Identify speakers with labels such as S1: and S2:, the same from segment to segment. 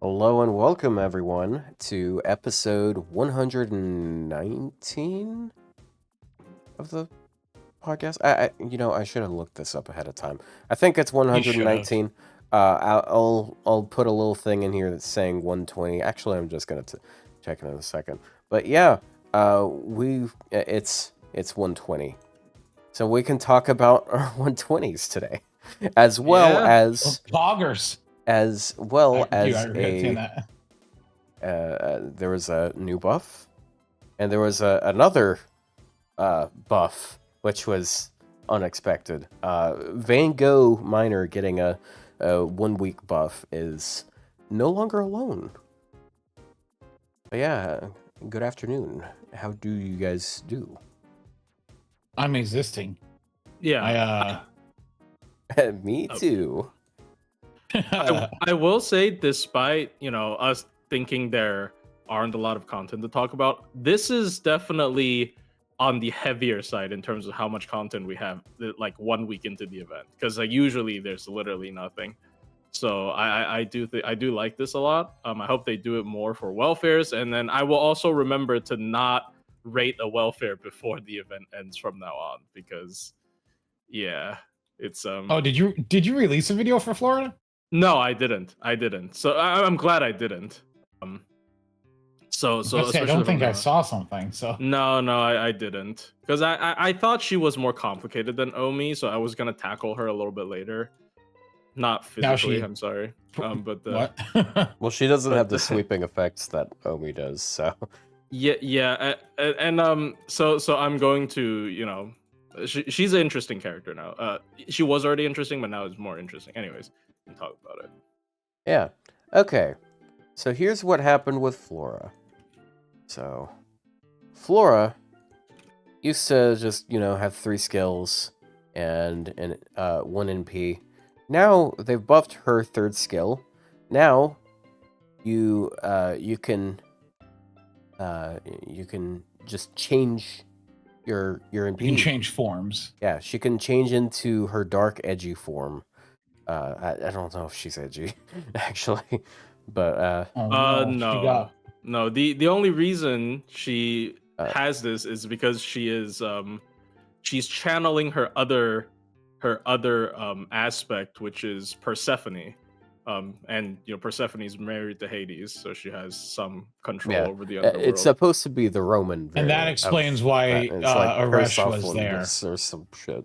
S1: Hello and welcome everyone to episode 119 of the podcast. I should have looked this up ahead of time. I think it's
S2: You should have.
S1: 119. I'll put a little thing in here that's saying 120. Actually, I'm just gonna check in a second. But yeah, it's 120. So we can talk about our 120s today, as well
S3: Yeah.
S1: as
S2: Poggers.
S1: a
S2: Saying that.
S1: there was a new buff, and there was another buff, which was unexpected. Van Gogh Minor getting a 1 week buff is no longer alone. But yeah, good afternoon. How do you guys do?
S2: I'm existing.
S3: Yeah.
S1: Me too.
S3: I will say, despite us thinking there aren't a lot of content to talk about, this is definitely on the heavier side in terms of how much content we have, like 1 week into the event. Because like usually there's literally nothing. So I do like this a lot. I hope they do it more for welfares, and then I will also remember to not rate a welfare before the event ends from now on, because yeah, it's
S2: Oh, did you release a video for Florida?
S3: No, I didn't. So I'm glad I didn't. So
S2: I don't think I saw something. So
S3: no, I didn't, because I thought she was more complicated than Omi, so I was gonna tackle her a little bit later. Not physically, I'm sorry. But
S2: what?
S1: Well, she doesn't have the sweeping effects that Omi does, so
S3: yeah, and so I'm going to, she's an interesting character now. She was already interesting, but now it's more interesting. Anyways, we can talk about it.
S1: yeah. Okay. So here's what happened with Flora. So Flora used to just, have 3 skills and 1 NP. Now they've buffed her 3rd skill. Now you can just change your NP.
S2: You can change forms.
S1: Yeah, she can change into her dark edgy form. I don't know if she's edgy actually, but
S3: no. The only reason she has this is because she is she's channeling her other aspect, which is Persephone. And Persephone is married to Hades, so she has some control over the underworld.
S1: It's supposed to be the Roman variant,
S2: and that explains why Aresh was there,
S1: or some shit.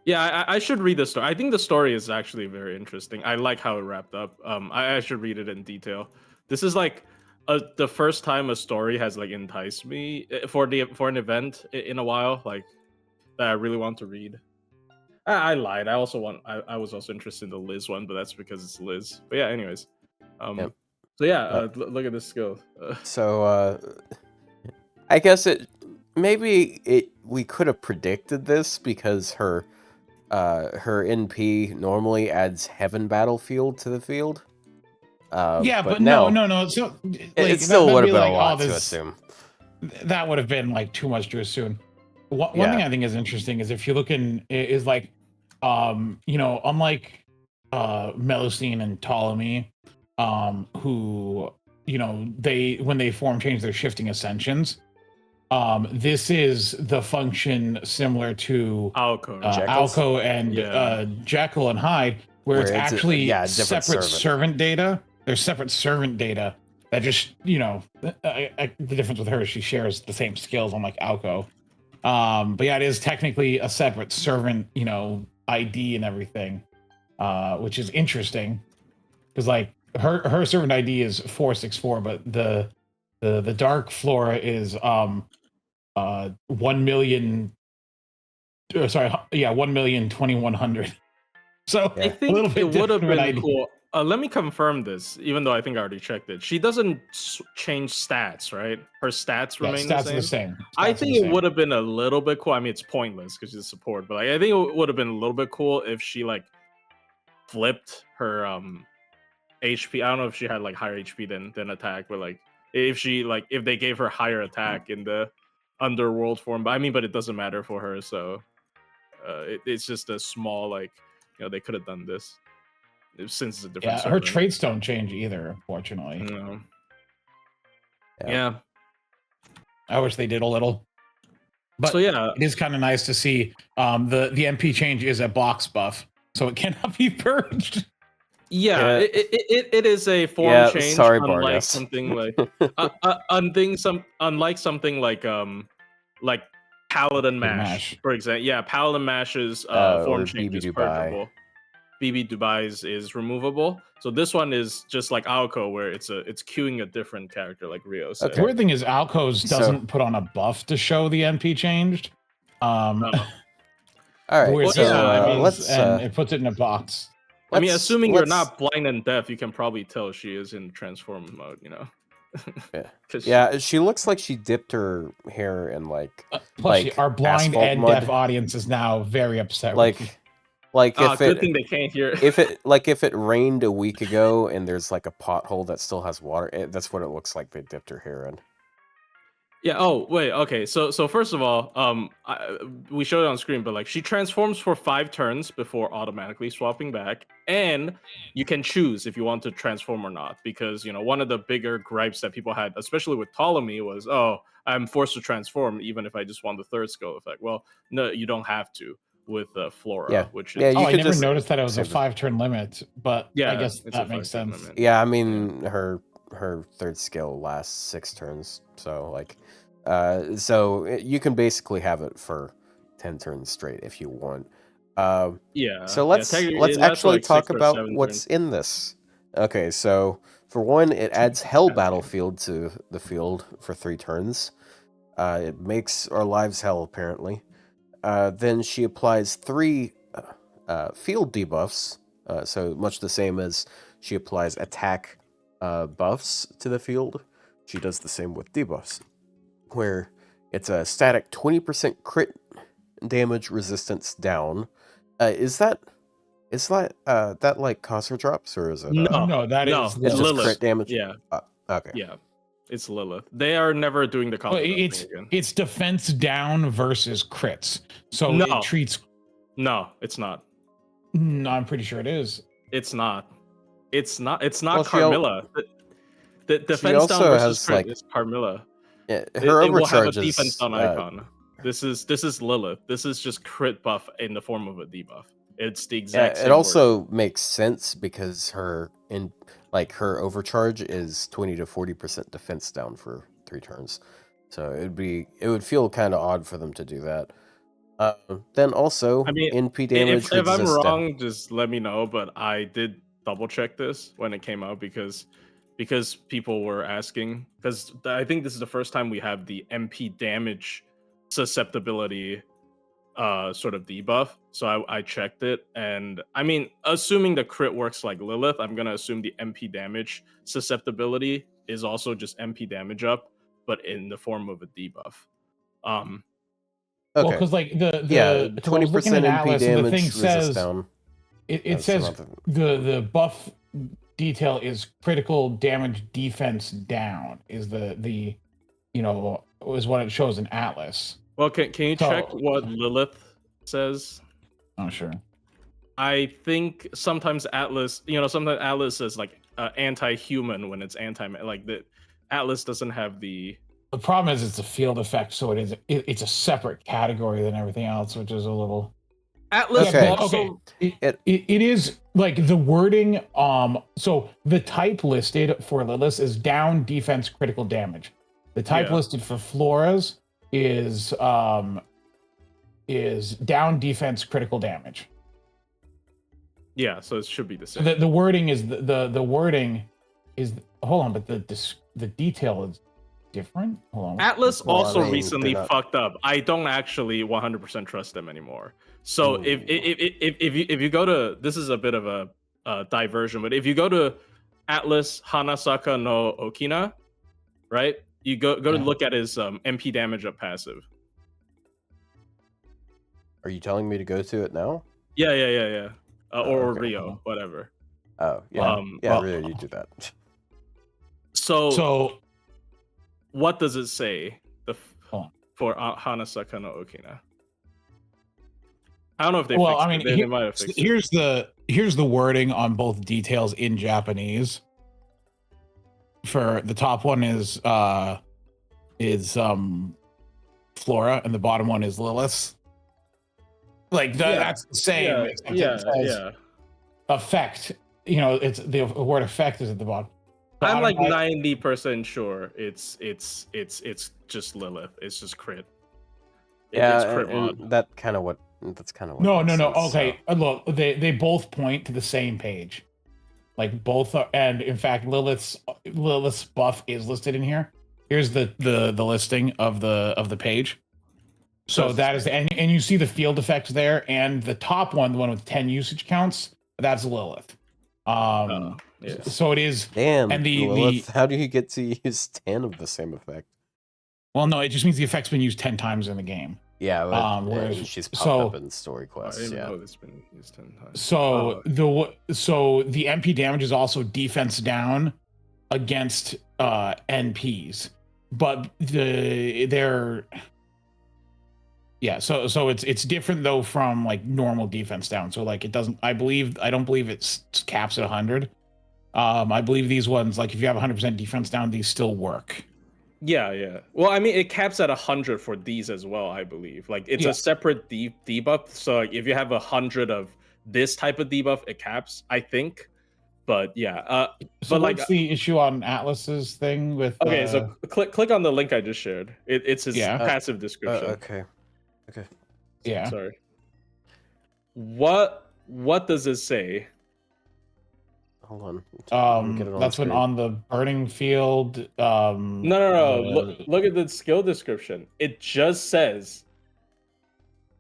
S3: Yeah, I should read the story. I think the story is actually very interesting. I like how it wrapped up. I should read it in detail. This is like the first time a story has like enticed me for an event in a while, like that I really want to read. I lied. I was also interested in the Liz one, but that's because it's Liz. But yeah, anyways.
S1: Yep.
S3: So yeah, look at this skill.
S1: So I guess we could have predicted this because her NP normally adds Heaven Battlefield to the field.
S2: yeah, but no. So
S1: it still would have been a lot to assume.
S2: That would have been like too much to assume. One thing I think is interesting is if you look is like, unlike Melusine and Ptolemy, who when they form change their shifting ascensions. This is the function similar to Alco and Jekyll and Hyde, where it's actually separate servant data. There's separate servant data that just, the difference with her is she shares the same skills, unlike Alco. But yeah, it is technically a separate servant, ID and everything, which is interesting because like her servant ID is 464, but the dark Flora is 1,021,00. So
S3: I think it would have been cool. Let me confirm this, even though I think I already checked it. She doesn't change stats, right? Her stats remain the same. I think it would have been a little bit cool. I mean, it's pointless because she's support, but like, I think it would have been a little bit cool if she like flipped her HP. I don't know if she had like higher HP than attack, but like if they gave her higher attack in the underworld form. But it doesn't matter for her, so it's just a small, like, they could have done this. since it's a different.
S2: Yeah, her traits don't change either, unfortunately.
S3: No.
S1: Yeah.
S3: Yeah.
S2: I wish they did a little. But
S3: So yeah,
S2: it is kind of nice to see the MP change is a box buff, so it cannot be purged.
S3: yeah,
S1: Yeah.
S3: it is a form
S1: Yeah,
S3: change,
S1: sorry,
S3: unlike
S1: Bargas.
S3: something like unlike something like Paladin Mash, for example. Yeah, Paladin Mash's form
S1: or
S3: change
S1: BB
S3: is
S1: Dubai.
S3: purgeable. BB Dubai's is removable. So this one is just like Alco, where it's queuing a different character, like Ryou said.
S1: Okay.
S2: The weird thing is Alco's doesn't
S1: So-
S2: put on a buff to show the MP changed.
S1: All
S2: The
S1: right,
S2: weird
S1: so
S2: thing
S3: yeah,
S2: is,
S1: let's.
S2: and it puts it in a box.
S3: I mean,
S1: let's-
S3: assuming you're
S1: let's-
S3: not blind and deaf, you can probably tell she is in transform mode, you know?
S1: Yeah.
S3: 'Cause
S1: Yeah, she looks like she dipped her hair in like
S2: Plus, our blind
S1: asphalt
S2: and
S1: mud.
S2: deaf audience is now very upset. with you.
S1: like
S3: Ah,
S1: if
S3: good
S1: it
S3: thing they can't hear.
S1: if it rained a week ago and there's like a pothole that still has water, that's what it looks like they dipped her hair in.
S3: Yeah. Oh, wait. Okay. So first of all, we showed it on screen, but like she transforms for 5 turns before automatically swapping back, and you can choose if you want to transform or not. Because one of the bigger gripes that people had, especially with Ptolemy, was, oh, I'm forced to transform even if I just want the third skill effect. Well, no, you don't have to with Flora,
S1: Yeah.
S3: which is
S1: Yeah, you
S2: I
S1: could
S2: never
S1: just
S2: noticed that it was a
S1: save it.
S2: 5-turn limit, but
S3: yeah,
S2: I guess
S3: it's
S2: that
S3: a
S2: makes
S3: 5-turn
S2: sense.
S3: limit.
S1: Yeah, I mean her third skill lasts 6 turns, so like you can basically have it for 10 turns straight if you want.
S3: Yeah.
S1: So let's
S3: technically, it lasts
S1: actually
S3: like
S1: talk
S3: 6 or
S1: about
S3: 7
S1: what's
S3: turns.
S1: in this. Okay, so for one, it adds Hell Battlefield to the field for 3 turns. It makes our lives hell, apparently. Then she applies 3 field debuffs, so much the same as she applies attack buffs to the field. She does the same with debuffs, where it's a static 20% crit damage resistance down. Is that like Coster drops, or is it?
S2: No, that
S3: no,
S2: is
S1: It's
S3: it's
S1: just
S3: Lilith.
S1: crit damage.
S3: Yeah.
S1: Okay.
S3: Yeah. It's Lilith. They are never doing the
S2: Well,
S3: combo
S2: it's
S3: thing again.
S2: it's defense down versus crits, so
S3: No.
S2: it treats.
S3: No, it's not.
S2: No, I'm pretty sure it is.
S3: It's not. It's not. It's not
S1: Well,
S3: Carmilla. The defense down
S1: also
S3: versus
S1: has,
S3: crit
S1: like-
S3: is Carmilla.
S1: Yeah,
S3: It
S1: her
S3: will have a
S1: overcharge
S3: defense
S1: is
S3: down icon. This is Lilith. This is just crit buff in the form of a debuff. It's the exact same.
S1: it also makes sense because her overcharge is 20 to 40% defense down for 3 turns. So it would feel kind of odd for them to do that. Then also,
S3: I mean,
S1: NP damage
S3: if I'm
S1: resistant.
S3: wrong, just let me know. But I did double check this when it came out because people were asking. Because I think this is the first time we have the MP damage susceptibility sort of debuff. So I checked it, and I mean, assuming the crit works like Lilith, I'm gonna assume the MP damage susceptibility is also just MP damage up, but in the form of a debuff.
S2: Well,
S1: Okay.
S2: because like the
S1: 20% MP
S2: Atlas, and
S1: damage
S2: the thing
S1: resist
S2: says
S1: down.
S2: it
S1: That's
S2: says
S1: another-
S2: the buff detail is critical damage defense down is the is what it shows in Atlas.
S3: Well, can you
S2: So-
S3: check what Lilith says?
S2: Oh, sure.
S3: I think sometimes Atlas says like anti-human when it's like the Atlas doesn't have the.
S2: The problem is it's a field effect, so it's a separate category than everything else, which is a little.
S3: Atlas
S1: Okay.
S3: also.
S2: It is like the wording. So the type listed for Lilith is down defense critical damage. The type
S3: Yeah.
S2: listed for Flora's is down defense critical damage.
S3: Yeah, so it should be the same.
S2: The wording is the wording is hold on, but the detail is different. Hold on.
S3: Atlas
S1: Well, I
S3: also
S1: mean,
S3: recently
S1: they're not-
S3: fucked up. I don't actually 100% trust them anymore. So if you go to, this is a bit of a diversion, but if you go to Atlas Hanasaka no Okina, right? You go to
S2: Yeah.
S3: look at his MP damage up passive.
S1: Are you telling me to go to it now?
S3: Yeah. Or
S1: Okay.
S3: Rio, whatever.
S1: Oh, yeah.
S2: well-
S1: Really, you do that.
S3: So what does it say
S2: Hold on.
S3: for Hanasaka no Okina? I don't know if they
S2: Well,
S3: fixed
S2: I mean,
S3: it. They might have fixed it.
S2: here's the here's the wording on both details in Japanese. For the top one is Flora, and the bottom one is Lilith. Like that's the same. Except it says effect. You know, it's the word effect is at the bottom. So
S3: I'm like 90% sure it's just Lilith. It's just crit.
S1: Yeah,
S3: It's crit
S1: and
S3: mod.
S1: that's kind of what.
S2: No.
S1: makes sense,
S2: Okay,
S1: so.
S2: look, they both point to the same page. Like both are, and in fact, Lilith's buff is listed in here. Here's the listing of the page. So that is, and you see the field effects there, and the top one, the one with 10 usage counts, that's Lilith. So it is.
S1: Damn,
S2: and
S1: Lilith, how do you get to use 10 of the same effect?
S2: Well, no, it just means the effect's been used 10 times in the game.
S1: Yeah,
S2: whereas
S1: she's popped up in story quests.
S3: I didn't
S1: yeah.
S3: know it's been used 10 times.
S2: So the MP damage is also defense down against NPs, but so it's different though from like normal defense down. So like it doesn't. I don't believe it caps at 100. I believe these ones, like if you have 100% defense down, these still work.
S3: Yeah. Well, I mean, it caps at 100 for these as well, I believe. Like, it's a separate debuff. So like, if you have 100 of this type of debuff, it caps, I think. But yeah.
S2: So
S3: but
S2: what's
S3: like
S2: the issue on Atlas's thing with?
S3: Okay, so click on the link I just shared. It's his passive description.
S1: Okay.
S2: Yeah.
S3: Sorry. What does it say?
S1: Hold on.
S2: That's when on the burning field.
S3: No. Look at the skill description. It just says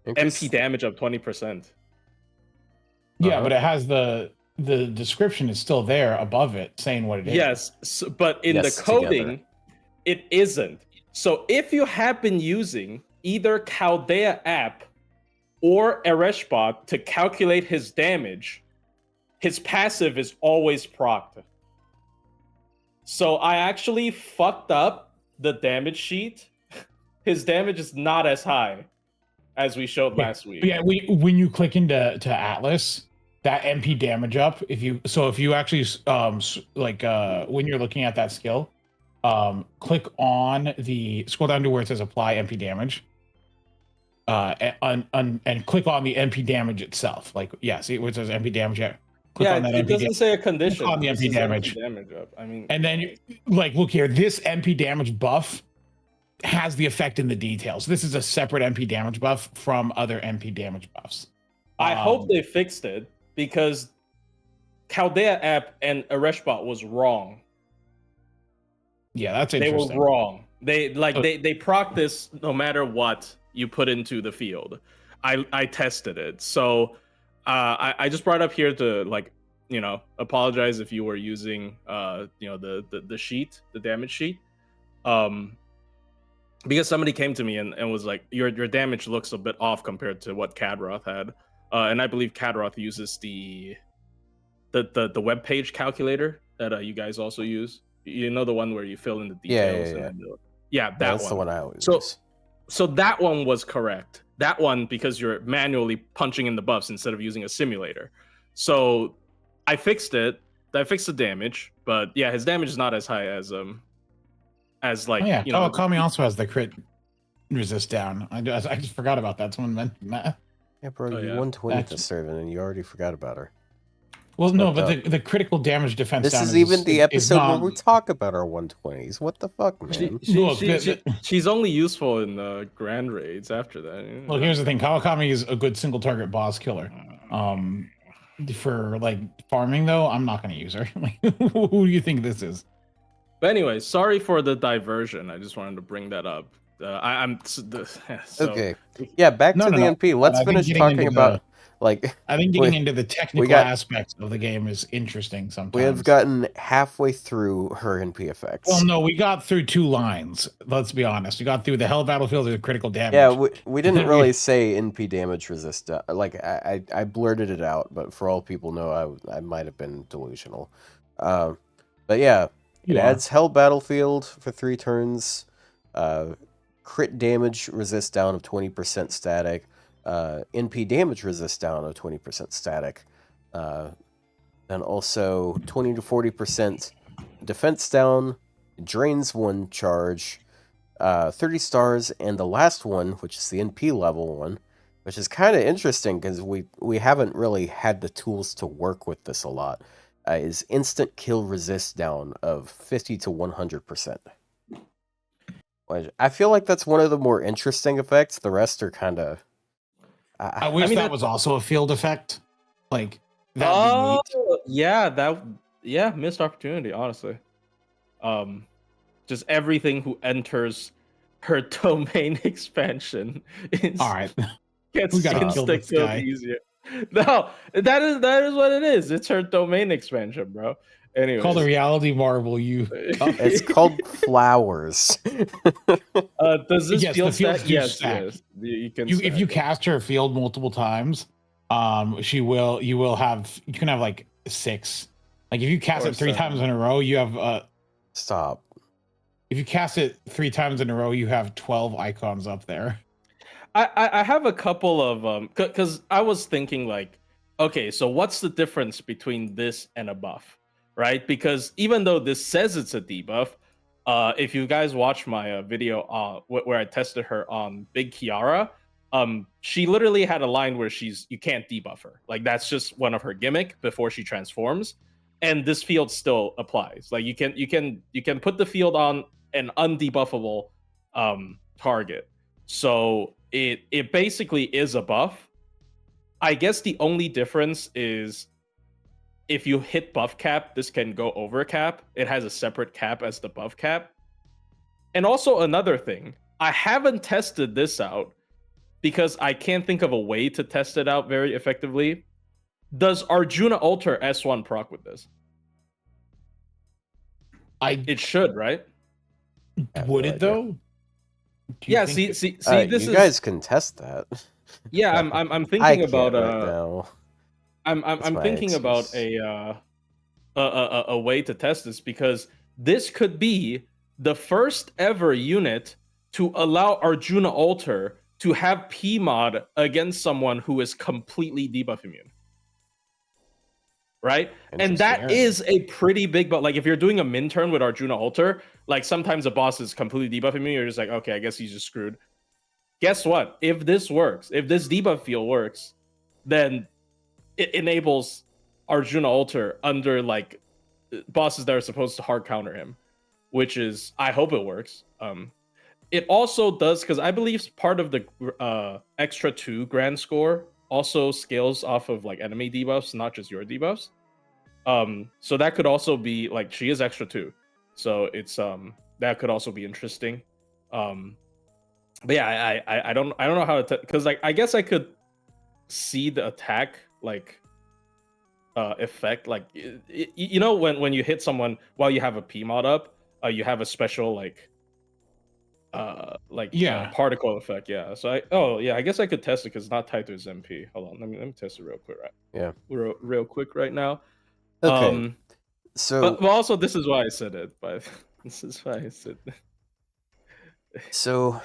S3: MP damage of 20%.
S2: Yeah, but it has the description is still there above it saying what it is.
S3: Yes, but in the coding, it isn't. So if you have been using either Chaldea app or Ereshbot to calculate his damage, his passive is always procced. So I actually fucked up the damage sheet. His damage is not as high as we showed last week.
S2: Yeah, when you click into Atlas, that MP damage up, if you actually when you're looking at that skill, click on scroll down to where it says apply MP damage. And click on the MP damage itself. See where it says MP damage.
S3: It doesn't say a condition.
S2: Click on the MP damage.
S3: Up. I mean,
S2: and then look here. This MP damage buff has the effect in the details. This is a separate MP damage buff from other MP damage buffs.
S3: I hope they fixed it because Chaldea app and Ereshbot was wrong.
S2: Yeah, that's interesting.
S3: They were wrong. They proc this no matter what you put into the field. I tested it. So I just brought up here to apologize if you were using the sheet, the damage sheet. Because somebody came to me and was like, your damage looks a bit off compared to what Kadroth had. And I believe Kadroth uses the web page calculator that you guys also use. You know, the one where you fill in the details. That's
S1: one. The one I always
S3: use. So that one was correct. That one, because you're manually punching in the buffs instead of using a simulator. So I fixed it. I fixed the damage, but yeah, his damage is not as high as
S2: Kami also has the crit resist down. I just forgot about that. Someone mentioned that.
S1: Yeah, bro, you 120 this servant and you already forgot about her.
S2: Well, no, but the critical damage defense.
S1: This is even the episode where we talk about our 120s. What the fuck, man?
S3: She's only useful in the grand raids after that.
S2: Well, here's the thing: Kawakami is a good single target boss killer. For farming though, I'm not going to use her. Who do you think this is?
S3: But anyway, sorry for the diversion. I just wanted to bring that up.
S1: Okay. Yeah, back to the NP. Let's finish talking about.
S2: I think getting into the technical aspects of the game is interesting sometimes.
S1: We have gotten halfway through her NP effects.
S2: Well, no, we got through 2 lines. Let's be honest. We got through the Hell Battlefield and critical damage.
S1: Yeah, we didn't really say NP damage resist. I blurted it out, but for all people know, I might have been delusional. But yeah, it adds Hell Battlefield for 3 turns. Crit damage resist down of 20% static. NP damage resist down of 20% static. Then also 20 to 40% defense down, drains 1 charge, 30 stars, and the last one, which is the NP level one, which is kind of interesting because we haven't really had the tools to work with this a lot, is instant kill resist down of 50 to 100%. I feel like that's one of the more interesting effects. The rest are kind of...
S2: I wish that was also a field effect. Like, that'd be neat.
S3: Yeah, missed opportunity, honestly. Just everything who enters her domain expansion
S2: All right.
S3: gets
S2: We gotta kill this
S3: instant
S2: guy.
S3: easier. No, that is what it is. It's her domain expansion, bro. Anyways.
S2: Called a reality marvel, you.
S1: It's called flowers.
S3: Does this
S2: Yes,
S3: field
S2: the fields
S3: stack?
S2: do
S3: Yes,
S2: stack.
S3: yes. You can
S2: If
S3: stack
S2: you
S3: it.
S2: cast her field multiple times, you can have like 6. Like if you cast
S3: Or
S2: it 3
S3: 7.
S2: times in a row, you have
S1: Stop.
S2: if you cast it 3 times in a row, you have 12 icons up there.
S3: I have a couple of because I was thinking like, okay, so what's the difference between this and a buff, right? Because even though this says it's a debuff, if you guys watch my video where I tested her on Big Kiara, she literally had a line where you can't debuff her, like that's just one of her gimmick before she transforms, and this field still applies. Like you can put the field on an undebuffable target, so it basically is a buff. I guess the only difference is if you hit buff cap, this can go over cap. It has a separate cap as the buff cap. And also another thing, I haven't tested this out because I can't think of a way to test it out very effectively. Does Arjuna Alter S1 proc with this? It should, right?
S2: Would it though?
S3: Yeah, see, this
S1: you guys can test that.
S3: Yeah, I'm thinking
S1: I
S3: about
S1: can't right now.
S3: I'm thinking about a way to test this, because this could be the first ever unit to allow Arjuna Alter to have PMod against someone who is completely debuff immune. Right? And that is a pretty big, but like if you're doing a min turn with Arjuna Alter, like sometimes a boss is completely debuff immune, you're just like, okay, I guess he's just screwed. Guess what? If this works, if this debuff field works, then it enables Arjuna Alter under like bosses that are supposed to hard counter him, which is, I hope it works. It also does, because I believe part of the extra 2 grand score also scales off of like enemy debuffs, not just your debuffs. So that could also be like, she is extra 2, so it's that could also be interesting. But yeah, I don't know how to, because like I guess I could see the attack like effect, like you know when you hit someone while you have a PMod up, you have a special particle effect. Yeah, so I guess I could test it because it's not tied to his MP. Hold on, let me test it real quick, right?
S1: Yeah,
S3: real quick right now.
S1: Okay. So
S3: but also this is why I said it, but this is why I said
S1: so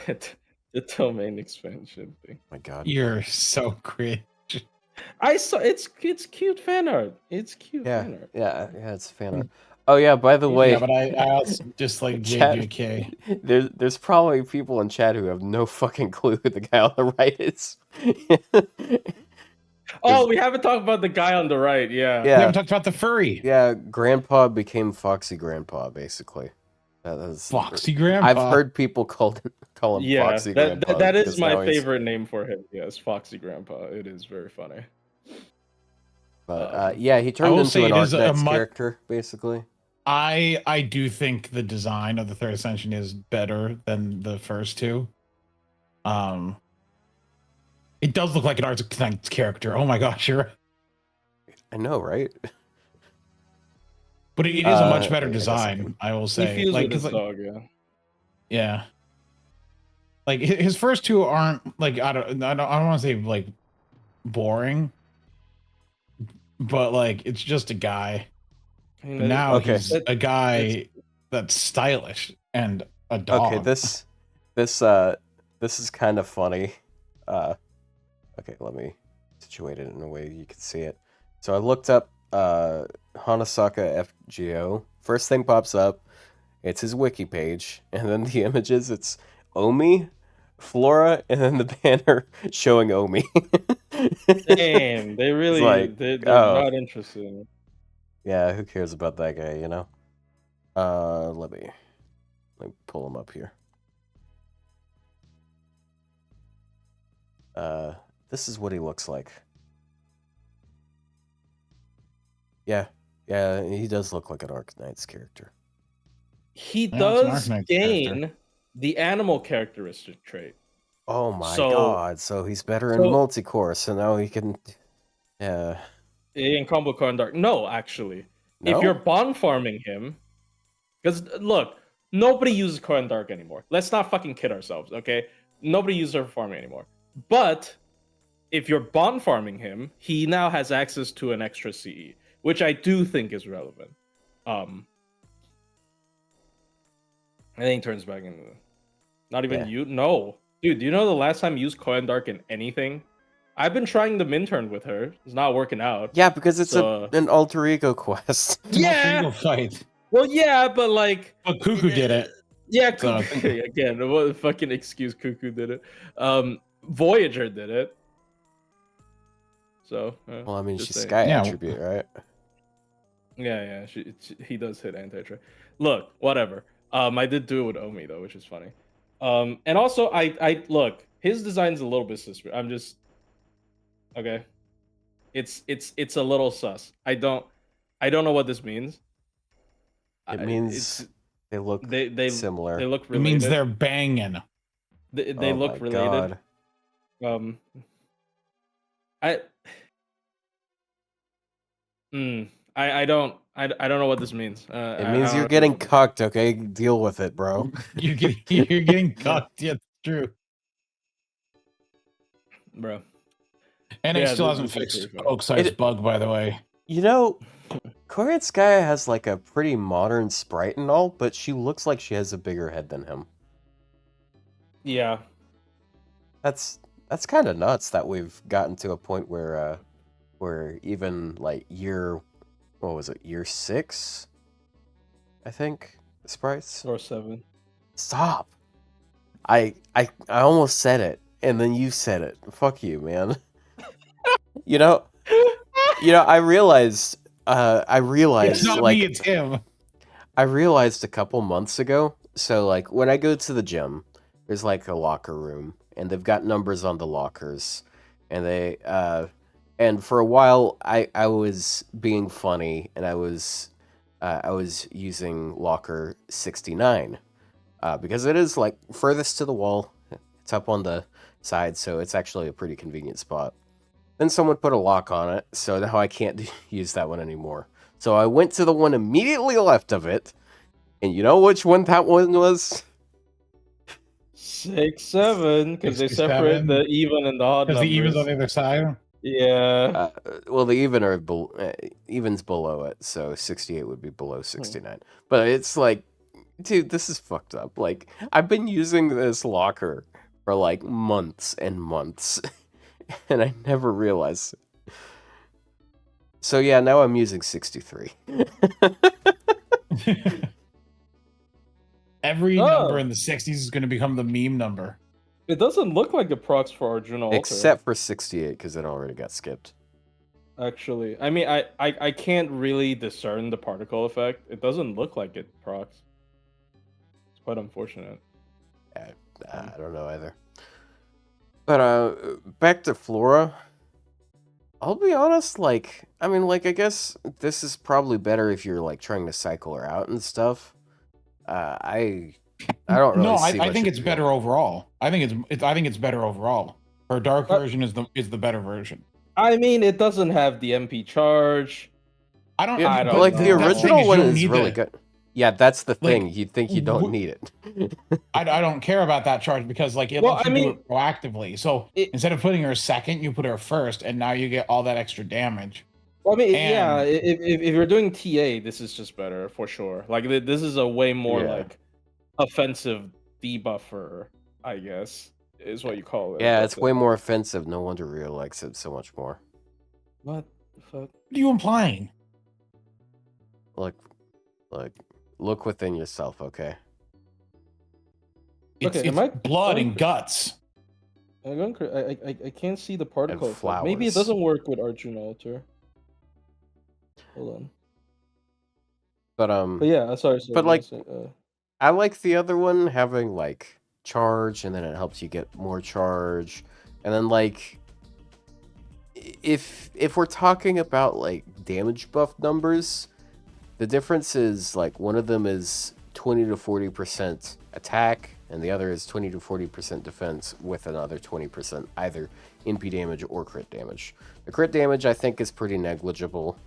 S3: the domain expansion thing.
S1: my God,
S2: You're so cringe.
S3: I saw it's cute fan art. It's cute fan art.
S1: Yeah, it's fan art. Oh yeah, by the way,
S2: Yeah, but I also just like
S1: Chat-
S2: JJK.
S1: there's probably people in chat who have no fucking clue who the guy on the right is.
S3: Oh, we haven't talked about the guy on the right. Yeah.
S2: We haven't talked about the furry.
S1: Yeah, Grandpa became Foxy Grandpa, basically.
S2: Foxy Grandpa.
S1: I've heard people call him Foxy Grandpa.
S3: That is my favorite name for him. Yes, Foxy Grandpa. It is very funny.
S1: But yeah, he turned into an Arcnex character, basically.
S2: I do think the design of the Third Ascension is better than the first 2. It does look like an Arcnex character. Oh my gosh, you're right.
S1: I know, right?
S2: But it is a much better design, I will say.
S3: He feels like his dog, yeah.
S2: Yeah. Like his first 2 aren't like I don't want to say like boring, but like it's just a guy. But now he's a guy that's stylish and a dog.
S1: Okay, this is kind of funny. Okay, let me situate it in a way you can see it. So I looked up Hanasaka FGO. First thing pops up, it's his wiki page, and then the images, it's Omi, Flora, and then the banner showing Omi.
S3: Damn, they
S1: It's
S3: really
S1: like,
S3: they're
S1: oh,
S3: not interested.
S1: yeah, who cares about that guy, you know? Let me pull him up here. This is what he looks like. Yeah, he does look like an Arknights character.
S3: He
S2: Yeah, it's an
S3: does
S2: Arknights
S3: gain
S2: character.
S3: the animal characteristic trait.
S1: Oh my
S3: So-
S1: god, so he's better in
S3: so-
S1: multi-core, so now he can... Yeah.
S3: In combo core and dark. No, actually.
S1: No?
S3: If you're bond farming him, because look, nobody uses core and dark anymore. Let's not fucking kid ourselves, okay? Nobody uses her for farming anymore. But if you're bond farming him, he now has access to an extra CE, which I do think is relevant. I think turns back into not even
S1: Yeah.
S3: you. No, dude. Do you know the last time you used Coin Dark in anything? I've been trying the Minturn with her. It's not working out.
S1: Yeah, because it's
S3: So,
S1: an alter ego quest.
S2: It's an alter
S3: Yeah.
S2: ego fight.
S3: well, yeah, but like,
S2: But Cuckoo did it.
S3: yeah,
S2: So I
S3: Cuckoo, again, what fucking excuse? Cuckoo did it. Voyager did it. So,
S1: Well, I mean,
S3: just
S1: she's
S3: saying.
S1: Sky
S2: Yeah.
S1: attribute, right?
S3: Yeah, he does hit anti-tra. Look, whatever. I did do it with Omi though, which is funny. And also I look, his design's a little bit suspicious. I'm just okay. It's a little sus. I don't know what this means.
S1: It means they look similar.
S3: They look
S2: It
S3: related.
S2: means they're banging.
S3: They
S1: Oh
S3: look
S1: my
S3: related.
S1: God.
S3: I don't know what this means.
S1: It means you're getting cucked, okay? Deal with it, bro.
S2: You're getting cucked. Yeah, it's true.
S3: bro.
S2: And
S3: Yeah,
S2: it still
S3: this
S2: hasn't
S3: is
S2: fixed
S3: pretty funny.
S2: Oakside's bug, by the way.
S1: You know, Korean Sky has like a pretty modern sprite and all, but she looks like she has a bigger head than him.
S3: Yeah.
S1: That's kind of nuts that we've gotten to a point where even like year 6, I think, sprites.
S3: Or 7.
S1: Stop. I almost said it, and then you said it. Fuck you, man. you know, I realized
S2: It's not
S1: like
S2: me, it's him.
S1: I realized a couple months ago. So like when I go to the gym, there's like a locker room, and they've got numbers on the lockers, and they and for a while I was being funny, and I was using locker 69 because it is like furthest to the wall. It's up on the side, so it's actually a pretty convenient spot. Then someone put a lock on it, so now I can't use that one anymore. So I went to the one immediately left of it, and you know which one that one was?
S3: 6, 7, because they
S2: 67.
S3: separate the even and the odd
S2: Because
S3: numbers.
S2: the even's on the other side.
S3: Yeah.
S1: Well, the even's below it, so 68 would be below 69. But it's like, dude, this is fucked up. Like, I've been using this locker for like months and months, and I never realized it. So yeah, now I'm using 63.
S2: Every number in the 60s is going to become the meme number.
S3: It doesn't look like it procs for Arjuna Alter.
S1: Except for 68, because it already got skipped.
S3: Actually, I mean, I can't really discern the particle effect. It doesn't look like it procs. It's quite unfortunate.
S1: I don't know either. But back to Flora. I'll be honest, like, I mean, like, I guess this is probably better if you're like trying to cycle her out and stuff. I don't really.
S2: No,
S1: see
S2: I
S1: much
S2: think it's
S1: appeal.
S2: better overall. I think it's better overall. Her dark version is the better version.
S3: I mean, it doesn't have the MP charge.
S2: I don't.
S3: I don't
S1: like
S3: know.
S1: the
S3: That's the
S1: original
S2: thing is you
S1: one
S2: don't
S1: is
S2: need
S1: really
S2: the-
S1: good. Yeah, that's the
S2: Like,
S1: thing. You'd think you don't need it.
S2: I don't care about that charge because like it
S3: Well,
S2: lets
S3: I
S2: you do
S3: mean,
S2: it proactively. So instead of putting her second, you put her first, and now you get all that extra damage.
S3: Well, I mean,
S2: And-
S3: yeah, if you're doing TA, this is just better for sure. Like this is a way more
S1: Yeah.
S3: like offensive debuffer, I guess, is what you call it.
S1: Yeah,
S3: but,
S1: it's way more offensive. No wonder Ryou likes it so much more.
S3: What?
S4: The fuck?
S2: What are you implying?
S1: Look within yourself, okay?
S2: It's,
S4: Okay,
S2: it's
S4: am I
S2: blood
S4: going
S2: and guts.
S4: I can't see the particle
S1: And
S4: effect. Maybe it
S1: flowers.
S4: doesn't work with Arjuna Alter. Hold on. But yeah, sorry.
S1: But, like,
S4: yes,
S1: I like the other one having like charge, and then it helps you get more charge, and then like if we're talking about like damage buff numbers, the difference is like one of them is 20 to 40% attack, and the other is 20 to 40% defense with another 20% either NP damage or crit damage. The crit damage I think is pretty negligible.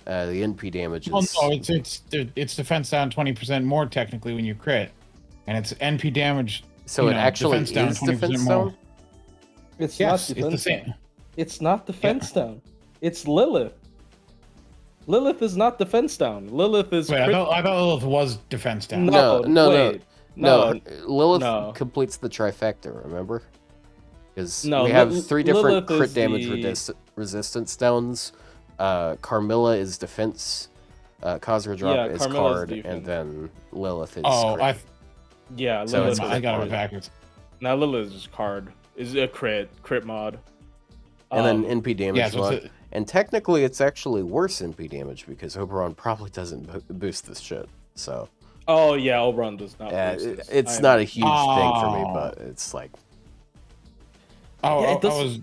S1: The NP damage is
S2: Well, no, it's defense down 20% more technically when you crit, and it's NP damage.
S1: so it actually
S2: defense down
S1: is
S2: 20%
S1: defense
S2: more.
S1: down.
S4: it's
S2: Yes,
S4: not
S2: it's the
S4: defense
S2: same.
S4: down. It's not defense down. It's Lilith. Lilith is not defense down. Lilith is.
S2: Wait, I
S4: crit-
S2: thought Lilith was defense down.
S1: No,
S4: wait,
S1: No, Lilith
S4: no.
S1: completes the trifecta, remember? Because
S4: No,
S1: we have three different
S4: Lilith
S1: crit
S4: is
S1: damage
S4: the-
S1: resistance downs. Carmilla is defense. Khazra drop
S4: Yeah,
S1: is
S4: Carmilla's
S1: card,
S4: defense.
S1: and then Lilith is
S2: Oh,
S1: crit.
S4: Yeah,
S1: So
S4: Lilith.
S1: it's
S2: I got
S1: crit.
S2: it backwards.
S4: Now Lilith is card. Is a crit mod.
S1: And then NP damage
S2: Yeah, so
S1: mod.
S2: it's
S1: And technically, it's actually worse NP damage because Oberon probably doesn't boost this shit. So
S4: Oh yeah, Oberon does not.
S1: yeah,
S4: boost this.
S1: it's
S4: I
S1: not
S4: know.
S1: a huge thing for me,
S2: Oh.
S1: but it's like.
S2: Oh,
S4: Yeah, it does-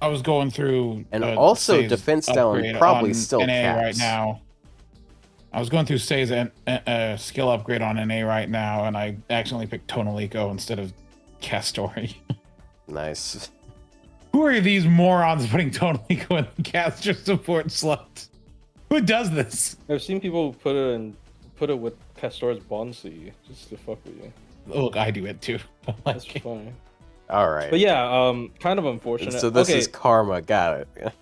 S2: I was going through.
S1: And also
S2: Say's
S1: defense down
S2: upgrade
S1: probably
S2: on
S1: still
S2: NA right
S1: caps.
S2: now. I was going through Say's skill upgrade on NA right now, and I accidentally picked Tonalico instead of Castori.
S1: Nice.
S2: Who are these morons putting Tonalico in the caster support slot? Who does this?
S4: I've seen people put it with Castor's Bonsi just to fuck with you.
S2: Look, I do it too.
S4: That's funny.
S1: All right.
S4: But yeah, kind of unfortunate.
S1: So this
S4: okay,
S1: is karma. Got it.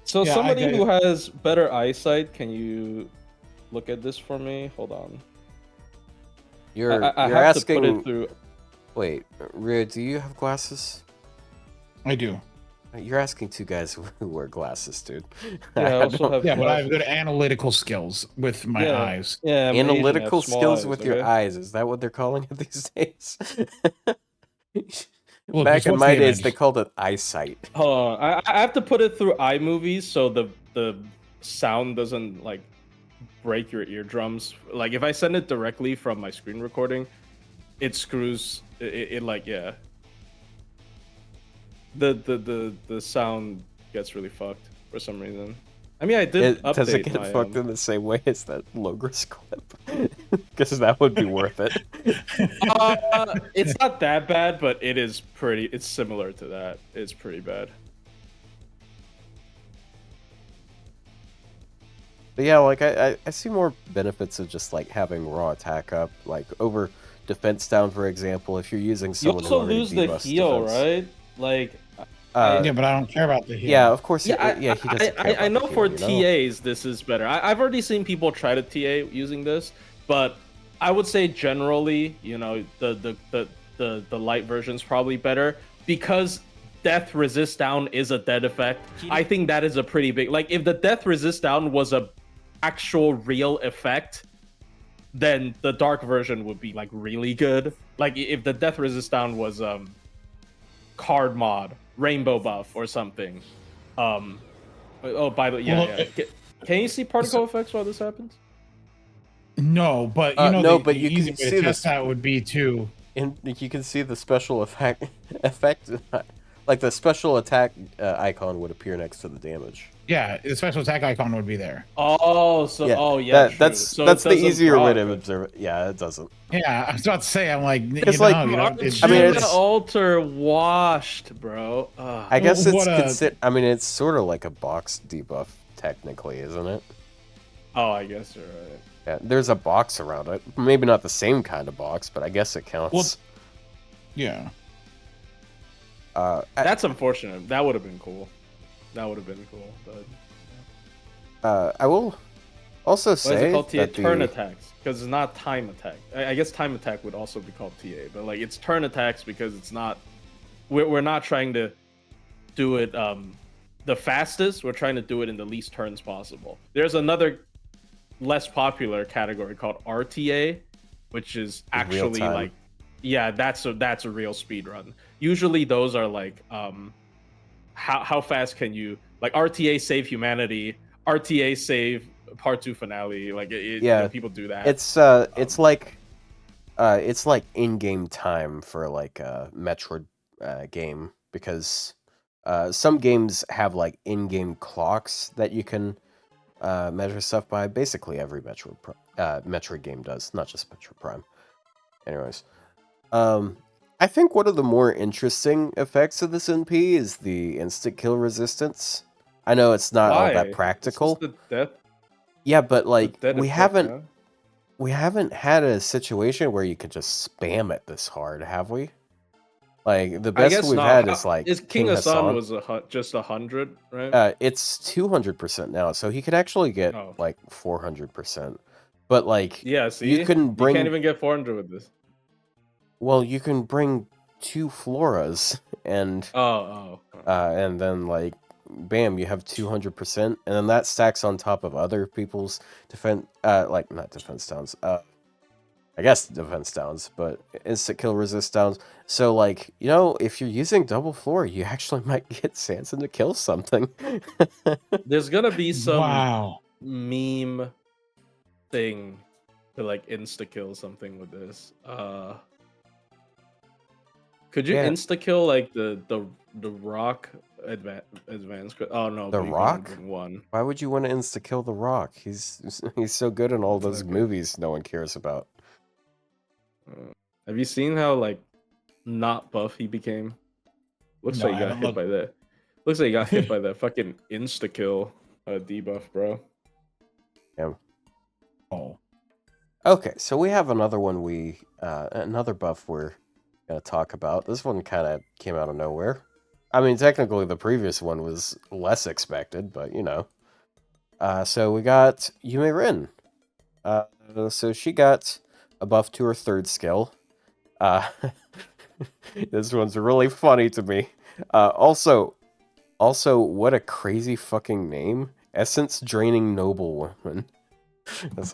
S4: so
S2: Yeah, I
S4: somebody
S2: get
S4: who has better eyesight, can you look at this for me? Hold on.
S1: You're
S4: I
S1: you're
S4: have
S1: asking.
S4: to put it through.
S1: Wait, Ryou, do you have glasses?
S2: I do.
S1: You're asking two guys who wear glasses, dude.
S4: Yeah, I also
S1: don't-
S4: have
S2: Yeah, but I have
S4: glasses.
S2: good analytical skills with my
S4: Yeah.
S2: eyes.
S4: Yeah, I'm Asian, I have
S1: analytical
S4: small
S1: skills
S4: eyes,
S1: with your
S4: okay?
S1: eyes. Is that what they're calling it these days?
S2: Look,
S1: Back
S2: just
S1: in
S2: watch
S1: my
S2: the
S1: days,
S2: image.
S1: they called it eyesight.
S4: Hold on, I have to put it through iMovies so the sound doesn't like break your eardrums. Like if I send it directly from my screen recording, it screws. It like yeah. The sound gets really fucked for some reason. I mean, I did update
S1: Does it get
S4: my,
S1: fucked in the same way as that Logris clip? Because that would be worth it.
S4: it's not that bad, but it is pretty. It's similar to that. It's pretty bad.
S1: But yeah, like I see more benefits of just like having raw attack up, like over defense down, for example. If you're using
S4: You
S1: someone who
S4: also
S1: already
S4: lose the
S1: debuffs
S4: heal,
S1: defense.
S4: right? Like,
S2: Yeah, but I don't care about the heal.
S1: Yeah, of course.
S4: yeah,
S1: he doesn't care
S4: I
S1: about
S4: know
S1: the
S4: for
S1: heal, you know?
S4: TAs this is better. I've already seen people try to TA using this, but I would say generally, you know, the light version's probably better because death resist down is a dead effect. I think that is a pretty big, like if the death resist down was a actual real effect, then the dark version would be like really good. Like if the death resist down was card mod, rainbow buff or something. Oh, by the
S2: Well,
S4: yeah. Can you see particle effects while this happens?
S2: No, but you know,
S1: no,
S2: the
S1: but you
S2: easy
S1: can
S2: way
S1: see
S2: to
S1: the
S2: test that would be to.
S1: And you can see the special effect, like the special attack icon would appear next to the damage.
S2: Yeah, the special attack icon would be there.
S4: Oh, so true.
S1: That's
S4: So
S1: that's
S4: it
S1: the
S4: doesn't
S1: easier way
S4: proc
S1: to
S4: it.
S1: observe it. Yeah, it doesn't.
S2: Yeah, I was about to say, I'm like,
S1: It's like-
S2: it's,
S1: I mean,
S4: Arjuna
S1: it's-
S4: altar washed, bro.
S1: I guess it's
S2: what
S1: I mean, it's sort of like a box debuff, technically, isn't it?
S4: Oh, I guess you're right.
S1: Yeah, there's a box around it. Maybe not the same kind of box, but I guess it counts.
S2: Well, yeah.
S4: That's unfortunate. That would have been cool. But
S1: I will also
S4: why is
S1: say
S4: it called TA?
S1: that
S4: Turn
S1: the,
S4: attacks, because it's not time attack. I guess time attack would also be called TA, but like it's turn attacks because it's not. We're not trying to do it the fastest, we're trying to do it in the least turns possible. There's another less popular category called RTA, which is actually like, yeah, that's a real speed run. Usually those are like, how fast can you, like RTA save humanity, RTA save part 2 finale, like people do that.
S1: It's like in-game time for like a Metroid game, because some games have like in-game clocks that you can measure stuff by. Basically every Metroid game does, not just Metroid Prime. Anyways, I think one of the more interesting effects of this NP is the instant kill resistance. I know it's not all that practical.
S4: Is this the death?
S1: Yeah, but like we haven't
S4: huh?
S1: had a situation where you could just spam it this hard, have we? Like the best we've had is like
S4: King Hassan was just 100, right?
S1: It's 200% now, so he could actually get like 400%. But like,
S4: yeah, see,
S1: you can't
S4: even get 400 with this.
S1: Well, you can bring 2 Floras and and then like, bam, you have 200%, and then that stacks on top of other people's defense, like not defense downs, I guess defense downs, but instant kill resist downs. So like, you know, if you're using double Flora, you actually might get Sanson to kill something.
S4: There's gonna be some meme thing to like insta kill something with this. Could you insta kill like the Rock advance? Oh no,
S1: the Rock.
S4: One.
S1: Why would you want to insta kill the Rock? He's so good in all those movies no one cares about.
S4: Have you seen how like not buff he became? Looks like he got hit by that. Looks like he got hit by that fucking insta kill debuff, bro.
S1: Yeah. Oh. Okay, so we have another one. Another buff we're gonna talk about. This one kind of came out of nowhere. I mean, technically the previous one was less expected, but you know. So we got Meiren. So she got a buff to her 3rd skill. This one's really funny to me. Also, what a crazy fucking name. Essence draining noblewoman.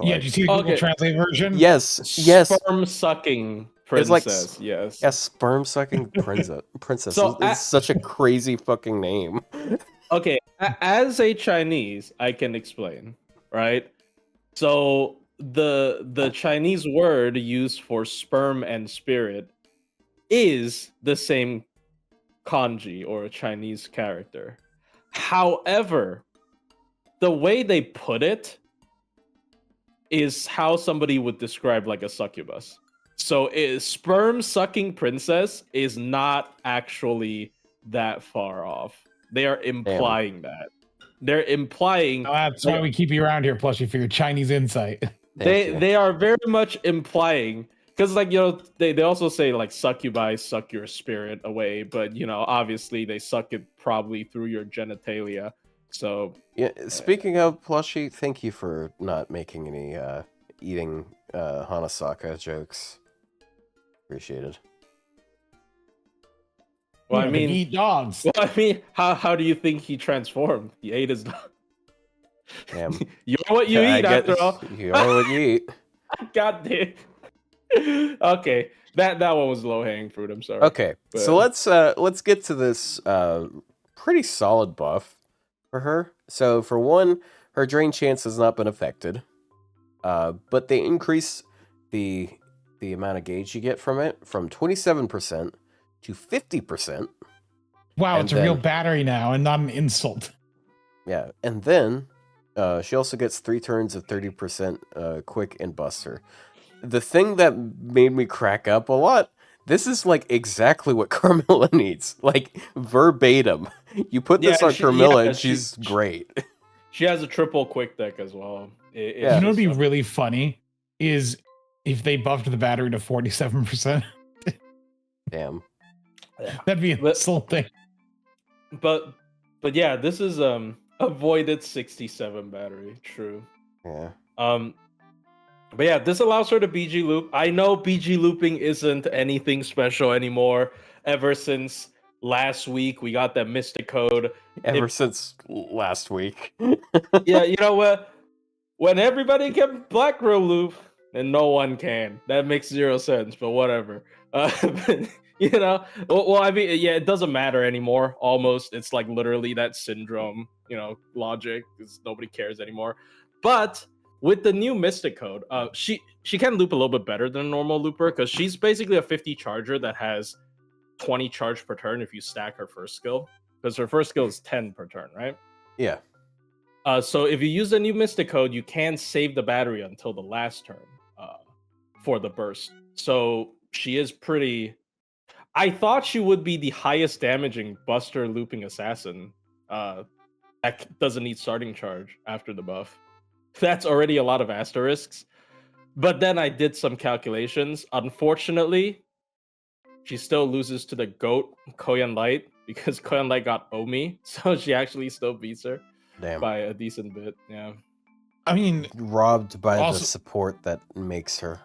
S2: Yeah, did you see the Google Translate version?
S1: Yes.
S4: Sperm sucking princess.
S1: Yes. Yeah, sperm sucking princess. So, it's such a crazy fucking name.
S4: Okay, as a Chinese, I can explain, right? So the Chinese word used for sperm and spirit is the same kanji or a Chinese character. However, the way they put it is how somebody would describe like a succubus. So sperm sucking princess is not actually that far off. They are implying that. They're implying.
S2: Oh, that's why we keep you around here, Plushie, for your Chinese insight.
S4: They are very much implying, because like, you know, they also say like succubi suck your spirit away, but you know, obviously they suck it probably through your genitalia. So
S1: yeah. Speaking of Plushie, thank you for not making any eating Hanasaka jokes. Appreciated.
S4: Well, I mean,
S2: eat dogs.
S4: Well, I mean, how do you think he transformed? He ate his dog.
S1: Damn.
S4: You're what you eat, after all.
S1: You are what you eat.
S4: God damn. Okay, that one was low hanging fruit. I'm sorry.
S1: Okay, so let's get to this pretty solid buff for her. So for one, her drain chance has not been affected, but they increase the amount of gauge you get from it from 27% to 50%.
S2: Wow, it's a real battery now and not an insult.
S1: Yeah, and then she also gets 3 turns of 30% quick and buster. The thing that made me crack up a lot, this is like exactly what Carmilla needs. Like verbatim. You put this on Carmilla and she's great.
S4: She has a triple quick deck as well.
S2: You know what would be really funny is if they buffed the battery to 47%.
S1: Damn.
S2: That'd be insulting.
S4: But yeah, this is avoided 67 battery. True.
S1: Yeah.
S4: But yeah, this allows her to BG loop. I know BG looping isn't anything special anymore ever since last week we got that Mystic Code.
S1: Ever since last week.
S4: Yeah, you know what? When everybody can Black Row loop, and no one can. That makes zero sense, but whatever. But, you know, well, I mean, yeah, it doesn't matter anymore. Almost, it's like literally that syndrome, logic, because nobody cares anymore. But with the new Mystic Code, she can loop a little bit better than a normal looper because she's basically a 50 charger that has 20 charge per turn if you stack her first skill, because her first skill is 10 per turn, right?
S1: Yeah.
S4: So if you use the new Mystic Code, you can save the battery until the last turn for the burst. So she is pretty. I thought she would be the highest damaging Buster looping assassin that doesn't need starting charge after the buff. That's already a lot of asterisks. But then I did some calculations. Unfortunately, she still loses to the GOAT, Koyan Light, because Koyan Light got Omi. So she actually still beats her.
S1: Damn.
S4: By a decent bit, yeah.
S2: I mean,
S1: robbed by
S2: also,
S1: the support that makes her.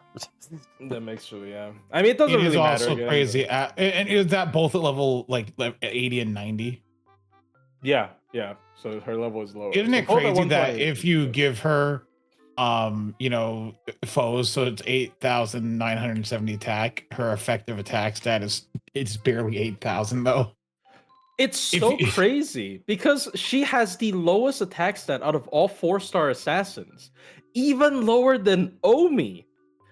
S4: That makes her, yeah. I mean, it doesn't really matter.
S2: It is also crazy. And is that both at level like 80 and 90?
S4: Yeah. So her level is lower.
S2: Isn't it crazy that if you give her, foes, so it's 8,970 attack, her effective attack stat it's barely 8,000 though.
S4: It's so crazy because she has the lowest attack stat out of all 4-star assassins, even lower than Omi,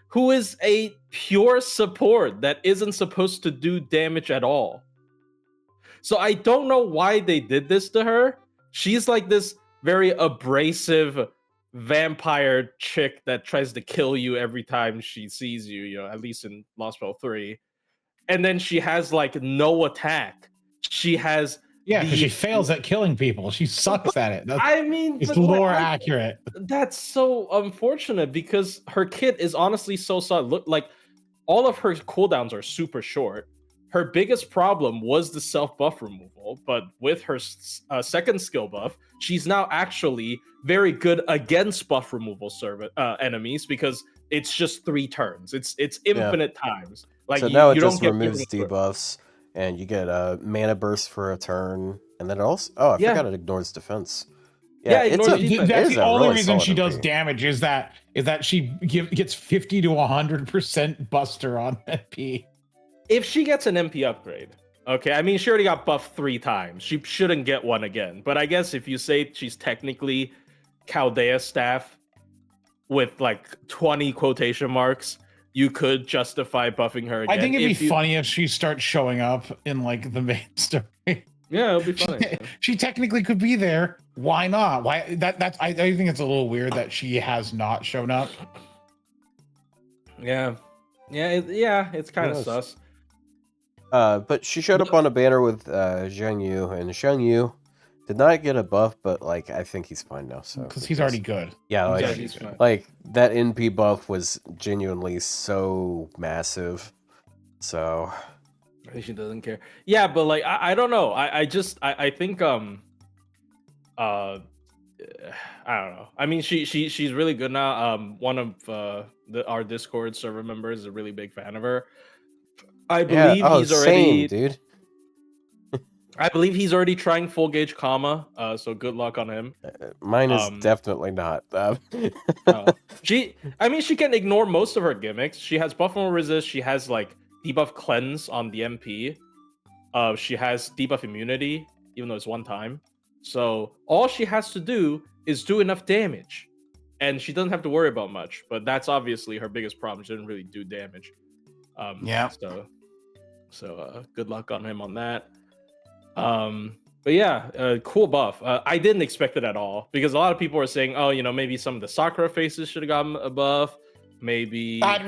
S4: who is a pure support that isn't supposed to do damage at all. So I don't know why they did this to her. She's like this very abrasive vampire chick that tries to kill you every time she sees you, at least in Lost Spell 3. And then she has like no attack. She has
S2: because she fails at killing people. She sucks at it. It's lore accurate.
S4: That's so unfortunate because her kit is honestly so solid. Look, like all of her cooldowns are super short. Her biggest problem was the self buff removal, but with her second skill buff, she's now actually very good against buff removal enemies because it's just 3 turns. It's infinite times. Like
S1: so now it just removes debuffs. And you get a mana burst for a turn, and then also, I forgot it ignores defense.
S2: That's the only reason she does damage is that she gets 50 to 100% Buster on MP.
S4: If she gets an MP upgrade, okay, I mean she already got buffed 3 times. She shouldn't get one again. But I guess if you say she's technically Chaldea staff with like 20 quotation marks, you could justify buffing her again.
S2: I think it'd be funny if she starts showing up in like the main story.
S4: Yeah, it'll be funny.
S2: She technically could be there. Why not? Why I think it's a little weird that she has not shown up.
S4: It's kind of sus.
S1: But she showed up on a banner with Zhang Yu, and Zhang Yu did not get a buff, but like I think he's fine now. So
S2: because he's already good.
S1: Yeah, like that NP buff was genuinely so massive. So
S4: she doesn't care. Yeah, but like I don't know. I think I don't know. I mean she's really good now. One of our Discord server members is a really big fan of her. I believe he's already
S1: dude.
S4: I believe he's already trying full gauge Kama, so good luck on him.
S1: Mine is definitely not.
S4: She can ignore most of her gimmicks. She has buff and resist. She has like debuff cleanse on the MP. She has debuff immunity, even though it's 1 time. So all she has to do is do enough damage, and she doesn't have to worry about much. But that's obviously her biggest problem. She doesn't really do damage. So good luck on him on that. But yeah, cool buff. I didn't expect it at all because a lot of people are saying, maybe some of the Sakura faces should have gotten a buff. Maybe.
S2: Never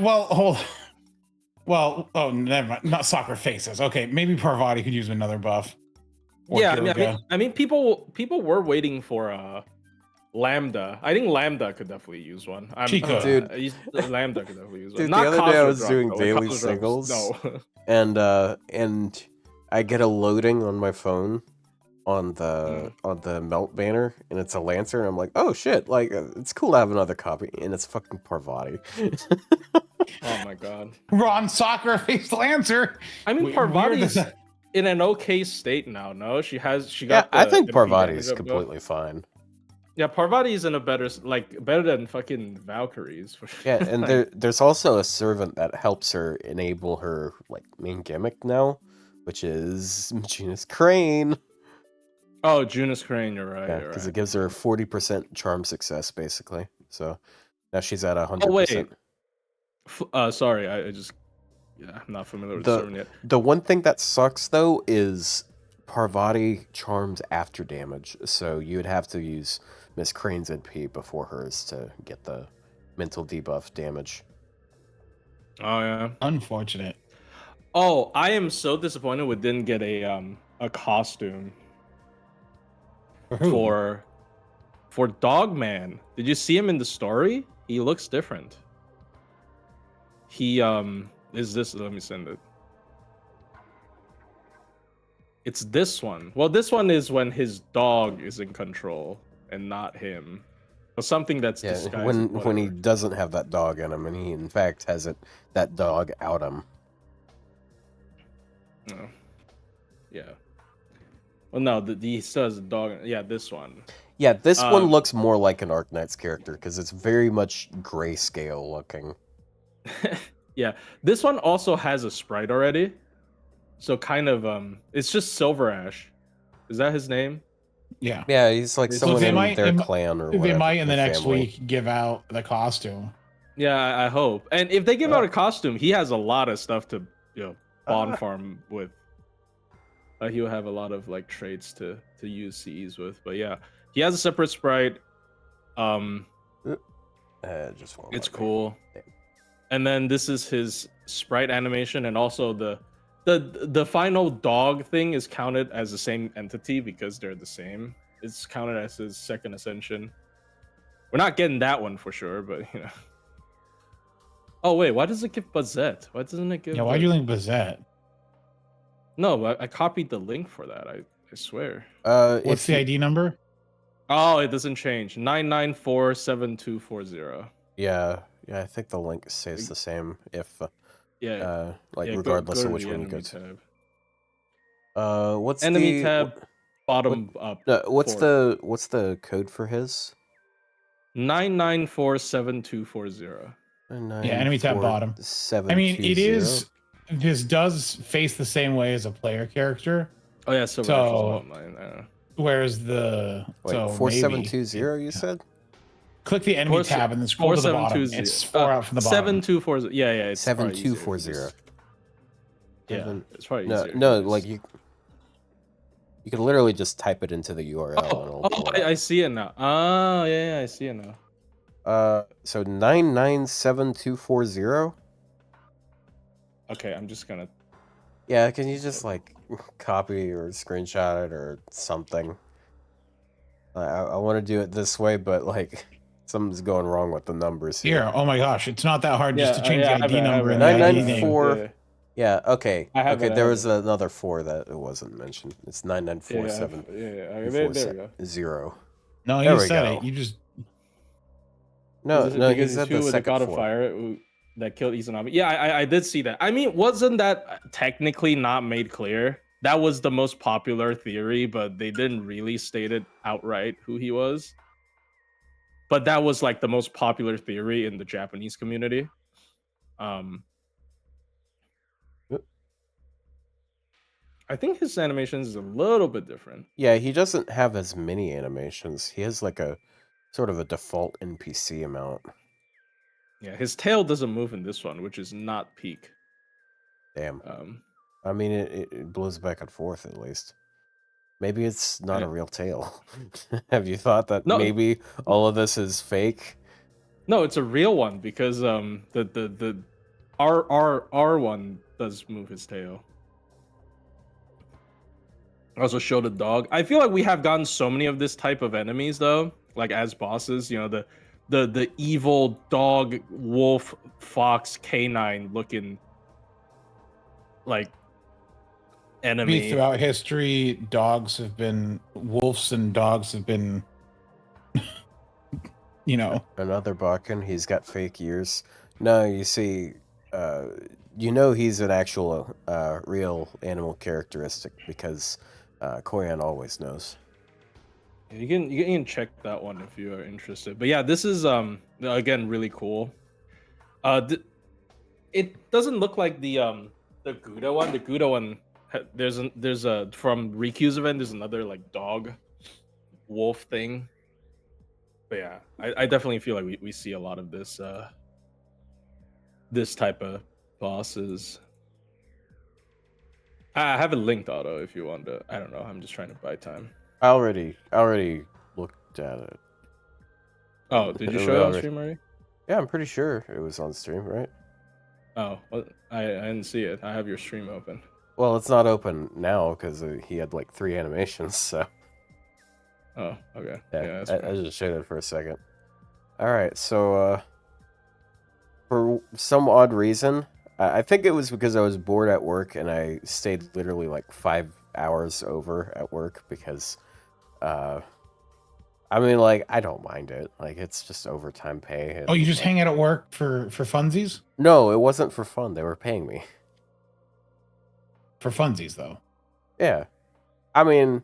S2: mind. Not Sakura faces. Okay, maybe Parvati could use another buff.
S4: I mean, people were waiting for Lambda. I think Lambda could definitely use one.
S1: Dude.
S4: Lambda could definitely use one.
S1: Dude, the other day I was doing daily singles.
S4: No.
S1: and I get a loading on my phone on the melt banner, and it's a Lancer, and I'm like, oh shit, like it's cool to have another copy, and it's fucking Parvati.
S4: Oh my god.
S2: Ron Sakura faced Lancer.
S4: I mean, Parvati's in an okay state now. No, she
S1: Yeah,
S4: got the
S1: I think
S4: MP
S1: Parvati
S4: damage
S1: is
S4: up buff.
S1: completely fine.
S4: Yeah, Parvati is in a better better than fucking Valkyries for sure.
S1: Yeah, and
S4: Like,
S1: there's also a servant that helps her enable her like main gimmick now, which is Machinist Crane.
S4: oh, Junus Crane, you're right.
S1: Yeah,
S4: You're
S1: because
S4: right.
S1: it gives her 40% charm success basically. So now she's at 100%.
S4: Oh wait, sorry, I just I'm not familiar with the servant yet.
S1: The one thing that sucks though is Parvati charms after damage, so you would have to use Miss Crane's NP before hers to get the mental debuff damage.
S4: Oh yeah.
S2: Unfortunate.
S4: Oh, I am so disappointed we didn't get a costume for Dogman. Did you see him in the story? He looks different. He is this, let me send it. It's this one. Well, this one is when his dog is in control and not him. Or something that's disguised.
S1: When he doesn't have that dog in him, and he in fact has that dog out him.
S4: No. Yeah. Well, no, he still has a dog. Yeah, this one.
S1: Yeah, this one looks more like an Arknight's character because it's very much grayscale looking.
S4: Yeah, this one also has a sprite already. So kind of it's just Silver Ash. Is that his name?
S2: Yeah.
S1: Yeah, he's like someone in their
S2: they
S1: clan or whatever.
S2: They might in the next
S1: family.
S2: week give out the costume.
S4: Yeah, I hope. And if they give out a costume, he has a lot of stuff to bond farm with. He'll have a lot of like traits to use CEs with. But yeah, he has a separate sprite.
S1: Just
S4: it's cool. And then this is his sprite animation, and also the final dog thing is counted as the same entity because they're the same. It's counted as his second ascension. We're not getting that one for sure, but you know. Oh wait, why does it give Bazette? Why doesn't it give?
S2: Yeah, why do you link Bazette?
S4: No, I copied the link for that. I swear.
S2: What's the ID number?
S4: Oh, it doesn't change. 9947240.
S1: Yeah, I think the link stays the same if regardless of which one you go to. What's
S4: enemy
S1: the
S4: tab? Bottom up.
S1: What's the code for his?
S4: 9947240.
S2: Yeah, enemy tab bottom. I mean, it is. This does face the same way as a player character.
S4: Oh yeah, so
S2: whereas the
S1: 4720 you said?
S2: Click the enemy tab and then scroll to the bottom. It's 4 out from the bottom.
S4: 7240. Yeah, it's
S1: 7240.
S4: Yeah, it's probably
S1: no, like you can literally just type it into the URL.
S4: I see it now. Oh yeah, I see it now.
S1: So 997240.
S4: Okay, I'm just gonna.
S1: Yeah, can you just like copy or screenshot it or something? I want to do it this way, but like something's going wrong with the numbers here.
S2: Oh my gosh, it's not that hard just to change the ID number and
S1: 994. Yeah, okay.
S4: Okay,
S1: there was another 4 that it wasn't mentioned. It's 9947.
S4: There we go.
S1: 0.
S2: No, you said it. You just.
S1: No, he said the second
S4: God of Fire that killed Izanami. Yeah, I did see that. I mean, wasn't that technically not made clear? That was the most popular theory, but they didn't really state it outright who he was. But that was like the most popular theory in the Japanese community. I think his animations is a little bit different.
S1: Yeah, he doesn't have as many animations. He has like a sort of a default NPC amount.
S4: Yeah, his tail doesn't move in this one, which is not peak.
S1: Damn. I mean, it blows back and forth at least. Maybe it's not a real tail. Have you thought that maybe all of this is fake?
S4: No, it's a real one because the R one does move his tail. Also show the dog. I feel like we have gotten so many of this type of enemies though, like as bosses. You know, the evil dog, wolf, fox, canine looking like enemy.
S2: Throughout history, wolves and dogs have been,
S1: Another Bakken, he's got fake ears. No, you see, you know he's an actual real animal characteristic because Koyan always knows.
S4: You can check that one if you are interested. But yeah, this is again really cool. It doesn't look like the Gouda one. The Gouda one there's a from Riku's event. There's another like dog wolf thing. But yeah, I definitely feel like we see a lot of this this type of bosses. I have it linked, Otto, if you want to. I don't know. I'm just trying to buy time.
S1: I already looked at it.
S4: Oh, did you show it on stream already?
S1: Yeah, I'm pretty sure it was on stream, right?
S4: Oh, well, I didn't see it. I have your stream open.
S1: Well, it's not open now because he had like 3 animations, so...
S4: Oh, okay.
S1: Yeah, I just showed it for a second. Alright, so, for some odd reason, I think it was because I was bored at work and I stayed literally like 5 hours over at work because, I mean, like, I don't mind it. Like, it's just overtime pay. And,
S2: Oh, you just
S1: like,
S2: hang out at work for funsies?
S1: No, it wasn't for fun. They were paying me.
S2: For funsies, though.
S1: Yeah. I mean,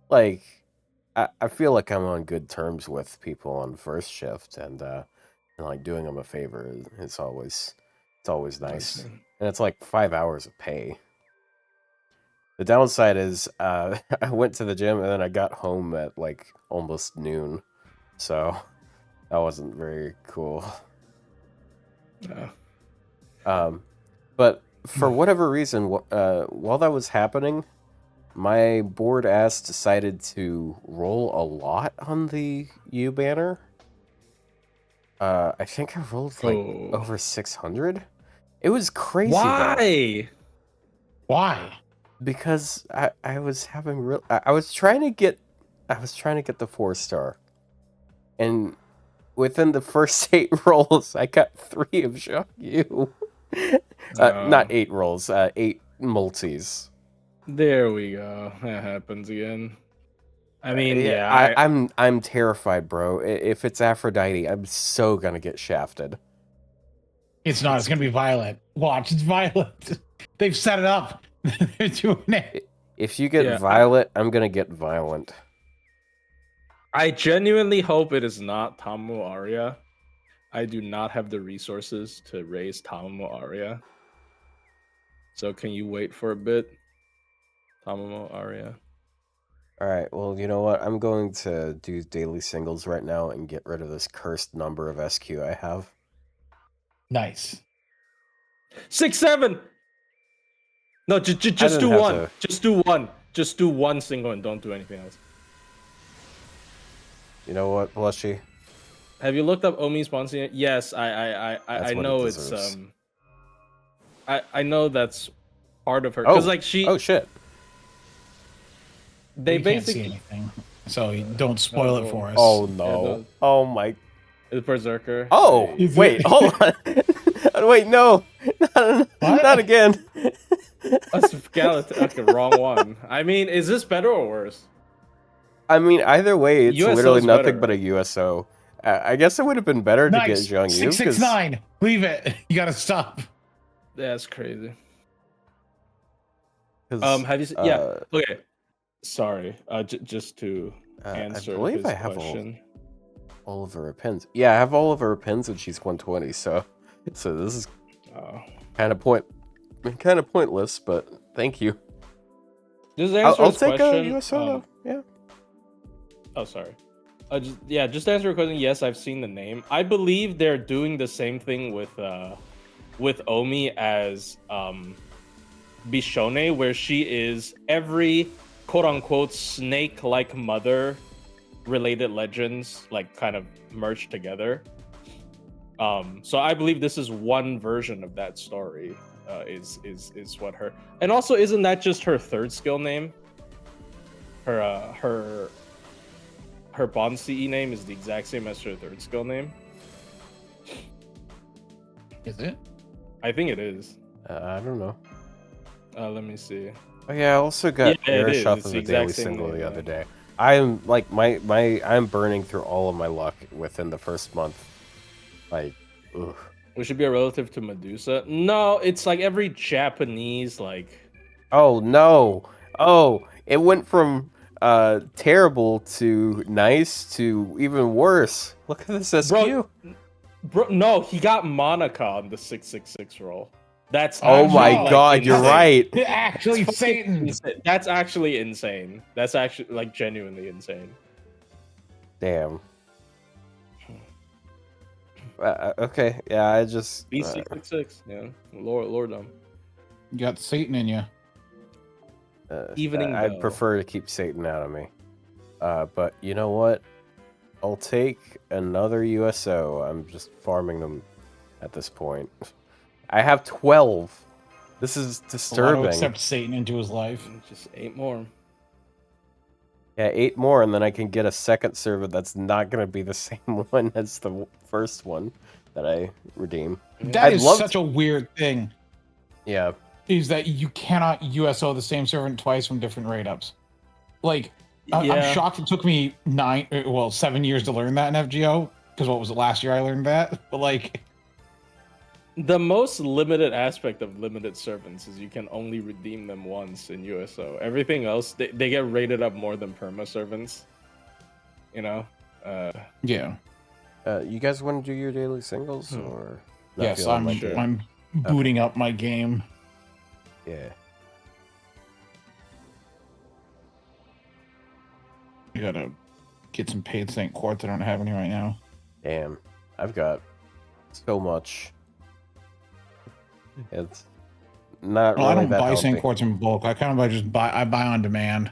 S1: like, I feel like I'm on good terms with people on first shift, and like doing them a favor is always nice. And it's like 5 hours of pay. The downside is I went to the gym and then I got home at like almost noon, so that wasn't very cool.
S4: No.
S1: But for whatever reason, while that was happening, my bored ass decided to roll a lot on the U banner. I think I rolled like over 600. It was crazy.
S4: Why?
S2: Why?
S1: Because I was having I was trying to get the 4-star, and within the first 8 rolls, I got 3 of Shock U. Not 8 rolls, 8 multis.
S4: There we go. That happens again. I mean, yeah.
S1: I'm terrified, bro. If it's Aphrodite, I'm so gonna get shafted.
S2: It's not. It's gonna be Violet. Watch, it's Violet. They've set it up. They're doing it.
S1: If you get Violet, I'm gonna get violent.
S4: I genuinely hope it is not Tamu Arya. I do not have the resources to raise Tamu Arya. So can you wait for a bit? Tamu Arya.
S1: Alright, well, you know what? I'm going to do daily singles right now and get rid of this cursed number of SQ I have.
S2: Nice.
S4: 6, 7! No, just do one. Just do one. Just do one single and don't do anything else.
S1: You know what, Plushie?
S4: Have you looked up Omi's Bonsi? Yes, I know it's I know that's part of her. Because like she
S1: Oh shit.
S4: They
S2: we
S4: basically
S2: can't see anything, so don't spoil it for us.
S1: Oh no.
S4: Yeah,
S1: oh my.
S4: It's Berserker.
S1: Oh wait, hold on. Wait, no. Not again.
S4: That's the wrong one. I mean, is this better or worse?
S1: I mean, either way, it's
S4: USO
S1: literally
S4: is
S1: nothing
S4: better.
S1: but a USO. I guess it would have been better to get
S2: Nice.
S1: Zhang Yu.
S2: 669. Leave it. You gotta stop.
S4: That's crazy.
S1: 'Cause,
S4: Have you seen? Yeah. Okay. Sorry. Just to answer
S1: I believe
S4: his
S1: I have
S4: question.
S1: all of her pins. Yeah, I have all of her pins, and she's 120. So this is kind of pointless. But thank you.
S4: Just answer
S1: I'll
S4: his
S1: take
S4: question.
S1: a USO. Yeah.
S4: Oh, sorry. Just to answer your question. Yes, I've seen the name. I believe they're doing the same thing with Omi as Bishone, where she is every quote-unquote snake-like mother related legends like kind of merged together. So I believe this is one version of that story. Is what her, and also isn't that just her third skill name? Her Bond CE name is the exact same as her third skill name.
S2: Is it?
S4: I think it is.
S1: I don't know.
S4: Let me see.
S1: Oh yeah, I also got air shot of the daily single the other day. I'm like I'm burning through all of my luck within the first month. Like, ugh.
S4: We should be a relative to Medusa. No, it's like every Japanese like.
S1: Oh no! Oh, it went from terrible to nice to even worse. Look at this SQ.
S4: Bro, no, he got Monica on the 666 roll. That's
S1: Oh my
S2: no.
S1: god, you're
S4: insane.
S1: right.
S2: Actually,
S4: It's fucking
S2: Satan.
S4: insane. That's actually insane. That's actually like genuinely insane.
S1: Damn. Okay, yeah, I just
S4: B666, yeah. Lordom.
S2: You got Satan in you.
S4: Evening
S1: I'd
S4: Bell.
S1: prefer to keep Satan out of me. But you know what? I'll take another USO. I'm just farming them at this point. I have 12. This is
S2: Allowed
S1: disturbing.
S2: to accept Satan into his life.
S4: Just 8 more.
S1: Yeah, 8 more, and then I can get a second server that's not going to be the same one as the first one that I redeem.
S2: That
S1: I'd
S2: is
S1: love
S2: such a weird thing.
S1: Yeah.
S2: Is that you cannot USO the same servant twice from different rate ups. Like, I'm shocked it took me 7 years to learn that in FGO. Because what was it, last year I learned that? But like...
S4: The most limited aspect of limited servants is you can only redeem them once in USO. Everything else, they get rated up more than perma servants. You know?
S2: Yeah.
S1: You guys want to do your daily singles? Or not
S2: Yes,
S1: feeling like it?
S2: I'm booting up my game.
S1: Yeah.
S2: I gotta get some paid St. Quartz I don't have any right now.
S1: Damn. I've got so much. It's not
S2: Well,
S1: really
S2: I don't
S1: that
S2: buy St.
S1: healthy.
S2: Quartz in bulk. I kind of I buy on demand.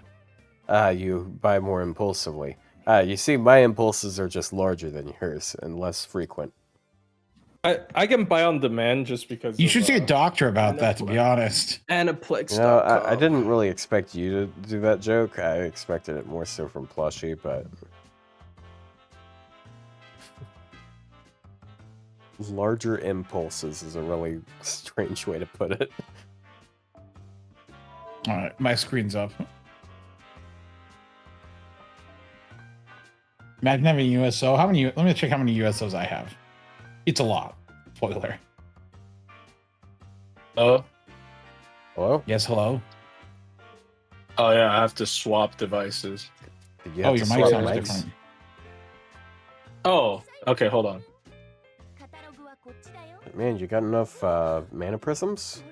S1: You buy more impulsively. You see, my impulses are just larger than yours and less frequent.
S4: I can buy on demand just because
S2: You should see a doctor about that, to be honest.
S4: Anaplex.
S1: You know, I didn't really expect you to do that joke. I expected it more so from Plushie, but... Larger impulses is a really strange way to put it.
S2: Alright, my screen's up. Imagine having a USO. Let me check how many USOs I have. It's a lot. Spoiler.
S5: Oh,
S1: Hello?
S2: Yes, hello?
S5: oh yeah, I have to swap devices.
S1: Did you
S2: Oh,
S1: have
S2: your
S1: to
S2: mic
S1: swap
S2: sounds
S1: mics?
S2: different.
S5: Oh, okay, hold on.
S1: Man, you got enough mana prisms?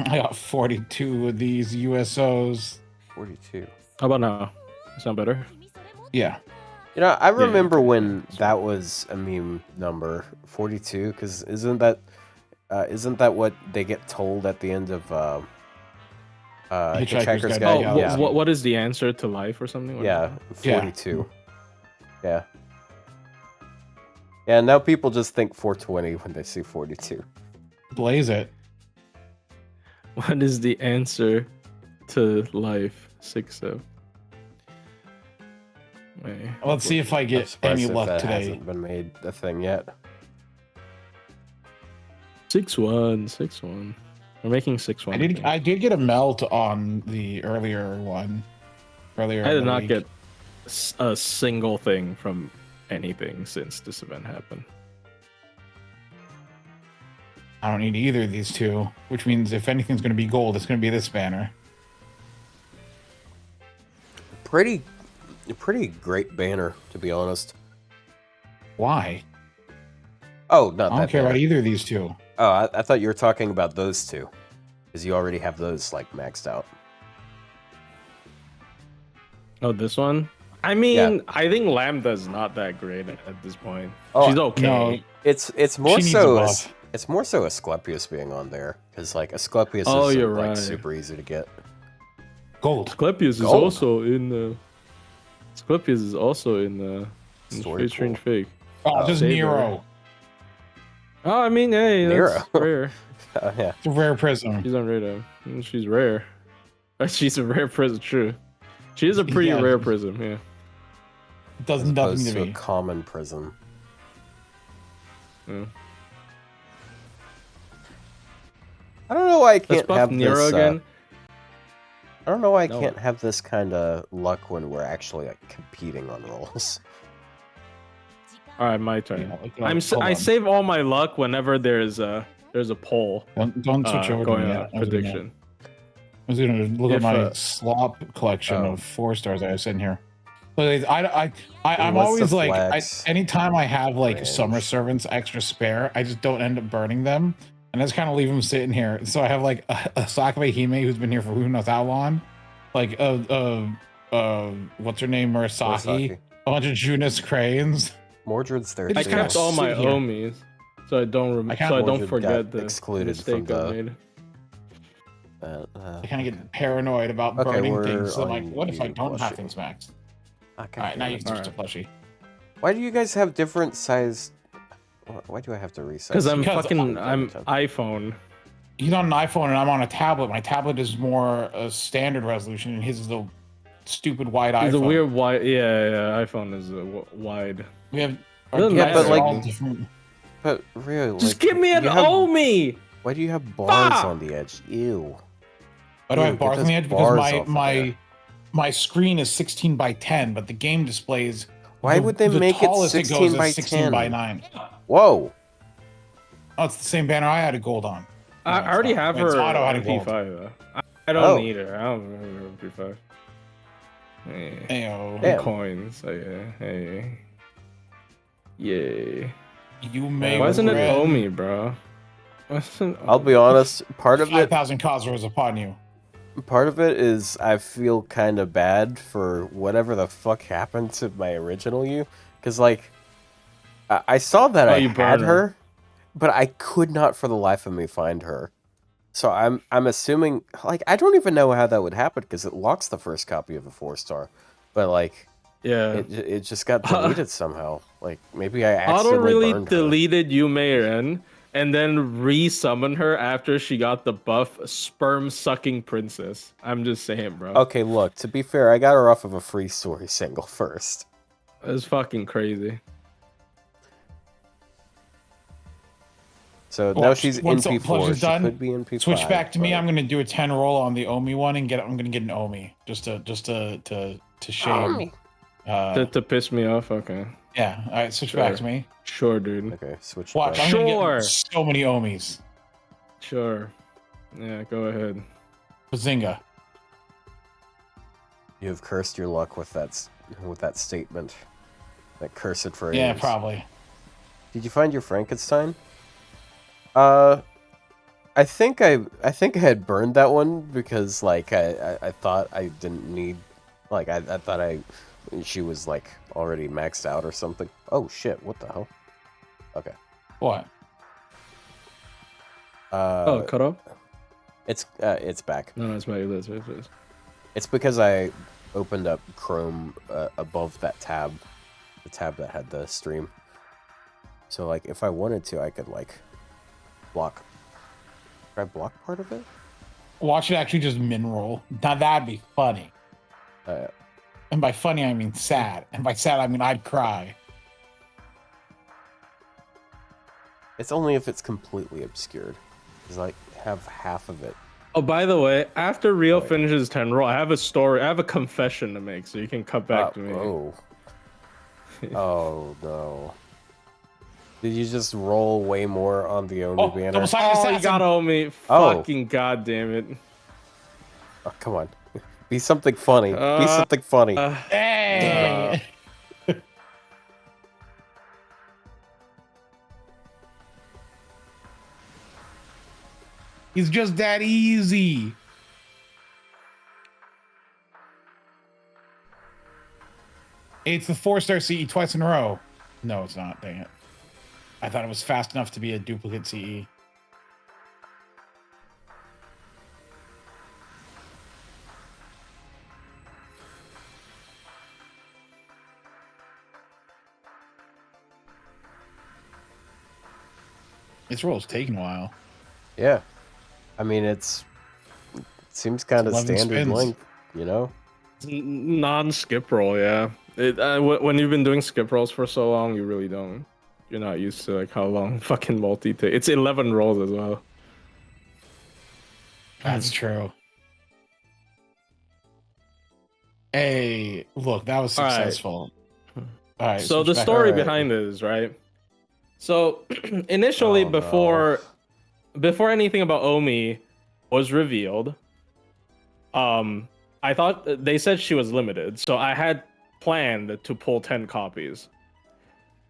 S2: I got 42 of these USOs.
S1: 42.
S4: How about now? Sound better?
S2: Yeah.
S1: You know, I remember when that was a meme number, 42, because isn't that what they get told at the end of Hitchhiker's Guide?
S4: Oh,
S1: Yeah.
S4: what is the answer to life or something?
S1: Yeah, 42. Yeah. Yeah, now people just think 420 when they see 42.
S2: Blaze it.
S4: What is the answer to life? 6-7.
S2: Let's see if I
S1: I'm
S2: get
S1: surprised
S2: any
S1: if
S2: luck
S1: that
S2: today.
S1: hasn't been made a thing yet.
S4: 6-1. We're making 6-1.
S2: I did get a melt on the earlier one.
S4: I did not get a single thing from anything since this event happened.
S2: I don't need either of these two, which means if anything's going to be gold, it's going to be this banner.
S1: Pretty great banner, to be honest.
S2: Why?
S1: Oh, not
S2: I
S1: that
S2: don't care
S1: banner.
S2: about either of these two.
S1: Oh, I thought you were talking about those two, because you already have those like maxed out.
S4: Oh, this one? I mean,
S1: Yeah.
S4: I think Lambda's not that great at this point.
S1: Oh,
S4: She's okay.
S2: No,
S1: It's more
S2: She needs
S1: so
S2: a
S1: as,
S2: buff.
S1: it's more so Asclepius being on there, because like Asclepius
S4: Oh,
S1: is
S4: you're
S1: like
S4: right.
S1: super easy to get.
S2: gold.
S4: Asclepius is
S1: Gold.
S4: also in the. Asclepius is also in the.
S1: Story
S4: Strange
S1: pool.
S4: Fake.
S2: Oh, just
S4: Saber.
S2: Nero.
S4: Oh, I mean, hey,
S1: Nero.
S4: that's rare.
S1: Yeah.
S2: It's a rare prism.
S4: She's on radar. She's rare. She's a rare prism, true. She is a pretty
S2: Yeah.
S4: rare prism, yeah.
S2: It does
S1: As
S2: nothing
S1: opposed
S2: to
S1: to a
S2: me.
S1: common prism.
S4: Yeah.
S1: I don't know why I
S4: Let's
S1: can't
S4: buff
S1: have
S4: Nero
S1: this.
S4: again.
S1: I don't know why I
S4: No.
S1: can't have this kind of luck when we're actually like competing on rolls.
S4: All right, my turn.
S2: Yeah, hold
S4: I
S2: on.
S4: save all my luck whenever there's a poll
S2: Don't switch over to
S4: going
S2: me
S4: on
S2: yet.
S4: prediction.
S2: I was gonna look at
S4: If,
S2: my slop collection
S1: Oh.
S2: of 4-stars I have sitting here. But I'm
S1: What's
S2: always
S1: the
S2: like,
S1: flags?
S2: anytime I have like
S1: Range.
S2: summer servants extra spare, I just don't end up burning them, and I just kind of leave them sitting here. So I have like a Sakame Hime who's been here for who knows how long, like what's her name, Murasaki,
S1: Murasaki.
S2: a bunch of Junis cranes.
S1: Mordred's there
S2: They
S4: I
S2: just
S1: too.
S2: kinda
S4: kept all my
S2: sit here.
S4: Omis, so I don't
S1: Mordred
S4: forget
S1: got
S4: the
S1: excluded
S4: mistake
S1: from
S4: I
S1: the-
S4: made.
S2: I kind of get paranoid about
S1: Okay,
S2: burning
S1: we're
S2: things. So I'm
S1: on
S2: like, what if I
S1: you,
S2: don't have
S1: Plushie.
S2: things maxed?
S1: Okay.
S2: All right, now you can
S4: All
S2: switch to Plushie.
S1: Why do you guys have different size? Why do I have to resize?
S4: Because I'm
S2: Because
S4: I'm
S1: time.
S4: iPhone.
S2: He's on an iPhone and I'm on a tablet. My tablet is more a standard resolution, and his is the stupid wide iPhone.
S4: It's a weird wide. Yeah, iPhone is wide.
S2: We have
S4: Doesn't
S1: Yeah, but
S4: matter.
S1: like-
S2: all different.
S1: But really,
S4: Just give me an
S1: you have-
S4: Omi.
S1: Why do you have bars
S4: Fuck!
S1: on the edge? Ew.
S2: Why do I
S1: Ew,
S2: have
S1: get
S2: bars on
S1: those
S2: the edge?
S1: bars
S2: Because
S1: off of
S2: my screen is 16 by 10, but the game displays.
S1: Why would they make it
S2: tallest
S1: 16
S2: goes
S1: by
S2: is 16 by
S1: 10?
S2: 9.
S1: Whoa.
S2: Oh, it's the same banner I had a gold on.
S4: I
S2: No,
S4: already
S2: it's not.
S4: have
S2: It's
S4: her
S2: Otto had a
S4: MP5
S2: gold.
S4: though. I don't
S1: Oh.
S4: need her. I don't need her MP5. Hey.
S2: Ayo.
S1: Damn.
S4: Coins. Oh, yeah. Hey. Yay.
S2: You may
S4: Why isn't it
S2: regret
S4: Omi, bro? Why isn't
S1: I'll be honest. Part of it
S2: 5,000 Kazuras upon you.
S1: is I feel kind of bad for whatever the fuck happened to my original you, because like I saw that
S4: Oh,
S1: I
S4: you
S1: had
S4: burned
S1: her,
S4: her.
S1: but I could not for the life of me find her. So I'm assuming, like, I don't even know how that would happen because it locks the first copy of a 4-star, but like
S4: Yeah.
S1: it just got deleted somehow. Like maybe I accidentally
S4: Otto really
S1: burned her.
S4: deleted you, Meiren, and then re-summoned her after she got the buff Sperm Sucking Princess. I'm just saying, bro.
S1: Okay, look, to be fair, I got her off of a free story single first.
S4: It's fucking crazy.
S1: So now
S2: Watch,
S1: she's
S2: once the
S1: NP4.
S2: Plushie's
S1: She
S2: done,
S1: could be NP5.
S2: Switch back to me.
S1: but-
S2: I'm gonna do a 10 roll on the Omi one and I'm gonna get an Omi just to shame.
S4: To piss me off? Okay.
S2: Yeah. All right, switch
S4: Sure.
S2: back to me.
S4: Sure, dude.
S1: Okay, switch.
S2: Watch.
S1: back.
S2: I'm gonna
S4: Sure.
S2: get so many Omis.
S4: Sure. Yeah, go ahead.
S2: Bazinga.
S1: You have cursed your luck with that statement. That cursed phrase.
S2: Yeah, probably.
S1: Did you find your Frankenstein? I think I had burned that one because like I thought I didn't need, like I thought she was like already maxed out or something. Oh shit! What the hell? Okay.
S2: What?
S4: Oh, cut off?
S1: It's back.
S4: No, it's my list.
S1: It's because I opened up Chrome above that tab, the tab that had the stream. So like if I wanted to, I could like block. Could I block part of it?
S2: Watch it actually just min roll. Now that'd be funny. And by funny, I mean sad. And by sad, I mean I'd cry.
S1: It's only if it's completely obscured. Because like have half of it.
S4: Oh, by the way, after Rio
S1: Right.
S4: finishes 10 roll, I have a story. I have a confession to make, so you can cut back to me.
S1: Oh. Oh no. Did you just roll way more on the Oni
S2: Oh,
S1: banner?
S2: double side
S4: Oh, you
S2: assassin.
S4: got on me.
S1: Oh.
S4: Fucking goddamn it.
S1: Oh, come on. Be something funny. Be something funny.
S2: Hey! He's just that easy. It's the 4-star CE twice in a row. No, it's not. Dang it. I thought it was fast enough to be a duplicate E. CE. This roll's taking a while.
S1: Yeah. I mean, it seems kind of
S2: 11
S1: standard
S2: spins.
S1: length, you know?
S4: Non-skip roll, yeah. When you've been doing skip rolls for so long, you really don't. You're not used to like how long fucking multi take. It's 11 rolls as well.
S2: That's true. Hey, look, that was
S4: All right.
S2: successful. All right.
S3: So
S2: switch
S3: the
S2: back.
S3: story
S1: Alright.
S3: behind this is right. So initially,
S1: Oh, no.
S3: before anything about Omi was revealed, I thought they said she was limited, so I had planned to pull 10 copies.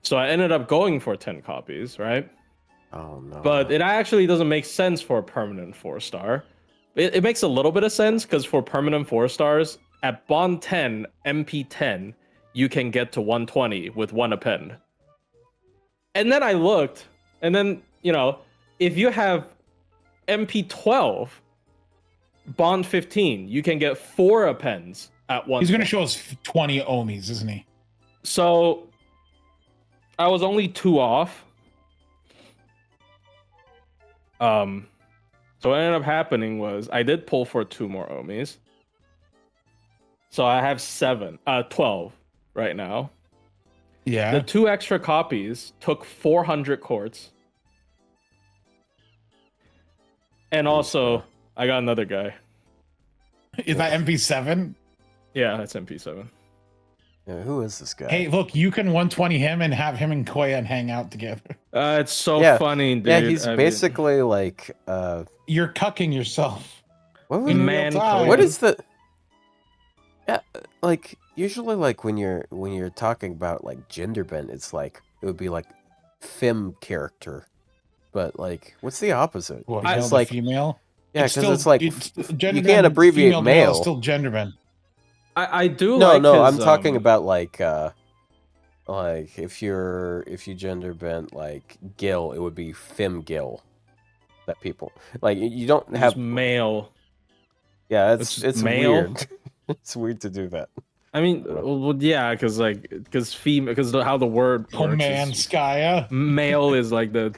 S3: So I ended up going for 10 copies, right?
S1: Oh no.
S3: But it actually doesn't make sense for a permanent 4-star. It makes a little bit of sense because for permanent 4-stars, at Bond 10, MP 10, you can get to 120 with one append. And then I looked, and then, if you have MP 12, Bond 15, you can get 4 appends at one.
S2: He's going to show us 20 Omis, isn't he?
S3: So I was only 2 off. So what ended up happening was I did pull for 2 more Omis. So I have 12 right now.
S2: Yeah.
S3: The 2 extra copies took 400 quartz. And also, I got another guy.
S2: Is that MP7?
S3: Yeah, that's MP7.
S1: Yeah, who is this guy?
S2: Hey, look, you can 120 him and have him and Koya and hang out together.
S3: It's so
S1: Yeah.
S3: funny, dude.
S1: Yeah, he's
S3: I mean,
S1: basically like
S2: You're cucking yourself.
S1: what would
S2: In real
S3: Man,
S2: time.
S1: what is the yeah, like usually like when you're talking about like gender bent, it's like it would be like femme character. But like what's the opposite?
S2: What,
S1: It's
S2: male to
S1: like
S2: female?
S1: yeah,
S2: It's
S1: because
S2: still-
S1: it's like
S2: gender
S1: you can't
S2: bend,
S1: abbreviate
S2: female to male is
S1: male.
S2: still gender bend.
S3: I do
S1: No,
S3: like
S1: no,
S3: his,
S1: I'm talking about like if you gender bent like Gil, it would be femme Gil. That people like you don't
S3: his
S1: have
S3: male.
S1: yeah,
S3: it's
S1: it's
S3: male.
S1: weird. It's weird to do that.
S3: I mean, well, yeah, because female, because how the word works is
S2: Komanskaya.
S3: male is like the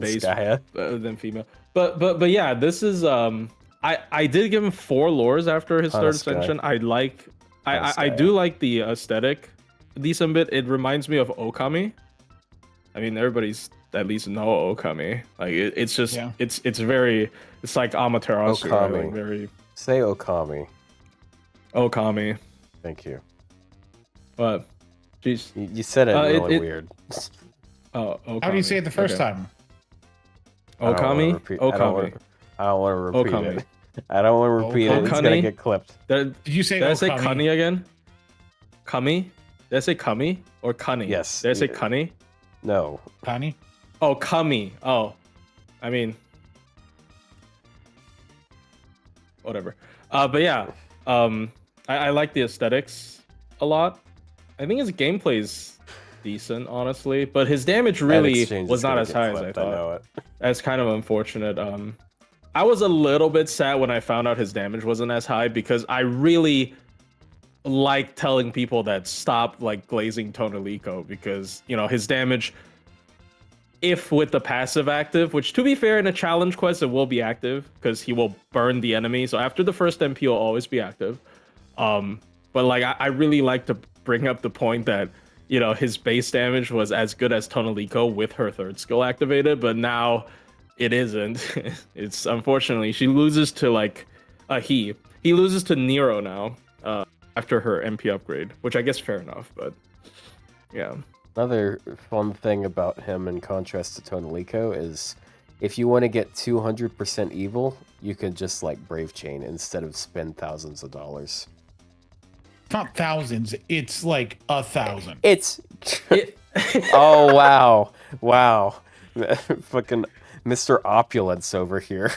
S3: base
S1: Komanskaya.
S3: than female. But yeah, this is I did give him 4 lores after his third
S1: Honest guy.
S3: ascension. I
S1: guy,
S3: do like the aesthetic a decent bit. It reminds me of Okami. I mean, everybody's at least know Okami. Like it's just
S2: Yeah.
S3: it's like Amaterasu, right?
S1: Okami.
S3: Like very
S1: Say Okami.
S3: Okami.
S1: Thank you.
S3: But jeez.
S1: You said it really
S3: it-
S1: weird.
S3: Oh, Okami.
S2: How do you say it the first
S3: Okay.
S2: time?
S1: I don't wanna
S3: Okami?
S1: repeat-
S3: Okami.
S1: I don't want to repeat
S3: Okami.
S1: it. I don't want to repeat it. It's gonna
S3: Okami?
S1: get clipped.
S3: Did
S2: Did you say
S3: I say
S2: Okami?
S3: Kani again? Kami? Did I say Kami or Kani?
S1: Yes.
S3: Did I say Kani?
S1: No.
S2: Kani?
S3: Oh, Kami. Oh, I mean, whatever. But yeah, I like the aesthetics a lot. I think his gameplay's decent, honestly, but his damage
S1: That
S3: really
S1: exchange
S3: was
S1: is
S3: not
S1: gonna
S3: as
S1: get
S3: high as I
S1: clipped,
S3: thought.
S1: know it.
S3: That's kind of unfortunate. I was a little bit sad when I found out his damage wasn't as high because I really like telling people that stop like glazing Tonalico because his damage, if with the passive active, which to be fair in a challenge quest it will be active because he will burn the enemy. So after the first MP will always be active. But like I really like to bring up the point that his base damage was as good as Tonalico with her third skill activated, but now it isn't. It's unfortunately she loses to like he loses to Nero now after her MP upgrade, which I guess fair enough, but yeah.
S1: Another fun thing about him in contrast to Tonalico is if you want to get 200% evil, you can just like Brave Chain instead of spend thousands of dollars.
S2: It's not thousands. It's like 1,000.
S1: It's
S3: It-
S1: oh wow. Fucking Mr. Opulence over here.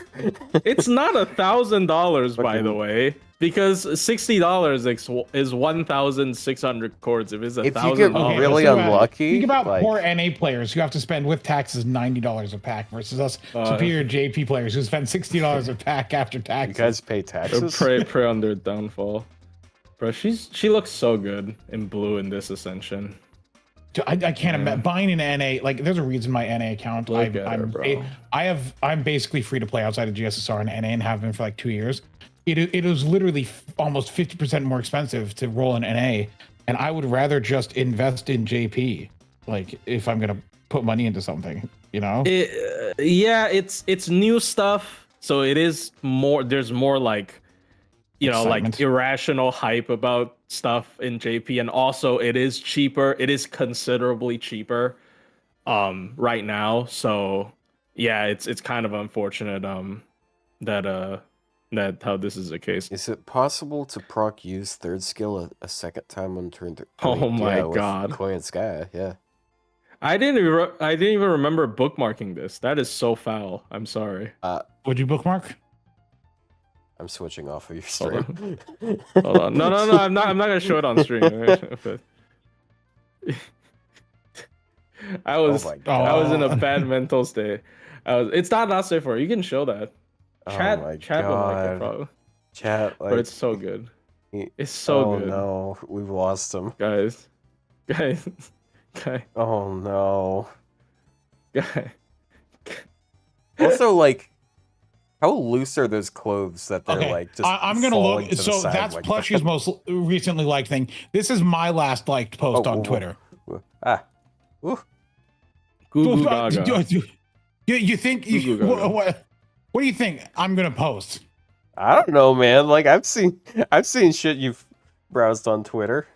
S3: It's not $1,000 by
S1: Fucking-
S3: the way, because $60 is 1,600 cords. If it's
S1: If you get
S3: $1,000,
S1: really
S2: think about it.
S1: unlucky,
S2: Think about
S1: like-
S2: poor NA players who have to spend with taxes $90 a pack versus us superior JP players who spend $60 a pack after
S1: You
S2: taxes.
S1: guys pay taxes?
S3: pray on their downfall. Bro, she looks so good in blue in this ascension.
S2: Dude, I can't imagine buying an NA. Like, there's a reason my NA account.
S3: Look at her, bro.
S2: I'm basically free to play outside of GSSR and NA and have been for like 2 years. It was literally almost 50% more expensive to roll an NA, and I would rather just invest in JP. Like, if I'm gonna put money into something,
S3: Yeah, it's new stuff, so it is more. There's more like
S4: you know, like
S2: Excitement.
S4: irrational hype about stuff in JP, and also it is cheaper. It is considerably cheaper right now. So yeah, it's kind of unfortunate that that how this is the case.
S1: Is it possible to proc use third skill a second time on turn 3?
S4: Oh my
S1: with
S4: God.
S1: Koi and Sky, yeah.
S4: I didn't even remember bookmarking this. That is so foul. I'm sorry.
S2: Would you bookmark?
S1: I'm switching off of your
S4: Hold
S1: stream.
S4: Hold on. No, I'm not gonna show it on stream. I was
S1: my
S4: I was in a
S2: God.
S4: bad mental state. It's not safe for you can show that. Chat
S1: Oh my
S4: chat would like it
S1: God.
S4: probably.
S1: Chat, like,
S4: But it's so good.
S1: he-
S4: It's so
S1: oh
S4: good.
S1: no, we've lost him.
S4: Guys.
S1: Oh no.
S4: Guy.
S1: Also, like, how loose are those clothes that they're
S2: Okay,
S1: like just
S2: I'm gonna
S1: falling
S2: look.
S1: to the
S2: So
S1: side
S2: that's
S1: like
S2: Plushie's most recently liked thing. This is my last liked post
S1: Oh,
S2: on
S1: whoa, whoa.
S2: Twitter.
S1: Ah. Ooh.
S4: Goo goo gaga.
S2: You think?
S4: Goo goo gaga.
S2: What do you think I'm gonna post?
S1: I don't know, man. Like, I've seen shit you've browsed on Twitter.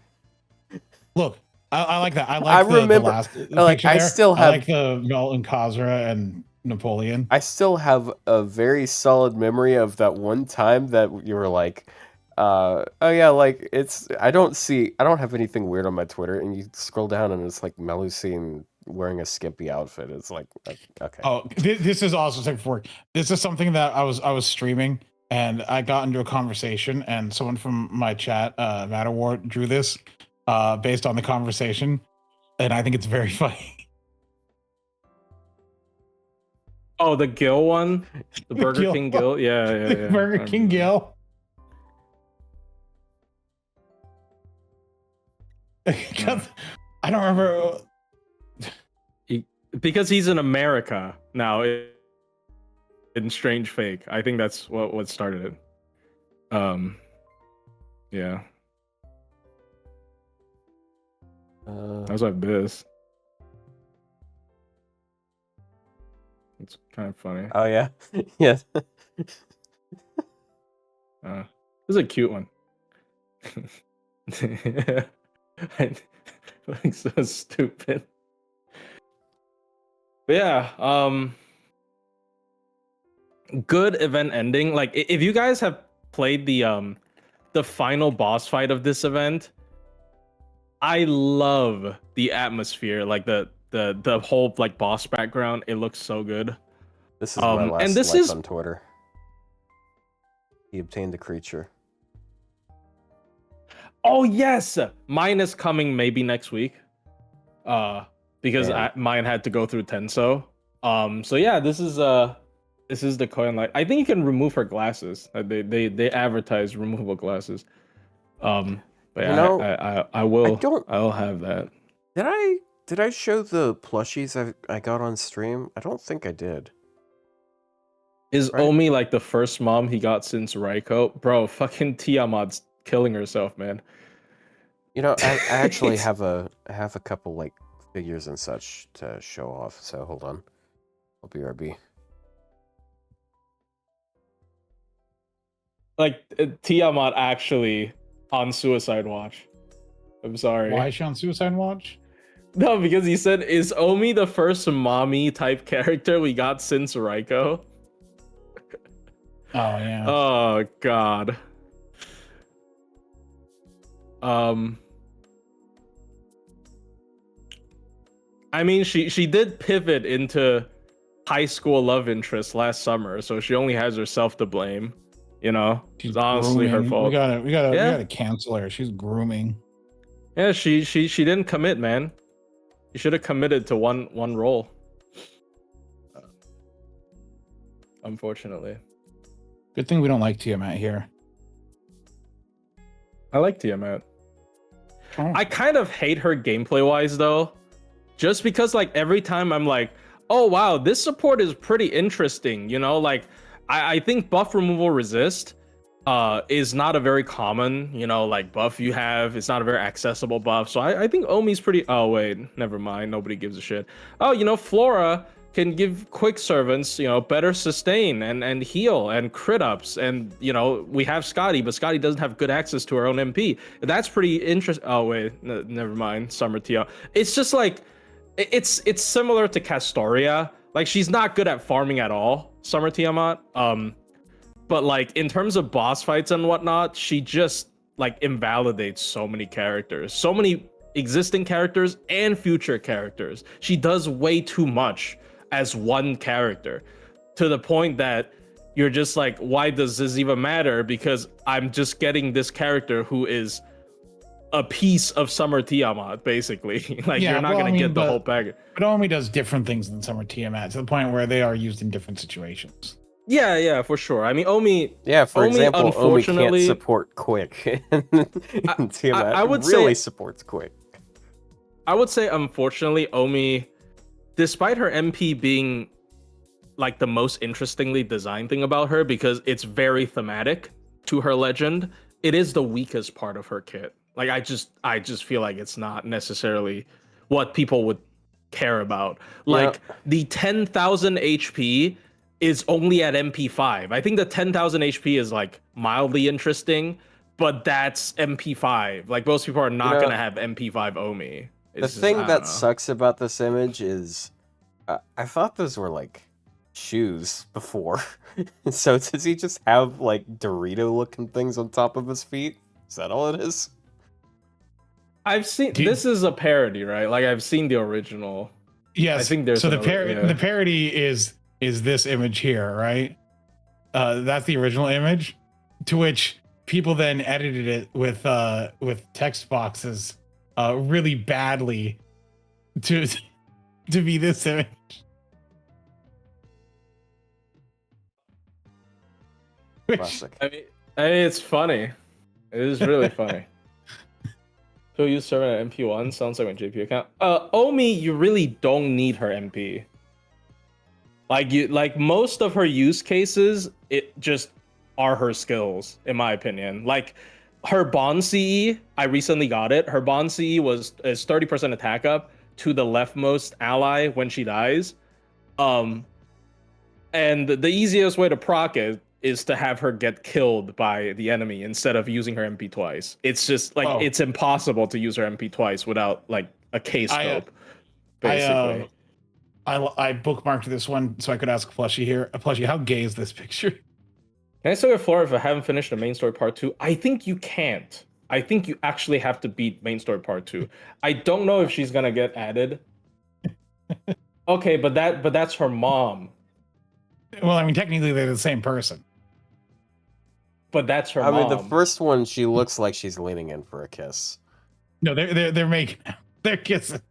S2: Look, I like that. I
S1: I
S2: like the
S1: remember-
S2: last
S1: like,
S2: picture
S1: I
S2: there.
S1: still
S2: I
S1: have-
S2: like the Mel and Khazra and Napoleon.
S1: I still have a very solid memory of that one time that you were like, oh yeah, like, I don't have anything weird on my Twitter, and you scroll down and it's like Melusine wearing a skimpy outfit. It's like, okay.
S2: Oh, this is also second for work. This is something that I was streaming and I got into a conversation and someone from my chat, Matterwart, drew this based on the conversation, and I think it's very funny.
S4: Oh, the Gill one? The Burger
S2: Gill.
S4: King Gill? Yeah.
S2: Burger
S4: I
S2: King
S4: remember.
S2: Gill. 'Cause I don't remember.
S4: Because he's in America now in Strange Fake. I think that's what started it. Yeah. That's like this. It's kind of funny.
S1: Oh yeah, yeah.
S4: This is a cute one. I like so stupid. But yeah, good event ending. Like if you guys have played the final boss fight of this event, I love the atmosphere, like the whole like boss background. It looks so good.
S1: This is my last
S4: and this
S1: like
S4: is
S1: on Twitter. He obtained the creature.
S4: Oh yes, mine is coming maybe next week. Because
S1: Yeah.
S4: mine had to go through Tenso. So yeah, this is the coin light. I think you can remove her glasses. They advertise removable glasses. But yeah,
S1: You know,
S4: I'll have that.
S1: Did I show the plushies I got on stream? I don't think I did.
S4: Is
S1: Right.
S4: Omi like the first mom he got since Raiko? Bro, fucking Tiamat's killing herself, man.
S1: You know, I actually have a couple like figures and such to show off. So hold on, I'll BRB.
S4: Like Tiamat actually on suicide watch. I'm sorry.
S2: Why is she on Suicide Watch?
S4: No, because he said, is Omi the first mommy type character we got since Raiko?
S2: Oh yeah.
S4: Oh god. I mean, she did pivot into high school love interest last summer, so she only has herself to blame. You know,
S2: She's
S4: it's honestly her
S2: grooming.
S4: fault.
S2: We
S4: Yeah.
S2: gotta cancel her. She's grooming.
S4: Yeah, she didn't commit, man. You should have committed to one role. Unfortunately,
S2: Good thing we don't like Tiamat here.
S4: I like Tiamat.
S2: Oh.
S4: I kind of hate her gameplay wise though, just because like every time I'm like, oh wow, this support is pretty interesting. You know, like I think buff removal resist is not a very common, you know, like buff you have. It's not a very accessible buff. So I think Omi's pretty. Oh wait, never mind. Nobody gives a shit. Oh, you know, Flora can give quick servants, better sustain and heal and crit ups. And, we have Scotty, but Scotty doesn't have good access to her own MP. That's pretty interesting. Oh, wait, never mind. Summer Tia. It's just like, it's similar to Castoria. Like, she's not good at farming at all, Summer Tiamat. But like, in terms of boss fights and whatnot, she just like invalidates so many characters, so many existing characters and future characters. She does way too much as one character, to the point that you're just like, why does this even matter? Because I'm just getting this character who is a piece of Summer Tiamat, basically. Like, you're not gonna get the whole package.
S2: But Omi does different things than Summer Tiamat, to the point where they are used in different situations.
S4: Yeah, for sure. I mean, Omi.
S1: Yeah, for example, Omi
S4: unfortunately,
S1: can't support quick. Tiamat
S4: I would
S1: really
S4: say,
S1: supports quick.
S4: I would say, unfortunately, Omi, despite her MP being like the most interestingly designed thing about her, because it's very thematic to her legend, it is the weakest part of her kit. Like, I just feel like it's not necessarily what people would care about. Like, the 10,000 HP is only at MP5. I think the 10,000 HP is like mildly interesting, but that's MP5. Like, most people are not gonna have MP5 Omi.
S1: The thing that sucks about this image is, I thought those were like shoes before. So does he just have like Dorito-looking things on top of his feet? Is that all it is?
S4: I've seen this is a parody, right? Like, I've seen the original.
S2: Yes.
S4: I think there's
S2: the parody is this image here, right? That's the original image, to which people then edited it with text boxes really badly to be this image.
S1: Classic.
S4: I mean, it's funny. It is really funny. So you serve at MP1 sounds like a JP account. Omi, you really don't need her MP. Like most of her use cases, it just are her skills, in my opinion. Like, her Bond CE, I recently got it. Her Bond CE is 30% attack up to the leftmost ally when she dies. And the easiest way to proc it is to have her get killed by the enemy instead of using her MP twice. It's just like, it's impossible to use her MP twice without like a K-scope, basically.
S2: I bookmarked this one so I could ask Plushie here. Plushie, how gay is this picture?
S4: Can I still get Flora if I haven't finished the main story part 2? I think you can't. I think you actually have to beat main story part 2. I don't know if she's gonna get added. Okay, but that's her mom.
S2: Well, I mean, technically they're the same person.
S4: But that's her mom.
S1: I mean, the first one, she looks like she's leaning in for a kiss.
S2: No, they're making they're kissing.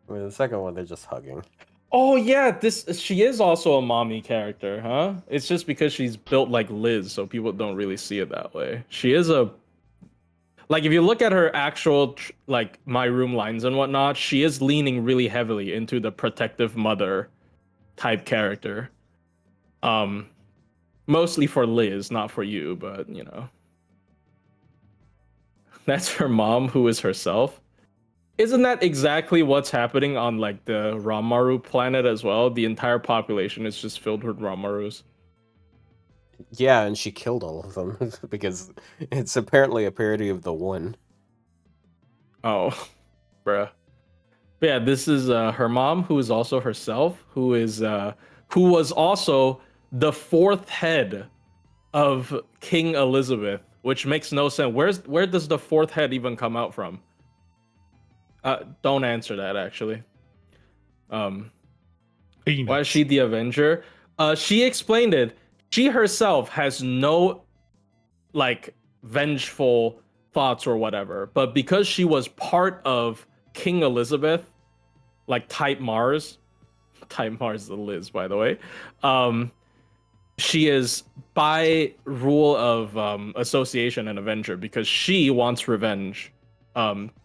S1: I mean, the second one, they're just hugging.
S4: Oh yeah, she is also a mommy character, huh? It's just because she's built like Liz, so people don't really see it that way. She is like, if you look at her actual like My Room lines and whatnot, she is leaning really heavily into the protective mother type character. Mostly for Liz, not for you, but that's her mom, who is herself. Isn't that exactly what's happening on like the Ranmaru planet as well? The entire population is just filled with Ranmarus.
S1: Yeah, and she killed all of them because it's apparently a parody of the one.
S4: Oh, bruh. But yeah, this is her mom, who is also herself, who was also the fourth head of King Elizabeth, which makes no sense. Where does the fourth head even come out from? Don't answer that, actually. Why is she the Avenger? She explained it. She herself has no like vengeful thoughts or whatever, but because she was part of King Elizabeth, like type Mars the Liz, by the way, she is by rule of association an Avenger because she wants revenge.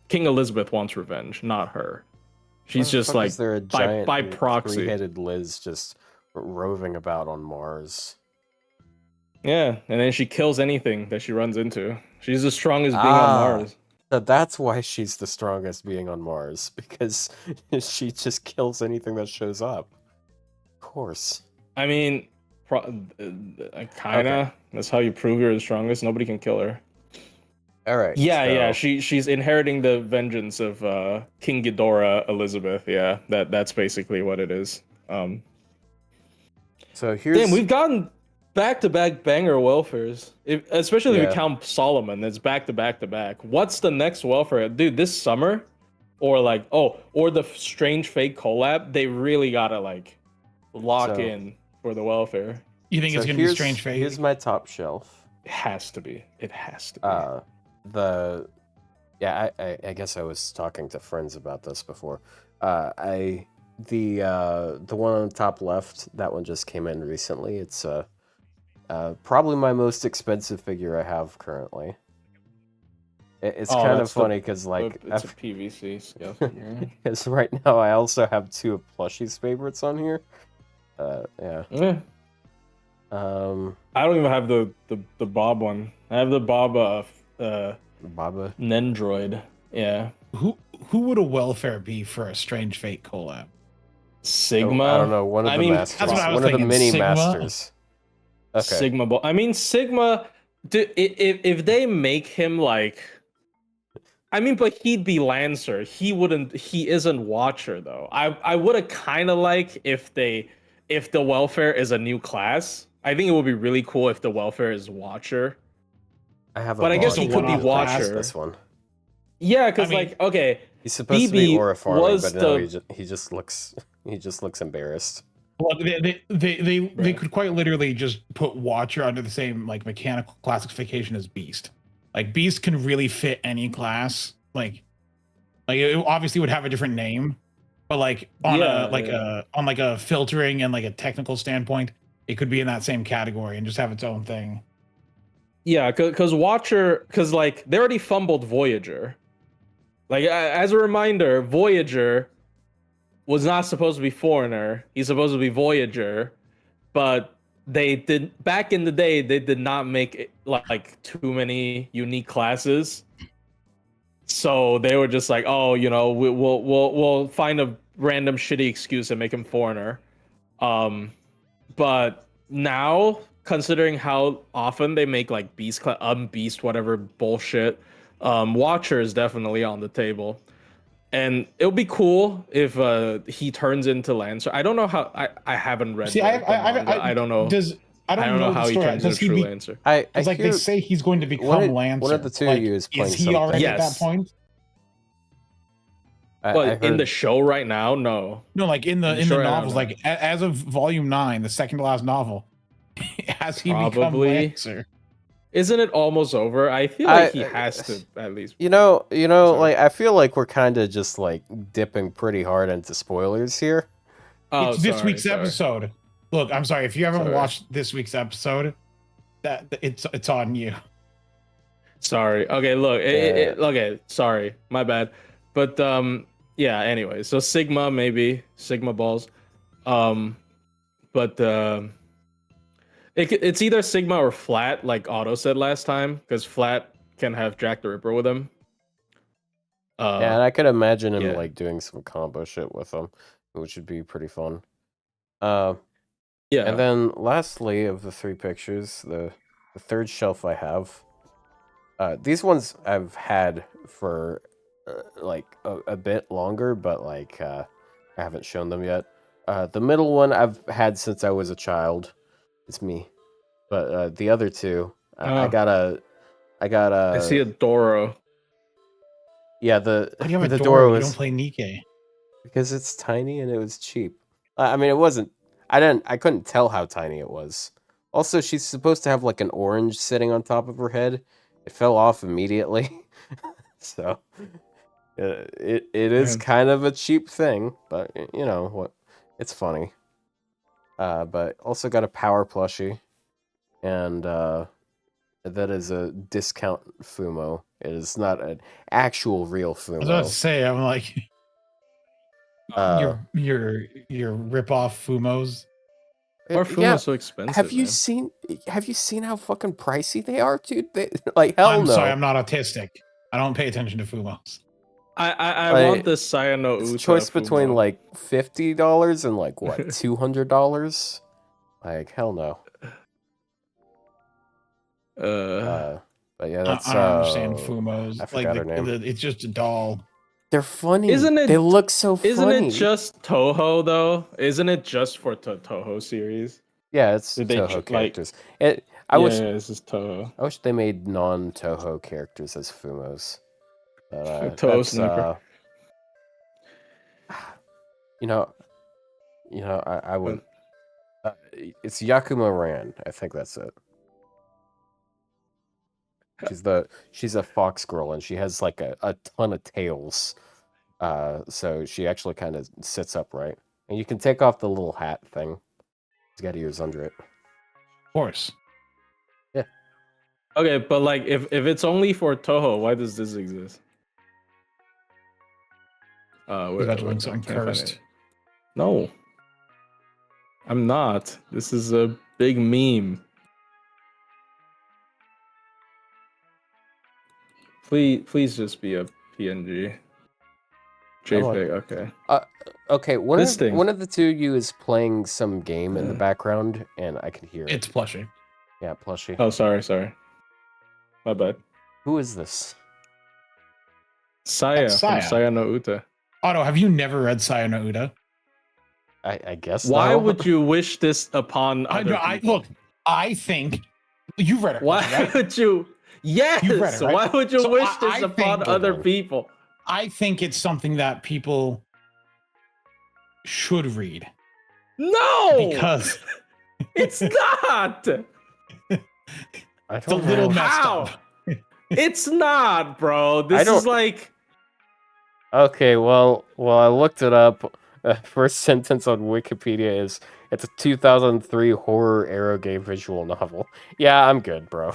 S4: King Elizabeth wants revenge, not her. She's just like by proxy.
S1: Three-headed Liz just roving about on Mars.
S4: Yeah, and then she kills anything that she runs into. She's the strongest being on Mars.
S1: So that's why she's the strongest being on Mars, because she just kills anything that shows up. Of course.
S4: I mean, kinda.
S1: Okay.
S4: That's how you prove you're the strongest. Nobody can kill her.
S1: All right.
S4: Yeah.
S1: so-
S4: She's inheriting the vengeance of King Ghidorah Elizabeth. Yeah, that's basically what it is.
S1: So here's
S4: Damn, we've gotten back-to-back banger welfares. Especially if
S1: Yeah.
S4: you count Solomon, it's back-to-back-to-back. What's the next welfare, dude? This summer, or the Strange Fate collab? They really gotta like lock
S1: So-
S4: in for the welfare.
S2: You think
S1: so
S2: it's gonna be
S1: here's-
S2: Strange Fate?
S1: Here's my top shelf.
S4: It has to be. It has to be.
S1: I guess I was talking to friends about this before. The one on the top left, that one just came in recently. It's probably my most expensive figure I have currently. It's
S4: Oh,
S1: kind of
S4: that's the-
S1: funny because like
S4: it's a PVC scale.
S1: because right now I also have two of Plushie's favorites on here. Yeah.
S4: Yeah. I don't even have the Bob one. I have the Bob
S1: Baba.
S4: Nendroid. Yeah.
S2: Who would a welfare be for a Strange Fate collab?
S4: Sigma.
S1: I don't know. One of
S4: I
S1: the
S4: mean,
S1: masters.
S2: that's what I was
S1: One of the
S2: thinking,
S1: mini
S2: Sigma?
S1: masters. Okay.
S4: Sigma ball. I mean, Sigma. Dude, if they make him like, I mean, but he'd be Lancer. He wouldn't. He isn't Watcher though. I would have kind of like if the welfare is a new class. I think it would be really cool if the welfare is Watcher.
S1: I have a
S4: But I guess
S1: ball.
S2: he could be
S4: Watcher.
S1: This one.
S4: Yeah, because
S2: I mean,
S4: like okay,
S1: He's supposed to be
S4: BB
S1: aura farming,
S4: was
S1: but now
S4: the-
S1: he just looks embarrassed.
S2: Well, they
S4: Right.
S2: could quite literally just put Watcher under the same like mechanical classification as Beast. Like Beast can really fit any class. Like it obviously would have a different name, but like on a filtering and like a technical standpoint, it could be in that same category and just have its own thing.
S4: Yeah, because Watcher, because like they already fumbled Voyager. Like as a reminder, Voyager was not supposed to be Foreigner. He's supposed to be Voyager, but they did back in the day. They did not make it, like too many unique classes, so they were just like, oh, we'll find a random shitty excuse and make him Foreigner. But now, considering how often they make like Beast, Beast, whatever bullshit, Watcher is definitely on the table. And it'll be cool if he turns into Lancer. I don't know how. I haven't read.
S2: See,
S4: the manga. I don't know.
S2: I don't know
S4: how
S2: the
S4: he
S2: story.
S4: turns into
S2: Does he
S4: true
S2: be?
S4: Lancer.
S2: It's like they say he's going to become Lancer.
S1: one of the two
S2: like,
S1: of you is playing
S2: he already
S1: something.
S2: at that
S4: Yes.
S2: point?
S4: But in the show right now, no.
S2: No, like in the
S4: Sure, I don't
S2: novels,
S4: know.
S2: like as of volume 9, the second to last novel, has he become
S4: Probably.
S2: Lancer?
S4: Isn't it almost over? I feel like he has to at least.
S1: You know,
S4: Sorry.
S1: like I feel like we're kind of just like dipping pretty hard into spoilers here.
S4: Oh,
S2: It's this
S4: sorry,
S2: week's
S4: sorry.
S2: episode. Look, I'm sorry if you haven't
S4: Sorry.
S2: watched this week's episode. That it's on you.
S4: Sorry. Okay, look. Okay, sorry. My bad. But yeah, anyway. So Sigma maybe, Sigma balls. But it's either Sigma or Flat, like Otto said last time, because Flat can have Jack the Ripper with him.
S1: Yeah, and I could imagine him
S4: yeah.
S1: like doing some combo shit with them, which would be pretty fun.
S4: Yeah.
S1: And then lastly, of the three pictures, the third shelf I have, these ones I've had for like a bit longer, but like I haven't shown them yet. The middle one I've had since I was a child. It's me. But the other two, I got a.
S4: I see a Doro.
S1: Yeah, the
S2: Why do you have a
S1: the
S2: Doro?
S1: door
S2: You
S1: was
S2: don't play Nikkei.
S1: because it's tiny and it was cheap. I mean, it wasn't. I couldn't tell how tiny it was. Also, she's supposed to have like an orange sitting on top of her head. It fell off immediately, so it is
S2: Yeah.
S1: kind of a cheap thing, but you know what? It's funny. But also got a power plushie, and that is a discount Fumo. It is not an actual real
S2: I was about to
S1: Fumo.
S2: say, I'm like your rip-off Fumos.
S4: Our food
S1: yeah,
S4: is so expensive.
S1: have you
S4: man.
S1: seen how fucking pricey they are, dude? Like hell
S2: I'm
S1: no.
S2: sorry, I'm not autistic. I don't pay attention to Fumos.
S4: I
S1: Like,
S4: want this Sayano
S1: It's a
S4: Uta
S1: choice between
S4: Fumo.
S1: like $50 and like what, $200? Like hell no. But yeah, that's
S2: I don't understand Fumos.
S1: I forgot her name.
S2: It's just a doll.
S1: They're funny.
S4: Isn't it-
S1: They look so funny.
S4: Isn't it just Toho though? Isn't it just for Toho series?
S1: Yeah, it's
S4: Did they
S1: Toho
S4: like-
S1: characters. I wish
S4: this is Toho.
S1: I wish they made non-Toho characters as Fumos. But,
S4: Toho
S1: that's,
S4: sniper.
S1: I would. It's Yakuma Ran. I think that's it. She's a fox girl and she has like a ton of tails. So she actually kind of sits upright, and you can take off the little hat thing. She's got ears under it.
S2: Of course.
S4: Okay, but like if it's only for Toho, why does this exist?
S2: You're about to win something
S4: can't find
S2: cursed.
S4: it. No. I'm not. This is a big meme. Please just be a PNG. JPEG, okay.
S1: Okay, one
S4: This thing.
S1: of the two of you is playing some game in the background, and I can hear it.
S2: It's Plushie.
S1: Yeah, Plushie.
S4: Oh, sorry. My bad.
S1: Who is this?
S4: Saya
S2: That's
S4: from
S2: Saya.
S4: Saya no Uta.
S2: Otto, have you never read Sayano Uta?
S1: I guess.
S4: Why
S1: no.
S4: would you wish this upon other people?
S2: Look, I think you've read it.
S4: Why
S2: right?
S4: would you? Yes.
S2: You've read it, right?
S4: Why would you
S2: So
S4: wish
S2: I
S4: this
S2: think-
S4: upon other people?
S2: I think it's something that people should read
S4: No,
S2: because
S4: it's not.
S1: I
S2: it's a
S1: don't
S2: little
S1: know.
S2: messed
S4: How?
S2: up.
S4: It's not, bro. This
S1: don't-
S4: is like
S1: Okay, well, I looked it up. First sentence on Wikipedia is it's a 2003 horror eroge visual novel. Yeah, I'm good, bro.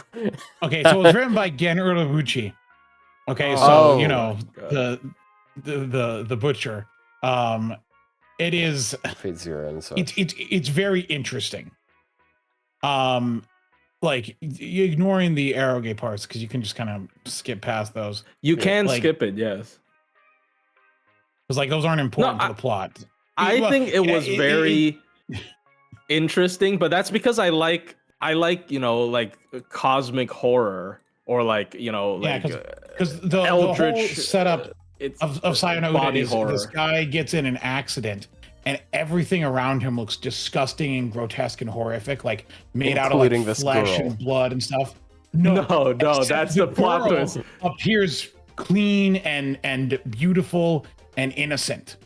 S2: Okay, so it was written by Gen Urobuchi. Okay, so
S1: Oh.
S2: you know
S4: God.
S2: the butcher. It is
S1: Fate Zero and so.
S2: it's very interesting. Like ignoring the eroge parts because you can just kind of skip past those.
S4: you can
S2: like-
S4: skip it. Yes,
S2: Because like those aren't important
S4: No,
S2: to the plot.
S4: I
S2: Well,
S4: think it
S2: yeah,
S4: was very interesting, but that's because I like like cosmic horror or like
S2: Yeah,
S4: like
S2: because the whole setup
S4: it's
S2: of Sayano
S4: body
S2: is
S4: horror.
S2: this guy gets in an accident and everything around him looks disgusting and grotesque and horrific, like made out of
S1: Including
S2: like
S1: this
S2: flesh
S1: girl.
S2: and blood and stuff.
S4: No,
S2: except
S4: that's the plot
S2: girl
S4: twist.
S2: Appears clean and beautiful and innocent.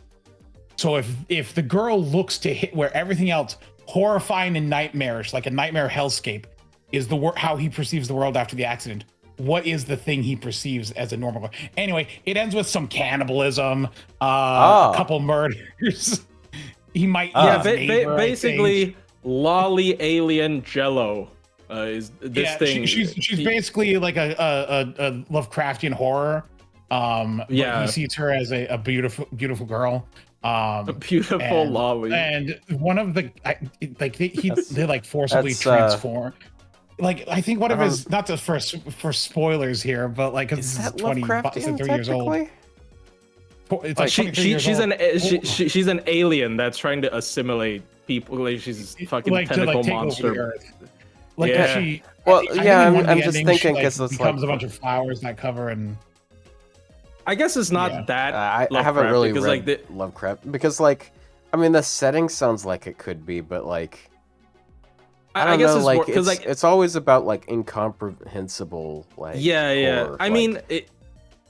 S2: So if the girl looks to hit where everything else horrifying and nightmarish, like a nightmare hellscape, is how he perceives the world after the accident. What is the thing he perceives as a normal? Anyway, it ends with some cannibalism, a couple murders. He might
S4: Yeah,
S2: eat his neighbor, I
S4: basically,
S2: think.
S4: lolly alien Jello is this thing.
S2: She's basically like a Lovecraftian horror. But
S4: Yeah.
S2: he sees her as a beautiful girl.
S4: a beautiful
S2: and-
S4: lolly.
S2: And one of the they like forcibly
S1: that's,
S2: transform. Like I think one of
S1: I
S2: his not to for spoilers here, but like because
S1: Is
S2: this is
S1: that
S2: 20
S1: Lovecraftian
S2: 30 years old.
S1: technically?
S2: It's like
S4: she's an alien that's trying to assimilate people. Like she's a fucking tentacle
S2: take over the
S4: monster.
S2: earth. Like
S4: Yeah.
S2: she.
S1: Well,
S2: I think
S1: yeah,
S2: in one of
S1: I'm
S2: the
S1: just
S2: endings, she,
S1: thinking 'cause it's
S2: becomes
S1: like-
S2: a bunch of flowers that cover and.
S4: I guess it's not
S2: Yeah.
S4: that.
S1: I haven't
S4: Lovecraft,
S1: really
S4: because,
S1: read
S4: like,
S1: Lovecraft because like I mean the setting sounds like it could be, but like I don't
S4: guess
S1: know,
S4: it's
S1: like
S4: because
S1: it's always about like incomprehensible like
S4: yeah.
S1: horror,
S4: I
S1: like-
S4: mean,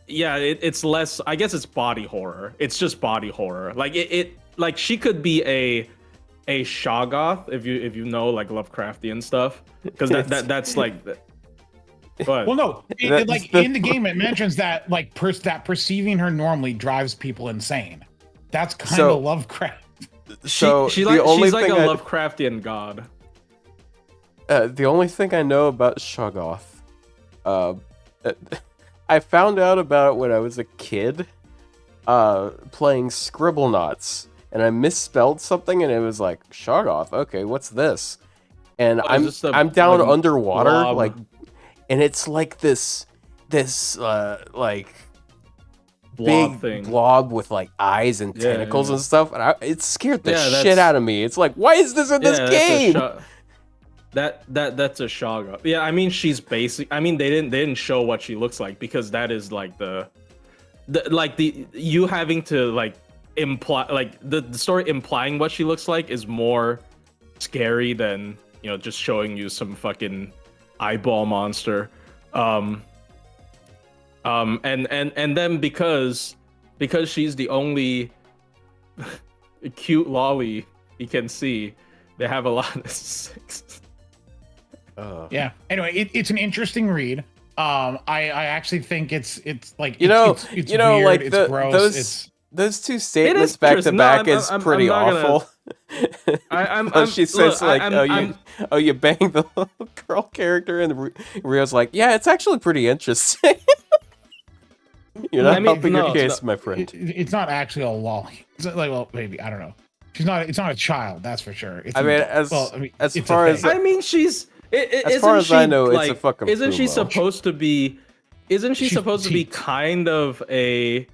S4: it's less. I guess it's body horror. It's just body horror. Like it like she could be a Shoggoth if you know like Lovecraftian stuff because that's like. But
S2: Well, no,
S1: That's
S2: like
S1: the-
S2: in the game, it mentions that like that perceiving her normally drives people insane. That's kind
S1: So-
S2: of Lovecraft.
S1: So
S4: she's
S1: the only
S4: like a
S1: thing I-
S4: Lovecraftian god.
S1: The only thing I know about Shoggoth, I found out about it when I was a kid, playing Scribblenauts, and I misspelled something, and it was like Shoggoth. Okay, what's this? And
S4: Oh, is this the,
S1: I'm down
S4: like,
S1: underwater,
S4: blob?
S1: like, and it's like this like
S3: blob
S1: big
S3: thing.
S1: blob with like eyes and
S3: Yeah,
S1: tentacles
S3: yeah.
S1: and stuff, and it scared the
S3: Yeah,
S1: shit
S3: that's-
S1: out of me. It's like, why is this in this
S3: that's
S1: game?
S3: That's a Shaga. Yeah, I mean she's basic. I mean they didn't show what she looks like because that is like the you having to like imply like the story implying what she looks like is more scary than just showing you some fucking eyeball monster. And then because she's the only cute lolly you can see, they have a lot of sex.
S2: Yeah. Anyway, it's an interesting read. I actually think it's like
S1: It's
S2: weird,
S1: like
S2: it's gross.
S1: those two statements back to
S3: interesting.
S1: back
S3: No,
S1: is
S3: I'm
S1: pretty
S3: not gonna-
S1: awful. She says you banged the little girl character, and Rio's like, yeah, it's actually pretty interesting. You're not helping your case, my friend.
S2: It's not actually a lolly. It's like, well, maybe I don't know. It's not a child, that's for sure. It's
S1: I mean, as far as
S3: I mean, she's.
S1: as far as I know, it's a fucking.
S3: Isn't she
S1: Fumo.
S3: supposed to be? Isn't she supposed to be kind of a?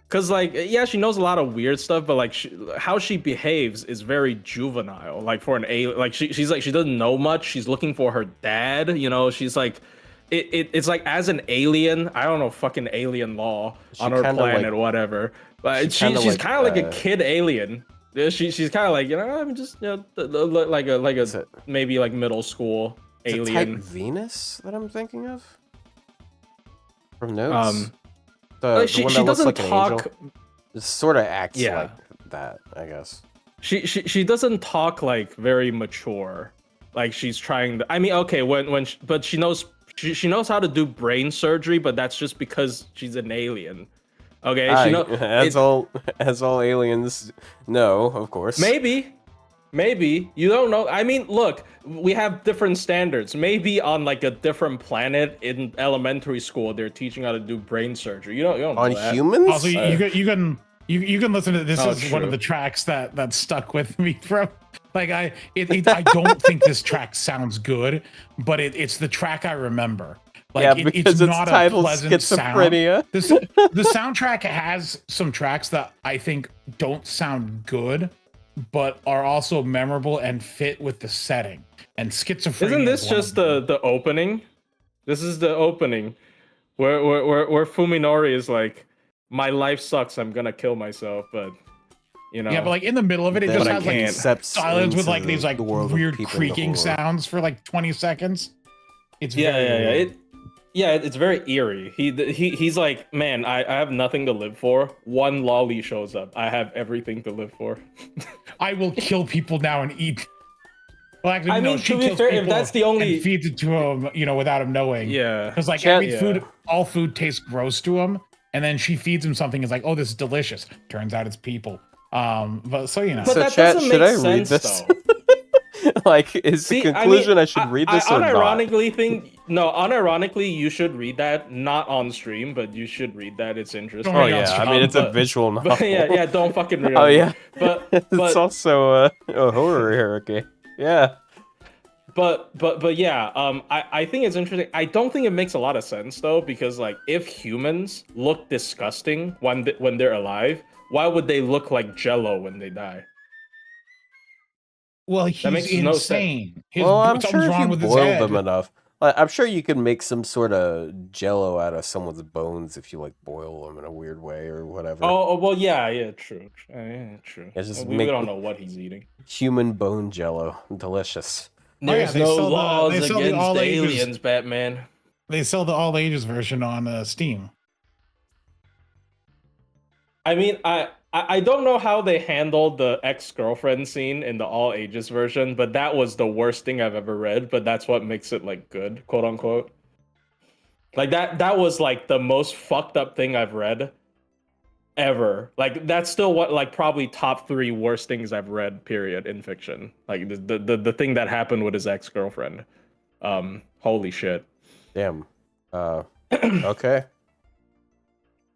S3: Cause like she knows a lot of weird stuff, but like how she behaves is very juvenile. Like for an alien, like she's like she doesn't know much. She's looking for her dad. She's like, it's like as an alien, I don't know fucking alien law on her planet, whatever. But she's kind of like a kid alien. She's kind of like I'm just like a maybe like middle school alien.
S1: Type Venus that I'm thinking of from notes.
S3: She
S1: one that looks
S3: doesn't
S1: like an
S3: talk.
S1: angel. It sort of acts like that, I guess.
S3: She doesn't talk like very mature. Like she's trying to. I mean, okay, but she knows how to do brain surgery, but that's just because she's an alien. Okay,
S1: as all aliens know, of course.
S3: Maybe you don't know. I mean, look, we have different standards. Maybe on like a different planet in elementary school, they're teaching how to do brain surgery. You don't know
S1: on
S3: that.
S1: humans.
S2: Also, you can listen to this.
S3: Oh,
S2: is one of
S3: true.
S2: the tracks that stuck with me from. Like I don't think this track sounds good, but it's the track I remember. Like
S1: because
S2: it's not
S1: titled
S2: a pleasant
S1: Schizophrenia.
S2: sound. The soundtrack has some tracks that I think don't sound good, but are also memorable and fit with the setting. And Schizophrenia.
S3: Isn't this just the opening? This is the opening, where Fuminori is like, "My life sucks. I'm gonna kill myself," but
S2: Yeah, but like in the middle of it, it just has like
S1: steps
S2: silence with like
S1: into
S2: these like
S1: the world of
S2: weird
S1: peeping
S2: creaking
S1: the horror.
S2: sounds for like 20 seconds. It's
S3: yeah.
S2: very weird.
S3: It's very eerie. He's like, man, I have nothing to live for. One lolly shows up. I have everything to live for.
S2: I will kill people now and eat. Well, actually,
S3: I
S2: no,
S3: mean,
S2: she
S3: to be
S2: kills
S3: fair, if
S2: people
S3: that's the only-
S2: and feeds it to him, without him knowing.
S3: Yeah.
S2: Because like
S1: Chat-
S2: all food tastes gross to him, and then she feeds him something. Is like, oh, this is delicious. Turns out it's people. But so
S3: But
S1: So
S3: that
S1: chat,
S3: doesn't
S1: should
S3: make
S1: I read
S3: sense,
S1: this?
S3: though.
S1: Like, is the conclusion I should read this or not?
S3: Unironically, you should read that. Not on stream, but you should read that. It's interesting.
S1: Oh yeah, I mean it's a visual novel.
S3: But yeah, don't fucking read it.
S1: Oh yeah,
S3: But
S1: it's also a horror hurricane. Yeah.
S3: But yeah, I think it's interesting. I don't think it makes a lot of sense though, because like if humans look disgusting when they're alive, why would they look like Jello when they die?
S2: well, he's
S3: makes no sense.
S2: insane.
S1: Well, I'm
S2: Something's
S1: sure if
S2: wrong
S1: you
S2: with his
S1: boil
S2: head.
S1: them enough, like, I'm sure you can make some sort of jello out of someone's bones if you like boil them in a weird way or whatever.
S3: Oh well, yeah, true. Yeah, true.
S1: Yeah, just
S3: we
S1: make-
S3: don't know what he's eating.
S1: Human bone jello, delicious.
S2: Oh, yeah,
S3: There's
S2: they
S3: no
S2: sell the-
S3: laws
S2: they sell the
S3: against
S2: all ages-
S3: aliens, Batman.
S2: They sell the all ages version on Steam.
S3: I mean, I don't know how they handled the ex-girlfriend scene in the all ages version, but that was the worst thing I've ever read. But that's what makes it like good, quote unquote. Like that was like the most fucked up thing I've read ever. Like that's still what like probably top 3 worst things I've read, period, in fiction. Like the thing that happened with his ex-girlfriend. Holy shit.
S1: Damn. Okay.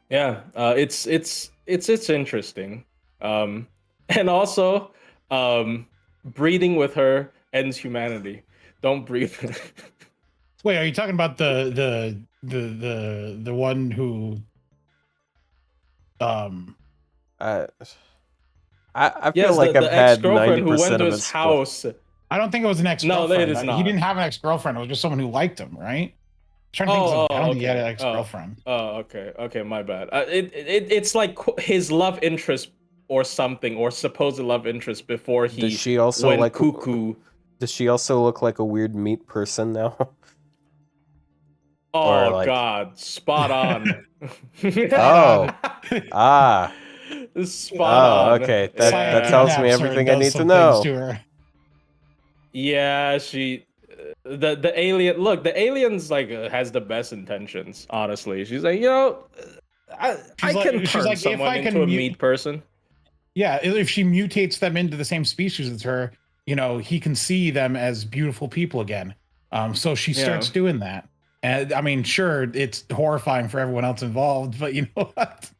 S3: Yeah, it's interesting. And also, breeding with her ends humanity. Don't breed.
S2: Wait, are you talking about the one who
S1: I feel
S4: Yes,
S1: like I've
S4: the
S1: had
S4: ex-girlfriend who
S1: 90%
S4: went to
S1: of
S4: his
S1: his
S4: house.
S2: I don't think it was an
S4: No,
S2: ex-girlfriend.
S4: it is
S2: He
S4: not.
S2: didn't have an ex-girlfriend. It was just someone who liked him, right? I'm trying to think of something. I don't think he had an ex-girlfriend.
S4: Okay, my bad. It's like his love interest or something, or supposed love interest before he
S1: Does she also
S4: went
S1: like
S4: cuckoo.
S1: Does she also look like a weird meat person now?
S4: Oh
S1: like-
S4: God, spot on.
S1: Oh. Ah.
S4: Spot
S1: Oh,
S4: on.
S1: okay.
S2: Sai
S1: That tells me
S2: kidnaps her and
S1: everything I
S2: does
S1: need to
S2: some
S1: know.
S2: things to her.
S4: Yeah, she. The alien. Look, the alien's like has the best intentions. Honestly, she's like, I can
S2: she's
S4: turn
S2: like, if
S4: someone
S2: I can
S4: into a meat person.
S2: Yeah, if she mutates them into the same species as her, he can see them as beautiful people again. So she starts doing that. And I mean, sure, it's horrifying for everyone else involved, but you know what?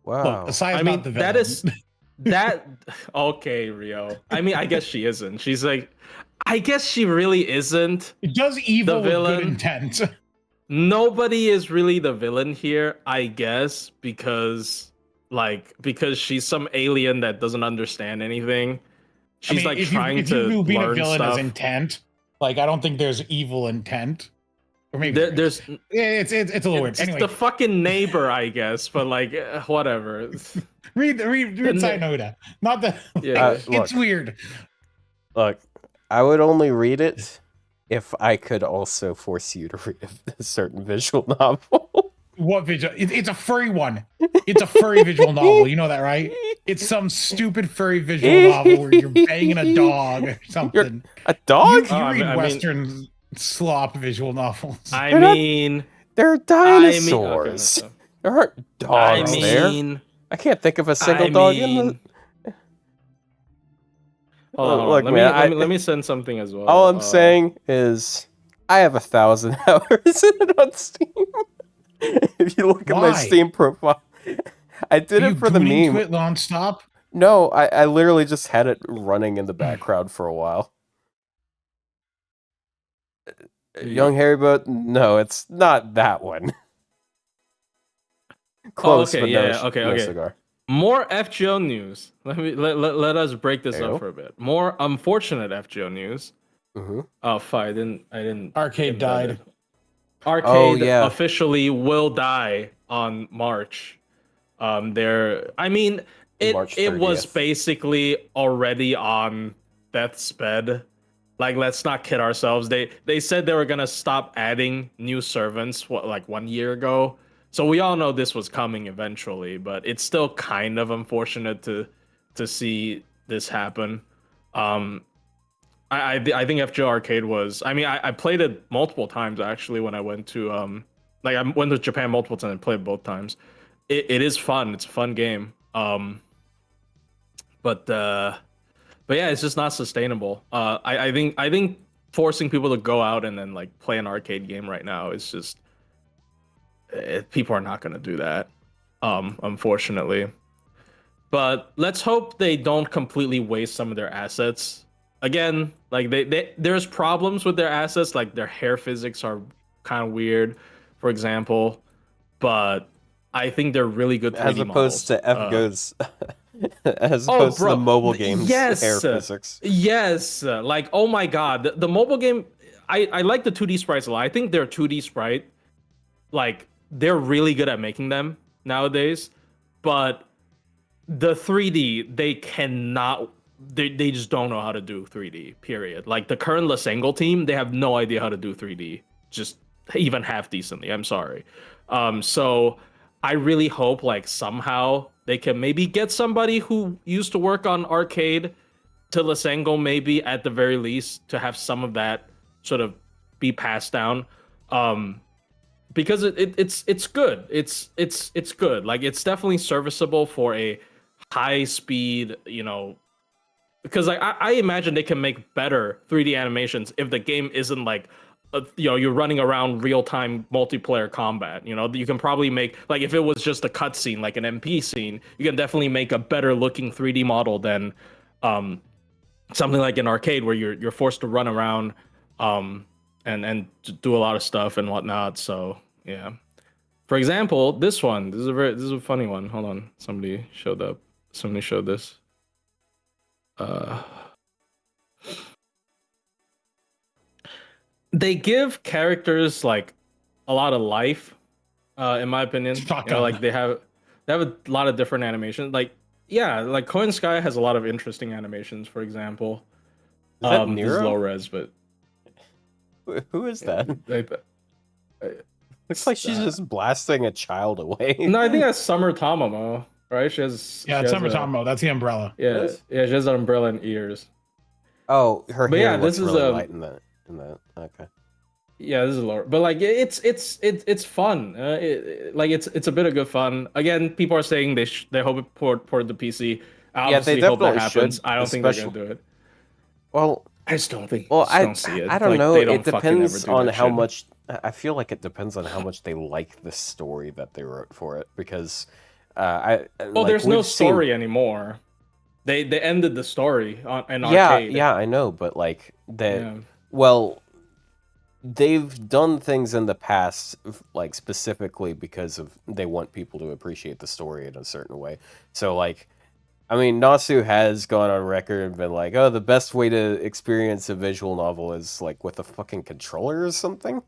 S1: Wow.
S2: Look, Asai's
S4: I mean,
S2: not the villain.
S4: that is that. Okay, Rio. I mean, I guess she isn't. She's like, I guess she really isn't.
S2: It does evil
S4: the
S2: with
S4: villain.
S2: good intent.
S4: Nobody is really the villain here, I guess, because she's some alien that doesn't understand anything. She's like trying
S2: if
S4: to
S2: you view being a
S4: learn
S2: villain
S4: stuff.
S2: as intent, like I don't think there's evil intent. Or maybe
S4: There's
S2: it's a little weird.
S4: it's
S2: Anyway,
S4: the fucking neighbor, I guess, but like whatever.
S2: read Side Noda. Not the
S4: Yeah.
S2: it's
S1: Look.
S2: weird.
S1: Look, I would only read it if I could also force you to read a certain visual novel.
S2: What visual? It's a furry one. It's a furry visual novel. You know that, right? It's some stupid furry visual novel where you're banging a dog or something.
S1: A dog?
S2: You
S4: I
S2: read
S4: mean-
S2: Western slop visual novels.
S4: I
S1: They're not-
S4: mean,
S1: They're
S4: okay,
S1: dinosaurs.
S4: so-
S1: There aren't dogs there.
S4: mean,
S1: I can't think of a single
S4: I
S1: dog in
S4: mean-
S1: the.
S4: hold on.
S1: Look,
S4: Let
S1: man,
S4: me send something as well.
S1: All I'm saying is I have 1,000 hours in it on Steam. If you look at my
S2: Why?
S1: Steam profile, I did
S2: Are
S1: it
S2: you
S1: for the
S2: gooning
S1: meme.
S2: to it nonstop?
S1: No, I literally just had it running in the background for a while. Young Harry Boat? No, it's not that one. Close,
S4: okay,
S1: but
S4: yeah,
S1: no,
S4: okay,
S1: no
S4: okay.
S1: cigar.
S4: More FGO news. Let us break this
S1: Ayo.
S4: up for a bit. More unfortunate FGO news.
S1: Mm-hmm.
S4: Oh, fuck! I didn't.
S2: Arcade
S4: didn't read
S2: died.
S4: it. Arcade
S1: Oh, yeah.
S4: officially will die on March. I mean,
S1: March
S4: it was
S1: 30th.
S4: basically already on death's bed. Like, let's not kid ourselves. They said they were gonna stop adding new servants like 1 year ago. So we all know this was coming eventually, but it's still kind of unfortunate to see this happen. I think FGO Arcade was. I mean, I played it multiple times actually when I went to I went to Japan multiple times and played both times. It is fun. It's a fun game. But yeah, it's just not sustainable. I think forcing people to go out and then like play an arcade game right now is just people are not going to do that. Unfortunately. But let's hope they don't completely waste some of their assets. Again, like there's problems with their assets, like their hair physics are kind of weird, for example. But I think they're really good 3D
S1: As opposed
S4: models.
S1: to FGO's, as opposed to
S4: bro,
S1: the mobile game's
S4: yes,
S1: hair physics.
S4: Yes, like oh my god, the mobile game. I like the 2D sprites a lot. I think their 2D sprite, like they're really good at making them nowadays. But the 3D, they cannot. They just don't know how to do 3D. Period. Like the current Lasengle team, they have no idea how to do 3D. Just even half decently. I'm sorry. So I really hope like somehow they can maybe get somebody who used to work on arcade to Lasengle, maybe at the very least, to have some of that sort of be passed down. Because it's good. It's good. Like it's definitely serviceable for a high speed, because like I imagine they can make better 3D animations if the game isn't like you're running around real-time multiplayer combat. You can probably make, like, if it was just a cutscene, like an MP scene, you can definitely make a better looking 3D model than something like an arcade where you're forced to run around and do a lot of stuff and whatnot. So yeah, For example, this one. This is a funny one. Hold on. Somebody showed up. Somebody showed this. They give characters like a lot of life, in my opinion. Like they have a lot of different animations. Like like Coin Sky has a lot of interesting animations. For example,
S1: Is that
S4: this is
S1: Nero?
S4: low res, but
S1: Who is that? Looks like she's
S4: that.
S1: just blasting a child away.
S4: No, I think that's Summer Tamamo, right? She has
S2: Summer Tamamo. That's the umbrella.
S4: Yeah, she has an umbrella and ears.
S1: Oh, her
S4: But
S1: hair
S4: yeah,
S1: looks
S4: this is
S1: really light in that. Okay.
S4: Yeah, this is lower, but like it's fun. It's a bit of good fun. Again, people are saying they hope it port the PC. I
S1: Yeah, they
S4: obviously hope that
S1: definitely
S4: happens.
S1: should,
S4: I don't think they're gonna do it.
S1: Well,
S4: I just don't think.
S1: well,
S4: I don't see it.
S1: I don't
S4: Like,
S1: know.
S4: they don't
S1: It
S4: fucking ever
S1: depends
S4: do
S1: on
S4: that
S1: how
S4: shit.
S1: much. I feel like it depends on how much they like the story that they wrote for it, because
S4: Well,
S1: like,
S4: there's no
S1: we've seen-
S4: story anymore. They ended the story in
S1: Yeah,
S4: arcade.
S1: yeah, I know, but like that.
S4: Yeah.
S1: Well, they've done things in the past, like specifically because of they want people to appreciate the story in a certain way. So like, I mean, Nasu has gone on record and been like, "Oh, the best way to experience a visual novel is like with a fucking controller or something."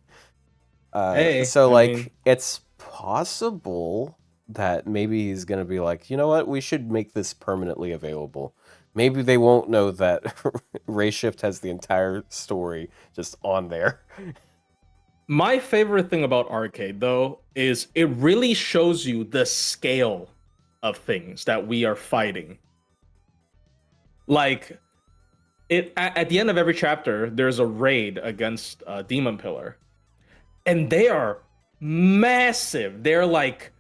S1: So
S4: I
S1: like,
S4: mean-
S1: it's possible that maybe he's gonna be like, you know what, we should make this permanently available. Maybe they won't know that Ray Shift has the entire story just on there.
S4: My favorite thing about arcade, though, is it really shows you the scale of things that we are fighting. Like, at the end of every chapter, there's a raid against Demon Pillar, and they are massive. They're like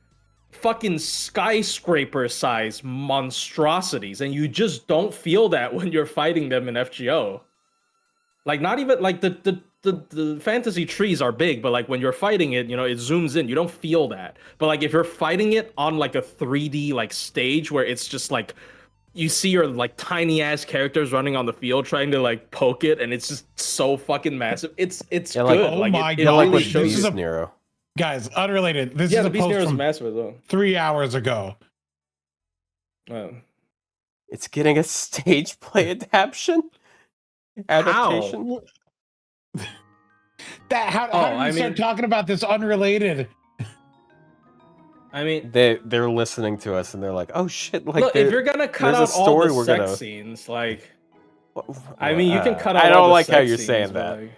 S4: fucking skyscraper-sized monstrosities, and you just don't feel that when you're fighting them in FGO. Like, not even like the fantasy trees are big, but like when you're fighting it, it zooms in. You don't feel that. But like if you're fighting it on like a 3D like stage where it's just like you see your like tiny ass characters running on the field trying to like poke it, and it's just so fucking massive. It's
S1: Yeah, like-
S4: good.
S2: Oh
S4: like,
S2: my
S4: it
S2: God,
S1: Yeah, like
S4: really
S1: with
S2: this
S4: shows
S2: is
S4: you.
S2: a-
S1: Beast Nero.
S2: Guys, unrelated. This
S4: Yeah,
S2: is
S4: the
S2: a
S4: Beast
S2: post
S4: Nero is
S2: from
S4: massive as well.
S2: 3 hours ago.
S1: It's getting a stage play adaptation. Adaptation.
S2: How did you start talking about this unrelated?
S4: I mean,
S1: They're listening to us and they're like, oh shit! Like,
S4: look, if you're gonna cut
S1: there's a
S4: out all
S1: story
S4: the
S1: we're
S4: sex
S1: gonna-
S4: scenes, like, I mean, you can cut out.
S1: I
S4: all
S1: don't
S4: the
S1: like how
S4: sex
S1: you're
S4: scenes,
S1: saying
S4: but,
S1: that.
S4: like-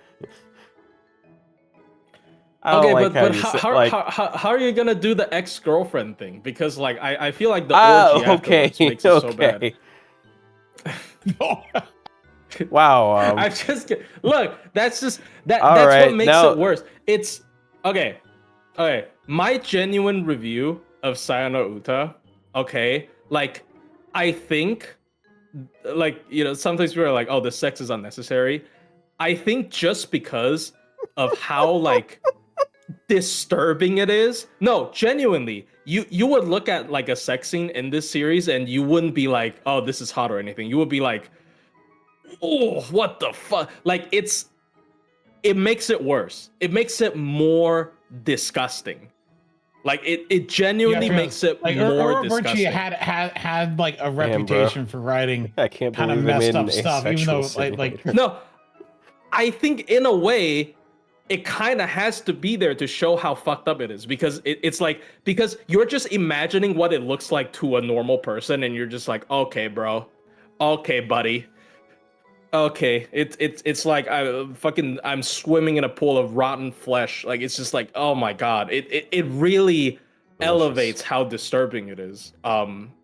S1: I don't
S4: Okay,
S1: like
S4: but
S1: you say-
S4: how,
S1: like,
S4: how are you gonna do the ex-girlfriend thing? Because like I feel like the
S1: oh,
S4: orgy
S1: okay,
S4: afterwards makes it so bad.
S1: okay. Wow.
S4: I just look. That's just that.
S1: All
S4: That's
S1: right,
S4: what makes
S1: now-
S4: it worse. It's okay. Okay, my genuine review of Sayano Uta. Okay, like I think, like sometimes people are like, "Oh, the sex is unnecessary." I think just because of how like disturbing it is. No, genuinely, you would look at like a sex scene in this series and you wouldn't be like, "Oh, this is hot" or anything. You would be like, "Oh, what the fuck?" Like it makes it worse. It makes it more disgusting. Like it genuinely makes it
S2: like
S4: more disgusting.
S2: had like a reputation for writing
S1: I can't
S2: kind of
S1: believe they
S2: messed
S1: made
S2: up
S1: an
S2: stuff, even though
S1: asexual
S2: like
S1: simulator.
S4: No, I think in a way, it kind of has to be there to show how fucked up it is, because it's like, because you're just imagining what it looks like to a normal person, and you're just like, okay, bro, okay, buddy, okay, it's like I'm swimming in a pool of rotten flesh. Like it's just like, oh my god, it really elevates how disturbing it is.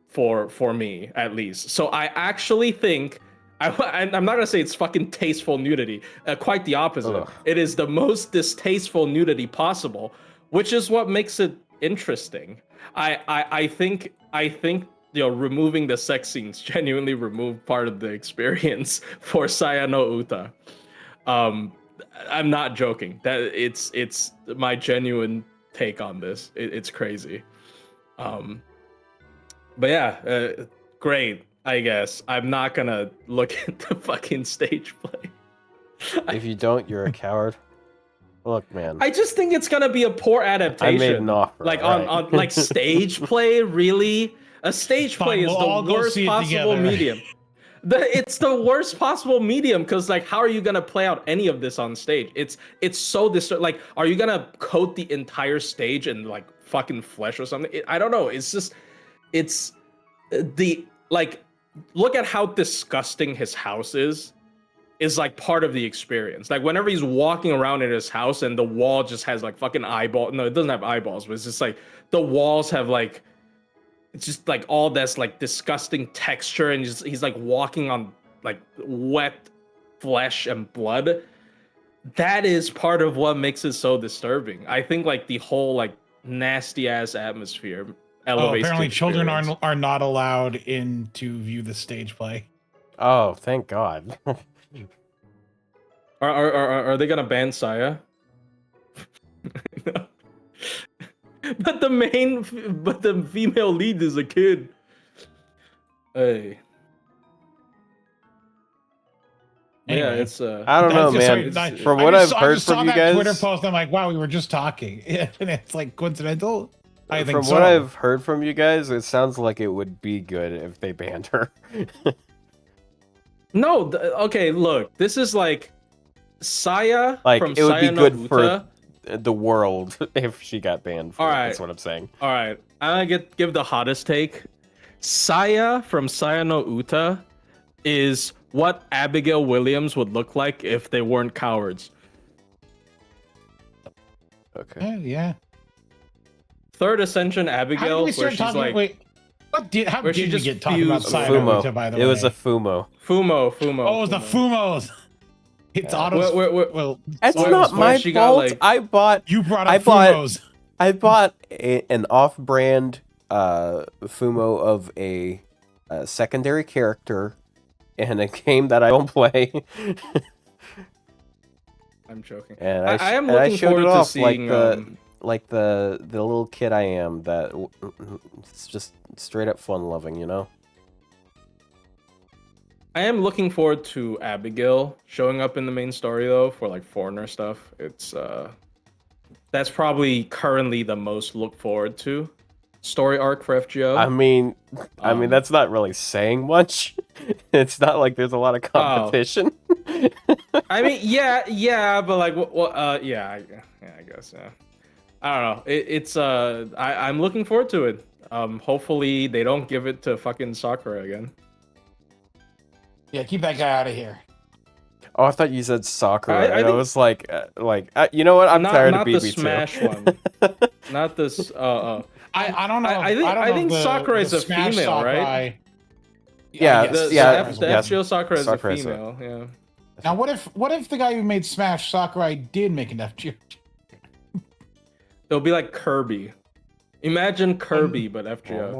S4: For me at least. So I actually think. I'm not gonna say it's fucking tasteful nudity. Quite the opposite.
S1: Ugh.
S4: It is the most distasteful nudity possible, which is what makes it interesting. I think removing the sex scenes genuinely removed part of the experience for Sayano Uta. I'm not joking. That it's my genuine take on this. It's crazy. But yeah, great. I guess I'm not gonna look at the fucking stage play.
S1: If you don't, you're a coward. Look, man.
S4: I just think it's gonna be a poor adaptation.
S1: I made an offer.
S4: Like
S1: right?
S4: on like stage play, really? A stage
S2: Fine,
S4: play is
S2: we'll all
S4: the
S2: go
S4: worst
S2: see it
S4: possible
S2: together.
S4: medium. It's the worst possible medium because like how are you gonna play out any of this on stage? It's so like are you gonna coat the entire stage in like fucking flesh or something? I don't know. It's just it's the like look at how disgusting his house is like part of the experience. Like whenever he's walking around in his house and the wall just has like fucking eyeball. No, it doesn't have eyeballs, but it's just like the walls have like it's just like all this like disgusting texture and he's like walking on like wet flesh and blood. That is part of what makes it so disturbing. I think like the whole like nasty ass atmosphere elevates.
S2: Apparently,
S4: the
S2: children
S4: experience.
S2: are not allowed in to view the stage play.
S1: Oh, thank God.
S4: Are they gonna ban Saya? But the female lead is a kid. Hey. Yeah,
S2: Anyway.
S4: it's
S1: I don't know,
S2: That's
S1: man.
S2: just-
S1: From
S2: I
S1: what
S2: just
S1: I've
S2: saw- I
S1: heard
S2: just saw
S1: from you
S2: that
S1: guys,
S2: Twitter post. I'm like, wow, we were just talking, and it's like coincidental. I think
S1: from
S2: so.
S1: what I've heard from you guys, it sounds like it would be good if they banned her.
S4: no. Okay, look, this is like Saya
S1: Like
S4: from
S1: it would be
S4: Saya no
S1: good
S4: Uta.
S1: for the world if she got banned. For
S4: All
S1: it,
S4: right.
S1: That's what I'm saying.
S4: All right, I'm gonna give the hottest take. Saya from Saya no Uta is what Abigail Williams would look like if they weren't cowards.
S1: Okay.
S2: Yeah.
S4: Third Ascension
S2: How did
S4: Abigail,
S2: we
S4: where
S2: start
S4: she's
S2: talking?
S4: like
S2: Wait, how
S4: where she
S2: did we
S4: just
S2: get talking about
S4: fused-
S2: Sayano
S1: Fumo.
S2: Uta, by the way?
S1: It was a Fumo.
S4: Fumo.
S2: Oh, it was the Fumos. It's
S1: Yeah.
S2: Otto's.
S4: Where-
S1: That's
S2: Otto's
S1: not
S2: fault.
S1: my
S4: she got,
S1: fault.
S4: like-
S1: I bought
S2: You brought
S1: I
S2: up
S1: bought-
S2: Fumos.
S1: an off-brand Fumo of a secondary character in a game that I don't play,
S4: I'm joking.
S1: and
S4: I am
S1: and I
S4: looking
S1: showed
S4: forward
S1: it
S4: to
S1: off
S4: seeing.
S1: like the little kid I am that it's just straight up fun-loving, you know.
S4: I am looking forward to Abigail showing up in the main story though for like foreigner stuff. It's that's probably currently the most look forward to story arc for FGO.
S1: I mean,
S4: Um,
S1: that's not really saying much. It's not like there's a lot of competition.
S4: I mean, yeah, but like, yeah, I guess, yeah. I don't know. It's I'm looking forward to it. Hopefully they don't give it to fucking Sakura again.
S2: Yeah, keep that guy out of here.
S1: Oh, I thought you said soccer.
S4: I
S1: and I
S4: think-
S1: was like, you know what? I'm tired
S4: not
S1: of
S4: the
S1: BB2.
S4: Smash one. Not this.
S2: I don't know.
S4: I think Sakura is a
S2: Smash
S4: female, right?
S2: Sakurai-
S1: Yeah,
S2: yes,
S4: The,
S1: yeah,
S2: Sakura's
S4: the
S2: a
S1: yes.
S2: woman.
S4: FGO Sakura is a
S1: Sakura is a-
S4: female. Yeah.
S2: Now, what if the guy who made Smash Sakurai did make an FGO?
S4: It'll be like Kirby. Imagine Kirby, but FGO.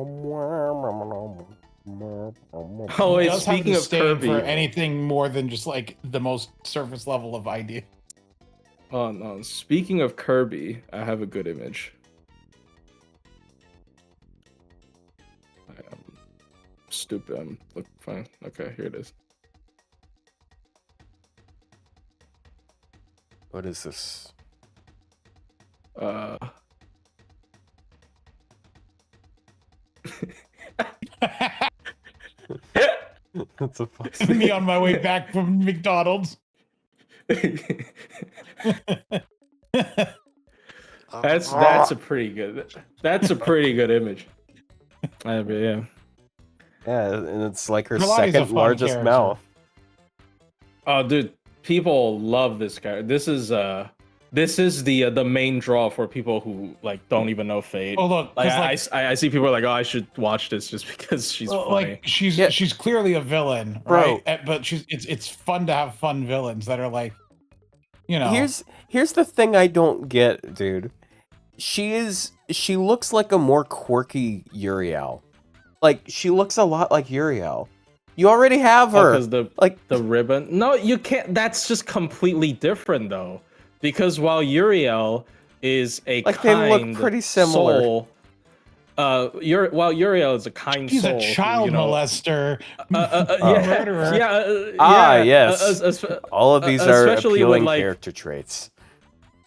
S4: Oh, wait,
S2: Does have
S4: speaking of
S2: disdain
S4: Kirby.
S2: for anything more than just like the most surface level of idea.
S4: Oh no! Speaking of Kirby, I have a good image. I am stupid. Look fine. Okay, here it is.
S1: What is this? That's a fucking...
S2: Me on my way back from McDonald's.
S4: That's a pretty good. That's a pretty good image. Yeah.
S1: Yeah, and it's like her
S2: Prelati's a
S1: second
S2: fun
S1: largest
S2: character.
S1: mouth.
S4: Oh, dude, people love this guy. This is the main draw for people who like don't even know Fate.
S2: Oh look,
S4: Like,
S2: 'cause,
S4: I see people are like, oh, I should watch this just because she's
S2: well,
S4: funny.
S2: like she's
S1: Yeah.
S2: she's clearly a villain,
S1: Bro.
S2: right? But it's fun to have fun villains that are like, you know.
S1: Here's the thing I don't get, dude. She looks like a more quirky Uriel. Like she looks a lot like Uriel. You already have her.
S4: Because
S1: Like
S4: the ribbon. No, you can't. That's just completely different though. Because while Uriel is a
S1: Like, they
S4: kind
S1: look pretty similar.
S4: soul, while Uriel is a kind
S2: She's
S4: soul,
S2: a child
S4: you know,
S2: molester.
S4: yeah,
S2: murderer.
S4: yeah,
S1: yes. All of these are
S4: especially with,
S1: appealing
S4: like,
S1: character traits.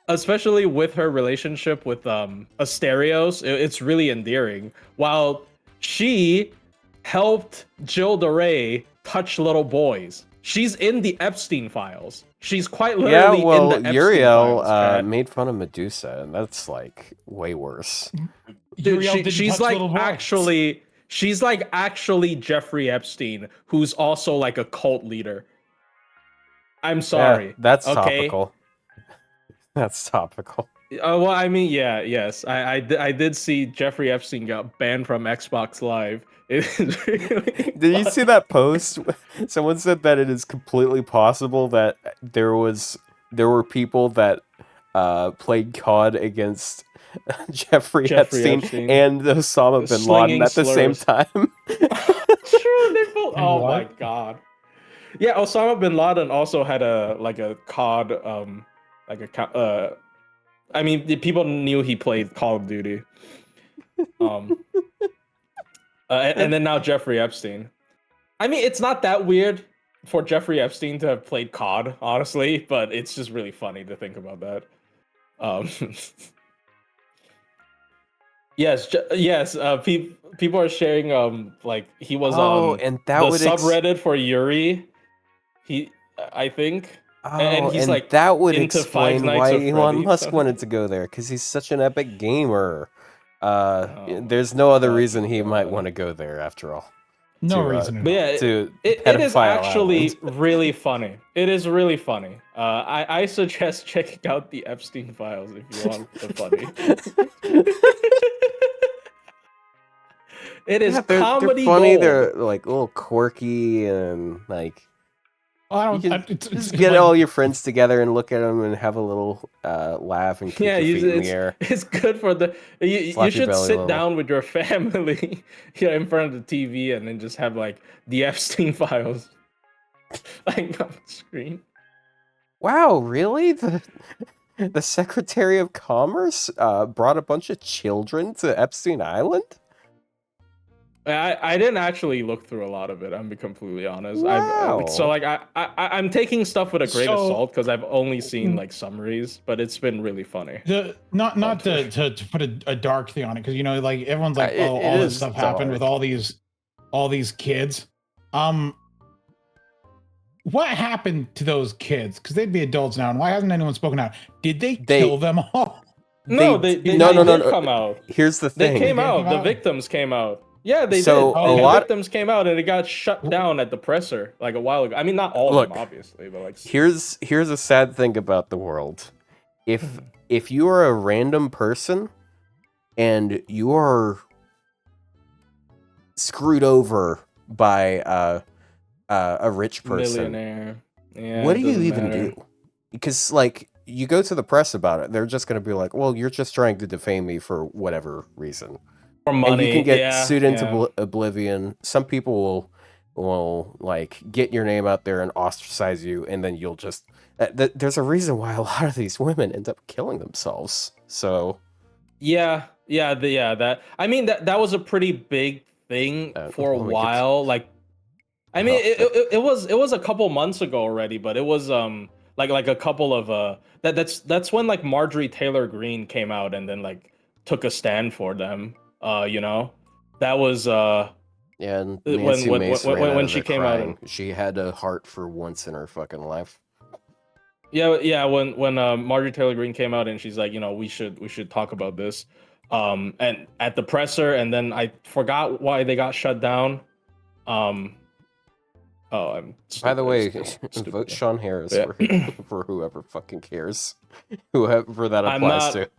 S4: especially with her relationship with Asterios, it's really endearing. While she helped Jill DeRay touch little boys. She's in the Epstein files. She's quite
S1: Yeah,
S4: literally
S1: well,
S4: in the Epstein
S1: Uriel
S4: files. Chat.
S1: made fun of Medusa, and that's like way worse.
S4: Dude,
S2: Uriel didn't
S4: she's
S2: touch
S4: like
S2: little boys.
S4: she's like actually Jeffrey Epstein, who's also like a cult leader. I'm sorry.
S1: Yeah, that's
S4: okay?
S1: topical. That's topical.
S4: Well, I mean, yes. I did see Jeffrey Epstein got banned from Xbox Live. It is really
S1: Did you see that post? Someone said that it is completely possible that there were people that played COD against Jeffrey Epstein and Osama bin Laden at the same time.
S4: True, they both. Oh
S2: what?
S4: my god. Yeah, Osama bin Laden also had a COD I mean, the people knew he played Call of Duty. And then now Jeffrey Epstein. I mean, it's not that weird for Jeffrey Epstein to have played COD, honestly, but it's just really funny to think about that. Yes. People are sharing. Like he was on
S1: and that
S4: the
S1: would
S4: subreddit for Yuri. I think. And he's like
S1: that would
S4: into Five
S1: explain
S4: Nights
S1: why
S4: at
S1: Elon
S4: Freddy's.
S1: Musk wanted to go there, because he's such an epic gamer. There's no other reason he might want to go there after all.
S2: No
S1: to,
S2: reason.
S4: But yeah,
S1: To
S4: it is
S1: pedophile
S4: actually
S1: island.
S4: really funny. It is really funny. I suggest checking out the Epstein files if you want the funny. It is
S1: they're
S4: comedy
S1: funny.
S4: gold.
S1: They're like a little quirky and like
S2: I
S1: you
S2: don't.
S1: can just get all your friends together and look at them and have a little laugh and keep your feet in the air.
S4: It's good for the. You
S1: Slap your
S4: should
S1: belly a
S4: sit
S1: little.
S4: down with your family in front of the TV and then just have like the Epstein files like on the screen.
S1: Wow, really? The Secretary of Commerce brought a bunch of children to Epstein Island?
S4: I didn't actually look through a lot of it. I'm be completely honest.
S1: Wow.
S4: So like I'm taking stuff with a grain of salt because I've only seen like summaries, but it's been really funny.
S2: Not to put a dark thing on it, because like everyone's like,
S1: It
S2: all this
S1: is
S2: stuff happened with all these kids. What happened to those kids? Because they'd be adults now, and why hasn't anyone spoken out? Did they kill them all?
S4: No, they did come out.
S1: Here's the thing.
S4: They came out. The victims came out. Yeah, they
S1: So,
S4: did. The victims came out, and it got shut down at the presser like a while ago. I mean, not all of them, obviously, but like.
S1: Here's a sad thing about the world. If you are a random person and you are screwed over by a rich person,
S4: Millionaire. Yeah,
S1: what do you even do? Because like you go to the press about it, they're just going to be like, well, you're just trying to defame me for whatever reason.
S4: For money.
S1: And you can get sued into oblivion. Some people will like get your name out there and ostracize you, and then you'll just there's a reason why a lot of these women end up killing themselves. So
S4: that I mean that was a pretty big thing for a while. Like I mean it was a couple months ago already, but it was like a couple of that's when like Marjorie Taylor Greene came out and then like took a stand for them. That was
S1: and Nancy
S4: when she came out and
S1: she had a heart for once in her fucking life.
S4: Yeah, when Marjorie Taylor Greene came out and she's like, we should talk about this, and at the presser, and then I forgot why they got shut down. I'm stupid,
S1: By the way, vote Sean Harris for whoever fucking cares, whoever that applies to.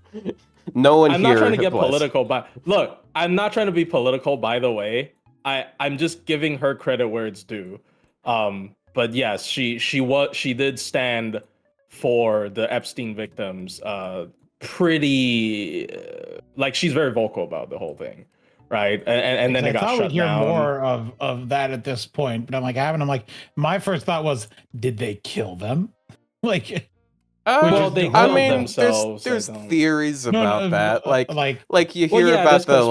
S1: No one
S4: I'm
S1: here
S4: not trying to get
S1: applies.
S4: political, but look, I'm not trying to be political. By the way, I'm just giving her credit where it's due. But yes, she did stand for the Epstein victims. Pretty like she's very vocal about the whole thing, right? And then it got shut down. I thought we'd hear
S2: more of that at this point, but I'm like, my first thought was, did they kill them? Like.
S4: Well, they
S1: I mean,
S4: themselves.
S1: There's theories about that, like you hear
S4: yeah,
S1: about the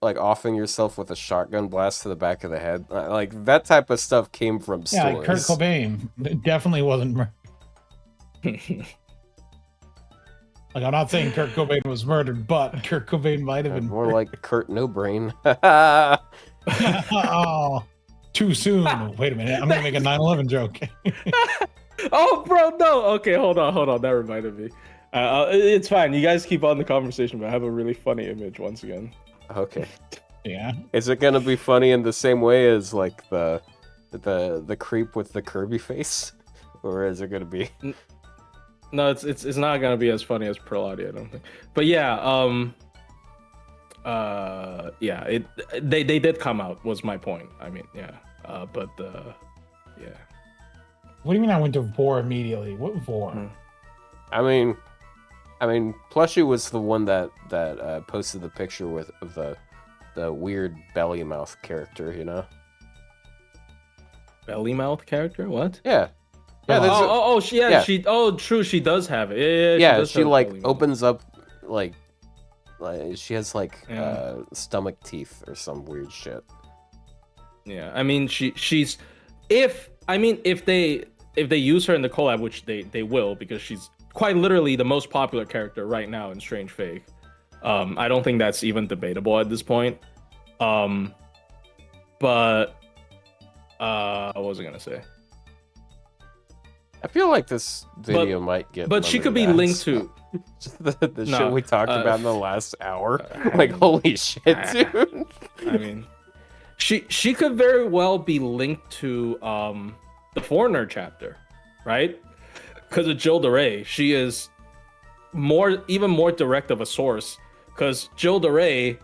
S1: like offing yourself with a shotgun blast to the back of the head, like that type of stuff came from stories.
S2: Yeah, like Kurt Cobain definitely wasn't. Like, I'm not saying Kurt Cobain was murdered, but Kurt Cobain might have been
S1: More like Kurt No Brain.
S2: Oh, too soon. Wait a minute. I'm gonna make a 9/11 joke.
S4: Oh, bro, no. Okay, hold on. That reminded me. It's fine. You guys keep on the conversation, but I have a really funny image once again.
S1: Okay.
S2: Yeah.
S1: Is it gonna be funny in the same way as like the creep with the Kirby face, or is it gonna be?
S4: No, it's not gonna be as funny as Prelati, I don't think. But yeah, yeah, they did come out, was my point. I mean, yeah, yeah.
S2: What do you mean I went to Vor immediately? What Vor?
S1: I mean, Plushie was the one that posted the picture of the weird belly mouth character, you know?
S4: Belly mouth character? What?
S1: Yeah. Yeah,
S4: true, she does have it.
S1: Yeah,
S4: she
S1: like
S4: belly mouth.
S1: opens up like she has like stomach teeth or some weird shit.
S4: Yeah, I mean she's if they use her in the collab, which they will, because she's quite literally the most popular character right now in Strange Fake. I don't think that's even debatable at this point. But what was I gonna say?
S1: I feel like this video might get.
S4: But she could be linked to
S1: just the shit we talked about in the last hour. Like, holy shit, dude.
S4: I mean, she could very well be linked to the Foreigner chapter, right? Because of Jill DeRay, she is even more direct of a source. Because Jill DeRay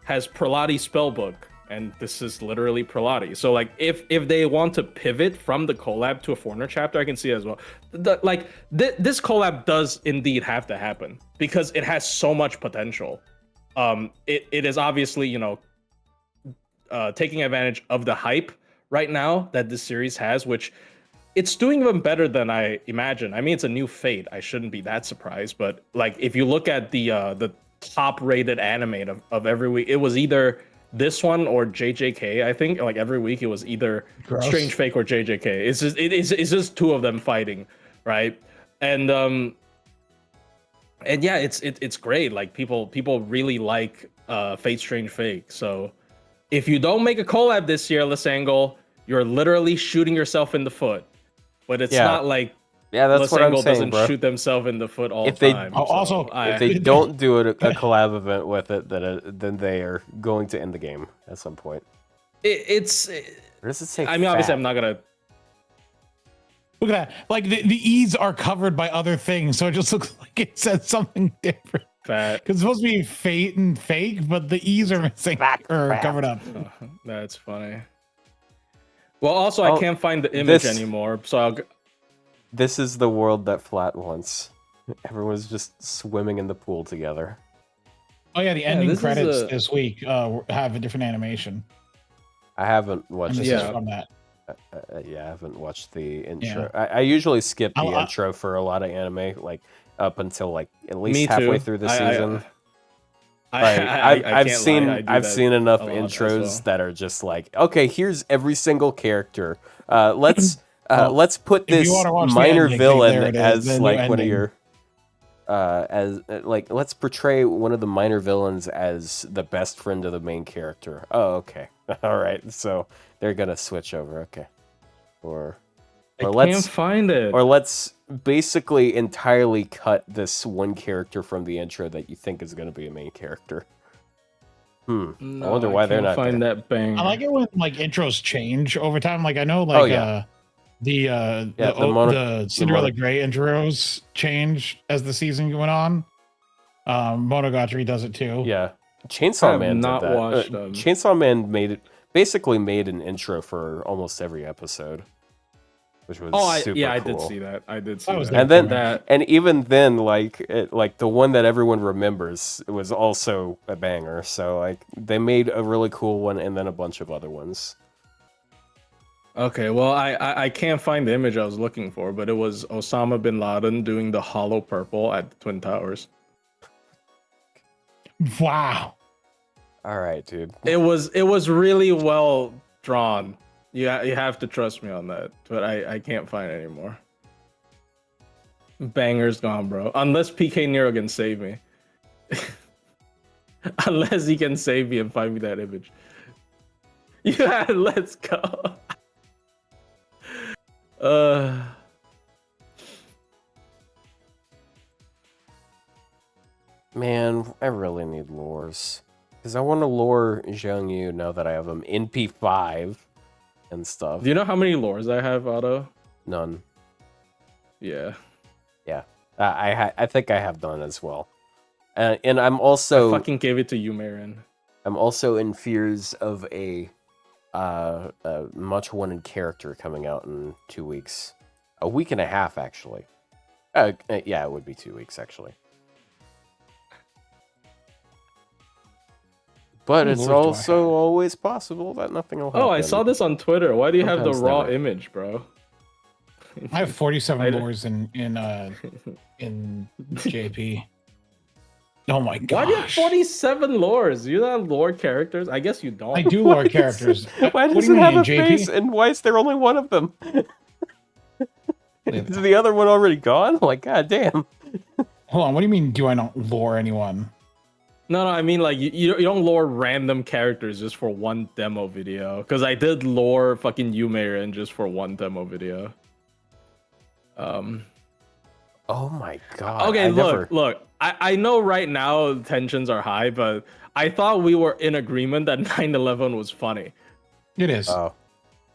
S4: has Prelati spellbook, and this is literally Prelati. So like, if they want to pivot from the collab to a Foreigner chapter, I can see it as well. This collab does indeed have to happen because it has so much potential. It is obviously, you know, taking advantage of the hype right now that this series has, which it's doing even better than I imagined. I mean, it's a new Fate. I shouldn't be that surprised, but like, if you look at the top rated anime of every week, it was either this one or JJK. I think like every week it was either Strange Fake or JJK. It's just two of them fighting, right? And yeah, it's great. Like people really like Fate Strange Fake. So if you don't make a collab this year, Lisangle, you're literally shooting yourself in the foot. But it's not like
S1: that's what I'm saying,
S4: doesn't
S1: bro.
S4: shoot themselves in the foot all
S1: If
S4: the
S1: they
S4: time.
S1: if they don't do a collab event with it, then they are going to end the game at some point.
S4: Where does
S1: it say?
S4: I mean, obviously, I'm not gonna.
S2: Look at that. Like the E's are covered by other things, so it just looks like it says something different.
S4: Fat.
S2: Because it's supposed to be Fate and Fake, but the E's are missing or covered up.
S4: That's funny. Well, also, I can't find the image anymore, so
S1: This is the world that Flat wants. Everyone's just swimming in the pool together.
S2: Oh yeah, the ending credits this week have a different animation.
S1: I haven't watched
S2: from that.
S1: I haven't watched the intro. Yeah. I usually skip the intro for a lot of anime, like up until like at least halfway through the season. I've seen enough intros that are just like, okay, here's every single character. Let's put this minor villain as like one of your let's portray one of the minor villains as the best friend of the main character. Oh, okay. All right. So they're gonna switch over. Okay. Or let's
S4: can't find it.
S1: Or let's basically entirely cut this one character from the intro that you think is gonna be a main character.
S4: No,
S1: I wonder why they're not
S4: find
S1: there.
S4: that bang.
S2: I like it when like intros change over time. Like I know like the Cinderella Grey intros change as the season went on. Monogatari does it too.
S1: Yeah, Chainsaw Man
S4: not
S1: did that.
S4: watched
S1: Chainsaw Man basically made an intro for almost every episode, which was super cool.
S4: I did see that.
S1: And even then, like the one that everyone remembers, it was also a banger. So like they made a really cool one, and then a bunch of other ones.
S4: Okay, well, I can't find the image I was looking for, but it was Osama bin Laden doing the hollow purple at the Twin Towers.
S2: Wow.
S1: All right, dude.
S4: It was really well drawn. You have to trust me on that, but I can't find it anymore. Banger's gone, bro. Unless PK Nero can save me. Unless he can save me and find me that image. Yeah, let's go.
S1: Man, I really need lures. Because I want to lure Zhang Yu now that I have him in P5 and stuff.
S4: Do you know how many lures I have, Otto?
S1: None.
S4: Yeah.
S1: Yeah. I think I have none as well. And I'm also...
S4: I fucking gave it to you, Meiren.
S1: I'm also in fears of a much wanted character coming out in 2 weeks. A week and a half, actually. Yeah, it would be 2 weeks, actually. But it's also always possible that nothing will happen.
S4: Oh, I saw this on Twitter. Why do you have the
S1: Sometimes
S4: raw
S1: never.
S4: image, bro?
S2: I have 47 lures in JP. Oh my gosh.
S4: Why do you have 47 lores? You don't have lore characters? I guess you don't.
S2: I do lore characters.
S1: Why
S2: What
S1: does
S2: do
S1: it
S2: you
S1: have
S2: mean,
S1: a
S2: JP?
S1: face, and why is there only one of them? Is the other one already gone? Like, god damn.
S2: Hold on, what do you mean, do I not lore anyone?
S4: No, I mean, like, you don't lore random characters just for one demo video. Because I did lore fucking Meiren just for one demo video.
S1: Oh my god.
S4: Okay, look. I know right now tensions are high, but I thought we were in agreement that 9/11 was funny.
S2: It is.
S1: Oh,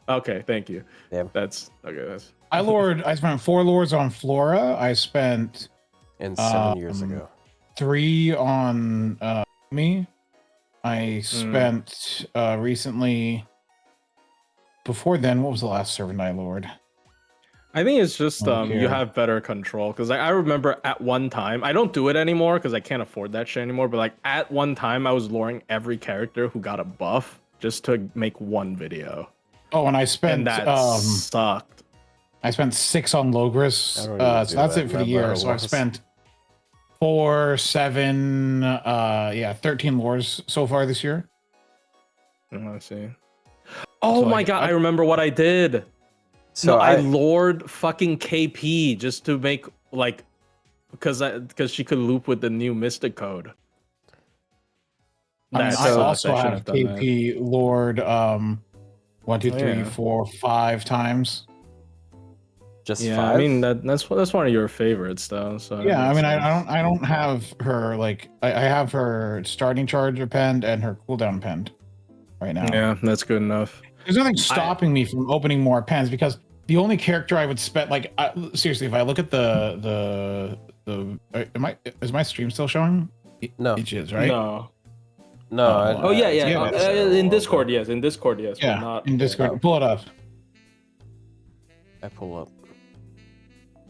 S4: Okay, thank you.
S1: yeah.
S4: That's okay. That's
S2: I spent 4 lures on Flora. I spent
S1: And 7 years ago.
S2: 3 on me. I spent recently. Before then, what was the last servant I lured?
S4: I think it's just
S2: Okay.
S4: you have better control because I remember at one time I don't do it anymore because I can't afford that shit anymore. But like at one time I was luring every character who got a buff just to make one video,
S2: Oh, and I spent
S4: and that sucked.
S2: I spent 6 on Logris.
S1: I don't even
S2: So
S1: do
S2: that's
S1: that.
S2: it for the
S1: That
S2: year.
S1: letter
S2: So I've
S1: was-
S2: spent 4, 7, 13 lures so far this year.
S4: Let's see. Oh
S2: So,
S4: my
S2: like,
S4: god, I remember what I did.
S1: So
S4: No, I lured fucking KP just to make like because she could loop with the new Mystic code.
S2: I mean,
S4: That
S2: I
S4: sucks.
S2: also
S4: shouldn't
S2: have
S4: done that.
S2: KP lured 1, 2, 3,
S4: yeah.
S2: 4, 5 times.
S1: just
S4: Yeah,
S1: 5?
S4: I mean that's one of your favorites though. So that
S2: Yeah, I
S4: makes
S2: mean,
S4: sense.
S2: I don't have her like I have her starting charge append and her cooldown append right now.
S4: Yeah, that's good enough.
S2: There's nothing stopping me from opening more pens because the only character I would spend like seriously, if I look at is my stream still showing?
S1: No.
S2: It is, right?
S4: No.
S1: No.
S2: Oh,
S4: Oh yeah,
S2: yeah,
S4: yeah.
S2: that's
S4: In Discord, yes. In Discord, yes.
S2: Yeah,
S4: But not
S2: in Discord. Pull it up.
S1: I pull up.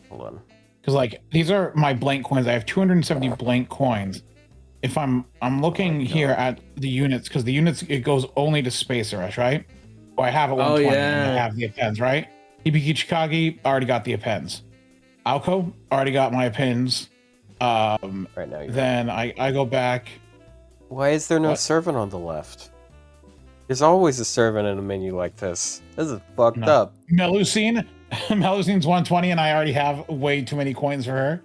S1: Hold on.
S2: Because like these are my blank coins. I have 270 blank coins. If I'm looking here at the units, because the units it goes only to Space Rush, right? So I have it 120 and I
S4: yeah.
S2: have the appends, right? Hibiki Chikagi already got the appends. Alco already got my appends.
S1: Right now.
S2: Then I go back.
S1: Why is there no
S2: What?
S1: servant on the left? There's always a servant in a menu like this. This is fucked
S2: No.
S1: up.
S2: Melusine. Melusine's 120 and I already have way too many coins for her.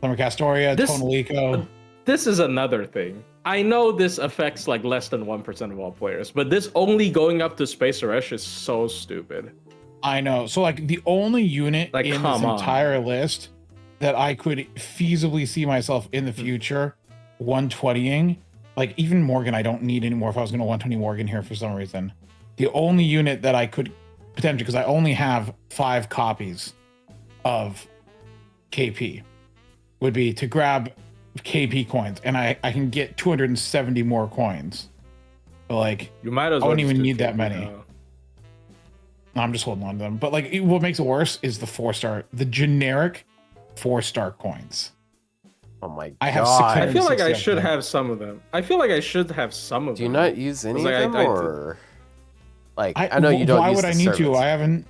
S2: Summer Castoria,
S4: This-
S2: Tonalico.
S4: This is another thing. I know this affects like less than 1% of all players, but this only going up to Space Rush is so stupid.
S2: I know. So like the only unit
S4: Like,
S2: in this
S4: come on.
S2: entire list that I could feasibly see myself in the future 120ing, like even Morgan, I don't need anymore if I was going to 120 Morgan here for some reason. The only unit that I could potentially, because I only have 5 copies of KP, would be to grab KP coins, and I can get 270 more coins. But like,
S4: You might as
S2: I
S4: well.
S2: wouldn't
S4: just
S2: even
S4: do
S2: need that
S4: KP
S2: many.
S4: now.
S2: I'm just holding on to them. But like, what makes it worse is the 4-star, the generic 4-star coins.
S1: Oh my god.
S2: I have
S4: I
S2: 600
S4: feel like I
S2: 167.
S4: should have some of them. I feel like I should have some of
S1: Do you
S4: them.
S1: not use any of
S4: Like,
S1: them,
S4: I-
S1: or like I know you don't.
S2: Why
S1: use
S2: would
S1: the
S2: I need to?
S1: servants.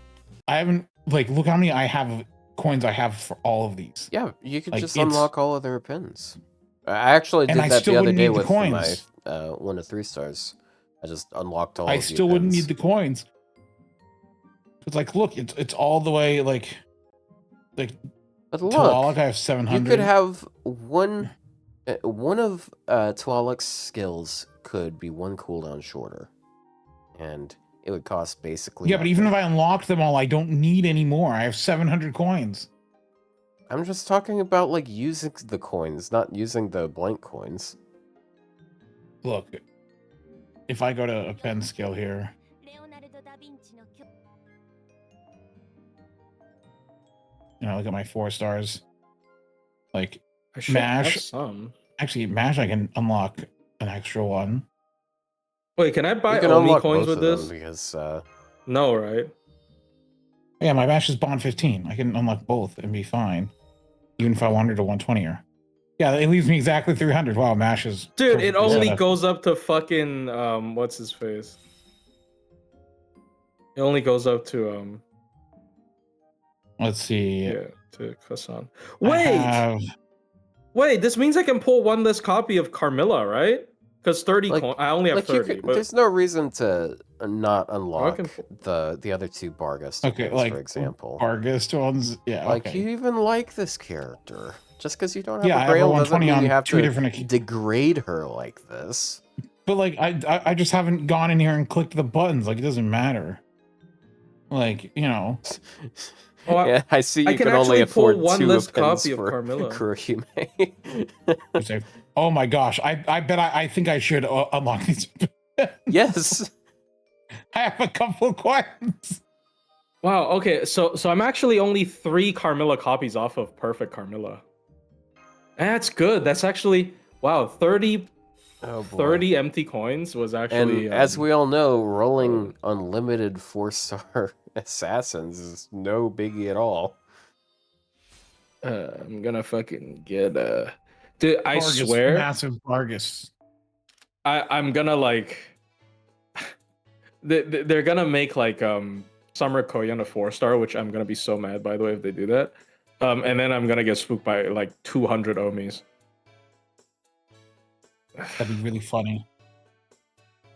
S2: I haven't. Like, look how many I have coins I have for all of these.
S1: Yeah, you could
S2: Like,
S1: just
S2: it's-
S1: unlock all of their pins. I actually did
S2: And I
S1: that
S2: still
S1: the other
S2: wouldn't
S1: day
S2: need the
S1: with my
S2: coins.
S1: 1 to 3 stars. I just unlocked all.
S2: I
S1: of the
S2: still wouldn't
S1: pins.
S2: need the coins. It's like, look, it's all the way like
S1: But look,
S2: Tualak, I have
S1: you
S2: 700.
S1: could have one of Tualak's skills could be one cooldown shorter, and it would cost basically.
S2: Yeah, but even if
S1: nothing.
S2: I unlocked them all, I don't need any more. I have 700 coins.
S1: I'm just talking about like using the coins, not using the blank coins.
S2: Look, if I go to a pen skill here, look at my 4 stars. Like
S3: I should have
S2: Mash.
S3: some.
S2: Actually, Mash, I can unlock an extra one.
S3: Wait, can I buy
S1: You can
S3: Omi
S1: unlock
S3: coins
S1: both
S3: with
S1: of
S3: this?
S1: them because
S3: No, right?
S2: Yeah, my Mash is bond 15. I can unlock both and be fine, even if I wandered to 120er. Yeah, it leaves me exactly 300. Wow, Mash is.
S3: Dude, it
S2: perfectly
S3: only
S2: set up.
S3: goes up to fucking what's his face? It only goes up to
S2: Let's see.
S3: yeah, to Kasan.
S2: I
S3: Wait!
S2: have-
S3: Wait, this means I can pull one less copy of Carmilla, right? Because 30
S1: Like-
S3: I only have
S1: like
S3: 30, but
S1: there's no reason to not unlock
S3: can-
S1: the other 2 Bargus
S2: Okay,
S1: tokens,
S2: like
S1: for example.
S2: Argus ones. Yeah,
S1: Like
S2: okay.
S1: you even like this character. Just because you don't have
S2: Yeah, I
S1: a
S2: have a
S1: Grail doesn't
S2: 120
S1: mean
S2: on
S1: you have
S2: 2
S1: to
S2: different
S1: degrade her like this.
S2: But like, I just haven't gone in here and clicked the buttons. Like, it doesn't matter. Like,
S3: Oh,
S1: Yeah, I see
S3: I
S1: you
S3: can
S1: can only
S3: actually pull
S1: afford
S3: one
S1: 2
S3: less
S1: pins
S3: copy of
S1: for
S3: Carmilla.
S1: Kurohime.
S2: you say, oh my gosh, I bet I think I should unlock these.
S1: Yes.
S2: I have a couple of coins.
S3: wow, okay, so I'm actually only 3 Carmilla copies off of perfect Carmilla. That's good. That's actually wow, 30
S1: Oh boy.
S3: 30 empty coins was actually
S1: And as we all know, rolling unlimited 4-star assassins is no biggie at all.
S3: I'm gonna fucking get dude, I
S2: Vargas,
S3: swear
S2: massive Vargas.
S3: I'm gonna like they're gonna make like Summer Koyan a 4-star, which I'm gonna be so mad by the way if they do that. And then I'm gonna get spooked by like 200 Omis.
S2: That'd be really funny.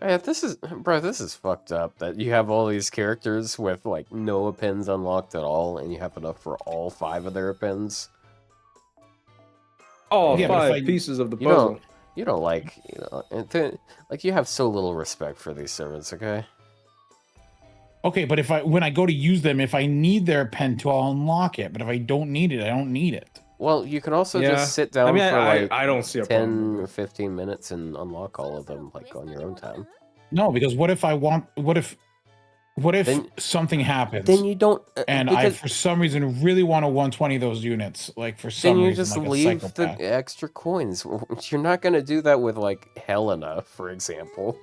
S1: Yeah, this is fucked up that you have all these characters with like no pins unlocked at all, and you have enough for all 5 of their pins.
S3: All
S2: Yeah, but if
S3: 5
S2: I-
S3: pieces of the
S1: You
S3: puzzle.
S1: don't like, like you have so little respect for these servants, okay?
S2: Okay, but when I go to use them, if I need their pen to, I'll unlock it. But if I don't need it, I don't need it.
S1: Well, you can also
S3: Yeah.
S1: just sit down
S3: I mean,
S1: for like
S3: I don't see a problem.
S1: 10 or 15 minutes and unlock all of them like on your own time.
S2: No, because what if
S1: Then-
S2: something happens
S1: Then you don't
S2: and I,
S1: because
S2: for some reason, really want to 120 those units? Like for
S1: then
S2: some
S1: you
S2: reason,
S1: just
S2: like a
S1: leave the
S2: psychopath.
S1: extra coins. You're not going to do that with like Helena, for example.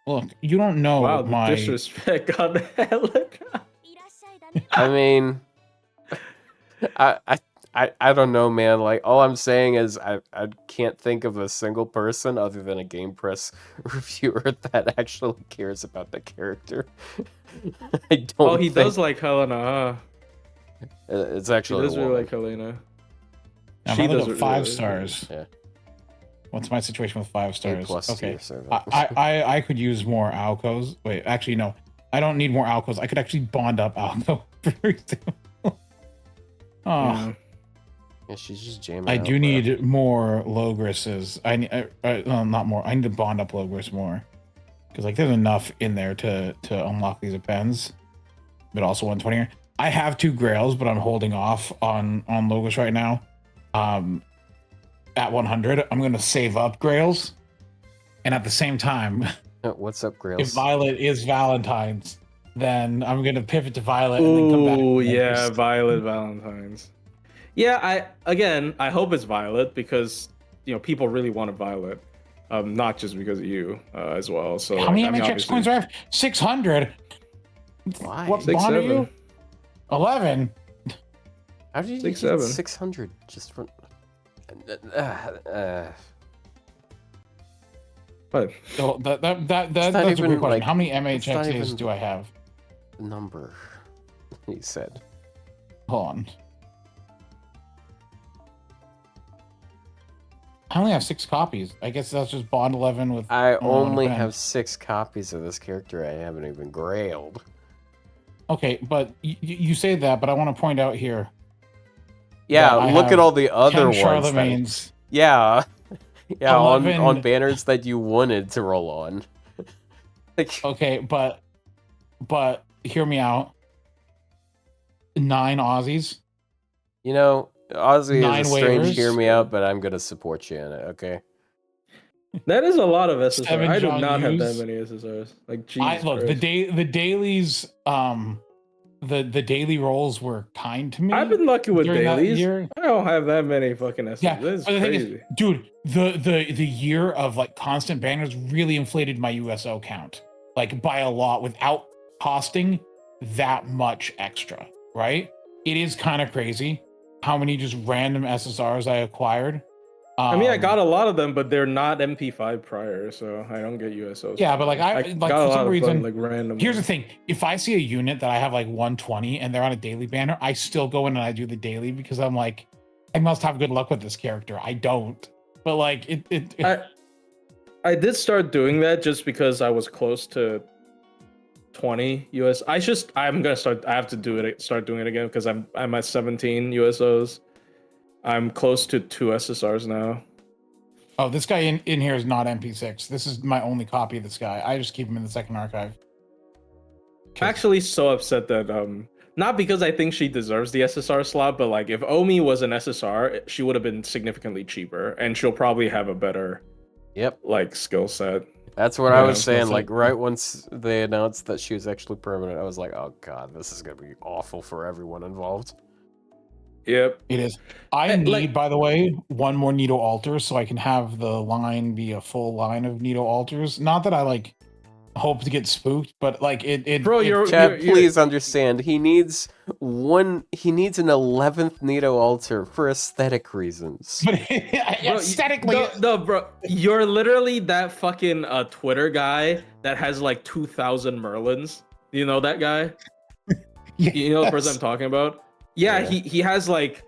S2: Look, you don't know
S3: Wow, the
S2: my.
S3: disrespect on Helena.
S1: I mean, I don't know, man. Like, all I'm saying is I can't think of a single person other than a Game Press reviewer that actually cares about the character. I don't.
S3: Oh, he
S1: think
S3: does like Helena, huh?
S1: It's
S3: He
S1: actually.
S3: does
S1: a
S3: really
S1: woman.
S3: like Helena.
S2: I'm
S3: She
S2: gonna
S3: does
S2: look at
S3: it
S2: 5
S3: really-
S2: stars.
S1: Yeah.
S2: What's my situation with 5
S1: A
S2: stars?
S1: plus to
S2: Okay,
S1: your servant.
S2: I could use more Alcos. Wait, actually no, I don't need more Alcos. I could actually bond up Alco. For example. Oh,
S3: Yeah.
S1: Yeah, she's just jamming.
S2: I
S1: out,
S2: do
S1: bro.
S2: need more Logrises. I need, not more. I need to bond up Logris more, because like there's enough in there to unlock these pens, but also 120. I have 2 Grails, but I'm holding off on Logris right now. At 100, I'm gonna save up Grails, and at the same time,
S1: What's up,
S2: if
S1: Grails?
S2: Violet is Valentine's, then I'm gonna pivot to Violet and then come back.
S3: Oh
S2: to
S3: yeah,
S2: Logris.
S3: Violet Valentine's. Yeah, I hope it's Violet because people really want a Violet, not just because of you as well. So
S2: How many
S3: I mean,
S2: MHX coins do I have? 600.
S1: Why?
S2: What
S3: Six,
S2: bond are
S3: seven.
S2: you? 11.
S1: How did you
S3: 6,
S1: get
S3: 7.
S1: 600 just from?
S3: But
S2: So that's
S1: not
S2: a great
S1: even,
S2: question.
S1: like,
S2: How many
S1: it's not
S2: MHXs
S1: even-
S2: do I have?
S1: Number. He said.
S2: Hold on. I only have 6 copies. I guess that's just Bond 11 with.
S1: I
S2: one
S1: only
S2: pen.
S1: have 6 copies of this character. I haven't even grailed.
S2: Okay, but you say that, but I want to point out here.
S1: Yeah,
S2: that I
S1: look at
S2: have
S1: all the other
S2: 10
S1: ones.
S2: Charlemagnes.
S1: Yeah, yeah,
S2: 11
S1: on banners that you wanted to roll on. Like,
S2: Okay, but hear me out. 9 Aussies.
S1: you know, Ozzy
S2: 9
S1: is a strange. Hear
S2: waivers.
S1: me out, but I'm gonna support you in it. Okay.
S4: That is a lot of SSR.
S2: 7
S4: I do
S2: John
S4: not have that
S2: Hughes.
S4: many SSRs. Like,
S2: I
S4: Jesus
S2: look
S4: Christ.
S2: the dailies. The daily rolls were kind to me.
S4: I've been lucky with
S2: during that
S4: dailies.
S2: year.
S4: I don't have that many fucking SSRs.
S2: Yeah,
S4: This is
S2: but the thing
S4: crazy.
S2: is, dude, the year of like constant banners really inflated my USO count, like by a lot, without costing that much extra. Right? It is kind of crazy how many just random SSRs I acquired.
S4: I mean, I got a lot of them, but they're not MP5 prior, so I don't get USOs.
S2: Yeah, but like I like
S4: got a
S2: for
S4: lot
S2: some
S4: of
S2: reason.
S4: fun, like random.
S2: Here's the thing: if I see a unit that I have like 120 and they're on a daily banner, I still go in and I do the daily because I'm like, I must have good luck with this character. I don't, but like
S4: I did start doing that just because I was close to 20 US. I'm gonna start. I have to do it. Start doing it again because I'm at 17 USOs. I'm close to 2 SSRs now.
S2: Oh, this guy in here is not MP6. This is my only copy of this guy. I just keep him in the second archive.
S4: Actually, so upset that not because I think she deserves the SSR slot, but like if Omi was an SSR, she would have been significantly cheaper, and she'll probably have a better like skill set.
S1: That's what I was saying. Like right once they announced that she was actually permanent, I was like, oh god, this is gonna be awful for everyone involved.
S4: Yep,
S2: it is. I need, by the way, one more Nito altar so I can have the line be a full line of Nito altars. Not that I like hope to get spooked, but like it.
S4: Bro,
S1: Chad, please understand. He needs an 11th Nito altar for aesthetic reasons.
S2: But aesthetically,
S4: no, bro, you're literally that fucking Twitter guy that has like 2,000 Merlins. You know that guy?
S2: Yes.
S4: You know the person I'm talking about? Yeah, he has like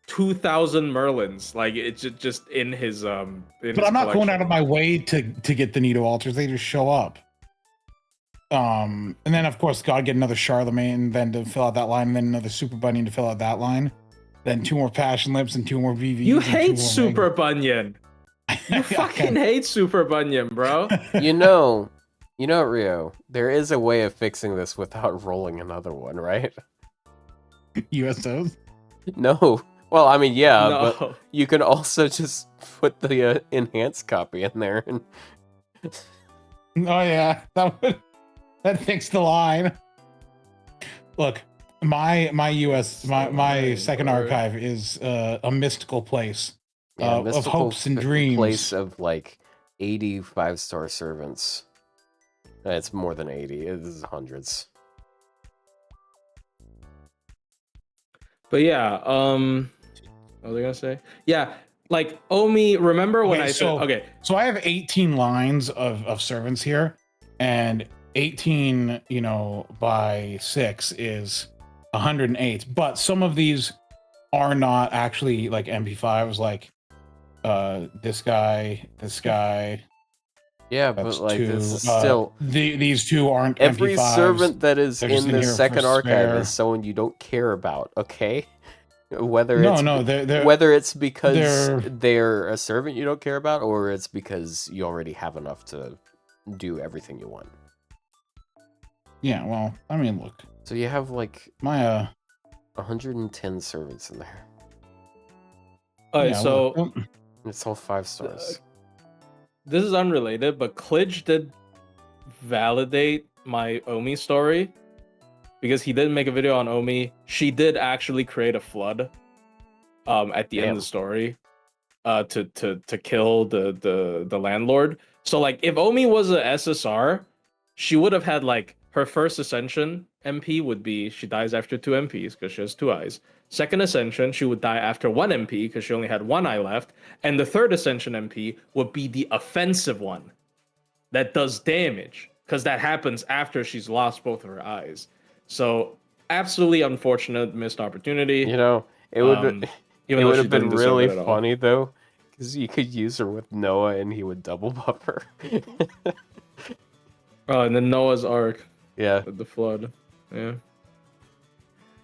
S4: 2,000 Merlins. Like it's just in his but
S2: I'm not going out of my way to get the Nito altars. They just show up. And then of course gotta get another Charlemagne then to fill out that line, and then another Super Bunyan to fill out that line. Then 2 more Passion Lips and 2 more VVs.
S4: You hate Super Bunyan. You fucking hate Super Bunyan, bro.
S1: You know, Ryou, there is a way of fixing this without rolling another one, right?
S2: USOs?
S1: No. Well, I mean, yeah,
S4: No.
S1: but you can also just put the enhanced copy in there. And...
S2: Oh yeah, that fixed the line. Look, my second archive is a mystical place of hopes and dreams.
S1: Place of like 80 5-star servants. It's more than 80. It is hundreds.
S4: But yeah, what was I gonna say? Yeah, like Omi. Remember when I said okay?
S2: So I have 18 lines of servants here, and 18, by 6 is 108. But some of these are not actually like MP5s. Like this guy.
S1: Yeah,
S2: That's
S1: but like
S2: 2.
S1: this is still
S2: these 2 aren't
S1: every
S2: MP5s.
S1: servant that is
S2: They're
S1: in
S2: just in
S1: the
S2: here
S1: second
S2: for
S1: archive
S2: spare.
S1: is someone you don't care about. Okay, whether it's because they're a servant you don't care about, or it's because you already have enough to do everything you want.
S2: Yeah, well, I mean, look.
S1: So you have like
S2: my
S1: 110 servants in there.
S4: Okay,
S2: yeah,
S4: so
S2: look.
S1: It's all 5 stars.
S4: This is unrelated, but Klidge did validate my Omi story because he did make a video on Omi. She did actually create a flood at the end of the story to kill the landlord. So like if Omi was a SSR, she would have had like her first ascension MP would be she dies after 2 MPs because she has 2 eyes. Second ascension, she would die after 1 MP because she only had 1 eye left. And the third ascension MP would be the offensive one that does damage because that happens after she's lost both of her eyes. So absolutely unfortunate missed opportunity.
S1: It would have been really funny though, because you could use her with Noah and he would double buff her.
S4: Oh, and then Noah's Ark.
S1: Yeah.
S4: With the flood. Yeah.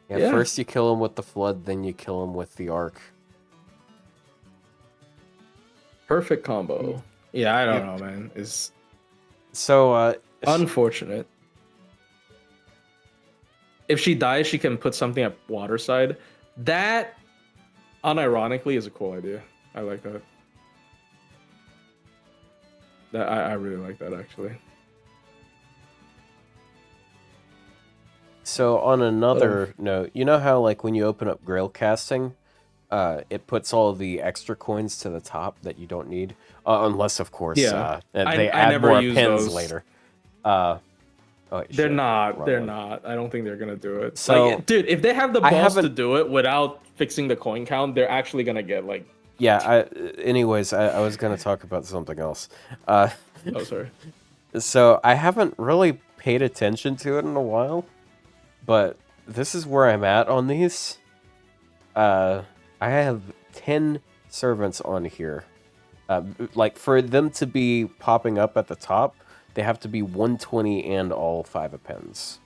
S1: Yeah, first you kill him with the flood, then you kill him with the arc.
S4: Perfect combo. Yeah, I don't know, man. It's
S1: so
S4: unfortunate. If she dies, she can put something at water side. That, unironically, is a cool idea. I like that. I really like that, actually.
S1: So on another note, you know how like when you open up Grail casting, it puts all of the extra coins to the top that you don't need, unless of course they add
S4: never
S1: more
S4: use
S1: pins
S4: those.
S1: later.
S4: They're not.
S1: Wrong
S4: They're
S1: one.
S4: not. I don't think they're gonna do it.
S1: So,
S4: like, dude, if they have the balls to
S1: haven't-
S4: do it without fixing the coin count, they're actually gonna get like.
S1: Yeah. Anyways, I was gonna talk about something else.
S4: Oh, sorry.
S1: So I haven't really paid attention to it in a while, but this is where I'm at on these. I have 10 servants on here. Like for them to be popping up at the top, they have to be 120 and all 5 appends.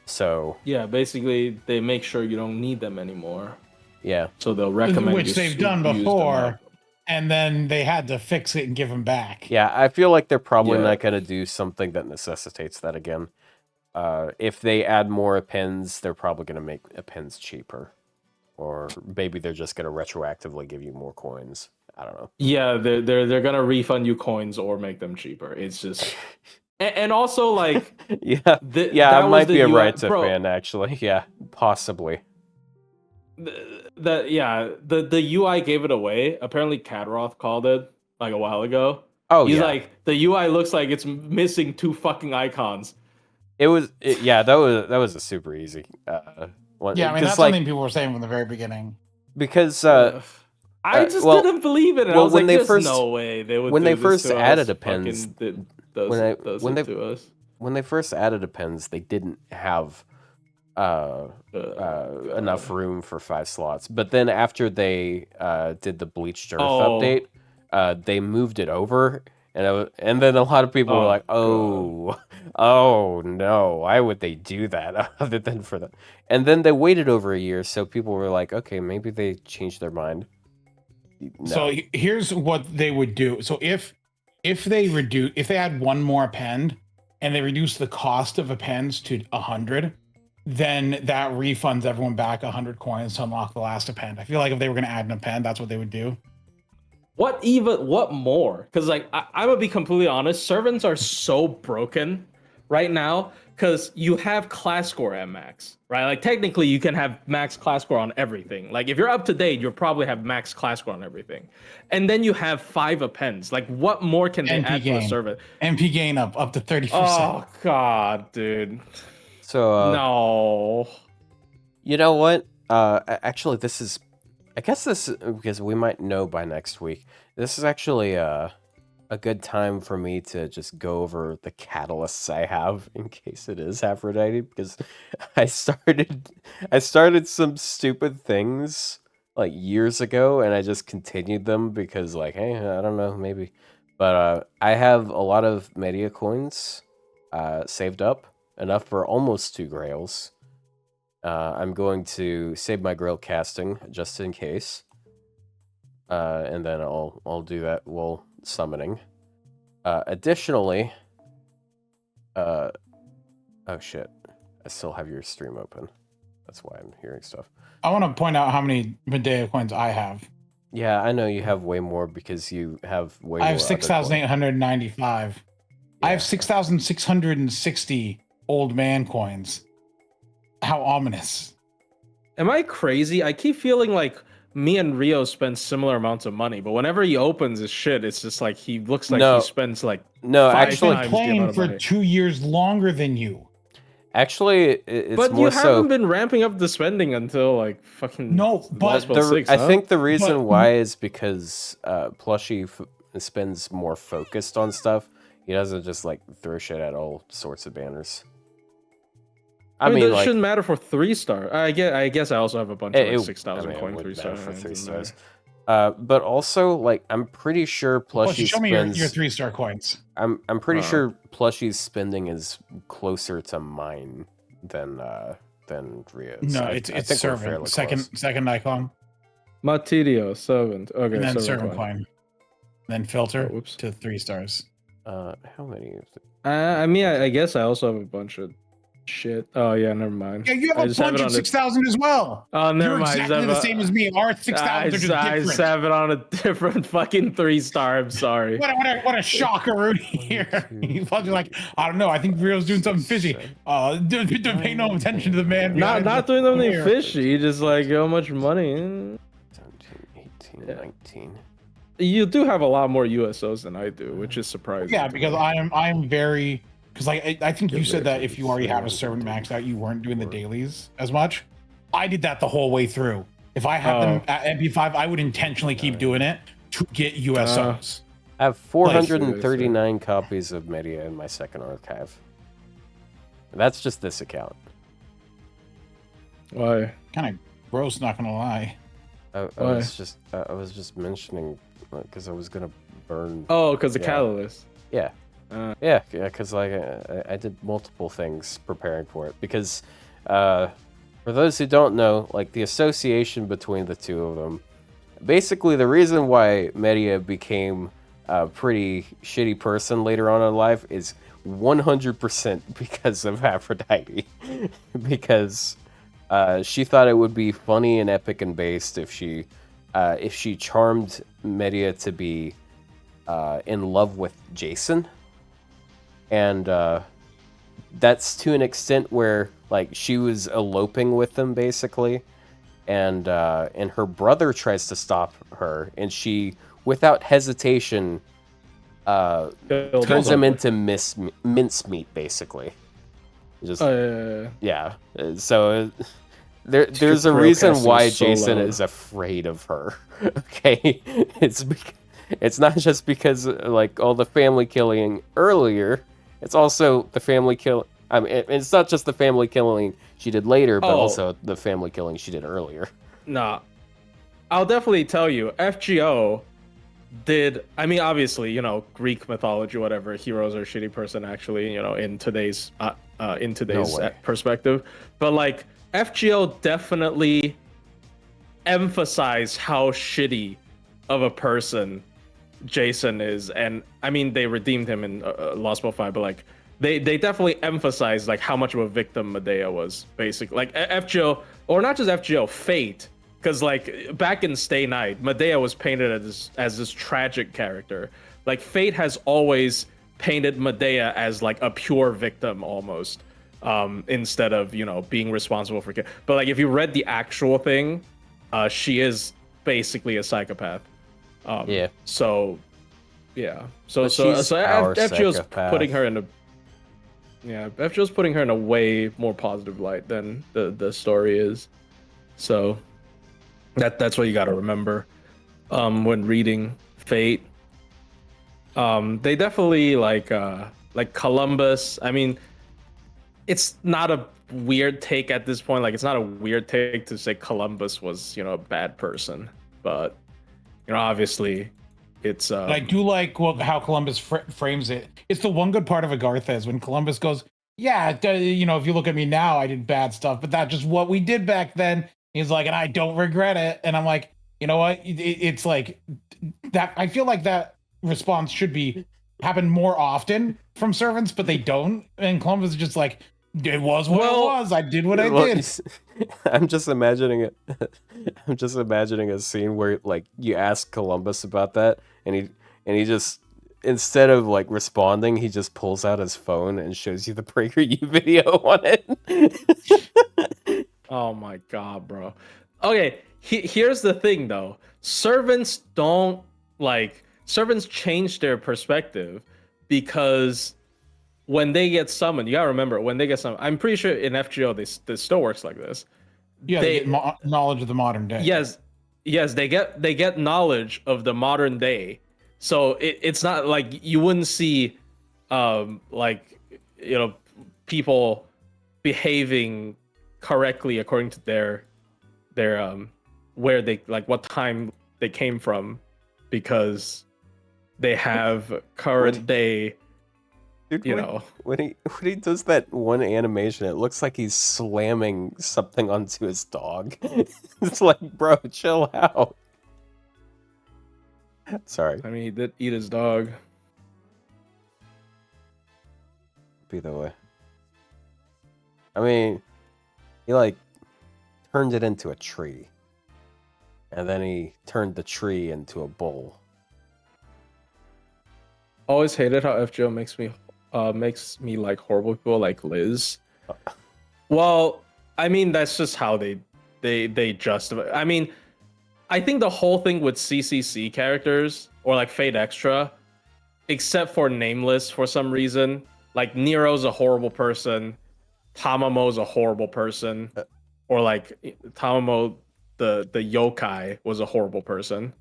S1: So
S4: Yeah, basically they make sure you don't need them anymore.
S1: yeah,
S4: So they'll recommend
S2: Which
S4: you
S2: they've done
S4: use them
S2: before,
S4: up.
S2: and then they had to fix it and give them back.
S1: yeah. I feel like they're probably
S4: Yeah.
S1: not gonna do something that necessitates that again. If they add more appends, they're probably gonna make appends cheaper, or maybe they're just gonna retroactively give you more coins. I don't know.
S4: Yeah, they're gonna refund you coins or make them cheaper. It's just, and also like
S1: Yeah,
S4: that
S1: it
S4: was
S1: might
S4: the
S1: be a
S4: UI
S1: right to
S4: bro,
S1: fan actually. Yeah, possibly.
S4: The UI gave it away. Apparently, Kadroth called it like a while ago.
S1: Oh
S4: He's
S1: yeah,
S4: like, the UI looks like it's missing 2 fucking icons.
S1: yeah, that was a super easy one.
S2: Yeah, I mean,
S1: 'Cause,
S2: that's
S1: like,
S2: something people were saying from the very beginning.
S1: because
S4: I just
S1: well-
S4: couldn't believe it. And I
S1: well,
S4: was
S1: when
S4: like,
S1: they
S4: there's
S1: first-
S4: no way they would
S1: when
S4: do
S1: they
S4: this
S1: first
S4: to
S1: added
S4: us.
S1: appends,
S4: Fucking does
S1: when
S4: it
S1: they-
S4: to us.
S1: when they first added appends, they didn't have enough room for 5 slots. But then after they did the Bleached Earth
S4: Oh.
S1: update, they moved it over, and then a lot of people were
S4: Oh,
S1: like, "Oh no, why would they do that?" Other than for that, and then they waited over a year, so people were like, "Okay, maybe they changed their mind." No.
S2: So here's what they would do. So if they add one more append and they reduce the cost of appends to 100, then that refunds everyone back 100 coins to unlock the last append. I feel like if they were going to add an append, that's what they would do.
S4: What more? Because like I'm gonna be completely honest, servants are so broken right now because you have class score at max, right? Like technically you can have max class score on everything. Like if you're up to date, you'll probably have max class score on everything. And then you have 5 appends. Like what more can they
S2: NP
S4: add to a
S2: gain.
S4: servant?
S2: MP gain up to 30%.
S4: Oh god, dude.
S1: So
S4: No.
S1: you know what? Actually, I guess this, because we might know by next week. This is actually a good time for me to just go over the catalysts I have in case it is Aphrodite, because I started some stupid things like years ago, and I just continued them because like, hey, I don't know, maybe. But I have a lot of media coins saved up, enough for almost 2 grails. I'm going to save my grail casting just in case, and then I'll do that while summoning. Additionally, oh shit, I still have your stream open. That's why I'm hearing stuff.
S2: I want to point out how many Medea coins I have.
S1: Yeah, I know you have way more because you have way.
S2: I have
S1: more other coins.
S2: 6,895. I have 6,660 old man coins. How ominous.
S4: Am I crazy? I keep feeling like me and Ryou spend similar amounts of money, but whenever he opens his shit, it's just like he looks like he spends like
S1: No,
S4: 5
S1: actually,
S2: I've
S4: times
S2: been
S4: the
S2: playing
S4: amount of
S2: for
S4: money.
S2: 2 years longer than you.
S1: Actually, it's
S4: But
S1: more
S4: you
S1: so.
S4: haven't been ramping up the spending until like fucking
S2: No, but
S4: Last Spell 6,
S1: I
S4: huh?
S1: think the reason
S2: But-
S1: why is because Plushie spends more focused on stuff. He doesn't just like throw shit at all sorts of banners.
S4: I mean, that
S1: like,
S4: shouldn't matter for 3-star. I guess I also have a bunch of like 6,000 coin
S1: it would
S4: 3-star.
S1: matter for
S4: hands
S1: 3
S4: in
S1: stars.
S4: there.
S1: But also, like, I'm pretty sure Plushie
S2: show me
S1: spends.
S2: your 3-star coins.
S1: I'm pretty
S4: Oh.
S1: sure Plushie's spending is closer to mine than than Ryou's.
S2: No,
S1: I
S2: it's
S1: think we're
S2: servant.
S1: fairly
S2: Second icon,
S4: Matidio, servant. Okay,
S2: and then
S4: servant
S2: servant coin. Then filter
S4: Oh, whoops.
S2: to 3 stars.
S1: How many?
S4: I mean, I guess I also have a bunch of shit. Oh yeah, never mind.
S2: Yeah, you
S4: I
S2: have a
S4: just have
S2: bunch
S4: it
S2: of
S4: on the-
S2: 6,000 as well.
S4: Oh, never
S2: You're
S4: mind.
S2: exactly the same as me. Our 6,000 are just
S4: I
S2: different.
S4: have it on a different fucking 3-star. I'm sorry.
S2: What a shocker, Rudy here. He's probably like, I don't know. I think Rio's doing something fishy. Pay no attention to the man.
S4: Not
S2: behind
S4: doing something
S2: here.
S4: fishy. Just like how much money.
S1: 17, 18,
S4: Yeah.
S1: 19.
S4: You do have a lot more USOs than I do, which is surprising.
S2: Yeah,
S4: to
S2: because
S4: me.
S2: I'm very because I think you
S1: You're
S2: said that
S1: very
S2: if you already have a servant maxed out, you weren't doing the dailies as much. I did that the whole way through. If I had them at MP5, I would intentionally keep doing it to get USOs.
S1: I have 439 copies of Media in my second archive. That's just this account.
S4: Why?
S2: Kind of gross, not gonna lie.
S1: I
S4: Why?
S1: was just mentioning because I was gonna burn.
S4: Oh, because the
S1: Yeah.
S4: catalyst.
S1: Yeah.
S4: Uh,
S1: Yeah, because like I did multiple things preparing for it. Because for those who don't know, like the association between the two of them, basically the reason why Media became a pretty shitty person later on in life is 100% because of Aphrodite. Because she thought it would be funny and epic and based if she charmed Media to be in love with Jason. And that's to an extent where like she was eloping with him basically, and her brother tries to stop her, and she without hesitation turns him into mincemeat basically. Just yeah. So there's a reason why Jason is afraid of her. Okay, it's not just because like all the family killing earlier. It's also the family kill. I mean, it's not just the family killing she did later, but also the family killing she did earlier.
S4: Nah, I'll definitely tell you, FGO did. I mean, obviously, you know, Greek mythology, whatever. Heroes are a shitty person, actually. You know, in today's perspective, but like FGO definitely emphasized how shitty of a person Jason is, and I mean they redeemed him in Lost Bow 5, but like they definitely emphasized like how much of a victim Medea was, basically. Like FGO, or not just FGO, Fate, because like back in Stay Night, Medea was painted as this tragic character. Like Fate has always painted Medea as like a pure victim almost, instead of, you know, being responsible for. But like if you read the actual thing, she is basically a psychopath.
S1: Yeah.
S4: So, yeah. So
S1: our
S4: FGO's
S1: psychopath.
S4: putting her in a. Yeah, FGO's putting her in a way more positive light than the story is. So, that's what you got to remember, when reading Fate. They definitely like Columbus. I mean, it's not a weird take at this point. Like, it's not a weird take to say Columbus was, you know, a bad person, but. You know, obviously, it's.
S2: But I do like how Columbus frames it. It's the one good part of Agartha is when Columbus goes, "Yeah, you know, if you look at me now, I did bad stuff, but that's just what we did back then." He's like, "And I don't regret it." And I'm like, you know what? It's like that. I feel like that response should happen more often from servants, but they don't. And Columbus is just like, it was what it was. I did what I did.
S1: I'm just imagining it. I'm just imagining a scene where like you ask Columbus about that, and he just, instead of like responding, he just pulls out his phone and shows you the PragerU video on it.
S4: Oh my god, bro. Okay, here's the thing though. Servants change their perspective because when they get summoned, you gotta remember, when they get summoned, I'm pretty sure in FGO this still works like this.
S2: Yeah, they get knowledge of the modern day.
S4: Yes, they get knowledge of the modern day. So it's not like you wouldn't see, like, you know, people behaving correctly according to their where they, like, what time they came from, because they have current day
S1: Dude,
S3: you know.
S1: when he does that one animation, it looks like he's slamming something onto his dog. It's like, bro, chill out. Sorry.
S3: I mean, he did eat his dog.
S1: Either way. I mean, he like turned it into a tree. And then he turned the tree into a bowl.
S3: Always hated how FGO makes me like horrible people like Liz. Well, I mean that's just how they justify. I mean, I think the whole thing with CCC characters or like Fate Extra, except for Nameless for some reason, like Nero's a horrible person, Tamamo's a horrible person, or like Tamamo the yokai was a horrible person.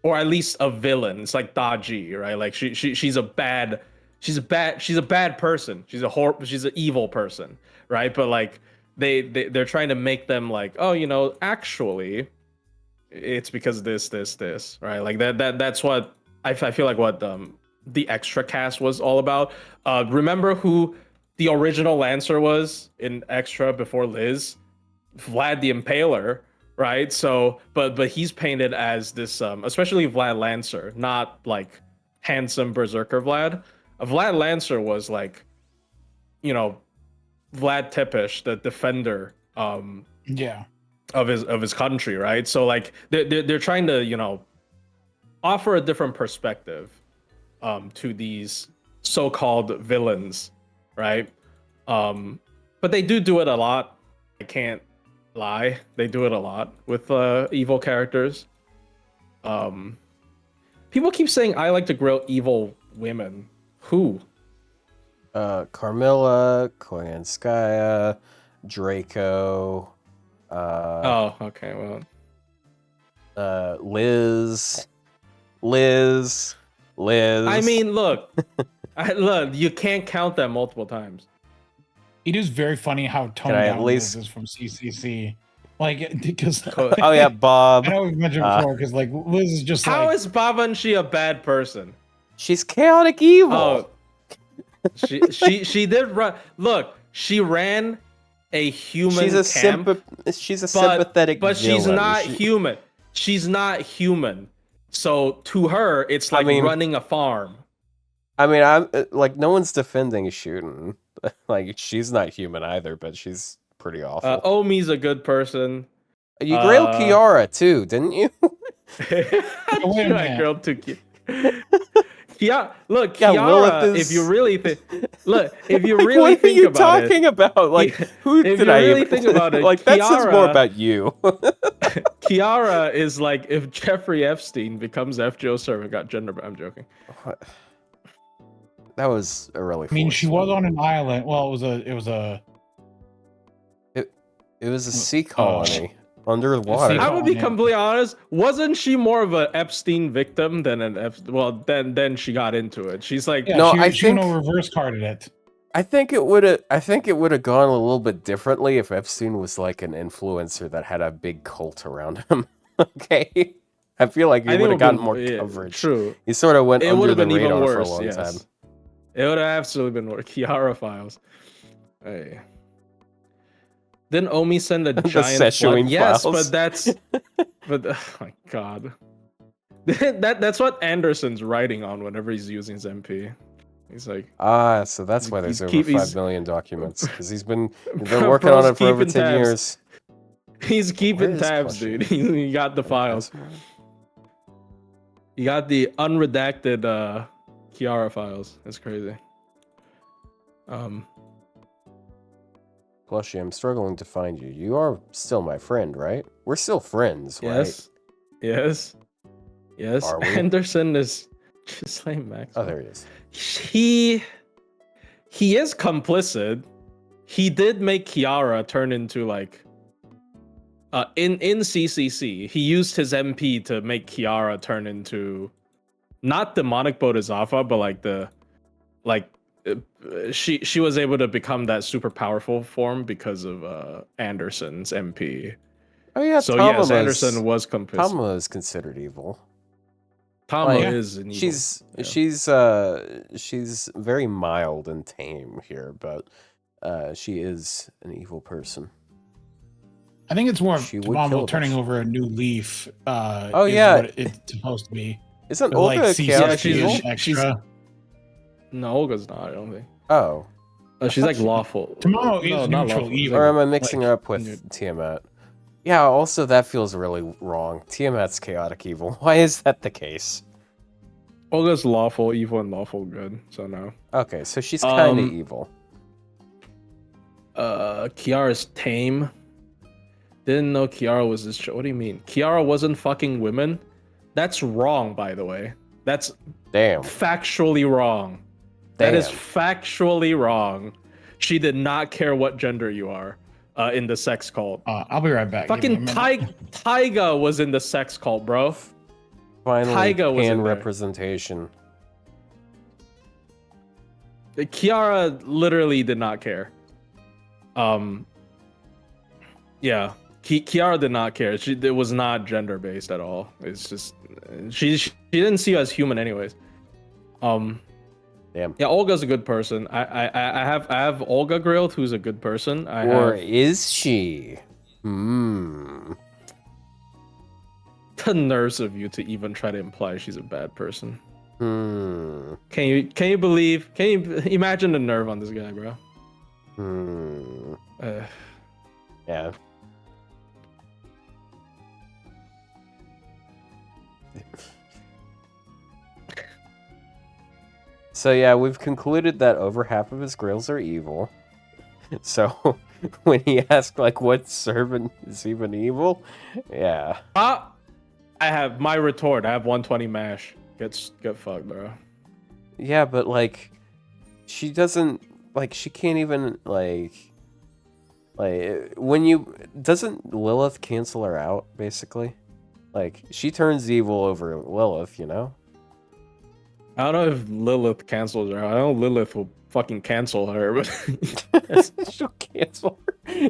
S3: Or at least a villain. It's like Daji, right? Like she's a bad person. She's an evil person, right? But like they're trying to make them like, oh, you know, actually it's because this, right? Like that's what I feel like what the extra cast was all about. Remember who the original Lancer was in Extra before Liz? Vlad the Impaler, right? So, but he's painted as this, especially Vlad Lancer, not like handsome berserker Vlad. Vlad Lancer was like, you know, Vlad Tepish, the defender,
S2: Yeah.
S3: of his country, right? So like they're trying to, you know, offer a different perspective, to these so-called villains, right? But they do it a lot. I can't lie, they do it a lot with evil characters. People keep saying I like to grill evil women. Who?
S1: Carmilla, Koyanskaya, Draco,
S3: Oh, okay, well,
S1: Liz.
S3: I mean, look, look, you can't count that multiple times.
S2: It is very funny how toned
S1: I at
S2: down
S1: least-
S2: Liz is from CCC. Like, because
S1: Oh yeah, Bob.
S2: I know we've mentioned before, because like Liz is just
S3: How
S2: like,
S3: is Babanshi a bad person?
S1: She's chaotic evil.
S3: Oh, she did run. Look, she ran a human
S1: she's a
S3: camp,
S1: sympathetic
S3: but she's
S1: villain.
S3: not human. She's not human. So to her, it's like running a farm.
S1: I mean, I'm like, no one's defending shooting. Like, she's not human either, but she's pretty awful.
S3: Omi's a good person.
S1: You grilled Kiara too, didn't you?
S3: I grilled too. Look,
S1: Yeah,
S3: Kiara.
S1: Lilith
S3: If you really think, if you really
S1: what
S3: think
S1: are you
S3: about
S1: talking
S3: it,
S1: about? Like, who
S3: if
S1: did
S3: you
S1: I
S3: really
S1: even
S3: think about it,
S1: like? That says more
S3: Kiara-
S1: about you.
S3: Kiara is like if Jeffrey Epstein becomes FGO servant got gender. I'm joking.
S1: That was a really.
S2: I mean,
S1: foolish
S2: she was
S1: one.
S2: on an island. Well, it was a
S1: It was a sea colony under the water.
S3: I would be
S2: Yeah.
S3: completely honest. Wasn't she more of an Epstein victim than an then she got into it. She's like,
S2: yeah.
S1: No,
S2: she reverse carded it.
S1: I think it would have gone a little bit differently if Epstein was like an influencer that had a big cult around him. Okay, I feel like he
S3: think
S1: would
S3: it
S1: have gotten
S3: been-
S1: more
S3: yeah,
S1: coverage.
S3: True.
S1: He sort of went
S3: It
S1: under
S3: would have
S1: the
S3: been even
S1: radar for a
S3: worse.
S1: long
S3: Yes.
S1: time.
S3: It would have absolutely been worse. Kiara files. Hey. Didn't Omi send a
S1: The
S3: giant
S1: Szechuan
S3: flood? Yes,
S1: files.
S3: but that's oh my god. That's what Anderson's writing on whenever he's using his MP. He's like,
S1: So that's why there's
S3: He's
S1: over 5
S3: he's-
S1: million documents, because he's been
S3: Bro,
S1: working on
S3: bro's
S1: it for over
S3: keeping
S1: 10
S3: tabs.
S1: years.
S3: he's keeping
S1: Where is
S3: tabs,
S1: Plushie?
S3: dude. He got the files. He got the unredacted Kiara files. That's crazy.
S1: Plushie, I'm struggling to find you. You are still my friend, right? We're still friends, right?
S3: Yes.
S1: Are we?
S3: Anderson is just like Max.
S1: Oh, there he is.
S3: He is complicit. He did make Kiara turn into like in CCC. He used his MP to make Kiara turn into not demonic Bodhisattva, but like she was able to become that super powerful form because of Anderson's MP.
S1: Oh yeah,
S3: So yes, Anderson was complicit.
S1: Tama is considered evil.
S4: Tama
S1: Like,
S4: is an evil.
S1: she's very mild and tame here, but she is an evil person.
S2: I think it's more of
S1: She would kill
S2: Tamamo
S1: us.
S2: turning over a new leaf.
S1: Oh,
S2: is
S1: yeah.
S2: what it's supposed to be.
S1: Isn't
S2: But, like,
S1: Olga
S2: CC
S1: chaotic
S4: she's-
S1: evil?
S2: is extra.
S4: No, Olga's not. I don't think.
S1: Oh,
S4: She's like lawful.
S2: Tamamo
S4: No,
S2: is
S4: not
S2: neutral
S4: lawful.
S2: evil.
S1: or am I mixing
S2: Like,
S1: her up with Tiamat? Yeah, also that feels really wrong. Tiamat's chaotic evil. Why is that the case?
S4: Olga's lawful evil and lawful good. So no.
S1: Okay, so she's kind of
S4: Um,
S1: evil.
S4: Kiara's tame. Didn't know Kiara was this. What do you mean? Kiara wasn't fucking women? That's wrong, by the way. That's
S1: Damn.
S4: factually wrong. That is factually wrong. She did not care what gender you are in the sex cult.
S2: I'll be right back.
S4: Fucking Taiga was in the sex cult, bro.
S1: Finally,
S4: Taiga was
S1: pan
S4: in there.
S1: representation.
S4: Kiara literally did not care. Yeah, Kiara did not care. It was not gender based at all. It's just she didn't see you as human anyways.
S1: Damn.
S4: Yeah, Olga's a good person. I have Olga grilled, who's a good person.
S1: Or is she? Hmm.
S4: The nerves of you to even try to imply she's a bad person.
S1: Hmm.
S4: Can you imagine the nerve on this guy, bro?
S1: Hmm. Yeah. So yeah, we've concluded that over half of his grills are evil. So when he asked like what servant is even evil, yeah.
S4: I have my retort. I have 120 mash. Get fucked, bro.
S1: Yeah, but like she doesn't like she can't even like when you doesn't Lilith cancel her out basically? Like she turns evil over Lilith, you know?
S4: I don't know if Lilith cancels her. I know Lilith will fucking cancel her, but
S1: She'll cancel her.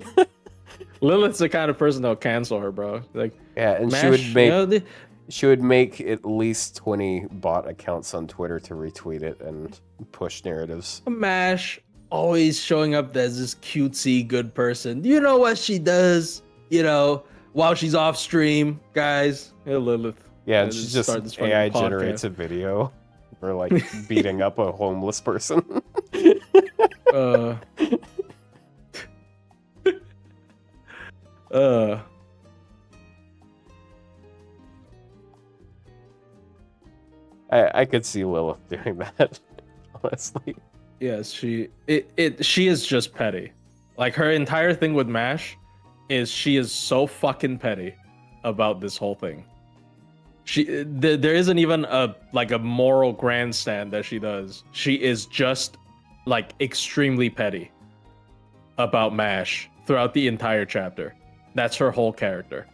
S4: Lilith's the kind of person that'll cancel her, bro. Like,
S1: Yeah, and
S4: Mash,
S1: she would make
S4: you know,
S1: she would make at least 20 bot accounts on Twitter to retweet it and push narratives.
S4: Mash always showing up as this cutesy good person. You know what she does? You know, while she's off stream, guys. Hey, Lilith.
S1: Yeah, and
S4: Let's
S1: she just
S4: start this fucking
S1: AI
S4: podcast.
S1: generates a video or like beating up a homeless person. I could see Lilith doing that, honestly.
S4: Yes, she is just petty. Like her entire thing with Mash is she is so fucking petty about this whole thing. There isn't even a moral grandstand that she does. She is just like extremely petty about Mash throughout the entire chapter. That's her whole character.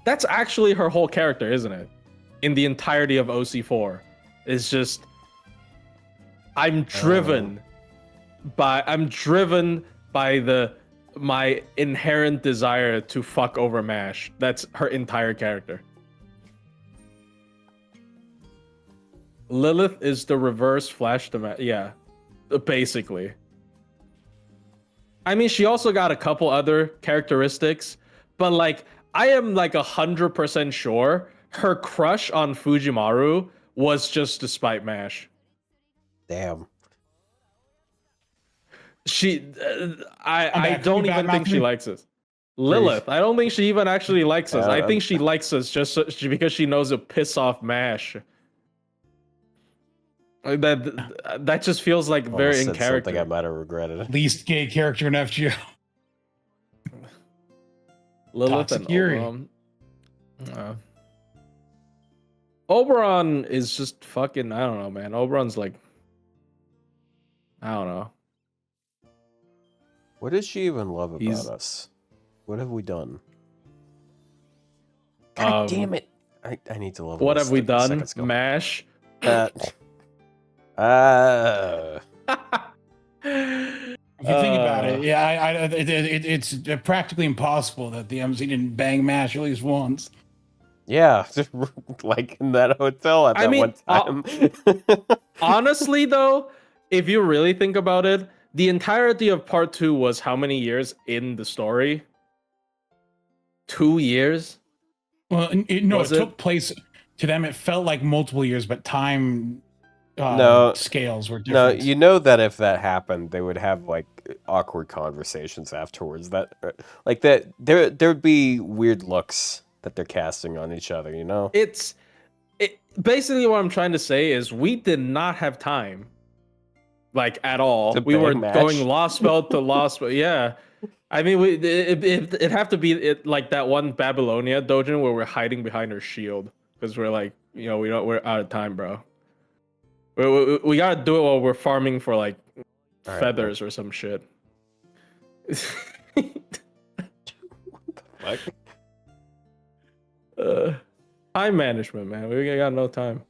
S4: That's actually her whole character, isn't it? In the entirety of OC4. It's just I'm driven by my inherent desire to fuck over Mash. That's her entire character. Lilith is the reverse Flash to Mash. Yeah, basically. I mean, she also got a couple other characteristics, but like, I am like 100% sure her crush on Fujimaru was just to spite Mash.
S1: Damn.
S4: I don't even think she likes us. Lilith, I don't think she even actually likes us. I think she likes us just because she knows it'll piss off Mash. That just feels like very in
S1: Said
S4: character.
S1: something I might have regretted.
S2: Least gay character in FGO.
S4: Lilith
S2: Toxic
S4: and
S2: Yuri.
S4: Oberon. Oberon is just fucking. I don't know, man. Oberon's like, I don't know.
S1: What does she even love about
S4: He's-
S1: us? What have we done? God damn it! I need to level.
S4: What
S1: this
S4: have we done?
S1: second skill.
S4: Mash.
S2: If you think about it, yeah, it's practically impossible that the MC didn't bang Mash at least once.
S1: Yeah, like in that hotel at
S4: I
S1: that
S4: mean,
S1: one time.
S4: Honestly, though, if you really think about it, the entirety of part 2 was how many years in the story? 2 years?
S2: Well, it
S4: Was it?
S2: took place to them. It felt like multiple years, but time
S1: No,
S2: scales were
S1: No,
S2: different.
S1: you know that if that happened, they would have like awkward conversations afterwards. That like that there'd be weird looks that they're casting on each other. You know.
S4: Basically what I'm trying to say is we did not have time, like at all.
S1: To
S4: We were
S1: bang match.
S4: going lost spell to lost spell. Yeah. I mean, it'd have to be like that one Babylonia doujin where we're hiding behind her shield because we're like, we're out of time, bro. We gotta do it while we're farming for like
S1: All right,
S4: feathers or some shit.
S1: Like,
S4: Time management, man. We got no time.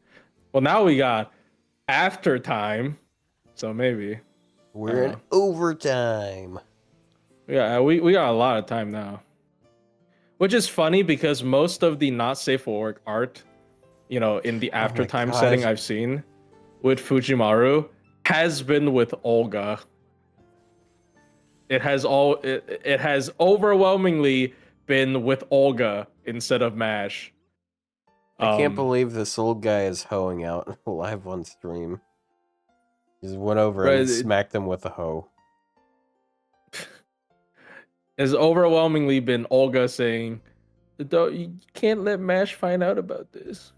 S4: Well, now we got after time, so maybe
S1: we're in overtime.
S4: yeah, we got a lot of time now, which is funny because most of the not safe for work art, in the after time setting
S1: gosh.
S4: I've seen with Fujimaru has been with Olga. It has overwhelmingly been with Olga instead of Mash.
S1: I can't believe this old guy is hoeing out live on stream. He just went over and smacked him with a hoe.
S4: Has overwhelmingly been Olga saying, "You can't let Mash find out about this."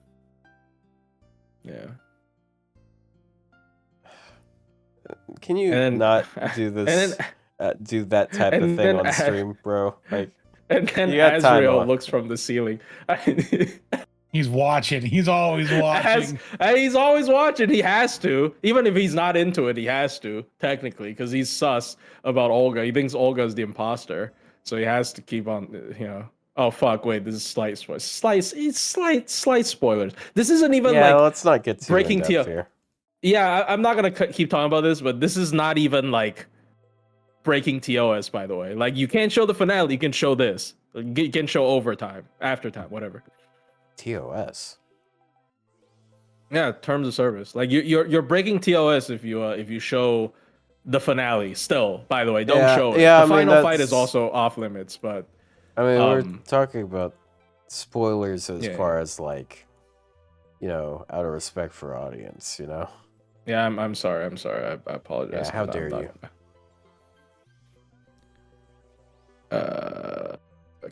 S4: Yeah.
S1: Can you not do this? Do that type of thing on stream, bro? Like,
S4: and then
S1: you got time
S4: Azrael
S1: off.
S4: looks from the ceiling.
S2: He's watching. He's always watching.
S4: He's always watching. He has to, even if he's not into it. He has to technically because he's sus about Olga. He thinks Olga is the imposter, so he has to keep on. Oh fuck! Wait, this is slight spoilers. Slight spoilers. This isn't even like
S1: let's not get too
S4: breaking
S1: in-depth here.
S4: Yeah, I'm not gonna keep talking about this, but this is not even like breaking TOS. By the way, like you can't show the finale. You can show this. You can show overtime, after time, whatever.
S1: TOS.
S4: Yeah, terms of service. Like you're breaking TOS if you show the finale. Still, by the way, don't show it.
S1: Yeah,
S4: the final fight is also off limits, but
S1: I mean, we're talking about spoilers as far as like, out of respect for audience,
S4: Yeah, I'm sorry. I apologize.
S1: Yeah, how dare you?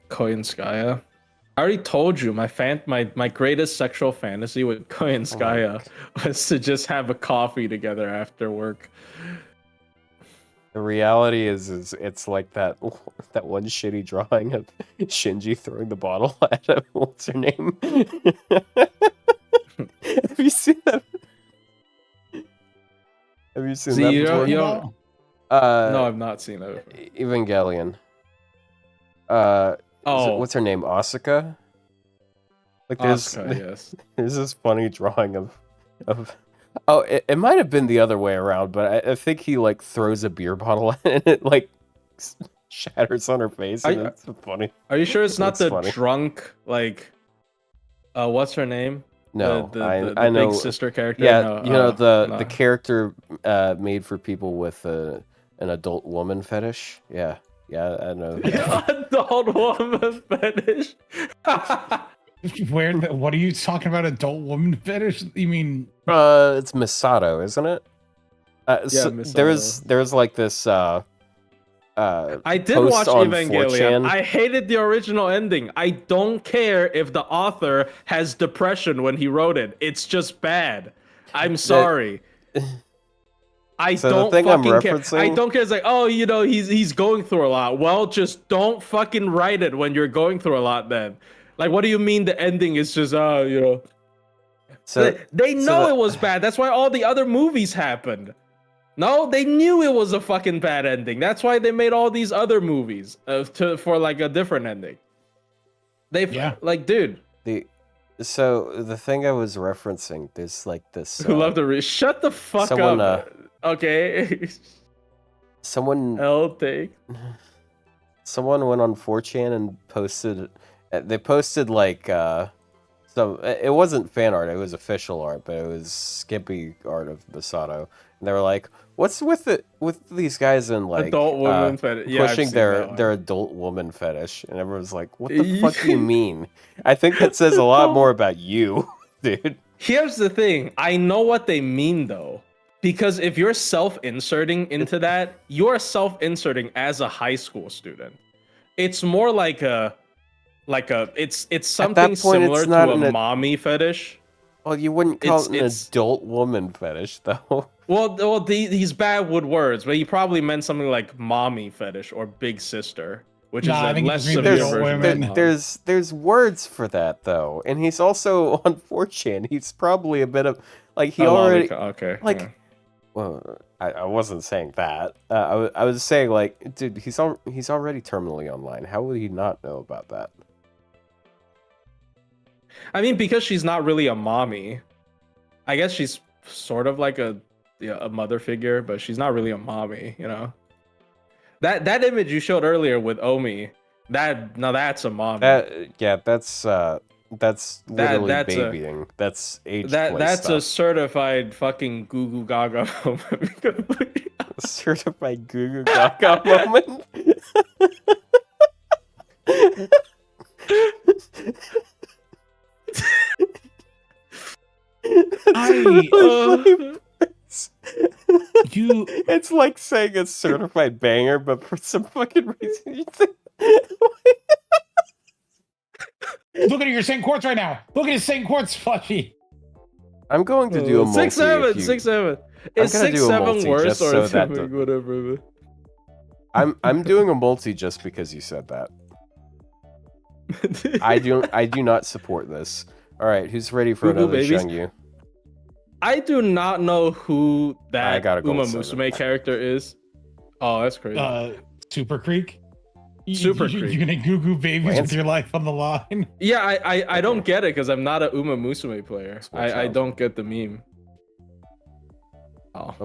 S4: Koyanskaya. I already told you my greatest sexual fantasy with Koyanskaya was to just have a coffee together after work.
S1: The reality is it's like that one shitty drawing of Shinji throwing the bottle at him. What's her name? Have you seen that? Have you seen that before?
S4: No, I've not seen that.
S1: Evangelion. What's her name? Asuka? Like
S4: yes.
S1: There's this funny drawing of it might have been the other way around, but I think he like throws a beer bottle and it like shatters on her face, and it's funny.
S4: Are you sure it's not the drunk like what's her name?
S1: No,
S4: the
S1: I know
S4: big sister character.
S1: Yeah, no, the character made for people with an adult woman fetish. Yeah, I know.
S4: Adult woman fetish.
S2: What are you talking about? Adult woman fetish? You mean?
S1: It's Misato, isn't it?
S4: Misato.
S1: There's like this.
S4: I did watch Evangelion. I hated the original ending. I don't care if the author has depression when he wrote it. It's just bad. I'm sorry. I don't fucking care. I don't care. It's like, he's going through a lot. Well, just don't fucking write it when you're going through a lot then. Like, what do you mean the ending is just, So they know it was bad. That's why all the other movies happened. No, they knew it was a fucking bad ending. That's why they made all these other movies for like a different ending. Like, dude.
S1: So the thing I was referencing, there's like this.
S4: Who love to read? Shut the fuck up. Okay.
S1: Someone went on 4chan and posted. They posted like So it wasn't fan art; it was official art, but it was skimpy art of Masato. And they were like, "What's with it with these guys and like
S4: Adult woman fetish. Yeah, I've
S1: pushing
S4: seen
S1: their
S4: that
S1: their
S4: one.
S1: adult woman fetish?" And everyone's like, "What the fuck do you mean?" I think that says a lot more about you, dude.
S4: Here's the thing. I know what they mean though. Because if you're self-inserting into that, you're self-inserting as a high school student. It's more like it's something
S1: point, it's
S4: similar
S1: not
S4: to a
S1: an
S4: mommy fetish.
S1: Well, you wouldn't call it an
S4: It's
S1: adult woman fetish, though.
S4: he's bad with words, but he probably meant something like mommy fetish or big sister, which
S2: Nah, I
S4: is a
S2: think
S4: less
S2: he's
S4: severe
S2: adult
S4: version
S2: women.
S4: of mom.
S1: There's words for that though, and he's also on 4chan. He's probably a bit of like he already
S4: Okay.
S1: like.
S4: Yeah.
S1: Well, I wasn't saying that. I was saying like, dude, he's already terminally online. How would he not know about that?
S4: I mean, because she's not really a mommy. I guess she's sort of like a mother figure, but she's not really a mommy, you know. That image you showed earlier with Omi, that's a mommy.
S1: That's literally
S4: that's
S1: babying. That's age
S4: that's
S1: stuff.
S4: a certified fucking goo goo gaga moment.
S1: Certified Goo Goo Gaga moment. It's like saying a certified banger, but for some fucking reason you think.
S2: Look at your St. Quartz right now. Look at his St. Quartz, Fluffy.
S1: I'm going to do a multi.
S4: 6-7, 6-7. Is 6-7 worse or
S1: so
S4: is
S1: that
S4: it whatever?
S1: I'm doing a multi just because you said that. I do not support this. All right, who's ready for
S4: Google
S1: another
S4: babies?
S1: Shengyu?
S4: I do not know who that
S1: got a gold
S4: Uma
S1: seven.
S4: Musume character is. Oh, that's crazy.
S2: Super Creek.
S4: Super
S2: You're
S4: Creek.
S2: gonna goo babies
S1: Lance?
S2: with your life on the line.
S4: Yeah, I don't get it because I'm not a Uma Musume player.
S1: Small
S4: I
S1: child.
S4: don't get the meme. Oh.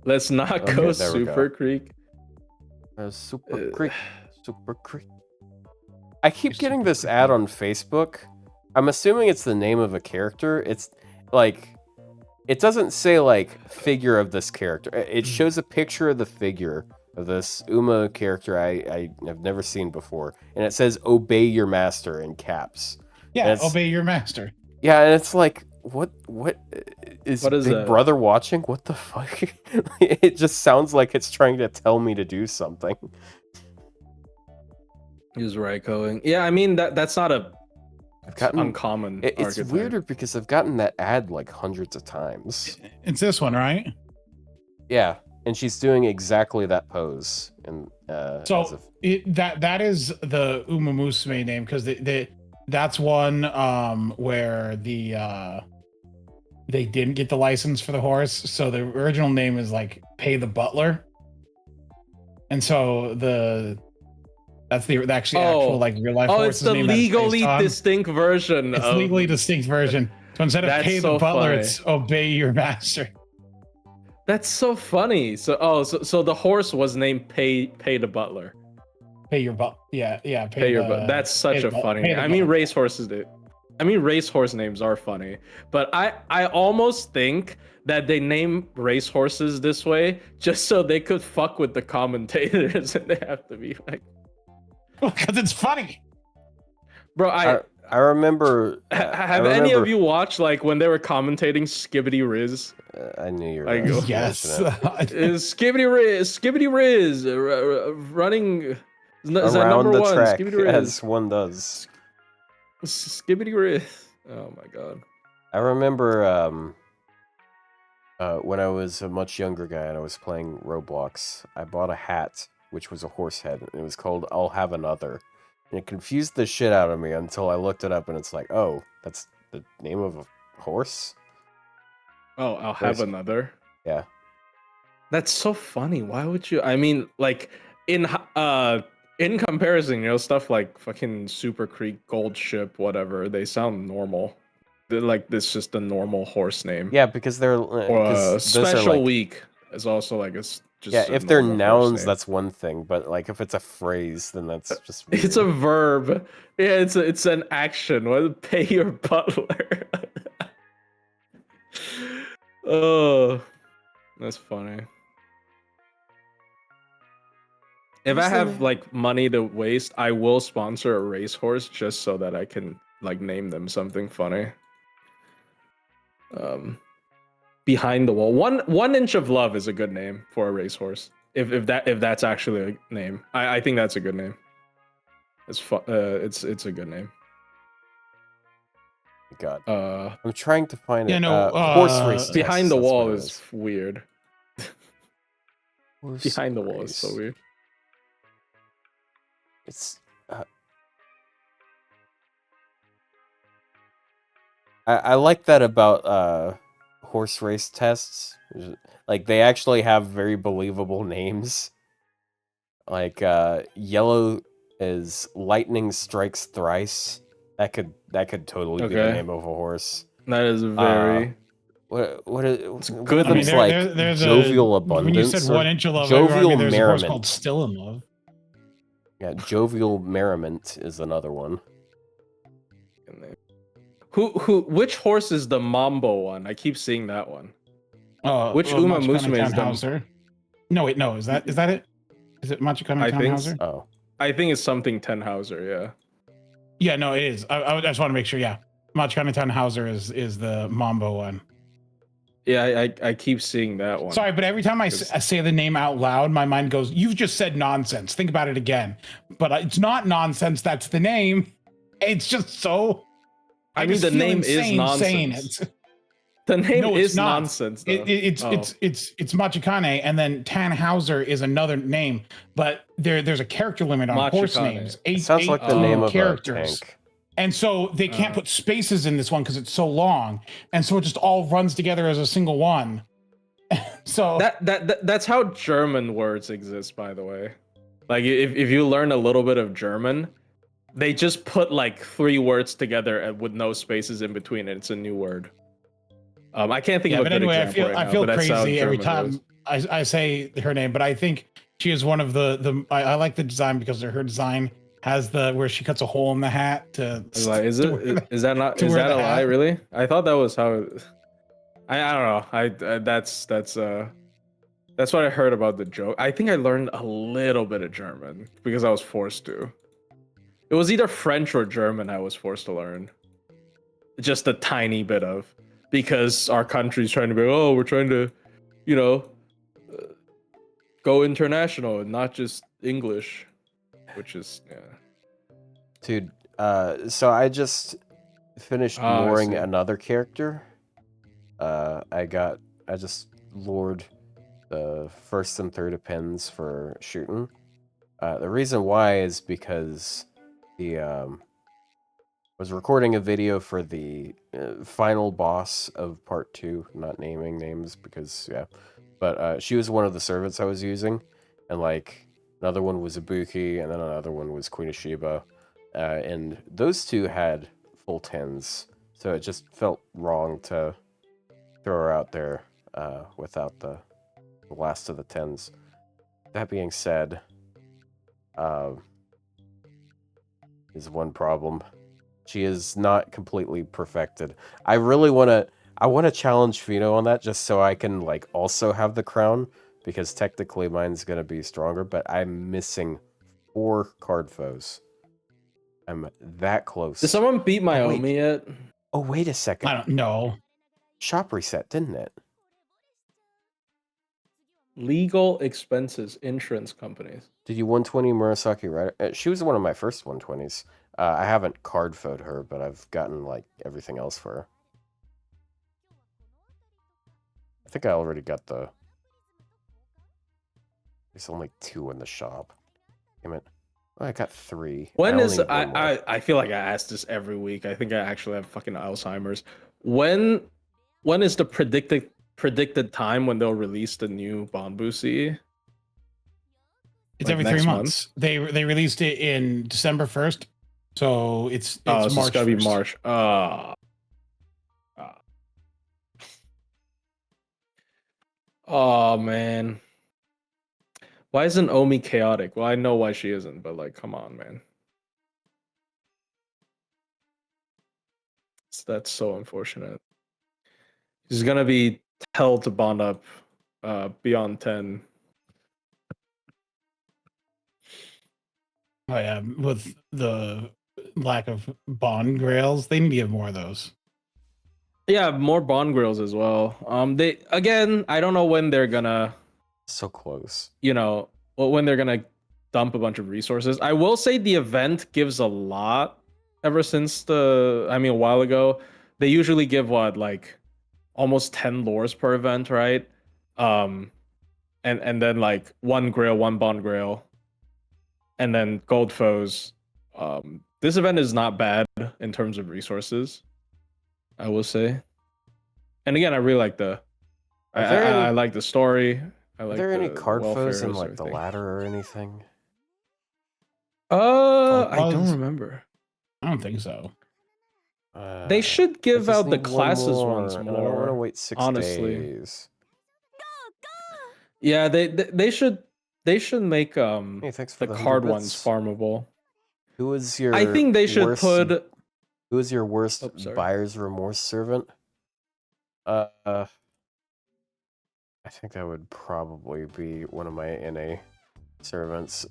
S4: Let's not
S1: Okay,
S4: go
S1: there we
S4: Super Creek.
S1: Super Creek. Super Creek. I keep getting this ad on Facebook. I'm assuming it's the name of a character. It's like, it doesn't say like figure of this character. It shows a picture of the figure of this Uma character I have never seen before, and it says "Obey your master" in caps.
S2: Yeah, obey your master.
S1: Yeah, and it's like, what is
S4: What is
S1: Big
S4: that?
S1: Brother watching? What the fuck? It just sounds like it's trying to tell me to do something.
S4: Use right going. Yeah, I mean that's not a uncommon.
S1: It's
S4: archetype.
S1: weirder because I've gotten that ad like hundreds of times.
S2: It's this one, right?
S1: Yeah, and she's doing exactly that pose. And
S2: So that is the Uma Musume name because that's one where they didn't get the license for the horse, so the original name is like Pay the Butler, and so that's the actual like real life.
S4: Oh, it's the legally distinct version.
S2: It's legally distinct version. So instead of Pay the Butler,
S4: funny.
S2: it's Obey your master.
S4: That's so funny. So so the horse was named Pay the Butler.
S2: Pay your butt. Yeah.
S4: Pay your butt. That's such a funny. I mean, racehorse names are funny, but I almost think that they name racehorses this way just so they could fuck with the commentators, and they have to be like,
S2: because it's funny,
S4: bro.
S1: I remember.
S4: Have any of you watched like when they were commentating Skibbity Riz?
S1: I knew you were.
S4: I go,
S2: yes.
S4: Skibbity Riz running. Is that
S1: Around
S4: number
S1: the
S4: one?
S1: track,
S4: Skibbity Riz.
S1: as one does.
S4: Skibbity Riz. Oh my god.
S1: I remember when I was a much younger guy and I was playing Roblox, I bought a hat which was a horse head, and it was called "I'll Have Another." And it confused the shit out of me until I looked it up, and it's like, oh, that's the name of a horse?
S4: Oh, I'll have another.
S1: Yeah.
S4: That's so funny. Why would you? I mean, like in comparison, you know, stuff like fucking Super Creek, Gold Ship, whatever, they sound normal. They're like this just a normal horse name.
S1: Yeah, because they're
S4: Or Special Week.
S3: is also like just
S1: Yeah,
S3: a
S1: if they're
S3: normal horse
S1: nouns,
S3: name.
S1: that's one thing, but like if it's a phrase, then that's just weird.
S3: It's a verb. Yeah, it's an action. What? Pay your butler. Oh, that's funny. If I have like money to waste, I will sponsor a racehorse just so that I can like name them something funny. Behind the wall. One inch of love is a good name for a racehorse. If that's actually a name, I think that's a good name. It's a good name.
S1: God, I'm trying to find
S2: Yeah,
S1: it.
S2: no,
S1: Horse race
S3: Behind
S1: tests,
S3: the
S1: that's
S3: wall
S1: what it
S3: is weird.
S1: Horse
S3: Behind the wall is so
S1: race.
S3: weird.
S1: It's. I like that about horse race tests. Like they actually have very believable names. Like yellow is lightning strikes thrice. That could totally be the
S3: Okay.
S1: name of a horse.
S3: That is very.
S1: What are
S3: good.
S1: them's like
S2: there's
S1: jovial
S2: when you
S1: abundance
S2: said
S1: or
S2: 1 inch of love,
S1: jovial
S2: there's a horse called
S1: merriment?
S2: Still in Love.
S1: Yeah, jovial merriment is another one.
S3: Which horse is the Mambo one? I keep seeing that one. Which
S2: Well,
S3: Uma
S2: Machikane
S3: Musume is the?
S2: Tannhauser. No, wait, no. Is that it? Is it Machikane
S3: I think
S2: Tannhauser?
S1: Oh,
S3: I think it's something Tannhauser. Yeah.
S2: Yeah, no, it is. I just want to make sure. Yeah, Machikane Tannhauser is the Mambo one.
S3: Yeah, I keep seeing that one.
S2: Sorry, but every time I say the name out loud, my mind goes, "You've just said nonsense. Think about it again." But it's not nonsense. That's the name. It's just so.
S3: I mean, the name is nonsense. The name is nonsense. Though.
S2: It's Machikane, and then Tannhauser is another name, but there's a character limit on horse names.
S1: it sounds like the name of
S2: characters.
S1: a tank.
S2: And so they can't put spaces in this one because it's so long, and so it just all runs together as a single one. So
S3: that's how German words exist, by the way. Like if you learn a little bit of German, they just put like 3 words together and with no spaces in between, and it's a new word. I can't think of a good example
S2: I feel crazy every time I say her name, but I think she is one of the. I like the design because her design has the where she cuts a hole in the hat to.
S3: Is that a lie? Really? I thought that was how. I don't know. That's what I heard about the joke. I think I learned a little bit of German because I was forced to. It was either French or German I was forced to learn. Just a tiny bit of. Because our country's trying to be, we're trying to, go international and not just English. Which is, yeah.
S1: Dude, so I just finished luring another character. I just lured the first and third pins for shooting. The reason why is because was recording a video for the final boss of part 2, not naming names because but she was one of the servants I was using, and like another one was Ibuki, and then another one was Queen of Sheba, and those two had full 10s, so it just felt wrong to throw her out there without the last of the 10s. That being said, is one problem. She is not completely perfected. I want to challenge Fino on that just so I can like also have the crown, because technically mine's going to be stronger, but I'm missing 4 card foes. I'm that close.
S3: Did someone beat Myomi yet?
S1: Oh, wait a second.
S2: I don't know.
S1: Shop reset, didn't it?
S3: Legal expenses, insurance companies.
S1: Did you 120 Murasaki right? She was one of my first 120s. I haven't card foed her, but I've gotten like everything else for her. I think I already got the. There's only 2 in the shop. Damn it! Oh, I got 3.
S3: When is I feel like I ask this every week. I think I actually have fucking Alzheimer's. When is the predicted time when they'll release the new Banbusi?
S2: It's like every 3 months. They released it in December 1st. So it's March.
S3: It's gotta be March.
S4: Oh man. Why isn't Omi chaotic? Well, I know why she isn't, but like, come on, man. That's so unfortunate. He's gonna be held to bond up beyond 10.
S2: Oh yeah, with the lack of bond grails, they need to give more of those.
S4: Yeah, more bond grills as well. They again, I don't know when they're gonna,
S1: So close.
S4: when they're gonna dump a bunch of resources. I will say the event gives a lot ever since a while ago. They usually give what, like almost 10 lores per event, right? And then like one grail, one bond grail, and then gold foes. This event is not bad in terms of resources, I will say. And again, I really like I like the story. I like
S1: Are there any
S4: the
S1: card foes in
S4: welfares,
S1: like the
S4: everything.
S1: ladder or anything?
S4: I don't
S2: was-
S4: remember.
S2: I don't think so.
S4: They should
S1: I
S4: give
S1: just
S4: out the
S1: need one
S4: classes
S1: more,
S4: once
S1: and I don't want to
S4: more.
S1: wait 6
S4: honestly.
S1: days.
S4: Yeah, they should make
S1: Hey, thanks for
S4: the
S1: the
S4: card
S1: 100
S4: ones
S1: bits.
S4: farmable.
S1: Who is your?
S4: I think they should
S1: worst,
S4: put.
S1: Who is your worst
S4: Oh, sorry.
S1: buyer's remorse servant? I think that would probably be one of my NA servants.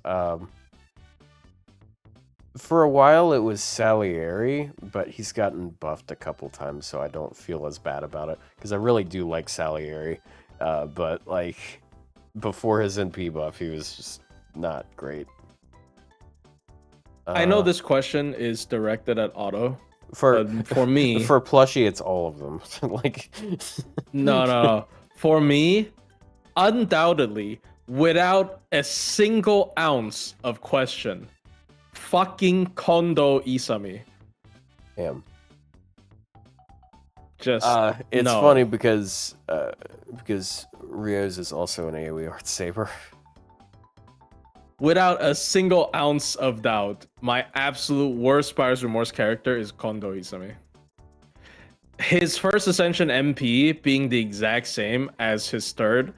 S1: For a while it was Salieri, but he's gotten buffed a couple times, so I don't feel as bad about it. Because I really do like Salieri, but like before his NP buff, he was just not great.
S4: I know this question is directed at Otto.
S1: For
S4: For me,
S1: for Plushie, it's all of them. Like
S4: no. For me, undoubtedly, without a single ounce of question, fucking Kondo Isami.
S1: Damn.
S4: Just
S1: It's
S4: no.
S1: funny because Ryou's is also an AoE art saber.
S4: Without a single ounce of doubt, my absolute worst Buyer's Remorse character is Kondo Isami. His first Ascension MP being the exact same as his third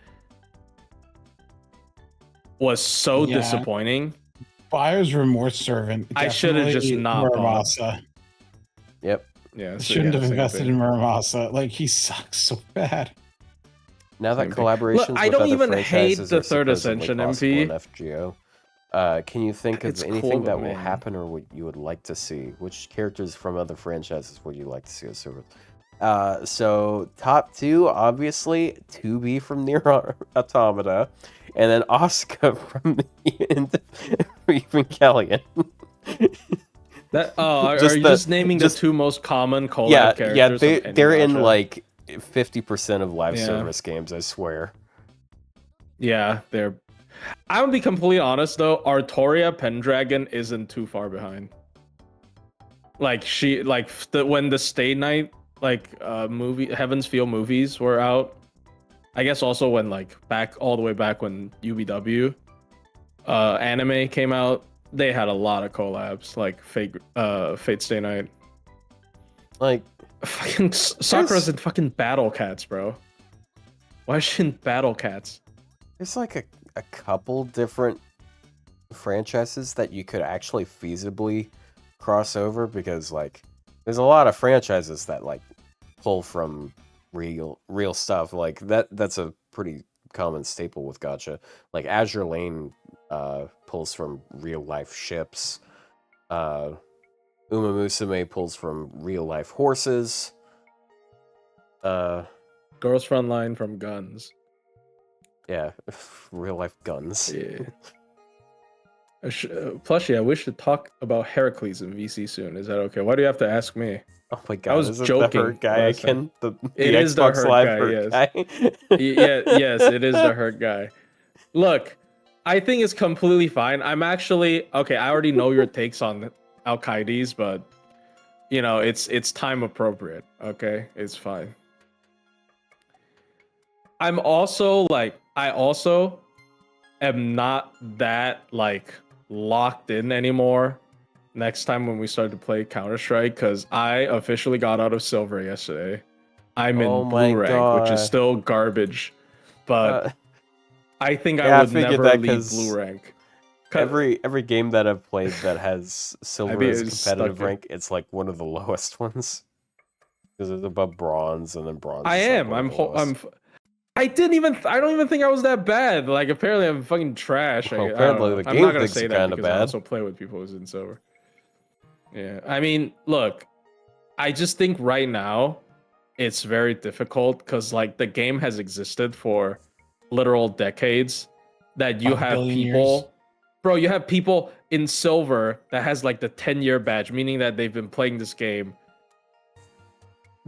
S4: was so
S2: Yeah.
S4: disappointing.
S2: Buyer's remorse servant.
S4: I should have just
S2: definitely
S4: not bought.
S2: Muramasa.
S1: Yep.
S4: Yeah,
S2: Shouldn't have
S4: same
S2: invested
S4: thing.
S2: in Muramasa. Like, he sucks so bad.
S1: Now that
S4: Same thing.
S1: collaborations
S4: Look, I
S1: with
S4: don't
S1: other
S4: even hate
S1: franchises
S4: the
S1: are
S4: third
S1: supposedly
S4: Ascension
S1: possible
S4: MP.
S1: in FGO, can you think of
S4: It's
S1: anything
S4: cool,
S1: that will
S4: man.
S1: happen or what you would like to see? Which characters from other franchises would you like to see as servers? So top 2, obviously, 2B from Nier Automata, and then Asuka from the Evangelion.
S4: Are you just naming the two most common collab characters?
S1: They're in
S4: gacha?
S1: like 50% of live
S4: Yeah.
S1: service games, I swear.
S4: Yeah, they're. I'm gonna be completely honest though. Artoria Pendragon isn't too far behind. Like when the Stay Night movie Heaven's Feel movies were out. I guess also when all the way back when UBW anime came out, they had a lot of collabs like Fate Stay Night.
S1: Like
S4: Fucking Sakura's in fucking Battle Cats, bro. Why is she in Battle Cats?
S1: there's like a couple different franchises that you could actually feasibly cross over, because like there's a lot of franchises that like pull from real stuff. Like that's a pretty common staple with gacha. Like Azure Lane pulls from real life ships. Uma Musume pulls from real life horses.
S4: Girls Frontline from Guns.
S1: Yeah, real life guns.
S4: Yeah. Plushie, I wish to talk about Heracles in VC soon. Is that okay? Why do you have to ask me?
S1: Oh my god,
S4: was
S1: is it
S4: joking
S1: the hurt guy
S4: last
S1: again? The
S4: It is the
S1: Xbox
S4: hurt
S1: Live
S4: guy,
S1: hurt
S4: yes.
S1: guy?
S4: Yes, it is the hurt guy. Look, I think it's completely fine. I'm actually okay. I already know your takes on Alcides, but it's time appropriate. Okay, it's fine. I also am not that locked in anymore. Next time when we start to play Counter-Strike, because I officially got out of silver yesterday. I'm in
S1: Oh my
S4: blue rank, which is
S1: God.
S4: still garbage. but I think
S1: yeah, I
S4: I would
S1: figured
S4: never
S1: that
S4: leave
S1: 'cause
S4: blue rank.
S1: every game that I've played that has silver
S4: be
S1: as
S4: stuck
S1: competitive
S4: in-
S1: rank, it's like one of the lowest ones. Because it's above bronze, and then bronze.
S4: I
S1: is like
S4: am.
S1: one of
S4: I'm.
S1: the
S4: Ho-
S1: lowest.
S4: I'm. I didn't even. I don't even think I was that bad. Like apparently I'm fucking trash.
S1: Well,
S4: I don't
S1: apparently
S4: know.
S1: the
S4: I'm
S1: game
S4: not gonna
S1: thinks
S4: say
S1: you're
S4: that
S1: kinda
S4: because I
S1: bad.
S4: also play with people who's in silver. Yeah. I mean, look. I just think right now it's very difficult because like the game has existed for literal decades. That you
S2: 5
S4: have
S2: billion
S4: people.
S2: years.
S4: Bro, you have people in silver that has like the 10-year badge, meaning that they've been playing this game.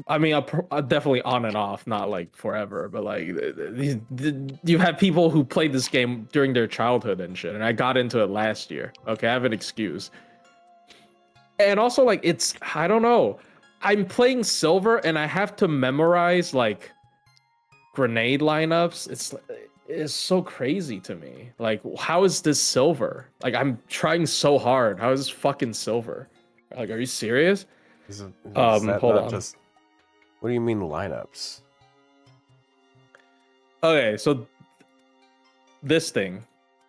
S4: I mean, definitely on and off, not like forever, but like you have people who played this game during their childhood and shit. And I got into it last year. Okay, I have an excuse. And also, like, I don't know. I'm playing silver and I have to memorize like grenade lineups. It's so crazy to me. Like, how is this silver? Like, I'm trying so hard. How is this fucking silver? Like, are you serious?
S1: Is
S4: Hold
S1: that not
S4: on.
S1: just? What do you mean lineups?
S4: Okay, so this thing.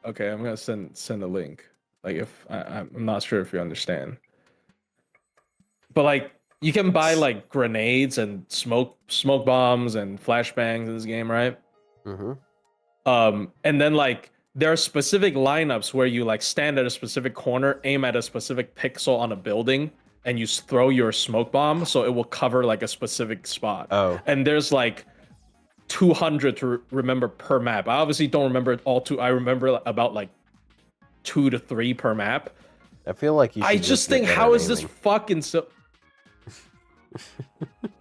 S4: Okay, I'm gonna send a link. Like, if I'm not sure if you understand, but like, you can buy like grenades and smoke bombs and flashbangs in this game, right?
S1: Mm-hmm.
S4: And then like there are specific lineups where you like stand at a specific corner, aim at a specific pixel on a building, and you throw your smoke bomb so it will cover like a specific spot.
S1: Oh,
S4: And there's like 200 to remember per map. I obviously don't remember it all. I remember about like 2 to 3 per map.
S1: I feel like you.
S4: I
S1: Should
S4: just
S1: get
S4: think,
S1: better
S4: how
S1: at
S4: is this
S1: aiming.
S4: fucking so?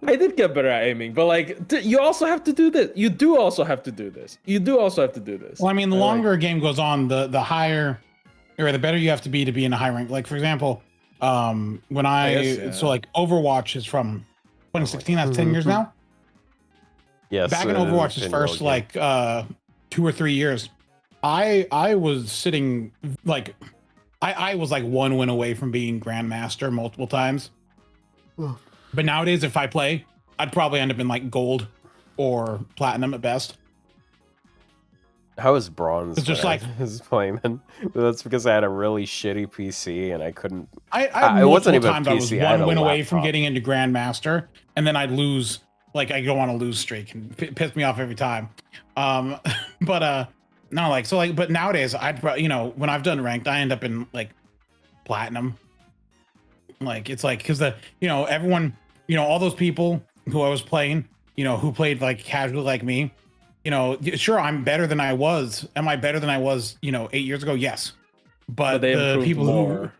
S4: I did get better at aiming, but like you also have to do this. You do also have to do this. You do also have to do this.
S2: Well, I mean, the
S4: And, like,
S2: longer a game goes on, the higher or the better you have to be in a high rank. Like for example, when
S4: guess, yeah.
S2: so like Overwatch is from 2016. That's 10 years now.
S1: Yes.
S2: Back in
S1: it is a
S2: Overwatch's
S1: 10-year-old
S2: first
S1: game.
S2: like 2 or 3 years, I was sitting like I was like 1 win away from being Grandmaster multiple times. But nowadays, if I play, I'd probably end up in like gold or platinum at best.
S1: How was bronze?
S2: It's just
S1: when
S2: like-
S1: I was playing then. That's because I had a really shitty PC and I couldn't.
S2: I
S1: it wasn't
S2: multiple
S1: even
S2: times I was
S1: PC, I had
S2: 1
S1: a
S2: win away from
S1: laptop.
S2: getting into Grandmaster, and then I'd lose. Like I go on a lose streak and piss me off every time. But no, like so like. But nowadays, when I've done ranked, I end up in like platinum. Like it's like because everyone, all those people who I was playing, who played like casually like me, sure, I'm better than I was. Am I better than I was 8 years ago? Yes, but
S4: they
S2: the
S4: improved
S2: people
S4: more.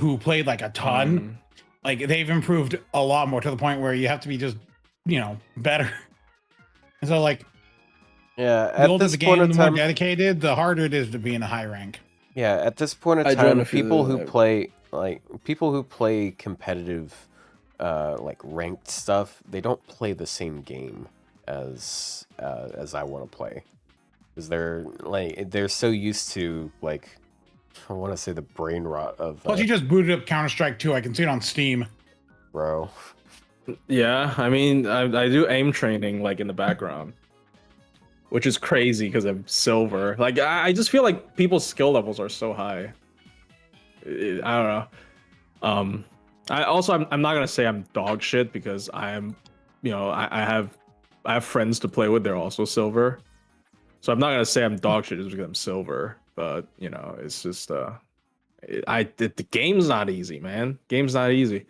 S2: who played like a ton, like they've improved a lot more to the point where you have to be just better. And so like
S1: Yeah.
S2: the
S1: At
S2: older
S1: this
S2: the
S1: point
S2: game,
S1: in
S2: the more
S1: time.
S2: dedicated, the harder it is to be in a high rank.
S1: Yeah. At this point in
S4: I joined
S1: time,
S4: a few
S1: people
S4: of
S1: who
S4: them.
S1: play competitive, like ranked stuff, they don't play the same game as I want to play, because they're so used to like, I want to say the brain rot of
S2: Plus, you just booted up Counter-Strike 2. I can see it on Steam.
S1: bro.
S4: Yeah, I mean, I do aim training like in the background, which is crazy because I'm silver. Like, I just feel like people's skill levels are so high. I don't know. I'm not gonna say I'm dog shit because I am, I have friends to play with. They're also silver, so I'm not gonna say I'm dog shit just because I'm silver. But it's just the game's not easy, man. Game's not easy.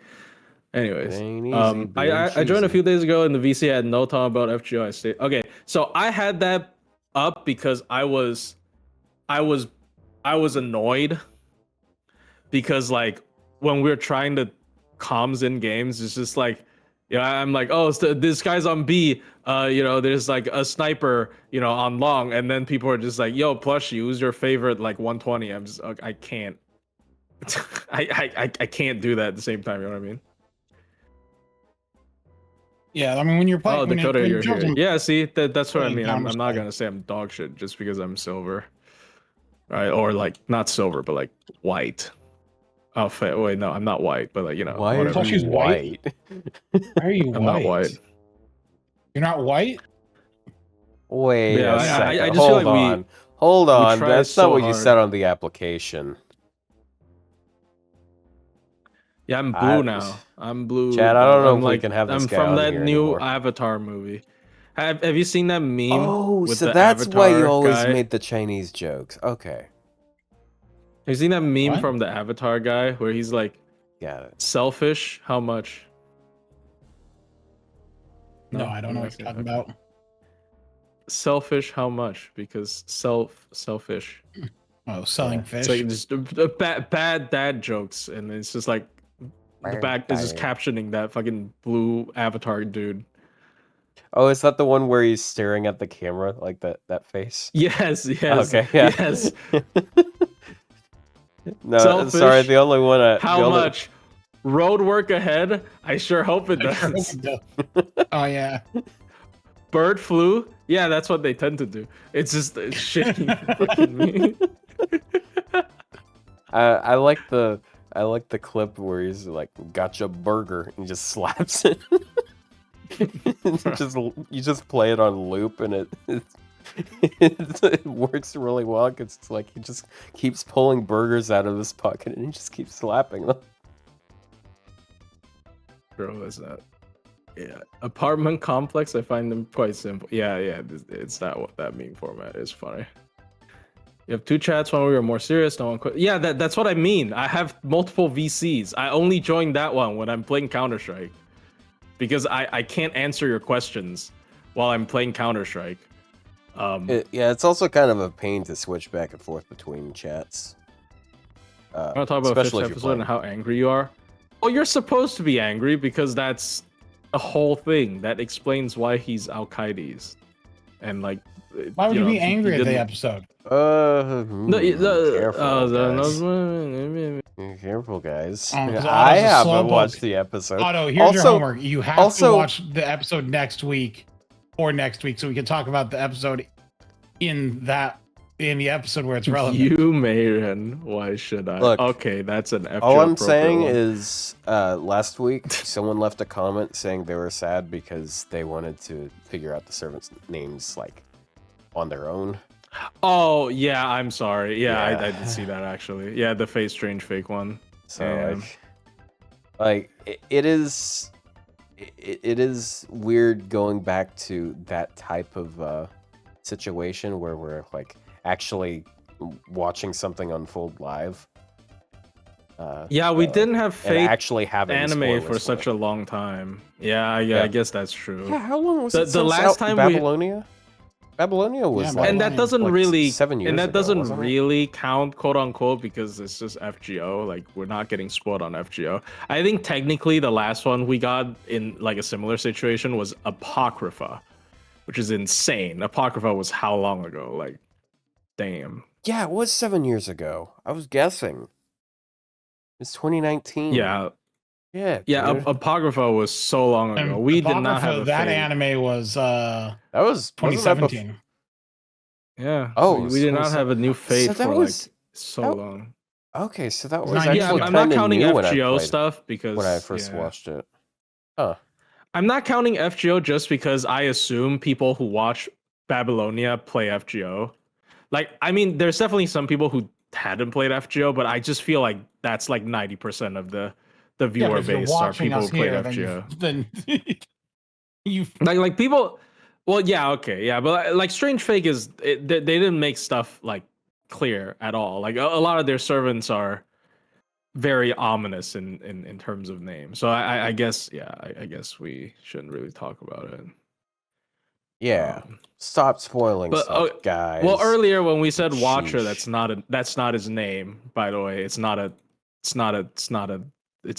S4: Anyways,
S1: It ain't easy being
S4: I joined a
S1: cheesy.
S4: few days ago, and the VC had no time about FGO. I stayed. Okay, so I had that up because I was annoyed because like when we were trying to comms in games, it's just like, I'm like, oh, this guy's on B. There's like a sniper, on long, and then people are just like, yo, Plushie, who's your favorite like 120? I'm just, I can't, I can't do that at the same time. You know what I mean?
S2: Yeah, I mean when you're playing,
S4: Oh, Dakota,
S2: when
S4: you're here. Yeah, see, that's what I
S2: playing
S4: mean. I'm not
S2: Counter-Strike.
S4: gonna say I'm dog shit just because I'm silver, right? Or like not silver, but like white. Oh, wait, no, I'm not white, but like
S1: Why
S4: whatever.
S1: are
S2: Plushie's
S1: you
S2: white?
S1: white?
S2: Why are you
S4: I'm not white.
S2: You're not white?
S1: Wait
S3: Yeah,
S1: a second.
S3: I just feel
S1: Hold
S3: like
S1: on. Hold on.
S3: try
S1: That's
S3: so
S1: not what you
S3: hard.
S1: said on the application.
S3: Yeah, I'm
S1: I-
S3: blue now. I'm blue.
S1: Chad, I don't know
S3: I'm
S1: if we can have this
S3: I'm
S1: guy
S3: from
S1: on
S3: that
S1: here
S3: new
S1: anymore.
S3: Avatar movie. Have you seen that meme?
S1: Oh,
S3: with
S1: so
S3: the
S1: that's why you
S3: Avatar
S1: always
S3: guy?
S1: made the Chinese jokes. Okay,
S3: Have you seen that meme
S2: What?
S3: from the Avatar guy where he's like,
S1: got it.
S3: selfish? How much?
S2: No, I don't know what you're talking about.
S3: Selfish? How much? Because selfish.
S2: Oh, selling
S1: Yeah.
S2: fish.
S3: It's like just bad dad jokes, and it's just like the back is just captioning that fucking blue Avatar dude.
S1: Oh, is that the one where he's staring at the camera like that face?
S3: Yes,
S1: Okay, yeah.
S3: yes.
S1: No,
S3: Selfish.
S1: sorry. The only one.
S3: How much? Road work ahead? I sure hope it
S2: I sure hope
S3: does.
S2: it does. Oh yeah.
S3: Bird flu? Yeah, that's what they tend to do. It's just shitting fucking me.
S1: I like the clip where he's like, "Gotcha burger," and just slaps it. You just play it on loop, and it works really well because it's like he just keeps pulling burgers out of his pocket and he just keeps slapping them.
S3: Bro, is that? Yeah, apartment complex. I find them quite simple. Yeah, it's that meme format is funny. You have two chats. One where you're more serious. No one. Yeah, that's what I mean. I have multiple VCs. I only join that one when I'm playing Counter-Strike, because I can't answer your questions while I'm playing Counter-Strike.
S1: Yeah, it's also kind of a pain to switch back and forth between chats.
S3: I want to talk about fifth
S1: especially if you're
S3: episode and
S1: playing.
S3: how angry you are. Well, you're supposed to be angry because that's a whole thing that explains why he's Al-Qaeda's. And like,
S2: Why would you
S3: know,
S2: be
S3: he
S2: angry at the
S3: didn't-
S2: episode?
S1: Careful, guys.
S2: Oh, 'cause
S1: I
S2: Otto's a
S1: haven't
S2: slowpoke.
S1: watched the episode.
S2: Otto, here's your homework. You have to
S1: also-
S2: watch the episode next week so we can talk about the episode in the episode where it's relevant.
S3: You, Meiren, why should I?
S1: Look,
S3: Okay, that's an FGO
S1: All I'm
S3: appropriate
S1: saying
S3: one.
S1: is, last week someone left a comment saying they were sad because they wanted to figure out the servants' names like on their own.
S3: Oh yeah, I'm sorry. Yeah,
S1: Yeah.
S3: I did see that actually. Yeah, the face strange fake one.
S1: So
S3: Damn.
S1: it is weird going back to that type of situation where we're like actually watching something unfold live.
S3: Yeah, we didn't have
S1: and
S3: fake
S1: actually having
S3: anime for
S1: spoilers
S3: such
S1: it.
S3: a long time. Yeah,
S1: Yeah.
S3: I guess that's true.
S1: Yeah, how long was
S3: The-
S1: it
S3: the
S1: since
S3: last time we-
S1: Babylonia? Babylonia was
S2: Yeah,
S1: like,
S3: And that doesn't
S1: like
S3: really
S1: 7 years
S3: and that
S1: ago,
S3: doesn't
S1: wasn't it?
S3: really count, quote unquote, because it's just FGO. Like, we're not getting spoiled on FGO. I think technically the last one we got in like a similar situation was Apocrypha, which is insane. Apocrypha was how long ago? Like, damn.
S1: Yeah, it was 7 years ago. I was guessing. It's 2019.
S3: Yeah,
S1: Yeah.
S3: yeah.
S1: dude.
S3: Apocrypha was so long ago.
S2: And
S3: We did not
S2: Apocrypha,
S3: have a
S2: that
S3: fake.
S2: anime was
S1: that was wasn't that
S2: 2017.
S3: Yeah.
S1: Oh,
S3: we did not
S1: so-
S3: have a new fate
S1: so that
S3: for
S1: was-
S3: like so
S1: that-
S3: long.
S1: Okay, so that was
S2: Yeah,
S1: actually
S3: Yeah, I'm not
S1: kinda
S3: counting
S1: new when I
S3: FGO
S1: played it,
S3: stuff because
S1: when I first
S3: yeah.
S1: watched it.
S3: I'm not counting FGO just because I assume people who watch Babylonia play FGO. Like, I mean, there's definitely some people who hadn't played FGO, but I just feel like that's like 90% of the
S2: Yeah,
S3: viewer
S2: but if you're
S3: base are
S2: watching
S3: people
S2: us
S3: who played
S2: here,
S3: FGO.
S2: then you
S3: Like people. Well, yeah, okay, yeah, but like Strange Fake is they didn't make stuff like clear at all. Like a lot of their servants are very ominous in terms of name. So I guess I guess we shouldn't really talk about it.
S1: Yeah.
S3: Um,
S1: Stop spoiling
S3: but,
S1: stuff,
S3: oh,
S1: guys.
S3: well, earlier when we said Watcher,
S1: Sheesh.
S3: that's not his name, by the way. It's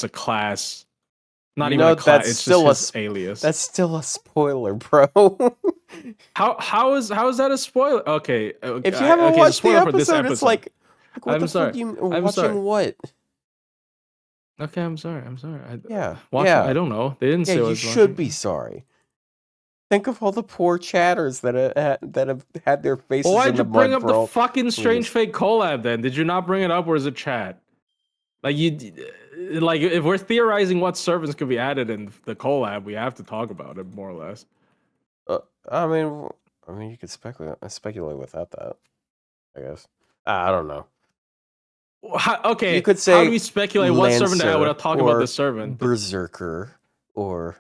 S3: a class. Not
S1: You
S3: even
S1: know,
S3: a class.
S1: that's
S3: It's
S1: still
S3: just his alias.
S1: That's still a spoiler, bro.
S3: How is that a spoiler? Okay,
S1: If you haven't
S3: okay,
S1: watched the
S3: spoiler for this
S1: episode, it's like what
S3: I'm
S1: the
S3: sorry.
S1: fuck you
S3: I'm
S1: watching
S3: sorry.
S1: what?
S3: Okay, I'm sorry.
S1: Yeah.
S3: Watch,
S1: yeah.
S3: I don't know. They didn't
S1: Yeah,
S3: say what
S1: you
S3: was
S1: should
S3: watching.
S1: be sorry. Think of all the poor chatters that have had their faces
S3: Well,
S1: in
S3: why'd
S1: the
S3: you bring
S1: mud
S3: up
S1: for
S3: the
S1: all-
S3: fucking Strange
S1: years.
S3: Fake collab then? Did you not bring it up, or is it chat? Like like if we're theorizing what servants could be added in the collab, we have to talk about it more or less.
S1: I mean, I mean, you could speculate without that, I guess. I don't know.
S3: Okay,
S1: You could
S3: how
S1: say
S3: do we speculate what servant to add
S1: Lancer
S3: without talking about
S1: or
S3: the servant?
S1: Berserker or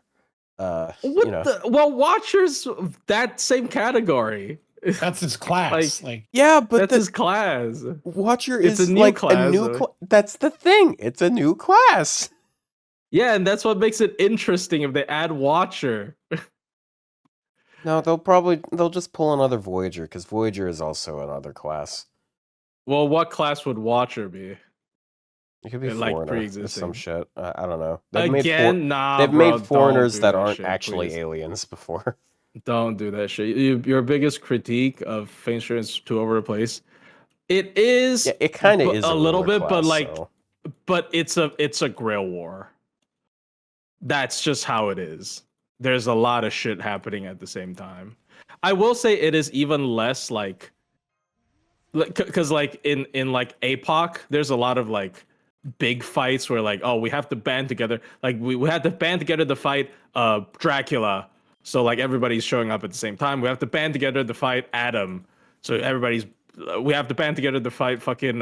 S3: What
S1: you know.
S3: the? Well, Watcher's that same category.
S2: That's his class. Like
S1: Yeah, but
S3: That's his class.
S1: Watcher
S3: It's
S1: is
S3: a new
S1: like
S3: class.
S1: a new that's the thing. It's a new class.
S3: Yeah, and that's what makes it interesting if they add Watcher.
S1: No, they'll just pull another Voyager because Voyager is also another class.
S3: Well, what class would Watcher be?
S1: It could be
S3: Like
S1: Foreigner or
S3: pre-existing.
S1: some shit. I don't know.
S3: Again, nah,
S1: they've
S3: bro,
S1: made foreigners
S3: don't do
S1: that
S3: that
S1: aren't
S3: shit,
S1: actually
S3: please.
S1: aliens before.
S3: Don't do that shit. Your biggest critique of Finster's too overreplaced. It is
S1: Yeah, it kind of is
S3: a little
S1: ruler
S3: bit,
S1: class,
S3: but like,
S1: so.
S3: but it's a Grail War. That's just how it is. There's a lot of shit happening at the same time. I will say it is even less like, because like in like APOC, there's a lot of like big fights where like, oh, we have to band together. Like we had to band together to fight Dracula. So like everybody's showing up at the same time. We have to band together to fight Adam. So everybody's we have to band together to fight fucking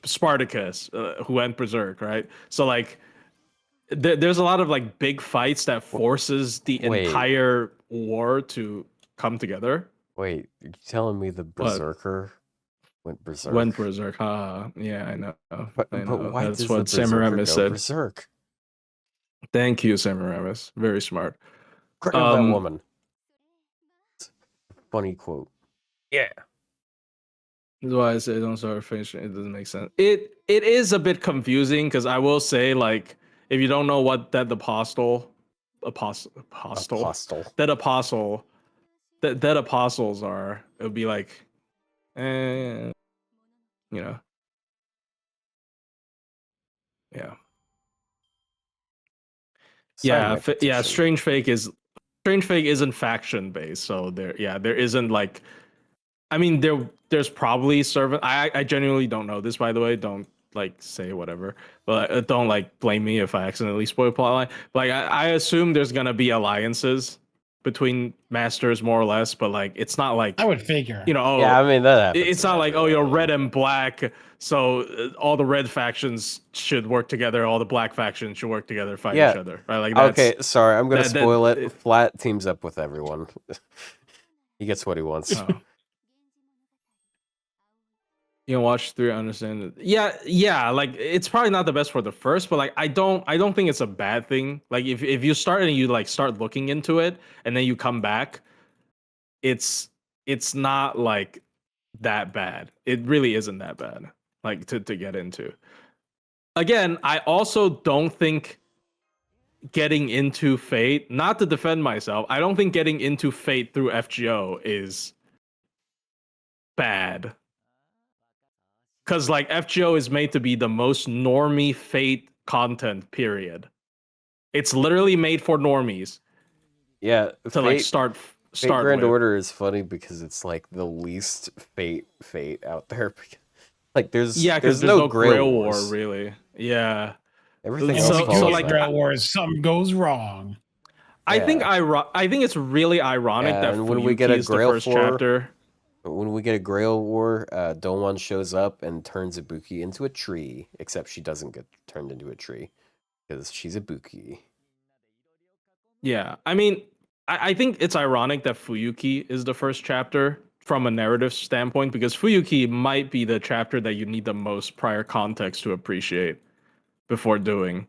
S3: Spartacus, who went berserk, right? So like there's a lot of like big fights that forces the
S1: Wait.
S3: entire war to come together.
S1: Wait, you're telling me the Berserker went berserk?
S3: Went berserk, yeah, I know.
S1: But why
S3: That's
S1: does
S3: what
S1: the
S3: Sam
S1: Berserker
S3: Ramis
S1: go
S3: said.
S1: berserk?
S3: Thank you, Sam Ramis. Very smart.
S1: Grab that woman. Funny quote. Yeah.
S3: That's why I say don't start finishing. It doesn't make sense. It is a bit confusing because I will say, like, if you don't know what that apostles are, it would be like, you know, yeah. Yeah, Strange Fake isn't faction based, so there isn't like, I mean there's probably servant. I genuinely don't know this, by the way. Don't like say whatever, but don't like blame me if I accidentally spoil plotline. Like I assume there's gonna be alliances between masters more or less, but like it's not like,
S2: I would figure.
S3: you know, oh,
S1: yeah, I mean that happens.
S3: it's not like, oh, you're red and black, so all the red factions should work together, all the black factions should work together, fight each other, right? Like that's,
S1: okay, sorry, I'm gonna spoil it. Flat teams up with everyone. He gets what he wants.
S3: Oh. You can watch through, understand it. Yeah. Like it's probably not the best for the first, but like I don't think it's a bad thing. Like if you start and you like start looking into it and then you come back, it's not like that bad. It really isn't that bad. Like to get into. Again, I also don't think getting into Fate, not to defend myself, I don't think getting into Fate through FGO is bad. Because like FGO is made to be the most normie Fate content, period. It's literally made for normies.
S1: Yeah,
S3: to like start
S1: Grand
S3: with.
S1: Order is funny because it's like the least Fate out there. Like there's no Grail
S3: War really. Yeah.
S1: Everything
S2: else
S1: follows
S2: like Grail Wars, something goes wrong.
S3: I think it's really ironic that
S1: when we get a Grail
S3: the first chapter.
S1: When we get a Grail War, Dolwan shows up and turns Ibuki into a tree, except she doesn't get turned into a tree because she's Ibuki.
S3: Yeah, I mean, I think it's ironic that Fuyuki is the first chapter from a narrative standpoint, because Fuyuki might be the chapter that you need the most prior context to appreciate before doing.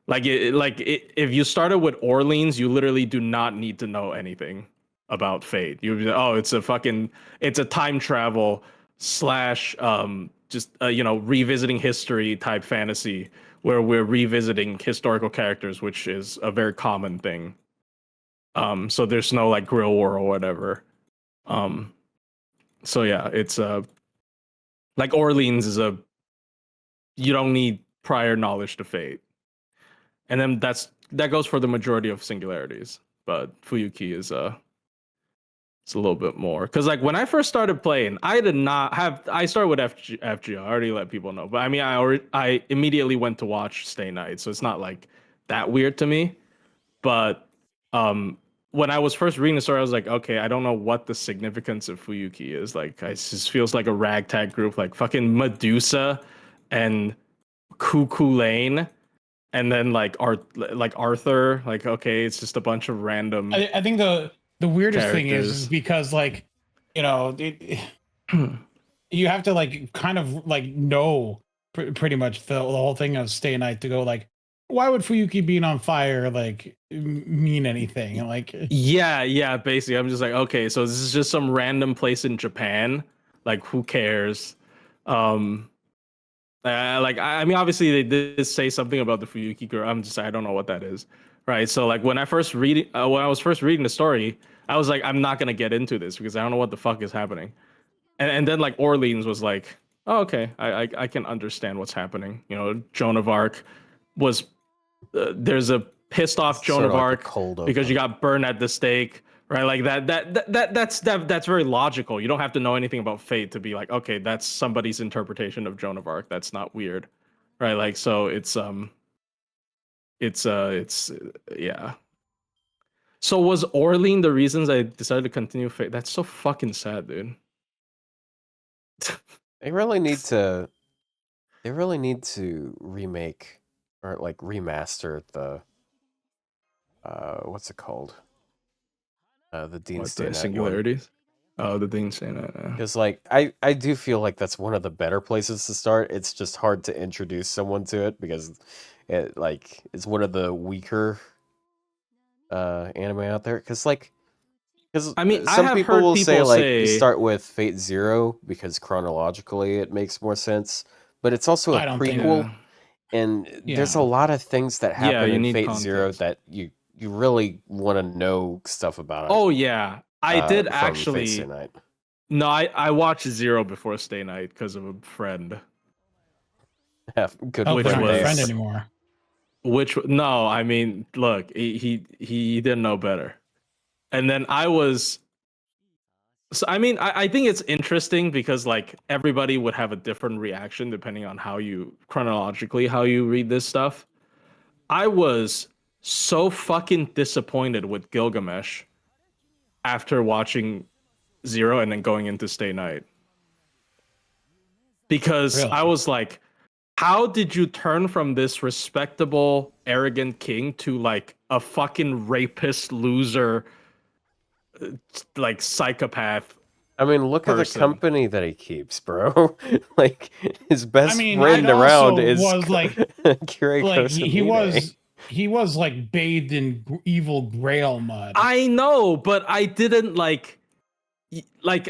S3: If you started with Orleans, you literally do not need to know anything about Fate. You'd be like, oh, it's a time travel slash revisiting history type fantasy where we're revisiting historical characters, which is a very common thing. So there's no like Grill War or whatever. So yeah, it's like Orleans is you don't need prior knowledge to Fate. And then that goes for the majority of singularities, but Fuyuki is it's a little bit more, because like when I first started playing, I started with FG. I already let people know, but I mean I immediately went to watch Stay Night, so it's not like that weird to me. But when I was first reading the story, I was like, okay, I don't know what the significance of Fuyuki is. Like, it just feels like a ragtag group, like fucking Medusa and Cuckoo Lane, and then like Arthur. Like, okay, it's just a bunch of random.
S2: I think the weirdest thing is
S3: characters.
S2: because like, you know, you have to like kind of like know pretty much the whole thing of Stay Night to go like, why would Fuyuki being on fire like mean anything? Like,
S3: Yeah, basically, I'm just like, okay, so this is just some random place in Japan. Like, who cares? I mean, obviously they did say something about the Fuyuki girl. I don't know what that is, right? So like when I was first reading the story, I was like, I'm not gonna get into this because I don't know what the fuck is happening. And then like Orleans was like, oh, okay, I can understand what's happening. You know, Joan of Arc was there's a pissed off Joan
S1: Sort
S3: of
S1: of like a
S3: Arc
S1: cold
S3: because she
S1: open.
S3: got burned at the stake, right? Like that's very logical. You don't have to know anything about fate to be like, okay, that's somebody's interpretation of Joan of Arc. That's not weird, right? Like so it's yeah. So was Orlean the reasons I decided to continue fate? That's so fucking sad, dude.
S1: They really need to. They really need to remake or like remaster the what's it called? The Dean
S3: What
S1: Stay
S3: the
S1: Night one.
S3: singularities? Oh, the thing saying that. Yeah.
S1: Because like I do feel like that's one of the better places to start. It's just hard to introduce someone to it because it's one of the weaker anime out there. Because
S3: I mean, I
S1: some
S3: have
S1: people
S3: heard
S1: will say
S3: people
S1: like you
S3: say
S1: start with Fate Zero because chronologically it makes more sense, but it's also a
S2: I don't think-
S1: prequel.
S3: yeah.
S1: And there's a
S2: Yeah.
S1: lot of things that
S3: Yeah,
S1: happen
S3: you
S1: in
S3: need
S1: Fate Zero
S3: context.
S1: that you really want to know stuff about it.
S3: Oh yeah, I did
S1: from Fate
S3: actually.
S1: Stay Night.
S3: No, I watched Zero before Stay Night because of a friend.
S1: Good
S2: oh,
S3: Which
S2: they're not your
S3: was-
S2: friend anymore.
S3: No, I mean, look, he didn't know better. And then I was. So I mean, I think it's interesting because like everybody would have a different reaction depending on how you chronologically how you read this stuff. I was so fucking disappointed with Gilgamesh after watching Zero and then going into Stay Night. Because
S2: Really?
S3: I was like, how did you turn from this respectable, arrogant king to like a fucking rapist, loser, like psychopath?
S1: I mean, look at the
S3: person.
S1: company that he keeps, bro. Like his best
S2: mean,
S1: friend
S2: it
S1: around
S2: also
S1: is
S2: was, like-
S1: Kirei
S2: Like
S1: Kosamine.
S2: he was like bathed in evil grail mud.
S3: I know, but I didn't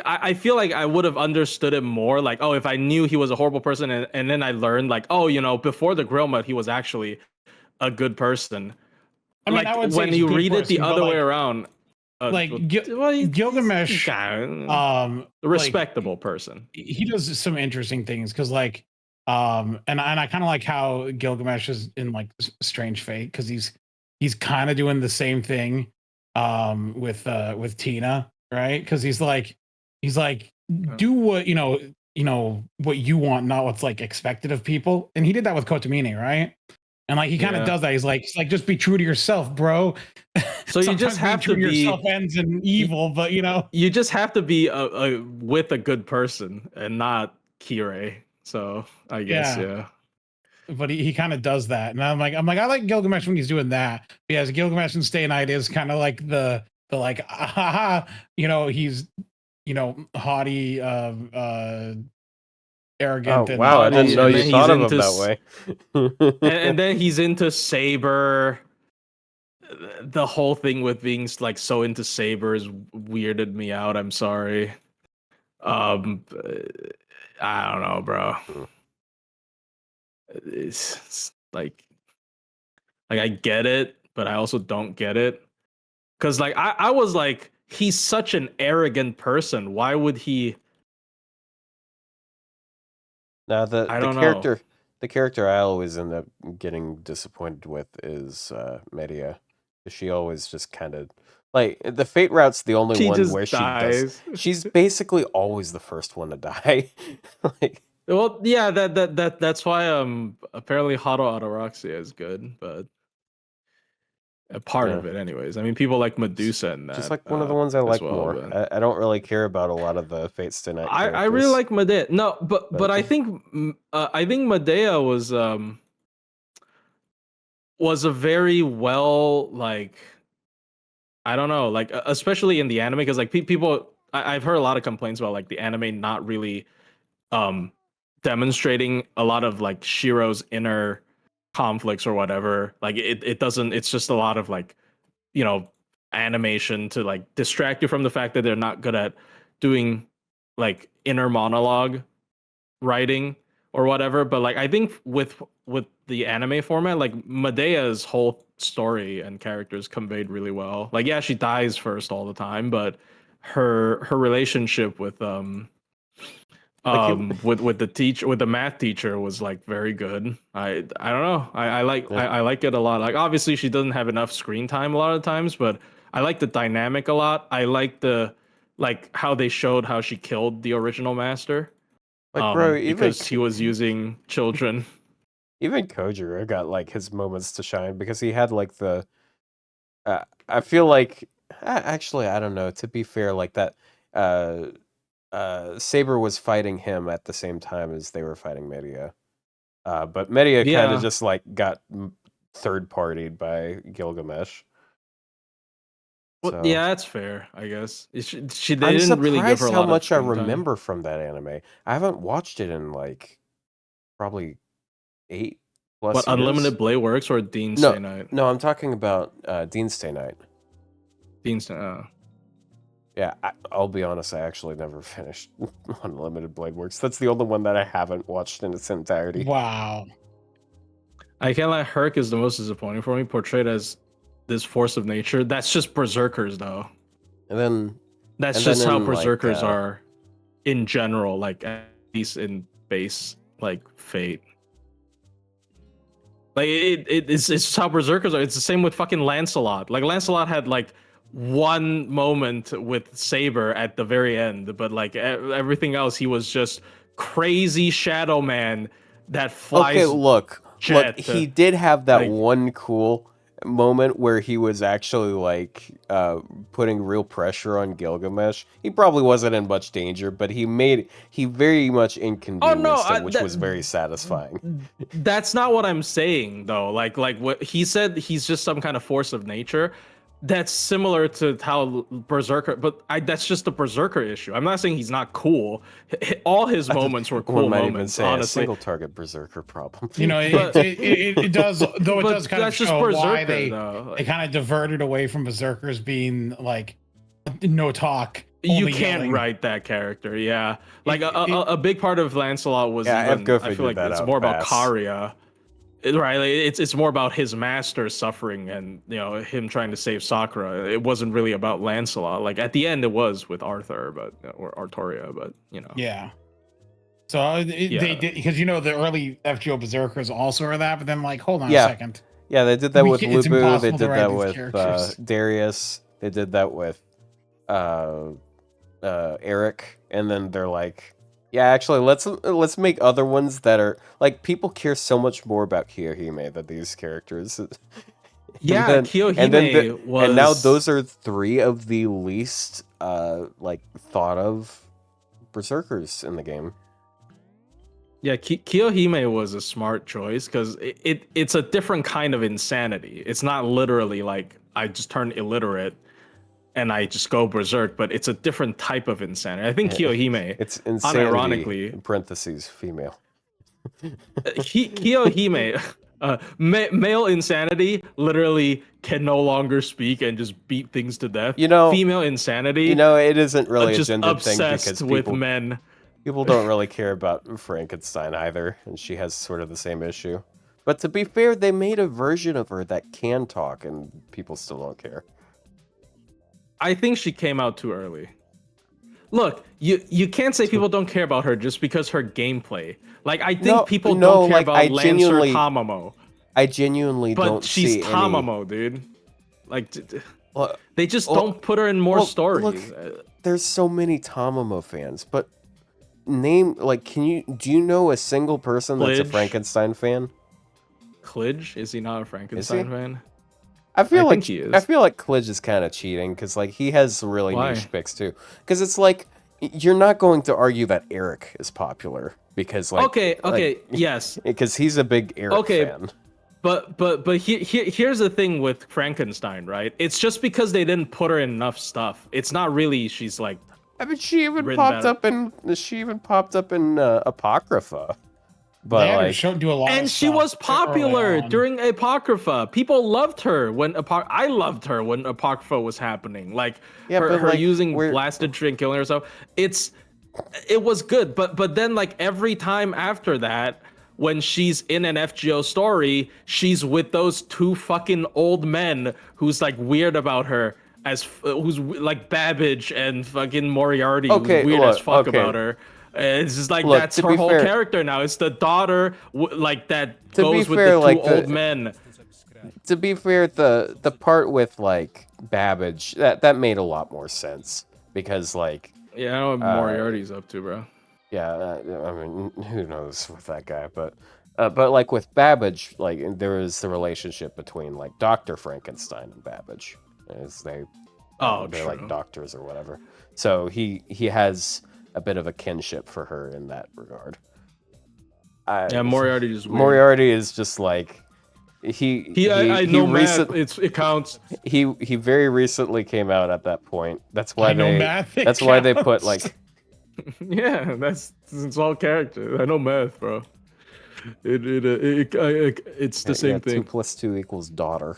S3: I feel like I would have understood it more. Like, oh, if I knew he was a horrible person, and then I learned, like, oh, you know, before the grill mud, he was actually a good person.
S2: I mean,
S3: like
S2: I would say
S3: when
S2: he's a
S3: you
S2: good
S3: read it the
S2: person, but,
S3: other way
S2: like-
S3: around,
S2: Gilgamesh,
S3: a respectable person.
S2: he does some interesting things because like and I kind of like how Gilgamesh is in like Strange Fate because he's kind of doing the same thing with Tina, right? Because he's like do what you know what you want, not what's like expected of people, and he did that with Kotomini, right? And like he kind of
S3: Yeah.
S2: does that. He's like just be true to yourself, bro.
S3: So you
S2: Sometimes
S3: just
S2: being
S3: have
S2: true
S3: to
S2: to
S3: be
S2: yourself ends in evil, but you know.
S3: you just have to be with a good person and not Kirei. So I guess yeah.
S2: But he kind of does that, and I'm like I like Gilgamesh when he's doing that. But yeah, Gilgamesh and Stay Night is kind of like the like you know, he's haughty, arrogant.
S1: Oh wow, I didn't know
S3: and
S1: you
S3: then
S1: thought
S3: he's
S1: of him
S3: into
S1: that way.
S3: and then he's into Saber. The whole thing with being like so into Sabers weirded me out. I'm sorry. I don't know, bro. It's like I get it, but I also don't get it. Cause like I was like, he's such an arrogant person. Why would he?
S1: Now
S3: I
S1: the
S3: don't know.
S1: character I always end up getting disappointed with is Media. She always just kind of like the Fate route's the only
S3: She
S1: one
S3: just
S1: where
S3: dies.
S1: she's basically always the first one to die. Like
S3: Well, yeah, that's why apparently Hado Ataraxia is good, but a part
S1: Yeah.
S3: of it, anyways. I mean, people like Medusa and that.
S1: Just like one of the ones I
S3: as
S1: like
S3: well,
S1: more.
S3: but-
S1: I don't really care about a lot of the Fate Stay Night characters.
S3: I really like Medea. No, but I
S1: just-
S3: think Medea was a very well, like, I don't know, like especially in the anime, because like people I've heard a lot of complaints about like the anime not really demonstrating a lot of like Shiro's inner conflicts or whatever. Like it doesn't, it's just a lot of like, you know, animation to like distract you from the fact that they're not good at doing like inner monologue writing or whatever. But like I think with the anime format, like Medea's whole story and characters conveyed really well. Like yeah, she dies first all the time, but her relationship with with the teacher, with the math teacher, was like very good. I don't know. I like
S1: Yeah.
S3: I like it a lot. Like obviously she doesn't have enough screen time a lot of times, but I like the dynamic a lot. I like the like how they showed how she killed the original master.
S1: Like, bro,
S3: Because he was using children.
S1: even Kojiro got like his moments to shine because he had like the. I feel like actually I don't know. To be fair, like that, Saber was fighting him at the same time as they were fighting Medea. But Medea kind
S3: Yeah.
S1: of just like got third partied by Gilgamesh.
S3: Well,
S1: So-
S3: yeah, that's fair. I guess they
S1: I'm
S3: didn't really give her a
S1: surprised how
S3: lot
S1: much
S3: of
S1: I
S3: screen time.
S1: remember from that anime. I haven't watched it in like probably 8+
S3: What,
S1: years.
S3: Unlimited Blade Works or Dean
S1: No,
S3: Stay Night?
S1: no, I'm talking about Dean Stay Night.
S3: Dean Stay.
S1: Yeah, I'll be honest, I actually never finished Unlimited Blade Works. That's the only one that I haven't watched in its entirety.
S2: Wow.
S3: I can't lie, Herc is the most disappointing for me, portrayed as this force of nature. That's just berserkers, though.
S1: And then
S3: That's
S1: And
S3: just
S1: then
S3: how
S1: in, like,
S3: berserkers are in general, like at least in base, like Fate. Like it's just how berserkers are. It's the same with fucking Lancelot. Like Lancelot had like one moment with Saber at the very end, but like everything else, he was just crazy shadow man that flies.
S1: okay, look,
S3: jet,
S1: he did have that
S3: like-
S1: one cool moment where he was actually like putting real pressure on Gilgamesh. He probably wasn't in much danger, but he very much inconvenienced him, which was very satisfying.
S3: That's not what I'm saying though. Like what he said, he's just some kind of force of nature. That's similar to how Berserker, but that's just a Berserker issue. I'm not saying he's not cool. All his moments were cool
S1: One might even
S3: moments,
S1: say a
S3: honestly.
S1: single target Berserker problem.
S2: You know,
S3: But-
S2: it does, though it
S3: But
S2: does kind of
S3: that's just
S2: show why
S3: Berserker,
S2: they
S3: though.
S2: they kind of diverted away from Berserkers being like no talk.
S3: You
S2: only
S3: can't
S2: yelling.
S3: write that character, yeah. Like
S2: It-
S3: a big part of Lancelot was
S1: Yeah,
S3: even,
S1: F. Go
S3: I feel
S1: figured
S3: like
S1: that
S3: it's
S1: out
S3: more about
S1: fast.
S3: Karya. Right, like it's more about his master suffering and him trying to save Sakura. It wasn't really about Lancelot. Like at the end, it was with Arthur, but or Artoria, but
S2: Yeah. So they
S3: Yeah.
S2: did, because the early FGO Berserkers also are that, but then like hold on
S1: Yeah.
S2: a second.
S1: Yeah, they did that
S2: We
S1: with
S2: can't- it's
S1: Lubu. They
S2: impossible to
S1: did
S2: write
S1: that
S2: these
S1: with
S2: characters.
S1: Darius. They did that with Eric, and then they're like, yeah, actually, let's make other ones that are like people care so much more about Kiyohime than these characters.
S3: yeah,
S1: then-
S3: Kiyohime was.
S1: And now those are 3 of the least like thought of berserkers in the game.
S3: Yeah, Kiyohime was a smart choice because it's a different kind of insanity. It's not literally like I just turn illiterate and I just go berserk, but it's a different type of insanity. I think Kiyohime,
S1: It's insanity.
S3: unironically,
S1: In parentheses, female.
S3: Kiyohime, male insanity literally can no longer speak and just beat things to death. Female insanity,
S1: it isn't really a
S3: just
S1: gender thing
S3: obsessed
S1: because
S3: with
S1: people
S3: men.
S1: People don't really care about Frankenstein either, and she has sort of the same issue. But to be fair, they made a version of her that can talk, and people still don't care.
S3: I think she came out too early. Look, you can't say people don't care about her just because her gameplay. Like I think people don't care about Lancer Tamamo.
S1: I genuinely
S3: But
S1: don't
S3: she's
S1: see
S3: Tamamo, dude. Like
S1: Well,
S3: they just don't put her in more stories.
S1: look, there's so many Tamamo fans, but do you know a single person that's a
S3: Klidge?
S1: Frankenstein fan?
S3: Klidge, is he not a Frankenstein fan?
S1: I feel
S3: I
S1: like
S3: think he is.
S1: I feel like Klidge is kind of cheating because like he has some really
S3: Why?
S1: niche picks too. Because it's like you're not going to argue that Eric is popular because like
S3: Okay, yes.
S1: because he's a big Eric
S3: Okay,
S1: fan.
S3: But here's the thing with Frankenstein, right? It's just because they didn't put her in enough stuff. It's not really she's like
S1: I mean, she even
S3: written
S1: popped up in Apocrypha, but
S2: They had her
S1: like
S2: do a lot
S3: and
S2: of
S3: she
S2: stuff
S3: was
S2: early
S3: popular
S2: on.
S3: during Apocrypha. People loved her when I loved her when Apocrypha was happening. Like
S1: Yeah, but,
S3: her
S1: like,
S3: using
S1: we're-
S3: blasted tree and killing herself. It was good, but then like every time after that, when she's in an FGO story, she's with those two fucking old men who's like weird about her who's like Babbage and fucking Moriarty,
S1: Okay,
S3: who's weird as
S1: look,
S3: fuck
S1: okay.
S3: about her. It's just like
S1: Look,
S3: that's
S1: to
S3: her
S1: be
S3: whole
S1: fair-
S3: character now. It's the daughter like that
S1: To be
S3: goes with
S1: fair,
S3: the two
S1: like,
S3: old men.
S1: to be fair, the part with like Babbage that made a lot more sense because like
S3: Yeah, I know what Moriarty's up to, bro.
S1: yeah, I mean who knows with that guy, but like with Babbage, like there is the relationship between like Dr. Frankenstein and Babbage, as they're
S3: True.
S1: like doctors or whatever. So he has a bit of a kinship for her in that regard.
S3: Yeah, Moriarty is weird.
S1: Moriarty is just like
S3: I know math. It counts.
S1: he very recently came out at that point. That's why
S2: I know
S1: they
S2: math, it
S1: that's why they put
S2: counts.
S1: like
S3: Yeah, it's all character. I know math, bro. It's the same thing.
S1: 2 + 2 = daughter.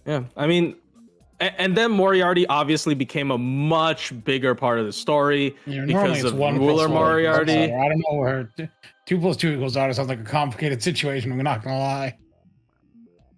S3: Yeah, I mean, and then Moriarty obviously became a much bigger part of the story
S2: Normally
S3: because
S2: it's
S3: of
S2: 1 +
S3: Ruler
S2: 1
S3: Moriarty.
S2: I don't know where 2 + 2 = daughter sounds like a complicated situation. I'm not gonna lie.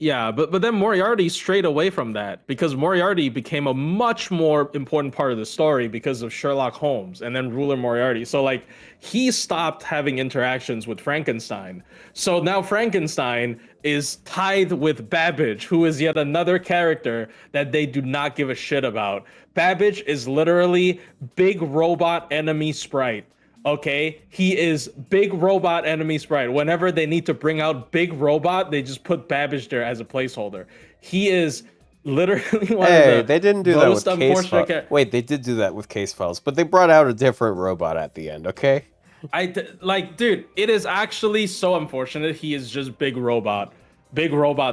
S3: Yeah, but then Moriarty strayed away from that because Moriarty became a much more important part of the story because of Sherlock Holmes and then Ruler Moriarty. So like he stopped having interactions with Frankenstein. So now Frankenstein is tied with Babbage, who is yet another character that they do not give a shit about. Babbage is literally big robot enemy sprite. Okay, he is big robot enemy sprite. Whenever they need to bring out big robot, they just put Babbage there as a placeholder. He is literally one of the
S1: They didn't do that with
S3: most
S1: Case
S3: unfortunate
S1: Files. Wait, they did do that with Case Files, but they brought out a different robot at the end, okay?
S3: like, dude, it is actually so unfortunate. He is just big robot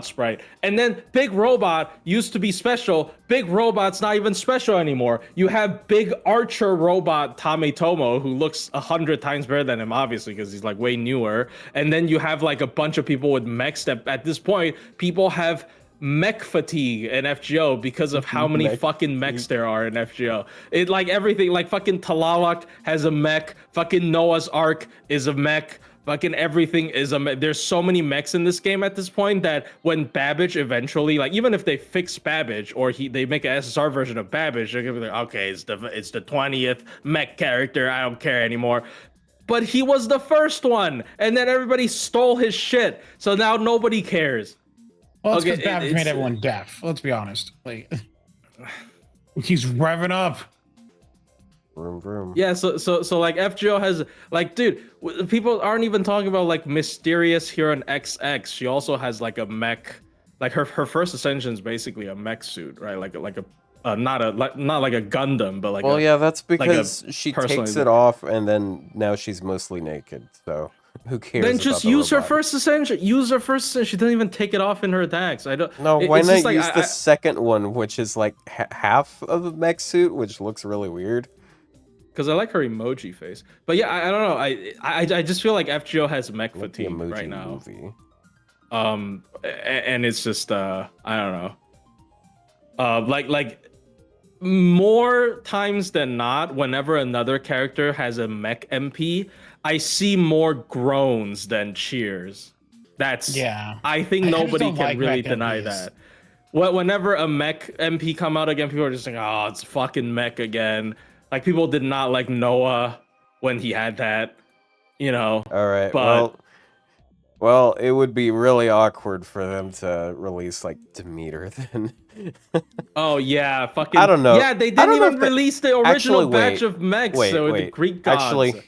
S3: sprite. And then big robot used to be special. Big robot's not even special anymore. You have big archer robot Tametomo, who looks 100 times better than him, obviously, because he's like way newer. And then you have like a bunch of people with mechs that at this point, people have mech fatigue in FGO because of how many fucking mechs there are in FGO. It like everything, like fucking Talalak has a mech, fucking Noah's Ark is a mech. Fucking everything is there's so many mechs in this game at this point that when Babbage eventually, like even if they fix Babbage or they make an SSR version of Babbage, they're gonna be like, okay, it's the 20th mech character, I don't care anymore. But he was the first one, and then everybody stole his shit, so now nobody cares.
S2: Well, it's because Babbage made everyone deaf. Let's be honest. Like, he's revving up.
S1: Vroom, vroom.
S3: Yeah, so like FGO has like, dude, people aren't even talking about like Mysterious Huron XX. She also has like a mech, like her first ascension is basically a mech suit, right? Like a not like a Gundam, but like
S1: Well, yeah, that's
S3: like a
S1: because she
S3: personal-
S1: takes it off and then now she's mostly naked. So who cares?
S3: then just
S1: about the
S3: use her
S1: robot?
S3: first ascension. Use her first ascension. She doesn't even take it off in her attacks. I don't.
S1: No,
S3: it-
S1: why
S3: it's
S1: not
S3: just like,
S1: use the second one, which is like half of a mech suit, which looks really weird.
S3: Because I like her emoji face. But yeah, I don't know. I just feel like FGO has mech
S1: Like the
S3: fatigue
S1: emoji
S3: right now.
S1: movie.
S3: And it's just I don't know. Like more times than not, whenever another character has a mech MP, I see more groans than cheers. That's
S2: Yeah.
S3: I think
S2: I just
S3: nobody
S2: don't
S3: can
S2: like
S3: really
S2: mech
S3: deny
S2: MPs.
S3: that. Whenever a mech MP come out again, people are just like, oh, it's fucking mech again. Like people did not like Noah when he had that, you know.
S1: All right.
S3: But-
S1: Well, it would be really awkward for them to release like Demeter then.
S3: Oh yeah, fucking.
S1: I don't know.
S3: Yeah, they
S1: I
S3: didn't
S1: don't know
S3: even
S1: if they-
S3: release the original
S1: Actually,
S3: batch
S1: wait,
S3: of mechs.
S1: wait,
S3: so the
S1: wait.
S3: Greek gods.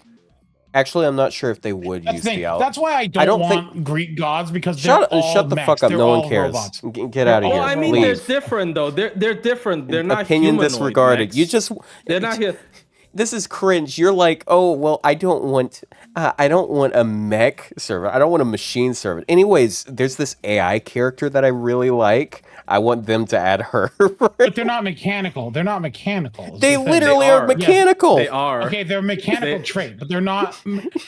S1: Actually, I'm not sure if they would use the Alpha.
S2: That's why I don't want Greek gods, because
S1: shut
S2: all
S1: the
S2: mechs.
S1: fuck up.
S2: They're
S1: No one
S2: all
S1: cares.
S2: robots.
S1: Get out of here.
S4: Well, I mean,
S1: Leave.
S4: they're different though. They're different. They're not
S1: opinion
S4: humanoid
S1: disregarded.
S4: mechs.
S1: You just
S4: They're not here.
S1: This is cringe. You're like, oh well, I don't want a mech servant. I don't want a machine servant. Anyways, there's this AI character that I really like. I want them to add her.
S2: But they're not mechanical. They're not mechanical.
S1: They literally are mechanical.
S4: They are.
S2: Okay, they're mechanical trait, but they're not.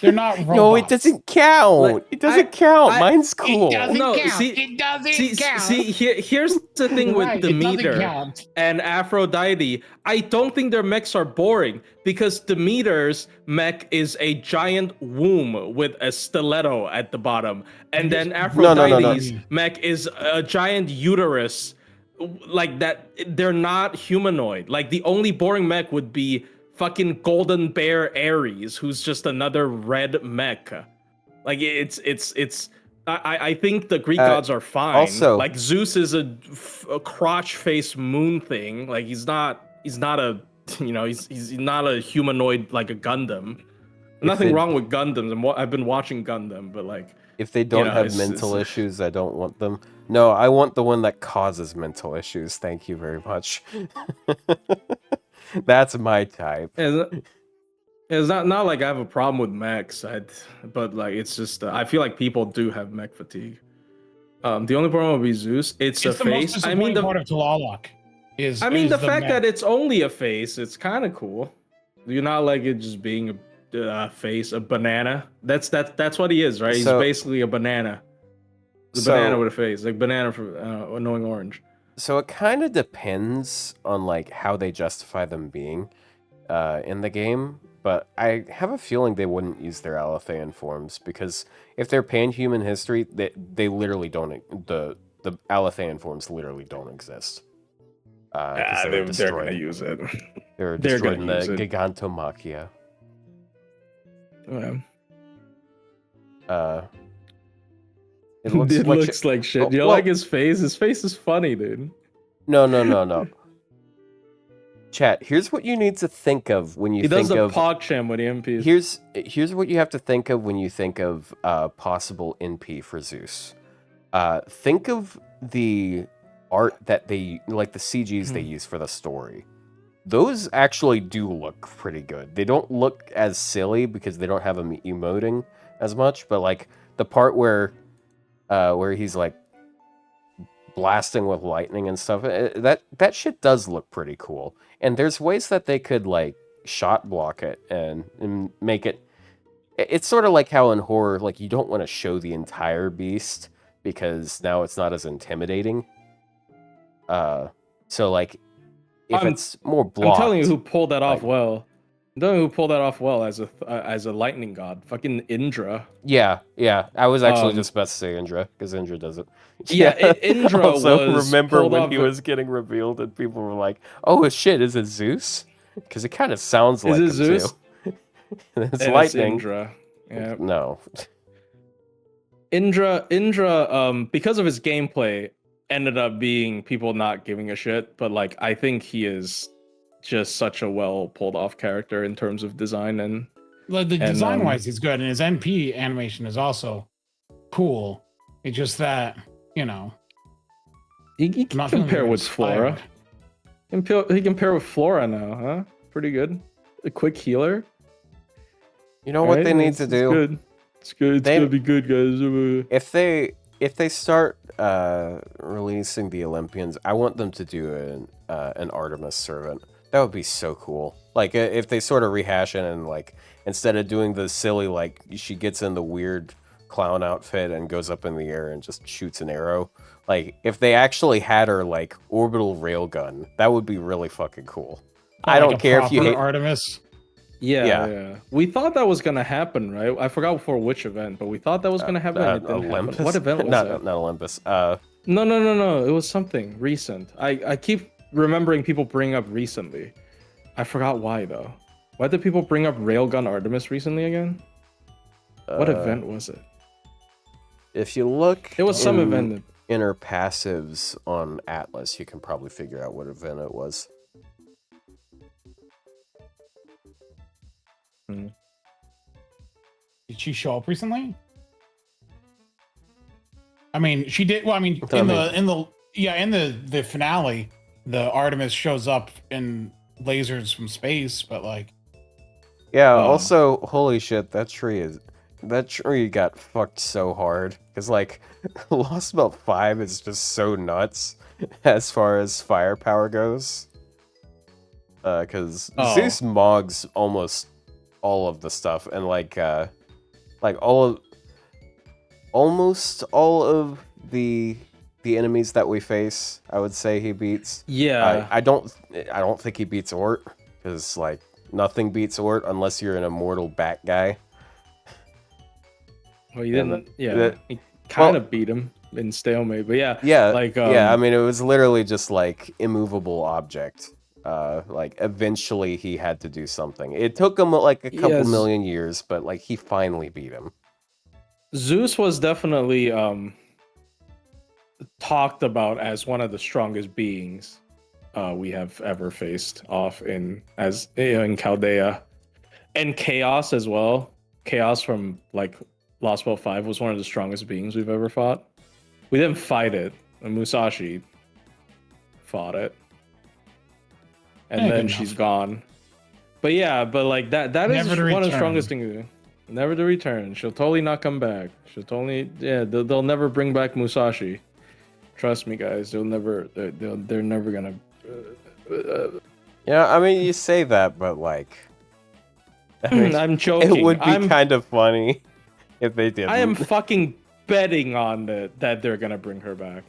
S2: They're not robots.
S1: No, it doesn't count.
S4: Like,
S1: it doesn't count. Mine's cool.
S2: It doesn't
S4: No,
S2: count.
S4: see-
S2: It doesn't count.
S4: Here's the thing with
S2: Right, it doesn't
S4: Demeter
S2: count.
S4: and Aphrodite. I don't think their mechs are boring because Demeter's mech is a giant womb with a stiletto at the bottom, and then Aphrodite's mech is a giant uterus. Like that, they're not humanoid. Like the only boring mech would be fucking Golden Bear Ares, who's just another red mech. Like it's. I think the Greek gods are fine.
S1: Also,
S4: like Zeus is a crotch face moon thing. Like he's not a he's not a humanoid like a Gundam. Nothing wrong with Gundams. I've been watching Gundam, but like
S1: if they don't have mental issues, I don't want them. No, I want the one that causes mental issues. Thank you very much. That's my type.
S4: It's not like I have a problem with mechs, but like it's just I feel like people do have mech fatigue. The only problem would be Zeus. It's a
S2: the
S4: face.
S2: Most disappointing part of Talalok is.
S4: The fact that it's only a face. It's kind of cool. Do you not like it just being a face, a banana? That's what he is, right? He's basically a banana. The banana with a face, like banana for annoying orange.
S1: So it kind of depends on like how they justify them being in the game. But I have a feeling they wouldn't use their Alethean forms because if they're pan-human history, they literally don't. The Alethean forms literally don't exist.
S4: They're gonna use it.
S1: They're destroyed in the Gigantomachia.
S4: It looks like shit. Do you like his face? His face is funny, dude.
S1: No. Chat, here's what you need to think of when you think of...
S4: He does a PogChamp with the MPs.
S1: Here's what you have to think of when you think of possible NP for Zeus. Think of the art that they... Like the CGs they use for the story. Those actually do look pretty good. They don't look as silly because they don't have him emoting as much, but like the part where he's like blasting with lightning and stuff, that shit does look pretty cool. And there's ways that they could like shot block it and make it. It's sort of like how in horror, like you don't want to show the entire beast because now it's not as intimidating. So like if it's more blocked.
S4: I'm telling you who pulled that off well. I'm telling you who pulled that off well as a lightning god. Fucking Indra.
S1: Yeah. I was actually just about to say Indra because Indra does it.
S4: Yeah, Indra
S1: also,
S4: was
S1: remember when he was getting revealed and people were like, "Oh shit, is it Zeus?" Because it kind of sounds like
S4: it Zeus?
S1: Too. It's
S4: and
S1: lightning.
S4: It's Indra. Yeah.
S1: No.
S4: Indra, because of his gameplay, ended up being people not giving a shit. But like, I think he is just such a well pulled off character in terms of design and.
S2: Like the design wise, he's good, and his NP animation is also cool. It's just that.
S4: He can compare with Flora. He can compare with Flora now, huh? Pretty good. A quick healer.
S1: You know what they need to do?
S4: Good. It's good. It's gonna be good, guys.
S1: If they start releasing the Olympians, I want them to do an Artemis servant. That would be so cool. Like if they sort of rehash it and like instead of doing the silly like she gets in the weird clown outfit and goes up in the air and just shoots an arrow. Like if they actually had her like orbital railgun, that would be really fucking cool. I don't care if you hate
S2: Artemis.
S4: Yeah. We thought that was gonna happen, right? I forgot for which event, but we thought that was gonna happen.
S1: Olympus.
S4: What event was that?
S1: Not Olympus.
S4: No. It was something recent. I keep remembering people bring up recently. I forgot why though. Why did people bring up Railgun Artemis recently again? What event was it?
S1: If you look,
S4: it was some event.
S1: Inner passives on Atlas, you can probably figure out what event it was.
S2: Did she show up recently? I mean, she did. Well, I mean,
S1: I
S2: in
S1: mean-
S2: the finale, the Artemis shows up in lasers from space, but like,
S1: Yeah, also, holy shit, that tree got fucked so hard. Because, like, Lost Belt 5 is just so nuts as far as firepower goes. Because Zeus mogs almost all of the stuff, and, like almost all of the enemies that we face, I would say he beats.
S4: Yeah.
S1: I don't think he beats Ort, because, like, nothing beats Ort unless you're an immortal bat guy.
S4: Well, he
S1: Yeah,
S4: didn't.
S1: but
S4: Yeah,
S1: that-
S4: he kind
S1: well-
S4: of beat him in stalemate, but yeah.
S1: Yeah,
S4: Like,
S1: yeah. I mean, it was literally just like immovable object. Like eventually he had to do something. It took him like a couple
S4: Yes.
S1: million years, but like he finally beat him.
S4: Zeus was definitely talked about as one of the strongest beings we have ever faced off in Chaldea, and Chaos as well. Chaos from like Lost Belt 5 was one of the strongest beings we've ever fought. We didn't fight it, and Musashi fought it, and
S2: Yeah,
S4: then
S2: good
S4: she's
S2: enough.
S4: gone. But yeah, but like that
S2: Never
S4: is
S2: to
S4: one of the
S2: return.
S4: strongest things. Never to return. She'll totally not come back. She'll totally they'll never bring back Musashi. Trust me, guys. They're never gonna.
S1: Yeah, I mean, you say that, but like, I mean,
S4: I'm joking.
S1: it would be
S4: I'm,
S1: kind of funny if they didn't.
S4: I am fucking betting on that they're gonna bring her back.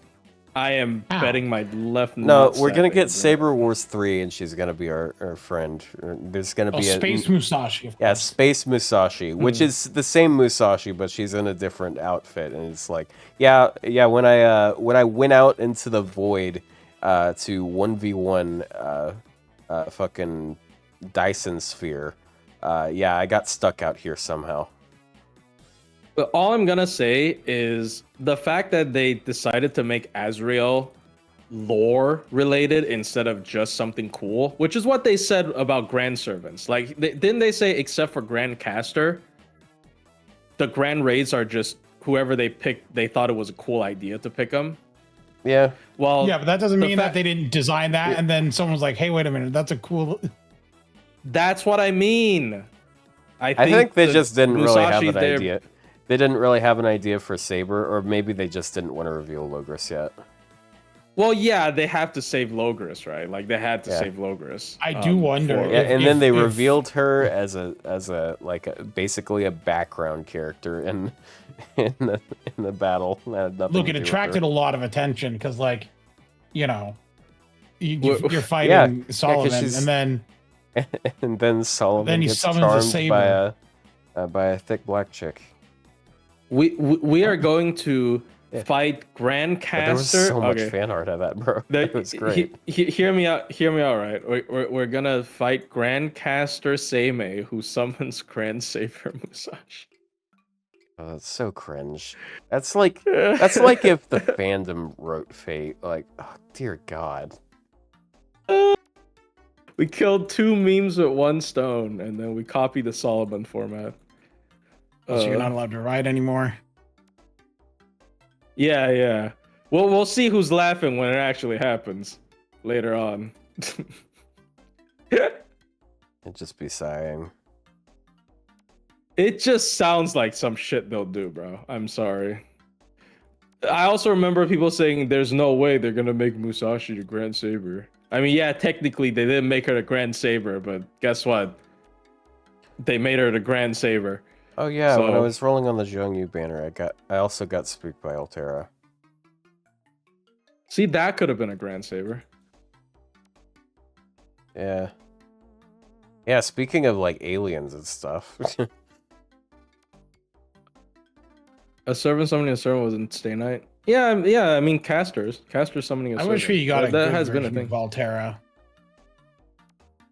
S4: I am
S2: Ow.
S4: betting my left.
S1: No,
S4: nutsack
S1: we're gonna
S4: they're
S1: get
S4: bring her
S1: Saber Wars 3, and she's gonna be our friend. There's gonna
S2: oh,
S1: be
S2: Space Musashi. Of
S1: Yeah,
S2: course.
S1: Space Musashi, which is the same Musashi, but she's in a different outfit, and it's like, yeah. When I went out into the void to 1v1 fucking Dyson sphere, I got stuck out here somehow.
S4: But all I'm gonna say is the fact that they decided to make Azrael lore related instead of just something cool, which is what they said about Grand Servants. Like, didn't they say except for Grand Caster, the Grand Raids are just whoever they picked? They thought it was a cool idea to pick them.
S1: Yeah,
S4: Well,
S2: Yeah, but that doesn't
S4: the
S2: mean that they didn't design that, and then someone's like, "Hey, wait a minute, that's a cool."
S4: that's what I mean.
S1: I think they
S4: the
S1: just didn't really have
S4: Musashi
S1: an
S4: there-
S1: idea. They didn't really have an idea for Saber, or maybe they just didn't want to reveal Logris yet.
S4: Well, yeah, they have to save Logris, right? Like they had to
S1: Yeah.
S4: save Logris.
S2: I do wonder
S4: for-
S1: Yeah,
S2: If-
S1: and then they
S2: if-
S1: revealed her as basically a background character in the battle. That had nothing
S2: Look,
S1: to
S2: it
S1: do with
S2: attracted
S1: her.
S2: a lot of attention because, like, you know,
S4: Well,
S2: you're fighting
S1: yeah,
S2: Solomon,
S1: she's-
S2: and then
S1: And then Solomon
S2: Then he
S1: gets
S2: summons a
S1: charmed
S2: saber.
S1: by a thick black chick.
S4: We are going to
S1: Yeah.
S4: fight Grand
S1: But there was
S4: Caster.
S1: so much
S4: Okay.
S1: fan art of that, bro.
S4: The-
S1: That was great.
S4: Hear me out. Hear me out. Right, we're gonna fight Grand Caster Seimei, who summons Grand Saber Musashi.
S1: Oh, that's so cringe. That's like if the fandom wrote Fate. Like, oh, dear God.
S4: We killed two memes with one stone, and then we copied the Solomon format.
S2: so you're not allowed to ride anymore.
S4: Yeah. We'll see who's laughing when it actually happens later on.
S1: I'd just be sighing.
S4: It just sounds like some shit they'll do, bro. I'm sorry. I also remember people saying there's no way they're gonna make Musashi the Grand Saber. I mean, yeah, technically they didn't make her the Grand Saber, but guess what? They made her the Grand Saber.
S1: Oh yeah, when I
S4: So-
S1: was rolling on the Zhongyu banner, I also got spooked by Altera.
S4: See, that could have been a Grand Saber.
S1: Yeah. Yeah, speaking of like aliens and stuff.
S4: A servant summoning a servant was in Stay Night. Yeah. I mean, Caster summoning a
S2: I
S4: servant.
S2: wish we got a
S4: that
S2: good
S4: has been a
S2: version
S4: thing.
S2: of Altera.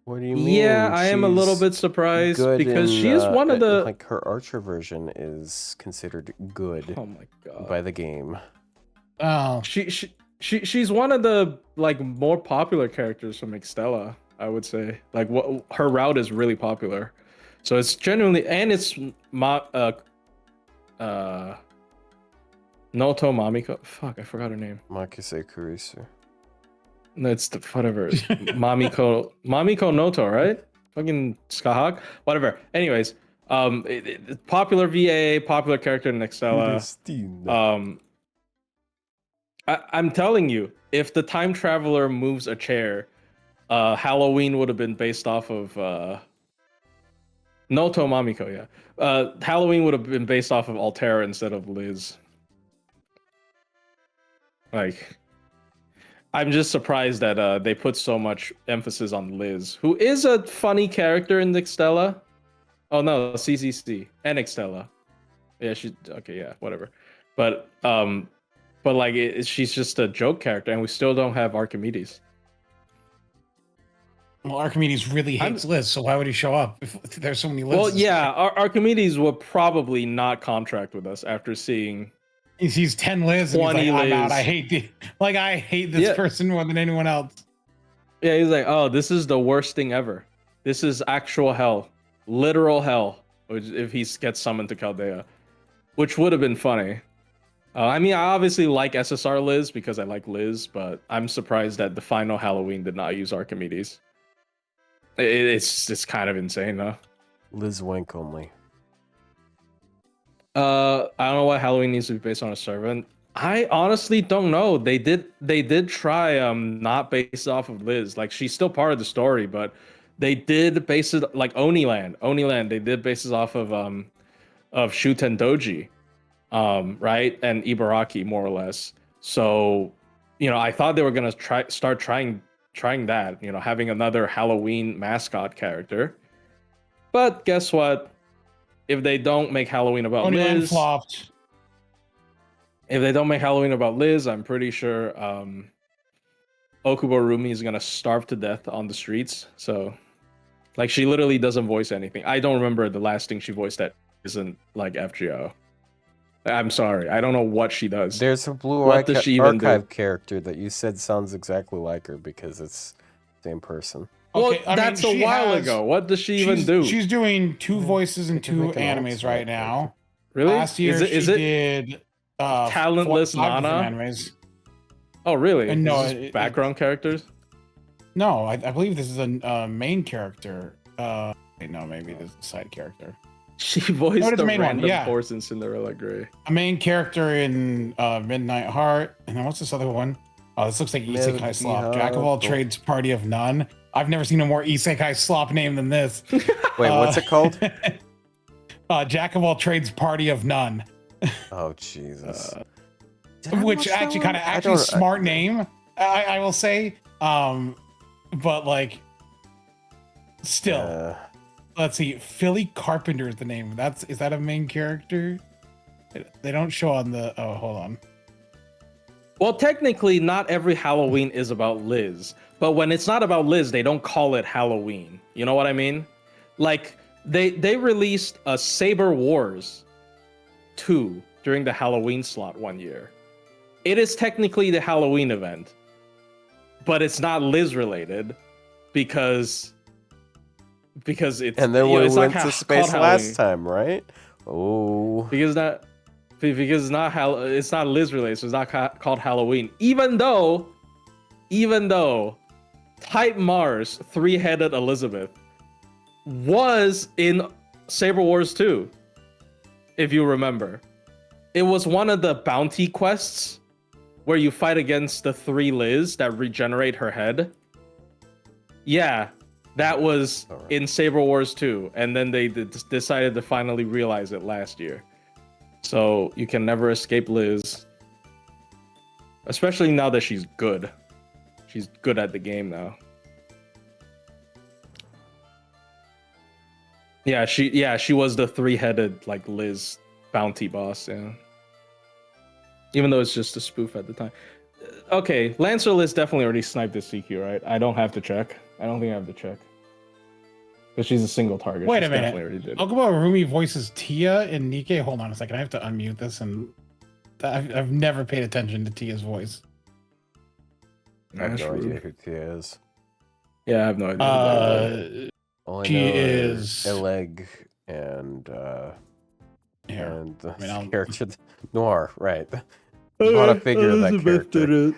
S1: What do you mean?
S4: Yeah, I am a little
S1: She's
S4: bit surprised
S1: good
S4: because
S1: in,
S4: she is one of the.
S1: like her Archer version is considered good
S4: Oh my god.
S1: by the game.
S2: Oh,
S4: She's one of the like more popular characters from Extella, I would say. Like what her route is really popular. So it's genuinely, and it's Noto Mamiko. Fuck, I forgot her name.
S1: Makise Kurisu.
S4: No, it's the whatever. Mamiko Noto, right? Fucking Skahak, whatever. Anyways, popular VA, popular character in Nextella. I'm telling you, if the time traveler moves a chair, Halloween would have been based off of Noto Mamiko, yeah. Halloween would have been based off of Altera instead of Liz. Like, I'm just surprised that they put so much emphasis on Liz, who is a funny character in Nextella. Oh no, CCC and Nextella. Yeah, whatever. But like, she's just a joke character, and we still don't have Archimedes.
S2: Well, Archimedes really hates Liz, so why would he show up if there's so many Liz?
S4: Well, yeah, Archimedes will probably not contract with us after seeing.
S2: He sees 10 Liz and he's like, I'm out. I hate this person more than anyone else.
S4: Yeah, he's like, oh, this is the worst thing ever. This is actual hell, literal hell. If he gets summoned to Chaldea, which would have been funny. I mean, I obviously like SSR Liz because I like Liz, but I'm surprised that the final Halloween did not use Archimedes. It's kind of insane, though.
S1: Liz Wink only.
S4: I don't know why Halloween needs to be based on a servant. I honestly don't know. They did try not based off of Liz. Like, she's still part of the story, but they did base it like Oniland. They did base it off of Shuten Doji, right, and Ibaraki more or less. So, I thought they were gonna start trying that. Having another Halloween mascot character. But guess what? If they don't make Halloween about Liz,
S2: flopped.
S4: If they don't make Halloween about Liz, I'm pretty sure Okubo Rumi is gonna starve to death on the streets. So, like, she literally doesn't voice anything. I don't remember the last thing she voiced that isn't like FGO. I'm sorry, I don't know what she does.
S1: There's a Blue Archive character that you said sounds exactly like her because it's the same person.
S4: Well, that's a while ago. What does she even do?
S2: She's doing 2 voices in 2 animes right now.
S4: Really?
S2: Last year she did
S4: Talentless Nana.
S2: Animes.
S4: Oh, really?
S2: And no,
S4: background characters.
S2: No, I believe this is a main character. No, maybe this is a side character.
S4: She voiced the random horse in Cinderella Grey.
S2: A main character in Midnight Heart. And then what's this other one? Oh, this looks like Isekai Slop. Jack of all trades, party of none. I've never seen a more Isekai Slop name than this.
S1: Wait, what's it called?
S2: Jack of all trades, party of none.
S1: Oh, Jesus.
S2: Which actually kind of smart name, I will say. But like, still, let's see. Philly Carpenter is the name. Is that a main character? They don't show on the. Oh, hold on.
S4: Well, technically, not every Halloween is about Liz. But when it's not about Liz, they don't call it Halloween. You know what I mean? Like, they released a Saber Wars 2 during the Halloween slot one year. It is technically the Halloween event, but it's not Liz related because it's.
S1: And then we went to space last time, right? Oh,
S4: because it's not Liz related, so it's not called Halloween. Even though Type Mars 3-headed Elizabeth was in Saber Wars 2, if you remember. It was one of the bounty quests where you fight against the 3 Liz that regenerate her head. Yeah, that was in Saber Wars 2, and then they decided to finally realize it last year. So you can never escape Liz. Especially now that she's good. She's good at the game now. Yeah, she was the 3-headed like Liz bounty boss, yeah. Even though it's just a spoof at the time. Okay, Lancer Liz definitely already sniped this CQ, right? I don't have to check. I don't think I have to check. But she's a single target.
S2: Wait a minute. Okubo Rumi voices Tia in Nikke. Hold on a second. I have to unmute this, and I've never paid attention to Tia's voice.
S1: I have no idea who Tia is.
S4: Yeah, I have no idea.
S1: All I
S2: She
S1: know
S2: is-
S1: are Eleg and
S2: Here.
S1: the
S2: I mean, I'll-
S1: character Noir, right? Bought a figure of that character.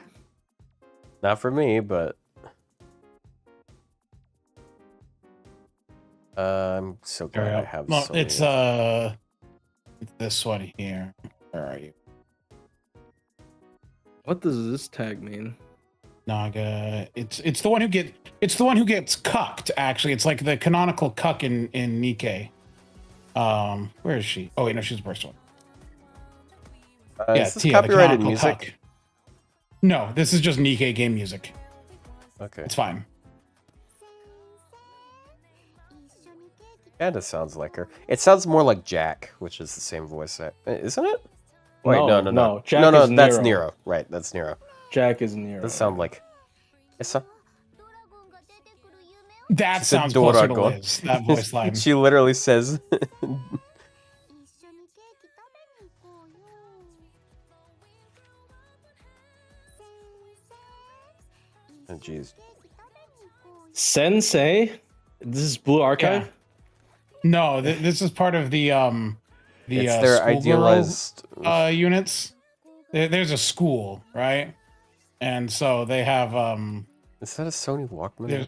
S1: Not for me, but I'm so glad I have.
S2: No,
S1: so
S2: it's
S1: many.
S2: it's this one here. Where are you?
S3: What does this tag mean?
S2: Naga. It's the one who gets cucked. Actually, it's like the canonical cuck in Nikkei. Where is she? Oh wait, no, she's the first one.
S1: Is this
S2: Tia, the
S1: copyrighted
S2: canonical
S1: music?
S2: cuck. No, this is just Nikkei game music.
S1: Okay,
S2: It's fine.
S1: kinda sounds like her. It sounds more like Jack, which is the same voice, isn't it? Wait, no.
S3: Jack
S1: no,
S3: is
S1: that's
S3: Nero.
S1: Nero. Right, that's Nero.
S3: Jack is Nero.
S1: Does sound like it's a,
S2: That
S1: She said
S2: sounds closer to
S1: Doragon.
S2: Liz. That voice line.
S1: She literally says oh, jeez.
S3: Sensei? This is Blue Archive?
S2: Yeah. No, this is part of the
S1: It's their
S2: schoolgirl,
S1: idealized
S2: units. There's a school, right? And so they have
S1: Is that a Sony Walkman?
S2: There's-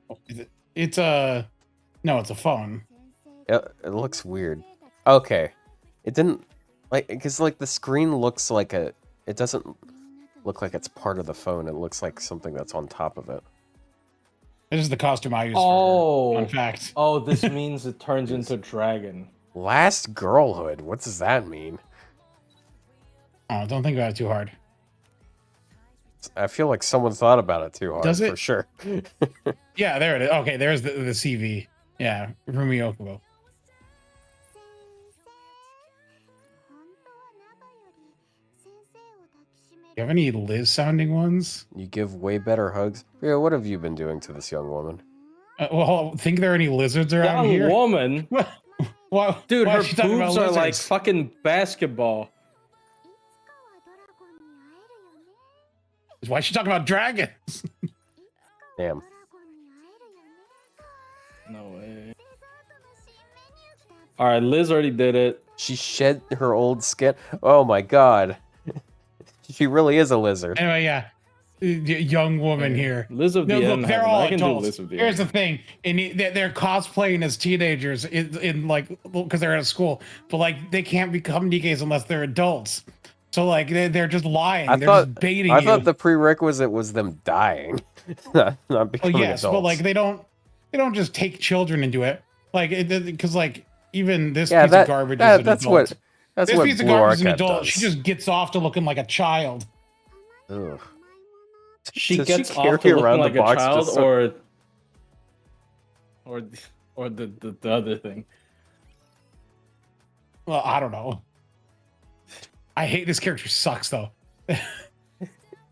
S1: What the-
S2: it's a no, it's a phone.
S1: it looks weird. Okay. It didn't like because like the screen looks like it doesn't look like it's part of the phone. It looks like something that's on top of it.
S2: This is the costume I use
S3: Oh.
S2: for fun fact.
S3: Oh, this means it turns into dragon.
S1: Last girlhood. What does that mean?
S2: Oh, don't think about it too hard.
S1: I feel like someone thought about it too hard.
S2: Does it?
S1: For sure.
S2: Yeah, there it is. Okay, there's the CV. Yeah, Rumi Okubo. You have any Liz sounding ones?
S1: You give way better hugs. Yeah, what have you been doing to this young woman?
S2: Well, think there are any lizards around
S3: Young
S2: here?
S3: woman?
S2: Why,
S3: Dude,
S2: why
S3: her
S2: is she talking about
S3: boobs are like
S2: lizards?
S3: fucking basketball.
S2: Why is she talking about dragons?
S1: Damn.
S3: No way. Alright, Liz already did it.
S1: She shed her old skin. Oh my god. She really is a lizard.
S2: Anyway, yeah. Young woman here.
S3: Liz of
S2: No,
S3: the
S2: look,
S3: End.
S2: they're
S3: heaven.
S2: all
S3: I can do
S2: adults.
S3: Liz of the
S2: Here's
S3: End.
S2: the thing, and they're cosplaying as teenagers in like because they're at school, but like they can't become Nikkeis unless they're adults. So like they're just lying. They're just baiting
S1: I
S2: you.
S1: thought the prerequisite was them dying, not
S2: Well,
S1: becoming
S2: yes,
S1: adults.
S2: but like they don't just take children into it. Like because like even this
S1: yeah,
S2: piece of garbage is an
S1: that's
S2: adult.
S1: what that's
S2: This
S1: what
S2: piece of
S1: Blue
S2: garbage is an
S1: Archive
S2: adult.
S1: does.
S2: She just gets off to looking like a child.
S1: Ugh.
S3: She
S1: Does
S3: gets
S1: she
S3: off to
S1: carry
S3: looking
S1: around the
S3: like a
S1: box
S3: child,
S1: just so-
S3: or the other thing.
S2: Well, I don't know. I hate this character. Sucks though. They're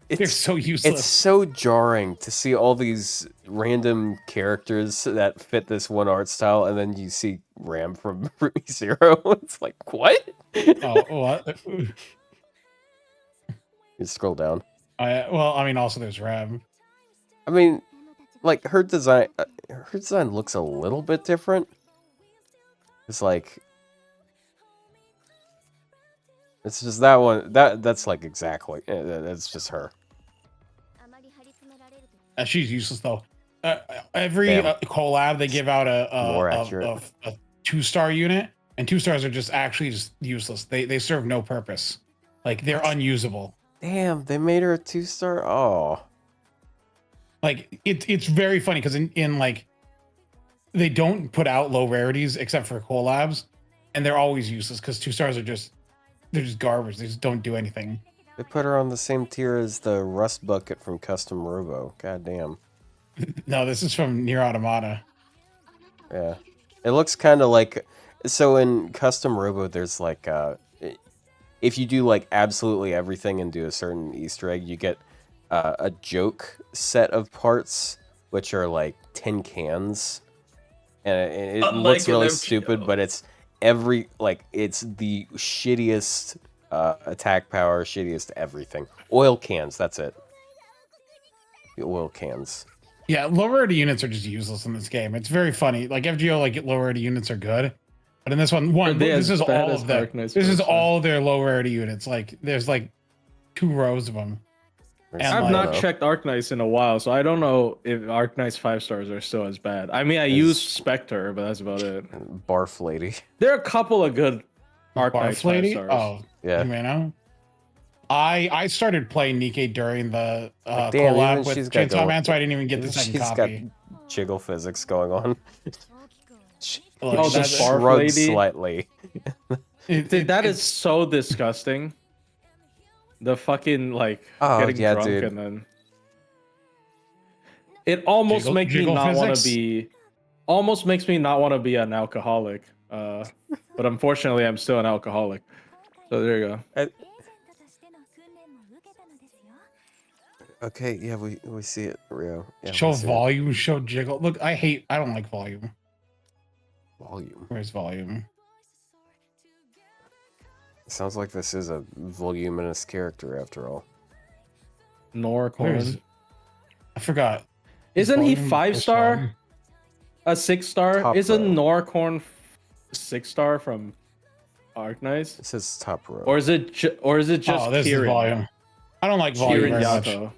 S1: It's
S2: so useless.
S1: it's so jarring to see all these random characters that fit this one art style, and then you see Ram from Zero. It's like what?
S2: Oh, what?
S1: You scroll down.
S2: Well, I mean, also there's Rab.
S1: I mean, like her design looks a little bit different. It's like it's just that one. That's like exactly. It's just her.
S2: She's useless though. Every
S1: Damn.
S2: collab they give out
S1: More
S2: a
S1: accurate.
S2: 2-star unit, and 2 stars are just actually just useless. They serve no purpose. Like they're unusable.
S1: Damn, they made her a 2-star. Oh,
S2: Like it's very funny because in like they don't put out low rarities except for collabs, and they're always useless because 2 stars are just they're just garbage. They just don't do anything.
S1: they put her on the same tier as the Rust Bucket from Custom Robo. God damn.
S2: No, this is from Nier Automata.
S1: Yeah, it looks kind of like. So in Custom Robo, there's like if you do like absolutely everything and do a certain Easter egg, you get a joke set of parts, which are like tin cans, and it
S3: Unlike
S1: looks really
S3: an
S1: stupid,
S3: MGO.
S1: but it's it's the shittiest attack power, shittiest everything. Oil cans, that's it. The oil cans.
S2: Yeah, low rarity units are just useless in this game. It's very funny. Like FGO, like low rarity units are good, but in this one,
S4: Are they
S2: this
S4: as
S2: is
S4: bad
S2: all
S4: as
S2: of them.
S4: Arknight's
S2: This is
S4: first, huh?
S2: all of their low rarity units. Like there's like 2 rows of them.
S1: There's
S2: And
S4: I've
S2: like-
S4: not checked Arknights in a while, so I don't know if Arknights 5 stars are still as bad. I mean, I use Spectre, but that's about it.
S1: Barf lady.
S4: There are a couple of good Arknights
S2: Barf
S4: 5
S2: lady.
S4: stars.
S2: Oh,
S1: Yeah.
S2: you know. I started playing Nikke during the
S1: Like, damn,
S2: collab
S1: even
S2: with
S1: she's got
S2: Chainsaw Man, so I didn't even get the second
S1: She's
S2: copy.
S1: got jiggle physics going on.
S2: Look,
S4: Oh,
S1: She
S4: that's
S2: that's-
S4: Barf
S1: shrugs
S4: lady?
S1: slightly.
S4: Dude, that is so disgusting. The fucking like
S1: Oh,
S4: getting
S1: yeah,
S4: drunk
S1: dude.
S4: and then it almost makes me
S2: Jiggle
S4: not want to
S2: physics?
S4: be almost makes me not want to be an alcoholic. But unfortunately I'm still an alcoholic. So there you go.
S1: Okay, yeah, we see it, Ryou. Yeah,
S2: show
S1: we see it.
S2: volume, show jiggle. Look, I don't like volume.
S1: Volume.
S2: Where's volume?
S1: Sounds like this is a voluminous character after all.
S4: Norcorn.
S2: I forgot.
S4: Isn't he
S2: Volume,
S4: 5-star?
S2: volume.
S4: A 6-star?
S1: Top
S4: Isn't
S1: row.
S4: Norcorn 6-star from Arknights?
S1: This is top row.
S4: Or is it just
S2: Oh, this is
S4: Kirin?
S2: volume. I don't like volume
S4: Kirin
S2: very much.
S4: Yato.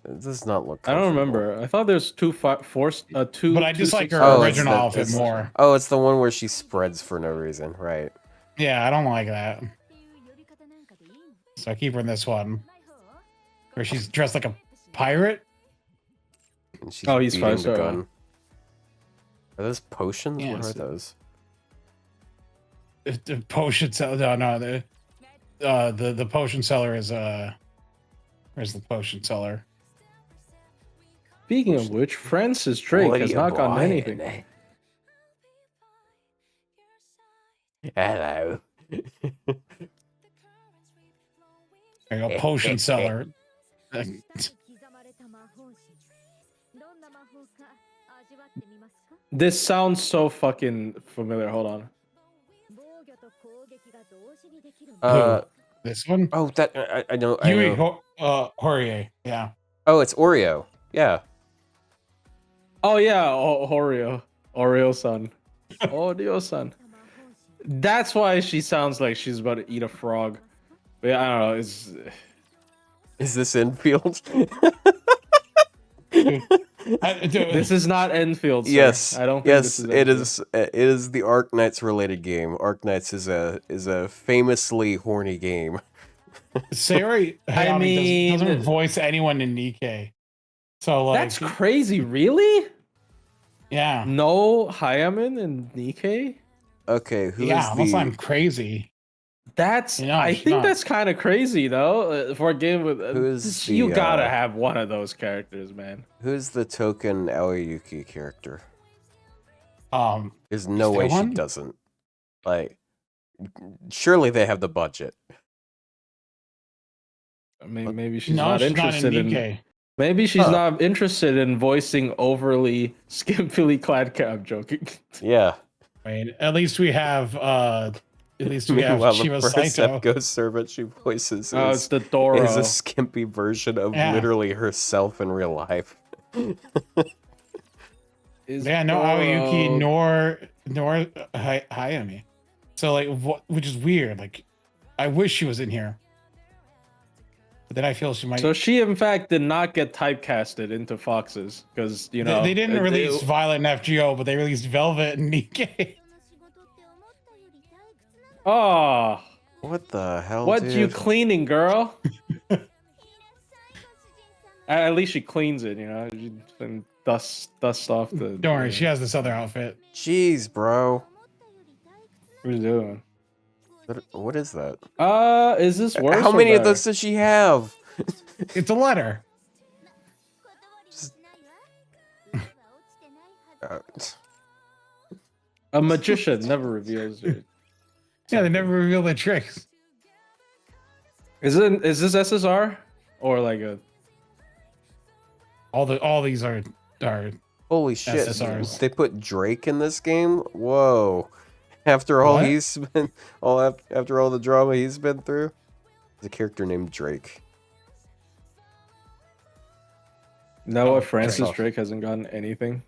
S1: It does not look.
S4: I don't
S1: comfortable.
S4: remember. I thought there's two.
S2: But I just like her
S1: Oh, it's
S2: original
S1: the-
S2: outfit
S1: it's-
S2: more.
S1: Oh, it's the one where she spreads for no reason, right?
S2: Yeah, I don't like that. So I keep her in this one, where she's dressed like a pirate.
S1: And she's
S4: Oh, he's
S1: beating the
S4: 5-star.
S1: gun. Are those potions?
S2: Yeah,
S1: What are
S2: it's-
S1: those?
S2: The potion seller. No, the potion seller is Where's the potion seller?
S4: Speaking of which, Francis Drake
S1: What are
S4: has
S1: you
S4: not gotten
S1: buying?
S4: anything.
S1: Hello.
S2: There you go, potion seller.
S4: This sounds so fucking familiar. Hold on.
S2: This one?
S1: Oh, that I know. I
S2: Yui
S1: know.
S2: Horie. Yeah.
S1: Oh, it's Oreo. Yeah.
S4: Oh yeah, Oreo-san. Oreo-san. That's why she sounds like she's about to eat a frog. But yeah, I don't know. It's
S1: Is this infield?
S4: this is not Enfield. Sir.
S1: Yes.
S4: I don't. Think
S1: Yes,
S4: this is
S1: it
S4: Enfield.
S1: is. It is the Arknights related game. Arknights is a famously horny game.
S2: Sayori Hayami
S4: mean-
S2: doesn't voice anyone in Nikke. So like
S4: That's crazy. Really?
S2: yeah.
S4: No Hayaman and Nikke?
S1: Okay, who is
S2: Yeah, unless
S1: the?
S2: I'm crazy.
S4: That's
S2: No,
S4: I
S2: she's
S4: think
S2: not.
S4: that's kind of crazy though for a game with
S1: Who is
S4: you
S1: the,
S4: gotta have one of those characters, man.
S1: Who's the token Aoyuki character? There's no
S2: Is
S1: way
S2: there one?
S1: she doesn't. Like, surely they have the budget.
S4: I mean, maybe she's
S2: no,
S4: not
S2: she's not
S4: interested
S2: in
S4: in.
S2: Nikke.
S4: Maybe she's
S1: Huh.
S4: not interested in voicing overly skimpily clad cat. I'm joking.
S1: Yeah.
S2: Wait, at least we have
S1: Meanwhile, the
S2: Shiva
S1: first
S2: Saito.
S1: Sepgo servant she voices
S4: Oh, it's
S1: is,
S4: the Doro.
S1: is a skimpy version of
S2: Yeah.
S1: literally herself in real life.
S4: Is
S2: Yeah, no
S4: Doro.
S2: Aoyuki nor Hayami. So like, which is weird. Like, I wish she was in here, but then I feel she might.
S4: So she, in fact, did not get typecasted into Foxes because you know
S2: they didn't
S4: it-
S2: release Violet and FGO, but they released Velvet and Nikke.
S4: Oh,
S1: What the hell,
S4: what
S1: dude?
S4: you cleaning, girl? At least she cleans it, you know, and dust off the.
S2: Don't worry, she has this other outfit.
S1: Jeez, bro.
S4: What's doing?
S1: What is that?
S4: Is this worse?
S1: How
S4: or
S1: many of
S4: better?
S1: those does she have?
S2: It's a letter.
S1: Uh,
S4: A magician never reveals it.
S2: Yeah, they never reveal the tricks.
S4: Is this SSR or like a?
S2: All these are
S1: Holy shit!
S2: SSRs.
S1: They put Drake in this game. Whoa! After all
S2: What?
S1: he's been, after all the drama he's been through, there's a character named Drake.
S4: No,
S2: Oh,
S4: Francis
S1: Drake.
S4: Drake hasn't gotten anything.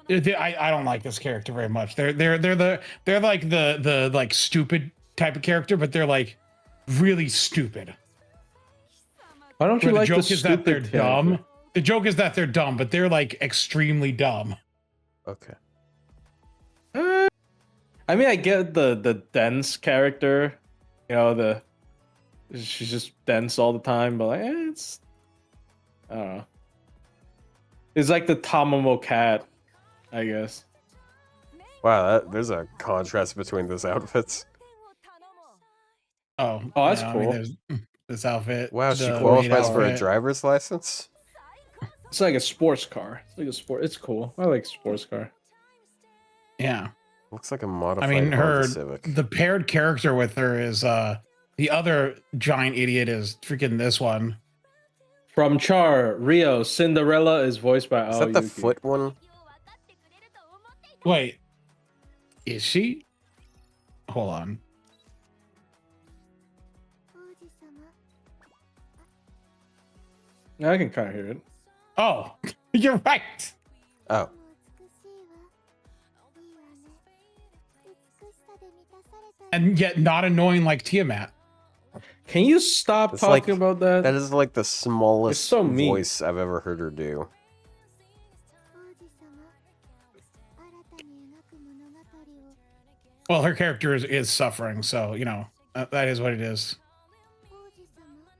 S2: I don't like this character very much. They're like the like stupid type of character, but they're like really stupid.
S4: Why don't you
S2: Where the
S4: like the
S2: joke is that they're
S4: stupid character?
S2: dumb. The joke is that they're dumb, but they're like extremely dumb.
S1: Okay.
S4: I mean, I get the dense character. You know, she's just dense all the time, but like, it's I don't know. It's like the Tamamo cat, I guess.
S1: Wow, there's a contrast between those outfits.
S2: Oh,
S4: that's
S2: yeah, I
S4: cool.
S2: mean, there's this outfit.
S1: Wow, she
S2: the
S1: qualifies
S2: maid
S1: for a
S2: outfit.
S1: driver's license?
S4: It's like a sports car. It's like a sport. It's cool. I like sports car.
S2: Yeah,
S1: Looks like a
S2: I
S1: modified
S2: mean,
S1: Honda Civic.
S2: the paired character with her is the other giant idiot is freaking this one.
S4: From Char, Rio, Cinderella is voiced by
S1: Is
S4: Ao
S1: that the
S4: Yuki.
S1: foot one?
S2: Wait, is she? Hold on.
S4: Yeah, I can kind of hear it.
S2: Oh, you're right.
S1: Oh.
S2: And yet not annoying like Tiamat.
S4: Can you stop
S1: It's
S4: talking
S1: like-
S4: about that?
S1: That is like the smallest
S4: so mean.
S1: voice I've ever heard her do.
S2: Well, her character is suffering, so you know that is what it is.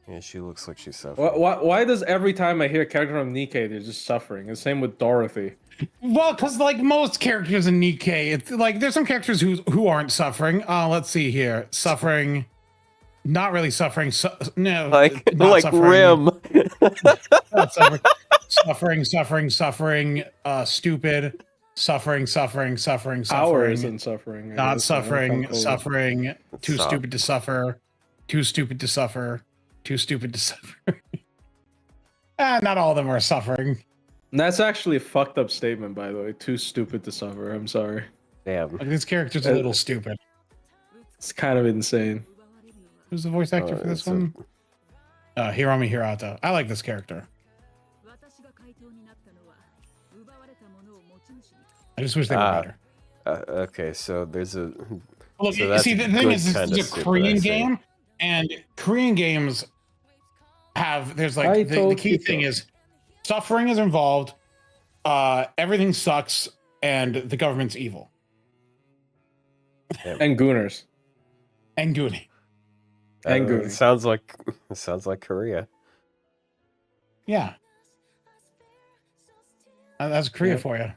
S1: Yeah, she looks like she's suffering.
S4: Why does every time I hear a character from Nikkei, they're just suffering? The same with Dorothy.
S2: Well, because like most characters in Nikkei, it's like there's some characters who aren't suffering. Let's see here, suffering, not really suffering. No,
S1: Like
S2: not suffering.
S1: Rim.
S2: Not suffering, suffering. Stupid. Suffering.
S4: Hours and suffering. I
S2: Not
S4: guess, so I'm
S2: suffering.
S4: cold.
S2: Suffering. Too
S1: Stop.
S2: stupid to suffer. Too stupid to suffer. Too stupid to suffer. Not all of them are suffering.
S4: That's actually a fucked up statement, by the way. Too stupid to suffer. I'm sorry.
S1: Damn.
S2: Like, this character's a little stupid.
S4: It's kind of insane.
S2: Who's the voice actor for this
S1: it's a-
S2: one? Hiromi Hirata. I like this character. I just wish they were better.
S1: Okay, so there's a...
S2: Look,
S1: so that's
S2: see, the thing
S1: good
S2: is, this
S1: kinda
S2: is a
S1: stupid,
S2: Korean
S1: I see.
S2: game, and Korean games have, there's
S4: I
S2: like, the
S4: told
S2: key
S4: you
S2: thing
S4: so.
S2: is suffering is involved, everything sucks, and the government's evil.
S4: And Gooners.
S2: And Goonie.
S4: And Goonie.
S1: It sounds like Korea.
S2: Yeah. That's Korea
S4: Yeah.
S2: for you.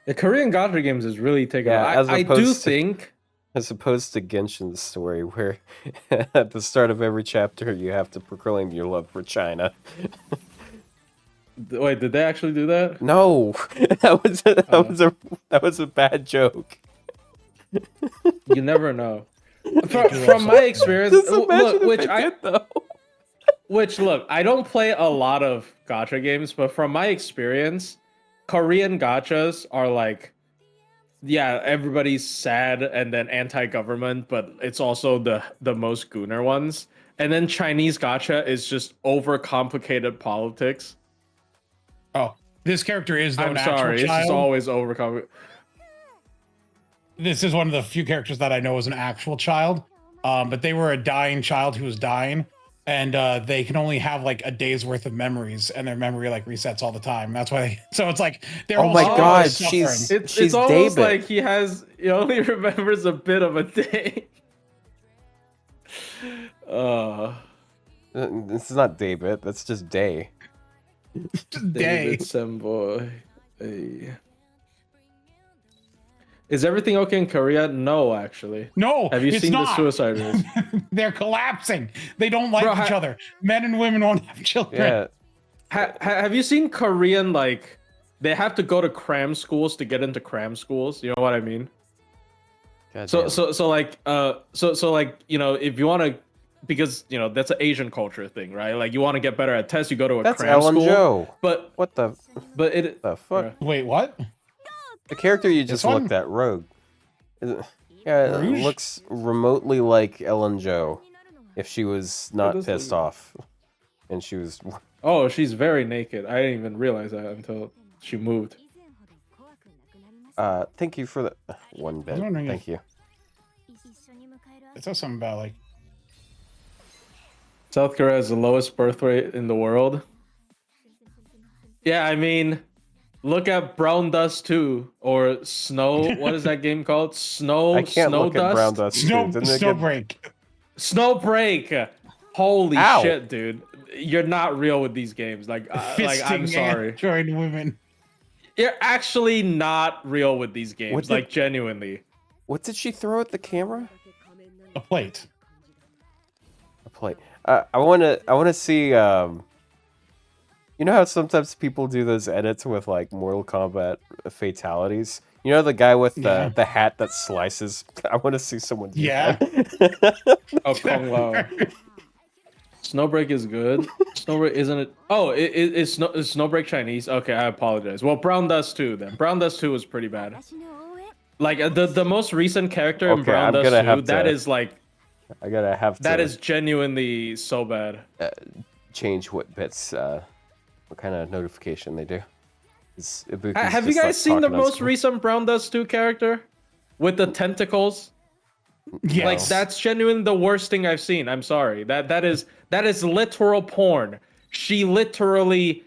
S4: The Korean gacha games is really taking.
S1: Yeah, as
S4: I do
S1: opposed to-
S4: think.
S1: As opposed to Genshin's story, where at the start of every chapter you have to proclaim your love for China.
S4: Wait, did they actually do that?
S1: No, that was a bad joke.
S4: You never know. From my experience,
S1: Just imagine if
S4: which
S1: they did, though.
S4: look, I don't play a lot of gacha games, but from my experience, Korean gachas are like, yeah, everybody's sad and then anti-government, but it's also the most gooner ones. And then Chinese gacha is just overcomplicated politics.
S2: Oh, this character is though
S4: I'm
S2: an actual
S4: sorry, it's
S2: child.
S4: just always overcomplicated.
S2: This is one of the few characters that I know is an actual child. But they were a dying child who was dying, and they can only have like a day's worth of memories, and their memory like resets all the time. That's why. So it's like they're
S1: Oh
S2: all
S1: my
S2: suffering.
S1: God, she's-
S4: It's almost
S1: David.
S4: like he only remembers a bit of a day.
S1: This is not David. That's just Day.
S2: day.
S4: David Semboy. Hey. Is everything okay in Korea? No, actually.
S2: No,
S4: Have you
S2: it's
S4: seen the
S2: not.
S4: suicide rates?
S2: They're collapsing. They don't like
S4: Bro,
S2: each other. Men and women won't have children.
S1: Yeah.
S4: Have you seen Korean, like, they have to go to cram schools to get into cram schools? You know what I mean?
S1: God
S4: So
S1: damn.
S4: like, you know, if you want to, because, you know, that's an Asian culture thing, right? Like, you want to get better at tests, you go to a
S1: That's
S4: cram
S1: Ellen
S4: school.
S1: Joe.
S4: But
S1: What the
S4: it
S1: fuck?
S2: Wait, what?
S1: The character you just
S2: one?
S1: looked at, Rogue. Yeah, it
S2: Rouge?
S1: looks remotely like Ellen Joe. if she was not
S4: this
S1: pissed
S4: look?
S1: off, and she was.
S4: Oh, she's very naked. I didn't even realize that until she moved.
S1: Thank you for the one bit.
S2: wondering
S1: Thank
S2: if-
S1: you.
S2: It says something about like
S4: South Korea has the lowest birth rate in the world. Yeah, I mean, look at Brown Dust 2 or Snow. What is that game called?
S1: I can't
S4: Snow
S1: look at Brown Dust.
S2: snow
S1: Didn't it
S2: snow
S1: get-
S2: break.
S4: Snowbreak. Holy
S1: Ow.
S4: shit, dude! You're not real with these games. Like I'm
S2: Fisting
S4: sorry.
S2: Android women.
S4: You're actually not real with these games.
S1: What did-
S4: Like genuinely.
S1: What did she throw at the camera?
S2: A plate.
S1: A plate. I wanna see. You know how sometimes people do those edits with like Mortal Kombat fatalities. You know the guy with the hat that slices. I want to see someone do
S2: Yeah.
S1: that.
S4: Oh, Kong Lao. Snowbreak is good. Snowbreak isn't it? Oh, is Snowbreak Chinese? Okay, I apologize. Well, Brown Dust 2 then. Brown Dust 2 was pretty bad. Like the most recent character in
S1: Okay,
S4: Brown
S1: I'm
S4: Dust
S1: gonna
S4: 2,
S1: have
S4: that
S1: to-
S4: is like
S1: I gotta have to.
S4: that is genuinely so bad.
S1: change what bits, what kind of notification they do.
S4: Have you guys seen the most recent Brown Dust 2 character with the tentacles?
S2: Yes.
S4: Like that's genuinely the worst thing I've seen. I'm sorry. That is literal porn. She literally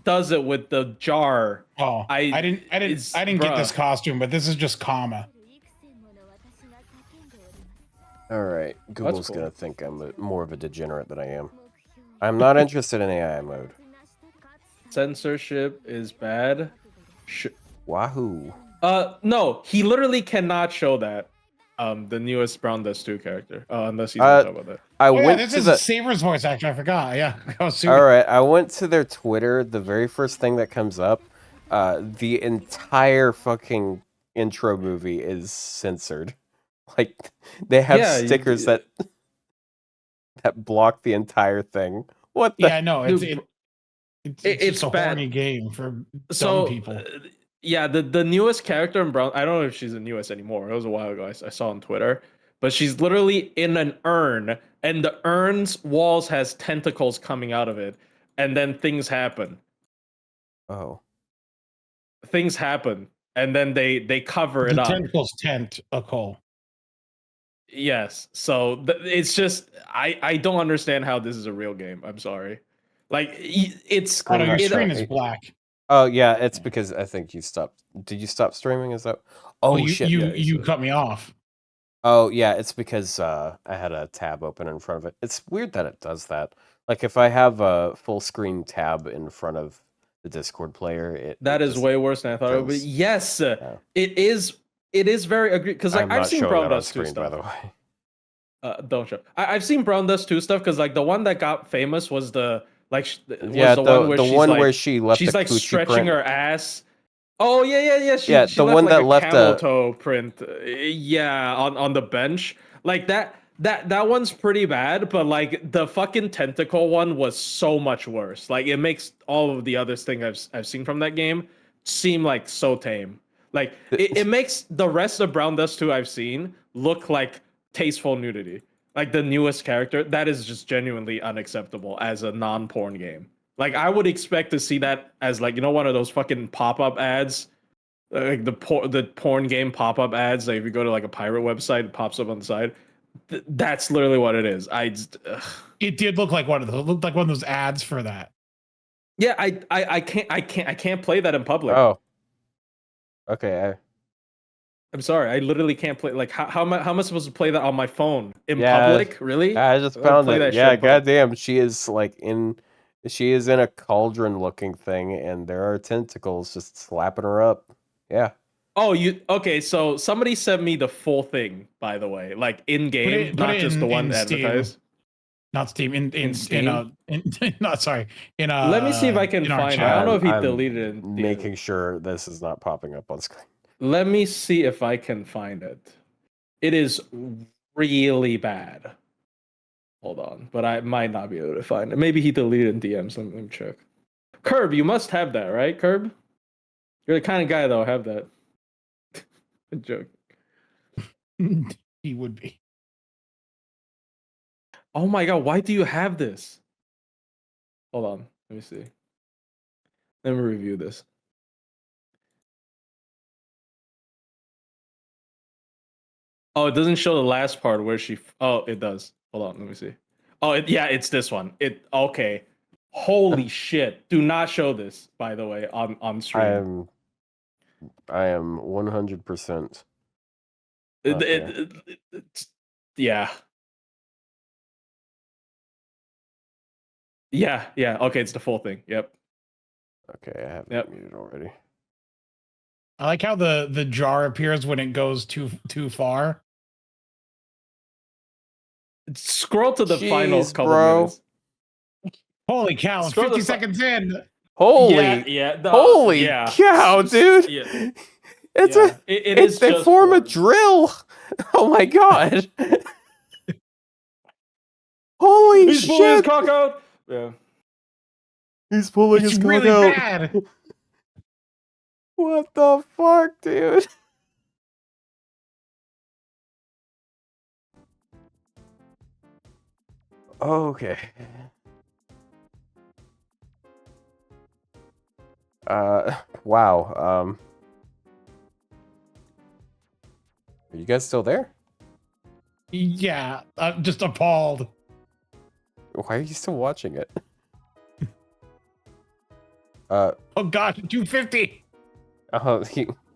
S4: does it with the jar.
S2: Oh, I didn't get this costume, but this is just Kama.
S1: All right, Google's
S4: cool.
S1: gonna think I'm more of a degenerate than I am. I'm not interested in AI mode.
S4: Censorship is bad.
S1: Wahoo!
S4: No, he literally cannot show that. The newest Brown Dust 2 character. Unless he's gonna talk about that.
S1: I
S2: Oh yeah,
S1: went
S2: this
S1: to
S2: is
S1: the.
S2: Saber's voice actor. I forgot. Yeah.
S1: All right, I went to their Twitter. The very first thing that comes up, the entire fucking intro movie is censored. Like they have stickers that block the entire thing. What the?
S2: Yeah, no, it's just a
S4: bad.
S2: horny game for
S4: So
S2: dumb people.
S4: Yeah, the newest character in Brown. I don't know if she's the newest anymore. It was a while ago. I saw on Twitter, but she's literally in an urn, and the urn's walls has tentacles coming out of it, and then things happen.
S1: Oh.
S4: Things happen, and then they cover it
S2: The
S4: up.
S2: tentacles tent a coal.
S4: Yes. So it's just I don't understand how this is a real game. I'm sorry. Like it's
S2: Oh no, your
S1: Screen
S2: screen
S1: rec-
S2: is black.
S1: Oh yeah, it's because I think you stopped. Did you stop streaming? Is that? Oh
S2: Well,
S1: shit!
S2: You cut me off.
S1: Oh yeah, it's because I had a tab open in front of it. It's weird that it does that. Like if I have a full screen tab in front of the Discord player,
S4: that is
S1: just
S4: way worse than I thought it would be.
S1: goes-
S4: Yes,
S1: Yeah.
S4: it is. It is very agree because like
S1: I'm
S4: I've
S1: not
S4: seen
S1: showing
S4: Brown
S1: that on
S4: Dust 2
S1: screen, by
S4: stuff.
S1: the way.
S4: Don't show. I've seen Brown Dust 2 stuff because like the one that got famous was the was
S1: Yeah,
S4: the one where
S1: the
S4: she's
S1: one
S4: like,
S1: where she left
S4: she's
S1: the
S4: like
S1: coochie
S4: stretching
S1: print.
S4: her ass. Oh yeah. She
S1: Yeah,
S4: she
S1: the
S4: left,
S1: one
S4: like,
S1: that
S4: a
S1: left
S4: camel
S1: a-
S4: toe print. Yeah, on the bench. Like that one's pretty bad, but like the fucking tentacle one was so much worse. Like it makes all of the other things I've seen from that game seem like so tame. Like it makes the rest of Brown Dust 2 I've seen look like tasteful nudity. Like the newest character, that is just genuinely unacceptable as a non-porn game. Like I would expect to see that as like, you know, one of those fucking pop-up ads, like the porn game pop-up ads. Like if you go to like a pirate website, it pops up on the side. That's literally what it is.
S2: It did look like one of those. It looked like one of those ads for that.
S4: Yeah, I can't play that in public.
S1: Oh. Okay.
S4: I'm sorry, I literally can't play. Like how am I supposed to play that on my phone in
S1: Yeah,
S4: public? Really?
S1: I just
S4: I'll
S1: found
S4: play
S1: it.
S4: that
S1: Yeah,
S4: shit, but-
S1: goddamn, she is in a cauldron-looking thing, and there are tentacles just slapping her up. Yeah.
S4: Oh, okay? So somebody sent me the full thing, by the way, like in game,
S2: Put
S4: not
S2: it
S4: just
S2: in-
S4: the one
S2: in Steam.
S4: advertised.
S2: Not Steam. In
S4: Steam?
S2: not sorry.
S4: Let me see if I can
S2: in our
S4: find it.
S2: chat.
S4: I don't know if he
S1: I'm
S4: deleted it.
S1: Making sure this is not popping up on screen.
S4: Let me see if I can find it. It is really bad. Hold on, but I might not be able to find it. Maybe he deleted in DMs. Let me check. Curb, you must have that, right, Curb? You're the kind of guy that'll have that. Good joke.
S2: He would be.
S4: Oh my god, why do you have this? Hold on, let me see. Let me review this. Oh, it doesn't show the last part where she. Oh, it does. Hold on, let me see. Oh, yeah, it's this one. Okay. Holy shit! Do not show this, by the way, on stream.
S1: I am 100%.
S4: Yeah. Yeah. Okay, it's the full thing. Yep.
S1: Okay, I have it
S4: Yep.
S1: muted already.
S2: I like how the jar appears when it goes too far.
S4: Scroll to the final
S1: Jeez,
S4: couple
S1: bro.
S4: minutes.
S2: Holy cow!
S4: Scroll
S2: 50
S4: the
S2: seconds in.
S1: Holy
S4: yeah.
S1: cow, dude!
S4: Yeah.
S1: It's
S4: Yeah. It is
S1: they
S4: just
S1: form a
S4: porn.
S1: drill. Oh my god! Holy
S4: He's pulling his
S1: shit!
S4: cock out. Yeah.
S1: He's pulling
S2: It's
S1: his cock
S2: really
S1: out.
S2: bad.
S1: What the fuck, dude? Okay. Wow. Are you guys still there?
S2: Yeah, I'm just appalled.
S1: Why are you still watching it?
S2: Oh god, 250.
S1: Oh,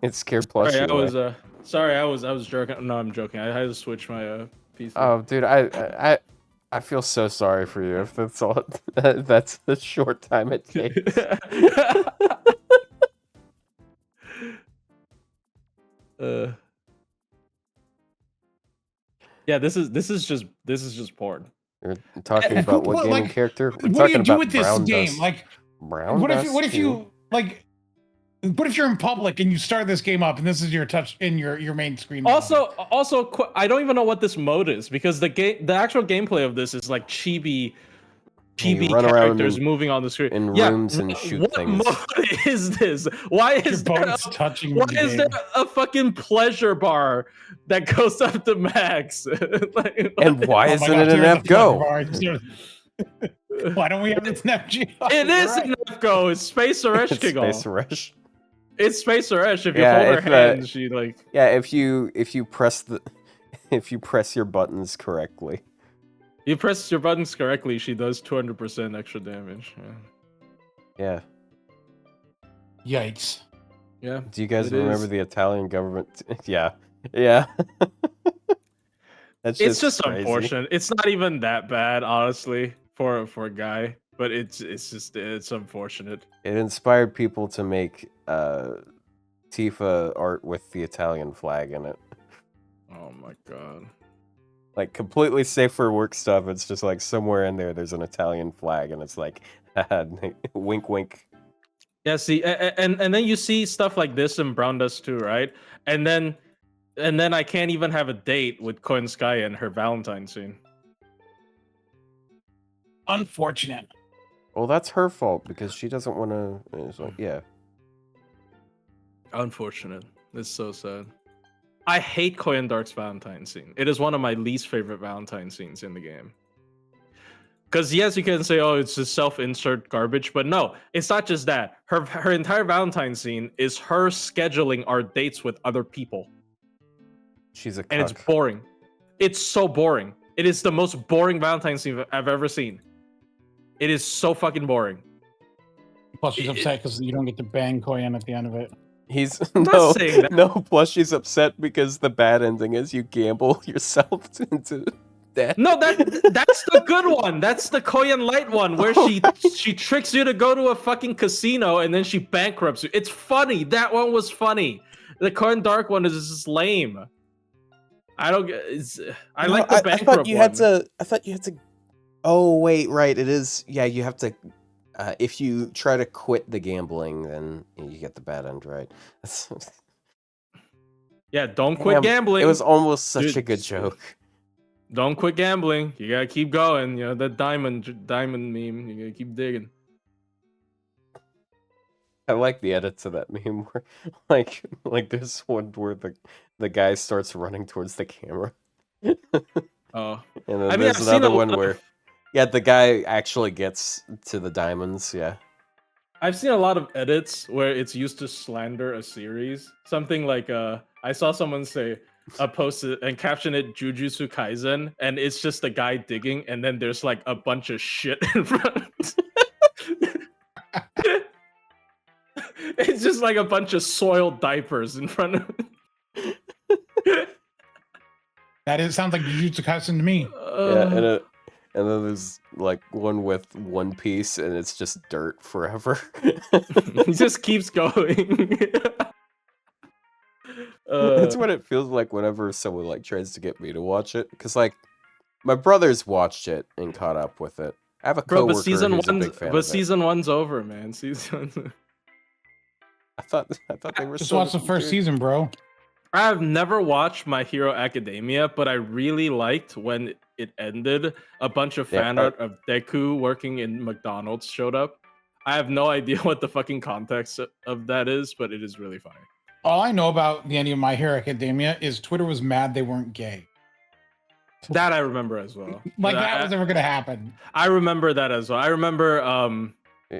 S1: it scared Plushie away.
S4: Sorry, I was joking. No, I'm joking. I had to switch my PC.
S1: Oh, dude, I feel so sorry for you if that's all. That's the short time it takes.
S4: Yeah, this is just porn.
S1: We're talking about what gaming character? We're
S2: What do
S1: talking
S2: you do
S1: about
S2: with this
S1: Brown
S2: game?
S1: Dust.
S2: Like,
S1: Brown
S2: what
S1: Dust
S2: if you like? What if you're in public and you start this game up and this is your touch in your main screen?
S4: Also, I don't even know what this mode is because the actual gameplay of this is like chibi
S1: run around
S4: characters moving on the screen
S1: in rooms and shoot
S4: what
S1: things.
S4: mode is this? Why is
S2: your
S4: there
S2: boat's touching?
S4: why is there a fucking pleasure bar that goes up to max? Like,
S1: And why
S2: Oh my
S1: isn't
S2: God,
S1: it an
S2: there's a
S1: F-Go?
S2: pleasure bar. Why don't we have this FG?
S4: It is an F-Go. It's Space Aresh
S1: It's Space
S4: Kigal.
S1: Aresh.
S4: It's Space Aresh. If you
S1: Yeah,
S4: hold
S1: if,
S4: her hand, she like.
S1: Yeah, if you press your buttons correctly.
S4: You press your buttons correctly, she does 200% extra damage.
S1: Yeah.
S2: Yikes.
S4: Yeah.
S1: Do you guys
S4: It
S1: remember
S4: is.
S1: the Italian government? Yeah. Yeah.
S4: It's just
S1: crazy.
S4: unfortunate. It's not even that bad, honestly, for a guy. But it's unfortunate.
S1: It inspired people to make Tifa art with the Italian flag in it.
S4: Oh my god.
S1: Like completely safe for work stuff. It's just like somewhere in there's an Italian flag, and it's like, wink, wink.
S4: Yeah. See, and then you see stuff like this in Brown Dust too, right? And then I can't even have a date with Koen Sky and her Valentine scene.
S2: Unfortunate.
S1: Well, that's her fault because she doesn't want to. It's like, yeah.
S4: Unfortunate. It's so sad. I hate Koyan Dark's Valentine scene. It is one of my least favorite Valentine scenes in the game. Because yes, you can say, oh, it's just self-insert garbage, but no, it's not just that. Her entire Valentine scene is her scheduling our dates with other people.
S1: She's a cuck.
S4: And it's boring. It's so boring. It is the most boring Valentine scene I've ever seen. It is so fucking boring.
S2: Plus, she's upset because you don't get to bang Koyan at the end of it.
S1: He's
S4: not saying that.
S1: No. Plus, she's upset because the bad ending is you gamble yourself into death.
S4: No, that's the good one. That's the Koyan Light one where she tricks you to go to a fucking casino and then she bankrupts you. It's funny. That one was funny. The Koyan Dark one is just lame. I don't get. I like the bankrupt
S1: I thought you had
S4: one.
S1: to. I thought you had to. Oh wait, right. It is. Yeah, you have to. If you try to quit the gambling, then you get the bad end, right?
S4: Yeah, don't quit gambling.
S1: It was almost such
S4: Dude,
S1: a good joke.
S4: Don't quit gambling. You gotta keep going. You know that diamond meme. You gotta keep digging.
S1: I like the edits of that meme where, like there's one where the guy starts running towards the camera.
S4: Oh,
S1: And then
S3: I mean,
S1: there's
S3: I've seen
S1: another
S3: a
S1: one
S3: lot
S1: where,
S3: of,
S1: yeah, the guy actually gets to the diamonds. Yeah.
S3: I've seen a lot of edits where it's used to slander a series. Something like I saw someone say post it and caption it Jujutsu Kaisen, and it's just a guy digging, and then there's like a bunch of shit in front. It's just like a bunch of soiled diapers in front of.
S2: Sounds like Jujutsu Kaisen to me.
S1: Yeah, and then there's like one with One Piece, and it's just dirt forever.
S3: He just keeps going.
S1: That's what it feels like whenever someone like tries to get me to watch it, because like my brothers watched it and caught up with it. I have a
S3: Bro,
S1: coworker
S3: but season
S1: who's a
S3: one's
S1: big fan of it.
S3: season one's over, man. Season.
S1: I thought they were
S2: Just
S1: still
S2: watch the first
S1: dude.
S2: season, bro.
S3: I've never watched My Hero Academia, but I really liked when it ended. A bunch of fan art of Deku working in McDonald's showed up. I have no idea what the fucking context of that is, but it is really funny.
S2: All I know about the ending of My Hero Academia is Twitter was mad they weren't gay.
S3: That I remember as well.
S2: Like that was never gonna happen.
S3: I remember that as well. I remember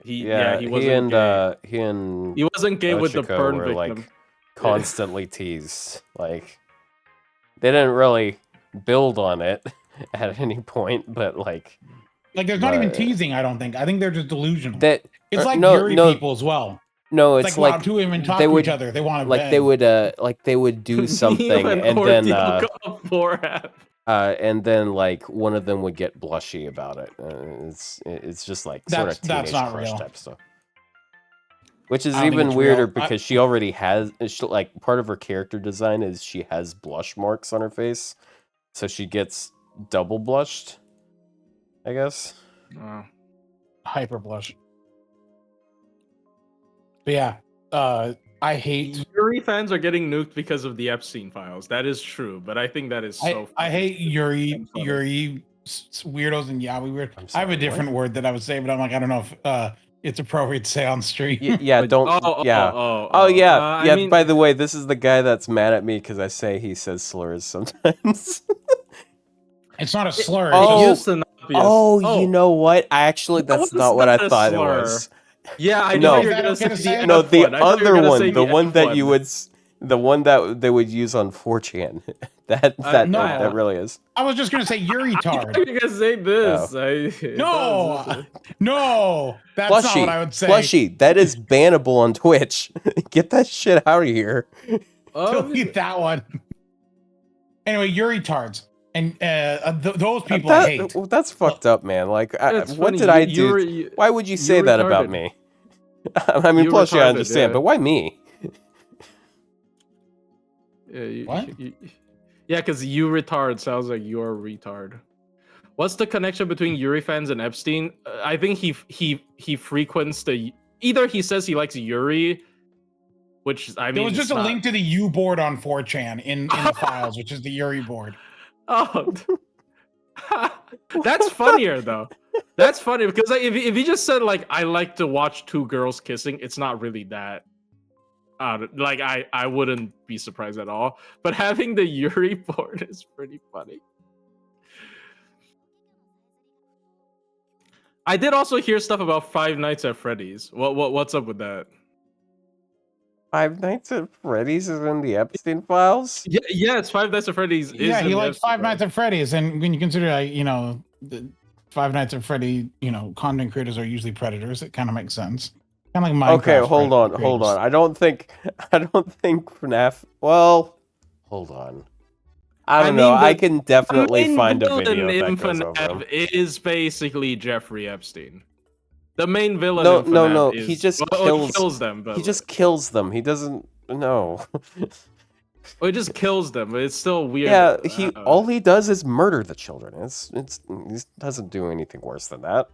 S3: he wasn't gay. He wasn't gay with the
S1: Ochiko
S3: burn
S1: were,
S3: victim.
S1: like constantly teased. Like they didn't really build on it at any point, but like
S2: there's not even teasing. I don't think. I think they're just delusional.
S1: that
S2: It's like
S1: no,
S2: Yuri
S1: no,
S2: people as well.
S1: no,
S2: It's
S1: it's
S2: like,
S1: like
S2: wow, two women talk
S1: they
S2: to
S1: would-
S2: each other. They want to
S1: like they would do something
S3: Neil
S1: and
S3: Ortiz
S1: then
S3: go for it.
S1: and then like one of them would get blushy about it. It's just like sort of
S2: That's
S1: teenage
S2: not
S1: crush
S2: real.
S1: type stuff. Which is
S2: I don't think
S1: even
S2: it's
S1: weirder
S2: real.
S1: because she already has like part of her character design is she has blush marks on her face, so she gets double blushed, I guess.
S2: hyper blush. But yeah, I hate
S3: Yuri fans are getting nuked because of the Epstein files. That is true, but I think that is so.
S2: I hate Yuri
S3: and funny.
S2: weirdos and yaoi weird.
S1: I'm
S2: I have a
S1: sorry,
S2: different word that I would say, but I'm like, I don't know if it's appropriate to say on stream.
S1: Yeah, don't. Yeah. Oh yeah, yeah.
S3: I mean,
S1: By the way, this is the guy that's mad at me because I say he says slurs sometimes.
S2: It's not a slur.
S1: Oh,
S3: it used to not be.
S1: you know what? That's not what I thought it was.
S3: Yeah, I
S1: No.
S3: know you're
S2: Is that
S3: gonna
S2: okay
S3: say
S2: to say?
S3: the
S1: No,
S3: F
S1: the
S3: one. I thought you were
S1: other
S3: gonna say
S1: one, the one
S3: F
S1: that you would, the one that they would use on 4chan. That
S2: no.
S1: that really is.
S2: I was just gonna say Yuri
S3: I
S2: tard.
S3: thought you were gonna say this.
S2: No, no, that's not
S1: Plushie,
S2: what I would say.
S1: Plushie, that is bannable on Twitch. Get that shit out of here.
S2: Delete that one. Anyway, Yuri tards. And those people I hate.
S1: That's fucked up, man. Like,
S3: It's
S1: what
S3: funny,
S1: did I do?
S3: you're-
S1: Why would you say
S3: you're
S1: that about
S3: retarded.
S1: me? I mean,
S3: You're
S1: Plushie, I
S3: retarded,
S1: understand,
S3: yeah.
S1: but why me?
S3: Yeah,
S2: What?
S3: Yeah, because you retard sounds like you're a retard. What's the connection between Yuri fans and Epstein? I think he frequents the. Either he says he likes Yuri, which I mean,
S2: There was just
S3: it's
S2: a
S3: not-
S2: link to the U board on 4chan in the files, which is the Yuri board.
S3: Oh, that's funnier though. That's funny because like, if he just said like I like to watch two girls kissing, it's not really that. Like I wouldn't be surprised at all. But having the Yuri board is pretty funny. I did also hear stuff about Five Nights at Freddy's. What's up with that?
S1: Five Nights at Freddy's is in the Epstein files?
S3: Yeah, it's Five Nights at Freddy's.
S2: Yeah,
S3: is
S2: he
S3: in
S2: likes
S3: Epstein
S2: Five Nights at Freddy's, and when you consider, like, the Five Nights at Freddy, content creators are usually predators. It kind of makes sense. Kind of like Minecraft.
S1: Okay, hold on.
S2: creators.
S1: I don't think FNAF. Well, hold on. I don't know.
S3: mean,
S1: I can definitely
S3: main
S1: find a
S3: villain
S1: video
S3: in
S1: that goes over him.
S3: FNAF is basically Jeffrey Epstein. The main villain.
S1: No,
S3: in
S1: no,
S3: FNAF
S1: no,
S3: Is,
S1: he just
S3: well, he
S1: kills-
S3: kills them. But
S1: He just kills them. He doesn't. No.
S3: well, he just kills them. But it's still weird.
S1: Yeah, all he does is murder the children. He doesn't do anything worse than that.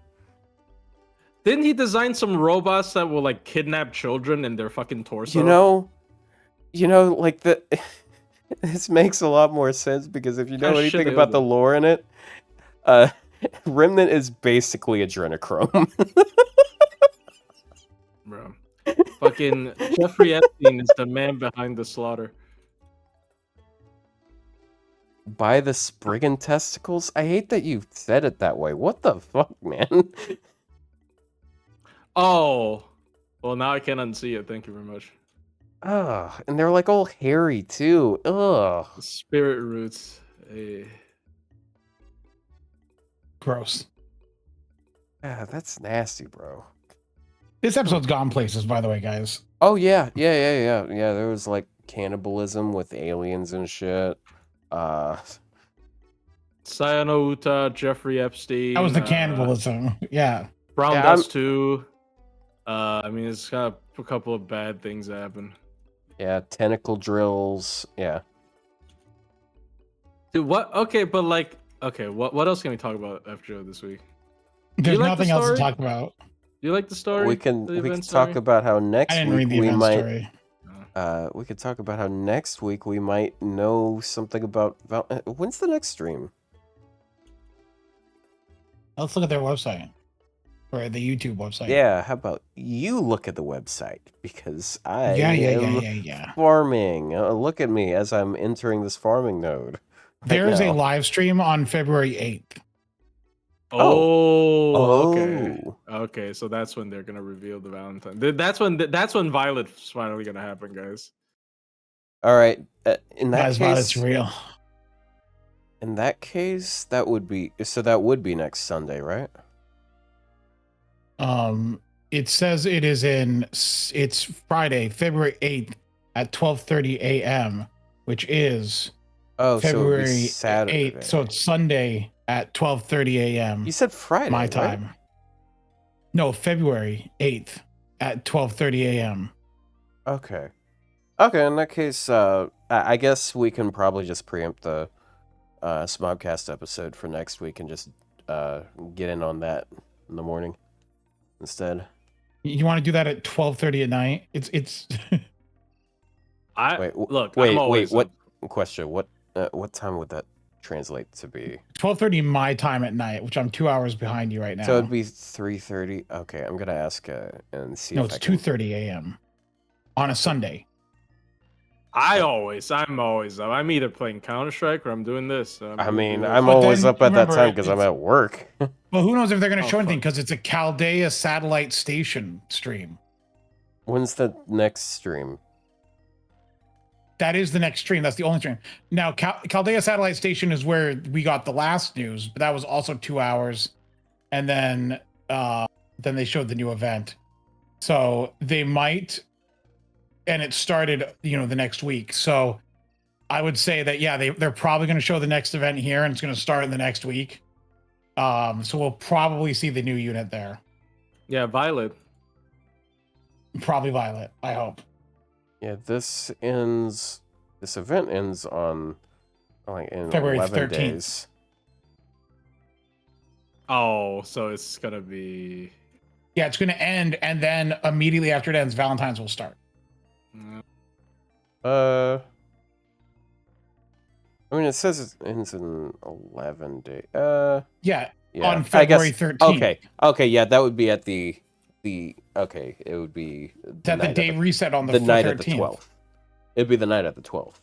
S3: Didn't he design some robots that will like kidnap children in their fucking torso?
S1: Like the. This makes a lot more sense because if you know
S3: Ah,
S1: anything
S3: shit,
S1: about the lore in it, Remnant is basically adrenochrome.
S3: Bro. Fucking Jeffrey Epstein is the man behind the slaughter.
S1: By the Spriggan testicles? I hate that you said it that way. What the fuck, man?
S3: Oh, well, now I can't unsee it. Thank you very much.
S1: Ugh, and they're like all hairy too. Ugh.
S3: Spirit roots. Hey.
S2: Gross.
S1: Yeah, that's nasty, bro.
S2: This episode's gone places, by the way, guys.
S1: Oh yeah. There was like cannibalism with aliens and shit.
S3: Sayano Uta, Jeffrey Epstein.
S2: That was the cannibalism. Yeah.
S3: Brown
S1: Yeah,
S3: Dust 2. I mean, it's got a couple of bad things that happen.
S1: Yeah, tentacle drills. Yeah.
S3: Dude, what? Okay, but like, okay, what else can we talk about after this week?
S2: There's
S3: like the
S2: nothing else to
S3: story?
S2: talk about.
S3: Do you like the story?
S1: We can
S3: The
S1: we can
S3: event
S1: talk
S3: story?
S1: about how
S2: I
S1: next
S2: didn't read
S1: week
S2: the
S1: we
S2: event
S1: might
S2: story.
S1: we could talk about how next week we might know something about when's the next stream?
S2: Let's look at their website. Or the YouTube website.
S1: Yeah, how about you look at the website because I am
S2: Yeah.
S1: farming. Look at me as I'm entering this farming node.
S2: There is a
S1: now.
S2: live stream on February 8th.
S3: Okay. Okay, so that's when they're gonna reveal the Valentine. That's when Violet's finally gonna happen, guys.
S1: All right. In that
S2: That's why
S1: case,
S2: it's real.
S1: in that case, that would be next Sunday, right?
S2: It says it's Friday, February 8th at 12:30 a.m., which is
S1: Oh, so it would be
S2: February
S1: Saturday.
S2: 8th. So it's Sunday at 12:30 a.m.
S1: You said Friday,
S2: my
S1: right?
S2: time. No, February 8th at 12:30 a.m.
S1: Okay. In that case, I guess we can probably just preempt the smobcast episode for next week and just get in on that in the morning instead.
S2: You want to do that at 12:30 at night? It's
S3: I'm always
S1: what question? What time would that translate to be?
S2: 12:30 my time at night, which I'm 2 hours behind you right now.
S1: So it'd be 3:30. Okay, I'm gonna ask and see.
S2: No,
S1: if
S2: it's
S1: I can...
S2: 2:30 a.m. on a Sunday.
S3: I'm always up. I'm either playing Counter-Strike or I'm doing this.
S1: I mean,
S3: doing
S1: I'm
S2: But
S1: always
S2: then,
S1: up at that
S2: remember,
S1: time because I'm
S2: it's-
S1: at work.
S2: Well, who knows if they're going to
S3: Oh,
S2: show anything
S3: fuck.
S2: because it's a Chaldea satellite station stream.
S1: When's the next stream?
S2: That is the next stream. That's the only stream. Now, Chaldea satellite station is where we got the last news, but that was also 2 hours, and then they showed the new event. So they might, and it started, the next week. So I would say that they're probably going to show the next event here, and it's going to start in the next week. So we'll probably see the new unit there.
S3: Yeah, Violet.
S2: Probably Violet, I hope.
S1: Yeah, this event ends on in
S2: February
S1: 11
S2: 13th.
S1: days.
S3: Oh, so it's gonna be.
S2: Yeah, it's going to end, and then immediately after it ends, Valentine's will start.
S1: I mean, it says it ends in 11 days.
S2: Yeah,
S1: Yeah,
S2: on
S1: I
S2: February
S1: guess-
S2: 13th.
S1: Okay, yeah, that would be at the okay, it would be
S2: That the
S1: night of
S2: day reset on the
S1: night
S2: 13th.
S1: of the 12th. It'd be the night of the 12th.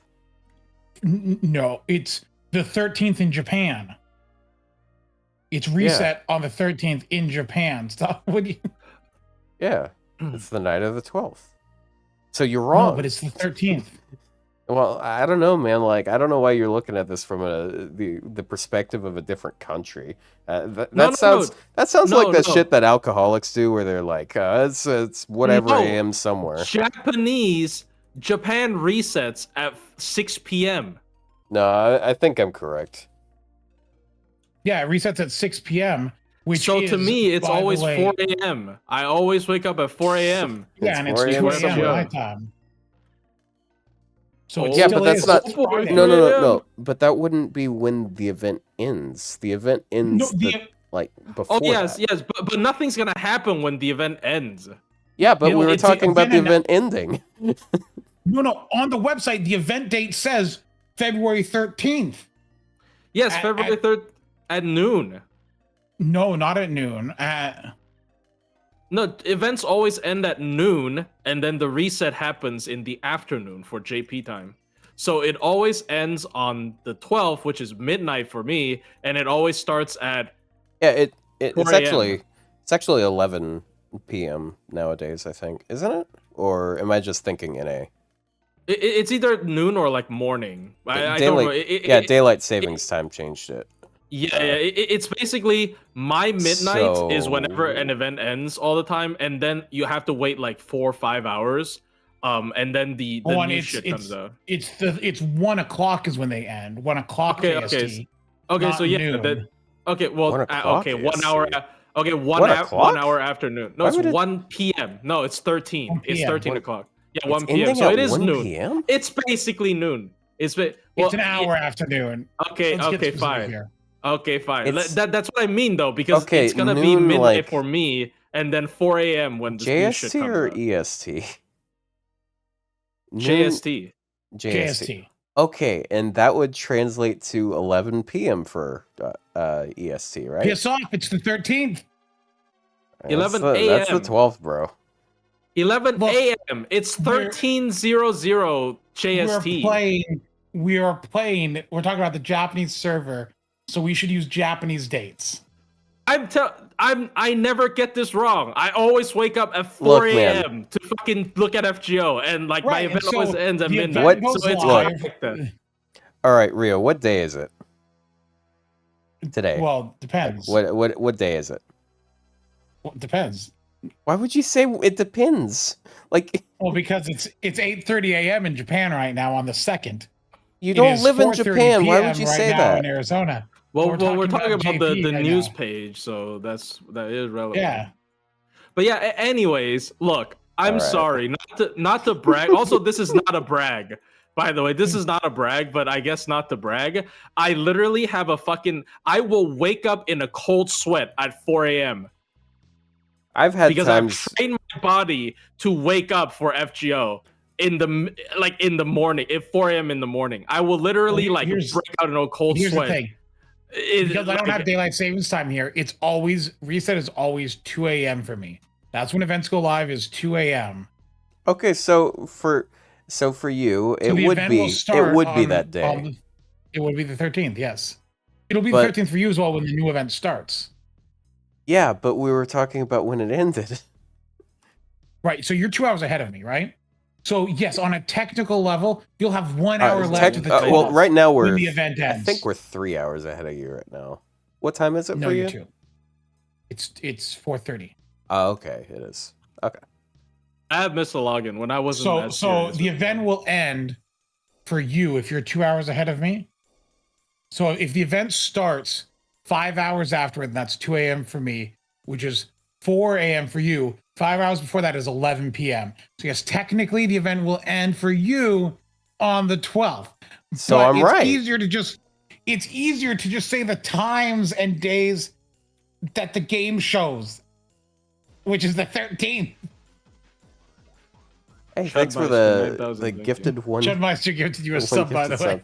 S2: No, it's the 13th in Japan. It's reset on the 13th in Japan. Stop. What do you?
S1: Yeah, it's the night of the 12th. So you're wrong.
S2: No, but it's the 13th.
S1: Well, I don't know, man. Like, I don't know why you're looking at this from the perspective of a different country. That sounds like that shit that alcoholics do, where they're like, it's whatever a.m. somewhere.
S3: Japan resets at 6 p.m.
S1: No, I think I'm correct.
S2: Yeah, it resets at 6 p.m. Which
S3: So
S2: is,
S3: to me, it's
S2: by the
S3: always
S2: way-
S3: 4 a.m. I always wake up at 4 a.m.
S2: Yeah, and it's
S1: 4
S2: 4
S1: a.m.
S2: a.m. my time. So it
S3: Oh,
S1: Yeah,
S2: still
S1: but that's
S2: is.
S1: not.
S2: It's Friday.
S1: No. But that wouldn't be when the event ends. The event ends
S2: No,
S1: before.
S3: Oh yes,
S1: that.
S3: yes, but nothing's gonna happen when the event ends.
S1: Yeah, but
S2: You know,
S1: we were
S2: it's the
S1: talking about the
S2: event
S1: event ending.
S2: No. On the website, the event date says February 13th.
S3: Yes,
S2: At-
S3: February 3rd at noon.
S2: No, not at noon.
S3: No, events always end at noon, and then the reset happens in the afternoon for JP time. So it always ends on the 12th, which is midnight for me, and it always starts at
S1: Yeah,
S3: 4
S1: it's actually 11 p.m. nowadays, I think, isn't it? Or am I just thinking NA?
S3: It's either noon or like morning. I don't know.
S1: Daylight savings time changed it.
S3: It's basically my midnight is whenever an event ends all the time, and then you have to wait like 4 or 5 hours, and then the new shit comes out.
S2: It's 1 o'clock is when they end. 1 o'clock AST.
S3: Okay, so yeah,
S2: noon.
S3: okay, well,
S1: 1 o'clock
S3: okay, 1 hour.
S1: AST.
S3: Okay,
S1: 1 o'clock?
S3: 1 hour afternoon. No,
S1: Why
S3: it's
S1: would it-
S3: 1 p.m. No, it's 13.
S2: 1
S3: It's
S2: p.m.
S3: 13 o'clock. Yeah,
S1: It's
S3: 1 p.m.
S1: ending
S3: So
S1: at
S3: it is
S1: 1
S3: noon.
S1: p.m.?
S3: It's basically noon. It's
S2: It's an hour afternoon.
S3: Okay,
S2: Let's get
S3: okay,
S2: specific
S3: fine.
S2: here.
S3: Okay, fine.
S1: It's-
S3: That's what I mean, though, because
S1: Okay,
S3: it's gonna be
S1: noon,
S3: midnight
S1: like-
S3: for me, and then 4 a.m. when this new shit
S1: JST
S3: comes
S1: or
S3: out.
S1: EST?
S3: JST.
S2: JST.
S1: Okay, and that would translate to 11 p.m. for EST, right?
S2: Piss off. It's the 13th.
S3: 11
S1: That's the
S3: a.m.
S1: 12th, bro.
S3: 11
S2: Look,
S3: a.m. It's 13:00 JST.
S2: We are playing. We're talking about the Japanese server, so we should use Japanese dates.
S3: I never get this wrong. I always wake up at 4
S1: Look, man.
S3: a.m. to fucking look at FGO, and like my
S2: Right,
S3: event
S2: and so
S3: always ends at
S2: the
S3: midnight.
S2: event goes
S3: So it's
S2: live.
S3: like that.
S1: All right, Rio, what day is it today?
S2: Well, depends.
S1: What day is it?
S2: Well, depends.
S1: Why would you say it depends? Like,
S2: Well, because it's 8:30 a.m. in Japan right now on the 2nd.
S1: you
S2: It
S1: don't
S2: is
S1: live in
S2: 4:30
S1: Japan. Why would
S2: PM
S1: you
S2: right
S1: say
S2: now
S1: that?
S2: in Arizona?
S3: Well,
S2: We're
S3: we're talking about
S2: JP
S3: the
S2: right
S3: news
S2: now.
S3: page, so that is relevant.
S2: Yeah.
S3: But yeah, anyways, look, I'm
S1: All right.
S3: sorry, not to brag. Also, this is not a brag. By the way, this is not a brag, but I guess not to brag. I literally have I will wake up in a cold sweat at 4 a.m.
S1: I've had
S3: because
S1: times.
S3: I've trained my body to wake up for FGO in the morning, at 4 a.m. in the morning. I will literally break out in a cold
S2: Here's
S3: sweat.
S2: the thing. Because I don't have daylight savings time here, it's always reset is always 2 a.m. for me. That's when events go live is 2 a.m.
S1: Okay, so for you, it would be that day.
S2: It would be the 13th, yes. It'll be
S1: But-
S2: the 13th for you as well when the new event starts.
S1: Yeah, but we were talking about when it ended.
S2: Right, so you're 2 hours ahead of me, right? So yes, on a technical level, you'll have 1 hour left of the 12th
S1: well, right now
S2: when the event
S1: I
S2: ends.
S1: think we're 3 hours ahead of you right now. What time is it
S2: No,
S1: for
S2: you're
S1: you?
S2: 2. It's 4:30.
S1: Oh, okay, it is. Okay.
S3: I have missed a login when I wasn't.
S2: So the event will end for you if you're 2 hours ahead of me. So if the event starts 5 hours afterward, that's 2 a.m. for me, which is 4 a.m. for you. 5 hours before that is 11 p.m. So yes, technically the event will end for you on the 12th.
S1: So
S2: But
S1: I'm right.
S2: It's easier to just say the times and days that the game shows, which is the 13th.
S1: Hey, thanks for
S3: Chudmeister,
S1: the
S3: 9,000, thank
S1: gifted one.
S2: Chudmeister gifted you a
S1: one
S2: sub, by the
S1: gifted
S2: way.
S1: sub.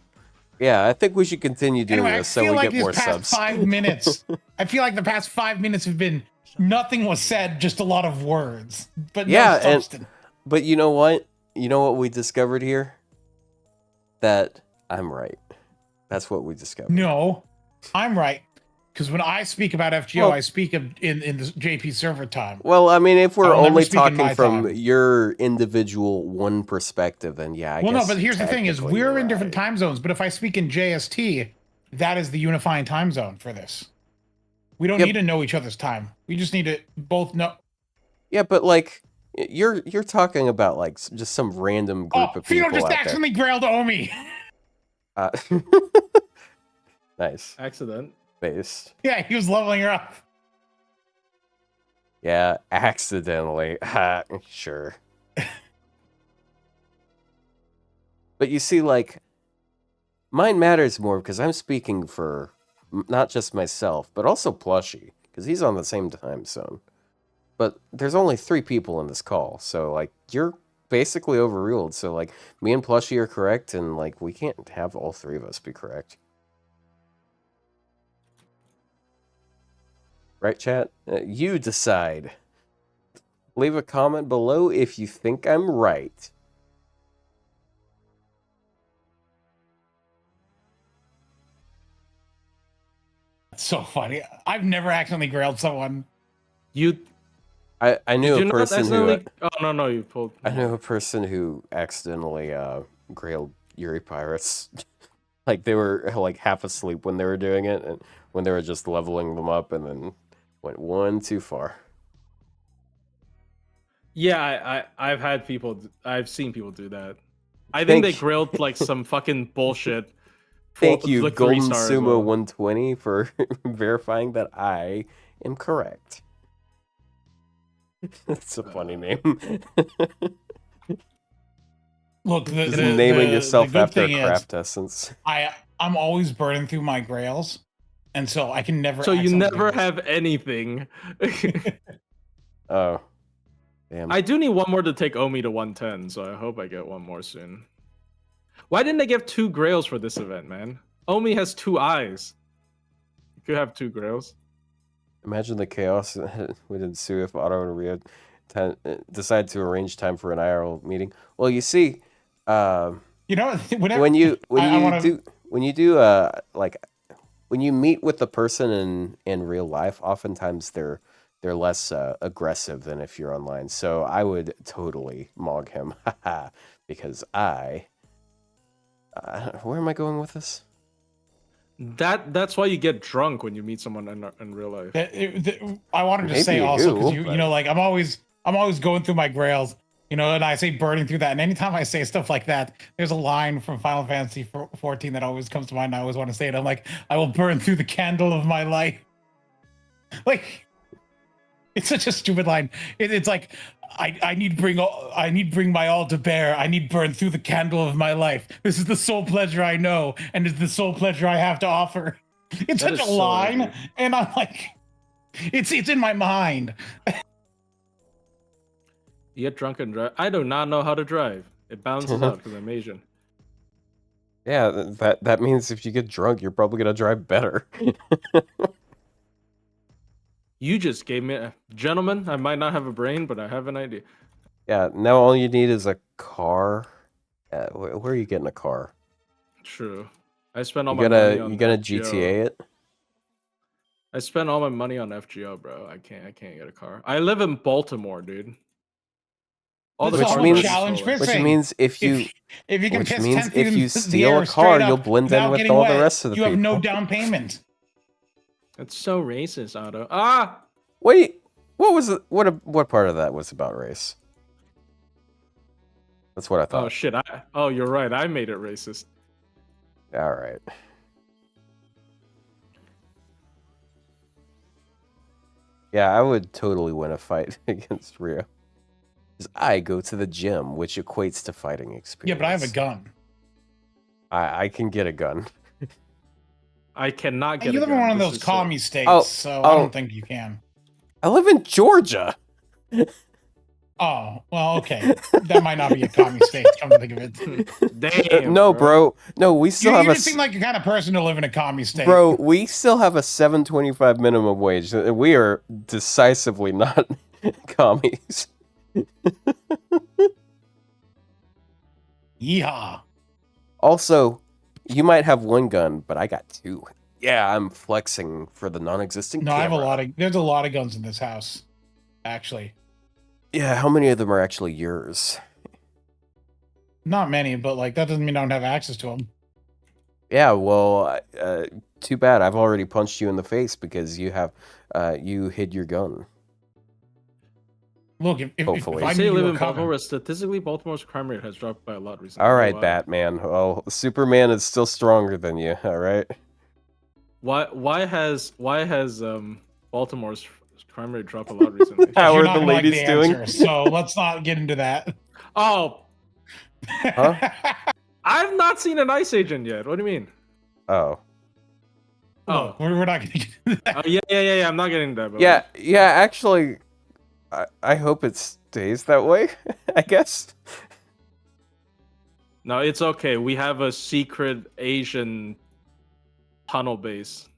S1: Yeah, I think we should continue doing
S2: Anyway, I
S1: this so
S2: feel
S1: we
S2: like
S1: get more
S2: these past
S1: subs.
S2: 5 minutes, I feel like the past 5 minutes have been nothing was said, just a lot of words, but
S1: Yeah,
S2: no
S1: and-
S2: substance.
S1: But you know what? You know what we discovered here? That I'm right. That's what we discovered.
S2: No, I'm right. Because when I speak about FGO,
S1: Well-
S2: I speak in the JP server time.
S1: Well, I mean, if we're
S2: I will never
S1: only
S2: speak in
S1: talking
S2: my
S1: from
S2: time.
S1: your individual one perspective, then yeah, I
S2: Well,
S1: guess
S2: no, but here's the thing: is
S1: technically
S2: we're
S1: you're
S2: in different
S1: right.
S2: time zones. But if I speak in JST, that is the unifying time zone for this. We don't
S1: Yep.
S2: need to know each other's time. We just need to both know.
S1: Yeah, but like you're talking about like just some random group
S2: Oh,
S1: of
S2: Fido
S1: people
S2: just
S1: out there.
S2: accidentally grailed Omi.
S1: Uh, nice.
S3: accident.
S1: Based.
S2: Yeah, he was leveling her up.
S1: Yeah, accidentally. Sure. But you see, like, mine matters more because I'm speaking for not just myself, but also Plushie, because he's on the same time zone. But there's only 3 people in this call, so, like, you're basically overruled. So, like, me and Plushie are correct, and, like, we can't have all 3 of us be correct. Right, chat? You decide. Leave a comment below if you think I'm right.
S2: so funny. I've never accidentally grailed someone.
S3: You
S1: I knew
S3: did
S1: a
S3: you not
S1: person who
S3: accidentally? Oh no, you pulled.
S1: I knew a person who accidentally grailed Yuri pirates. Like they were like half asleep when they were doing it, and when they were just leveling them up, and then went one too far.
S3: Yeah, I've seen people do that. I think they grilled like some fucking bullshit.
S1: Thank you,
S3: like 3
S1: Golden
S3: stars,
S1: Sumo
S3: though.
S1: 120, for verifying that I am correct. That's a funny name.
S2: Look,
S1: Just naming yourself
S2: the good
S1: after
S2: thing
S1: a
S2: is,
S1: craft essence.
S2: I'm always burning through my grails, and so I can never.
S3: So you
S2: accidentally
S3: never
S2: do
S3: have anything.
S1: Oh, damn.
S3: I do need one more to take Omi to 110, so I hope I get one more soon. Why didn't they give 2 grails for this event, man? Omi has 2 eyes. You could have 2 grails.
S1: Imagine the chaos would ensue if Otto and Ryou decide to arrange time for an IRL meeting. Well, you see,
S2: You know, whenever
S1: when you meet with the person in real life, oftentimes they're less aggressive than if you're online. So I would totally mog him, because where am I going with this?
S3: That's why you get drunk when you meet someone in real life.
S2: I wanted to
S1: Maybe
S2: say also, because
S1: you,
S2: you know, like I'm always going through my grails, you know, and I say burning through that. And anytime I say stuff like that, there's a line from Final Fantasy 14 that always comes to mind. I always want to say it. I'm like, I will burn through the candle of my life. Like, it's such a stupid line. It's like, I need bring my all to bear. I need burn through the candle of my life. This is the sole pleasure I know, and it's the sole pleasure I have to offer. It's
S3: That
S2: such a
S3: is so
S2: line,
S3: weird.
S2: and I'm like, it's in my mind.
S3: You get drunk and drive. I do not know how to drive. It balances out because I'm Asian.
S1: Yeah, that means if you get drunk, you're probably gonna drive better.
S3: You just gave me a gentleman. I might not have a brain, but I have an idea.
S1: Yeah, now all you need is a car. Where are you getting a car?
S3: True. I spent all
S1: You
S3: my money on
S1: you gonna
S3: FGO.
S1: GTA it?
S3: I spent all my money on FGO, bro. I can't get a car. I live in Baltimore, dude. All the
S2: That's
S1: Which
S3: cars
S2: all
S1: means-
S3: are
S2: challenge
S3: stolen.
S1: Which
S2: fishing.
S1: means if you
S2: If you can
S1: which
S2: piss
S1: means
S2: 10 feet
S1: if you
S2: in the
S1: steal
S2: air
S1: a car,
S2: straight
S1: you'll
S2: up
S1: blend in
S2: without
S1: with
S2: getting
S1: all
S2: wet,
S1: the rest of the
S2: you have no
S1: people.
S2: down payment.
S3: It's so racist, Otto. Ah!
S1: Wait, what was it? What part of that was about race? That's what I
S3: Oh
S1: thought.
S3: shit! Oh, you're right. I made it racist.
S1: All right. Yeah, I would totally win a fight against Ryou. 'Cause I go to the gym, which equates to fighting experience.
S2: Yeah, but I have a gun.
S1: I can get a gun.
S3: I cannot get.
S2: You
S3: a
S2: live in
S3: gun.
S2: one of
S3: This
S2: those
S3: is
S2: commie states,
S1: Oh,
S2: so I
S1: oh.
S2: don't think you can.
S1: I live in Georgia.
S2: Oh, well, okay. That might not be a commie state, come to think of it.
S3: Damn.
S1: No, bro. No, we still
S2: You
S1: have a
S2: just seem like the kind of person to live in a commie state.
S1: bro. We still have a $7.25 minimum wage. We are decisively not commies.
S2: Yeehaw.
S1: Also, you might have one gun, but I got 2. Yeah, I'm flexing for the non-existent.
S2: No, I have
S1: camera.
S2: there's a lot of guns in this house, actually.
S1: Yeah, how many of them are actually yours?
S2: Not many, but like that doesn't mean I don't have access to them.
S1: Yeah, well, too bad. I've already punched you in the face because you hid your gun.
S2: Look, if
S1: Hopefully.
S2: I
S3: I
S2: knew
S3: say
S2: you
S3: live
S2: were
S3: in
S2: coming,
S3: Baltimore. Statistically, Baltimore's crime rate has dropped by a lot recently.
S1: All right,
S3: Wow.
S1: Batman. Well, Superman is still stronger than you. All right.
S3: Why has Baltimore's crime rate dropped a lot recently?
S1: How
S2: you're
S1: are
S2: not
S1: the
S2: gonna like
S1: ladies doing?
S2: answer, so let's not get into that.
S3: Oh,
S1: Huh?
S3: I've not seen an Ice Agent yet. What do you mean?
S1: Oh.
S2: Look, we're not gonna get into that.
S3: Oh yeah. I'm not getting that. But
S1: Yeah. Actually, I hope it stays that way. I guess.
S3: No, it's okay. We have a secret Asian tunnel base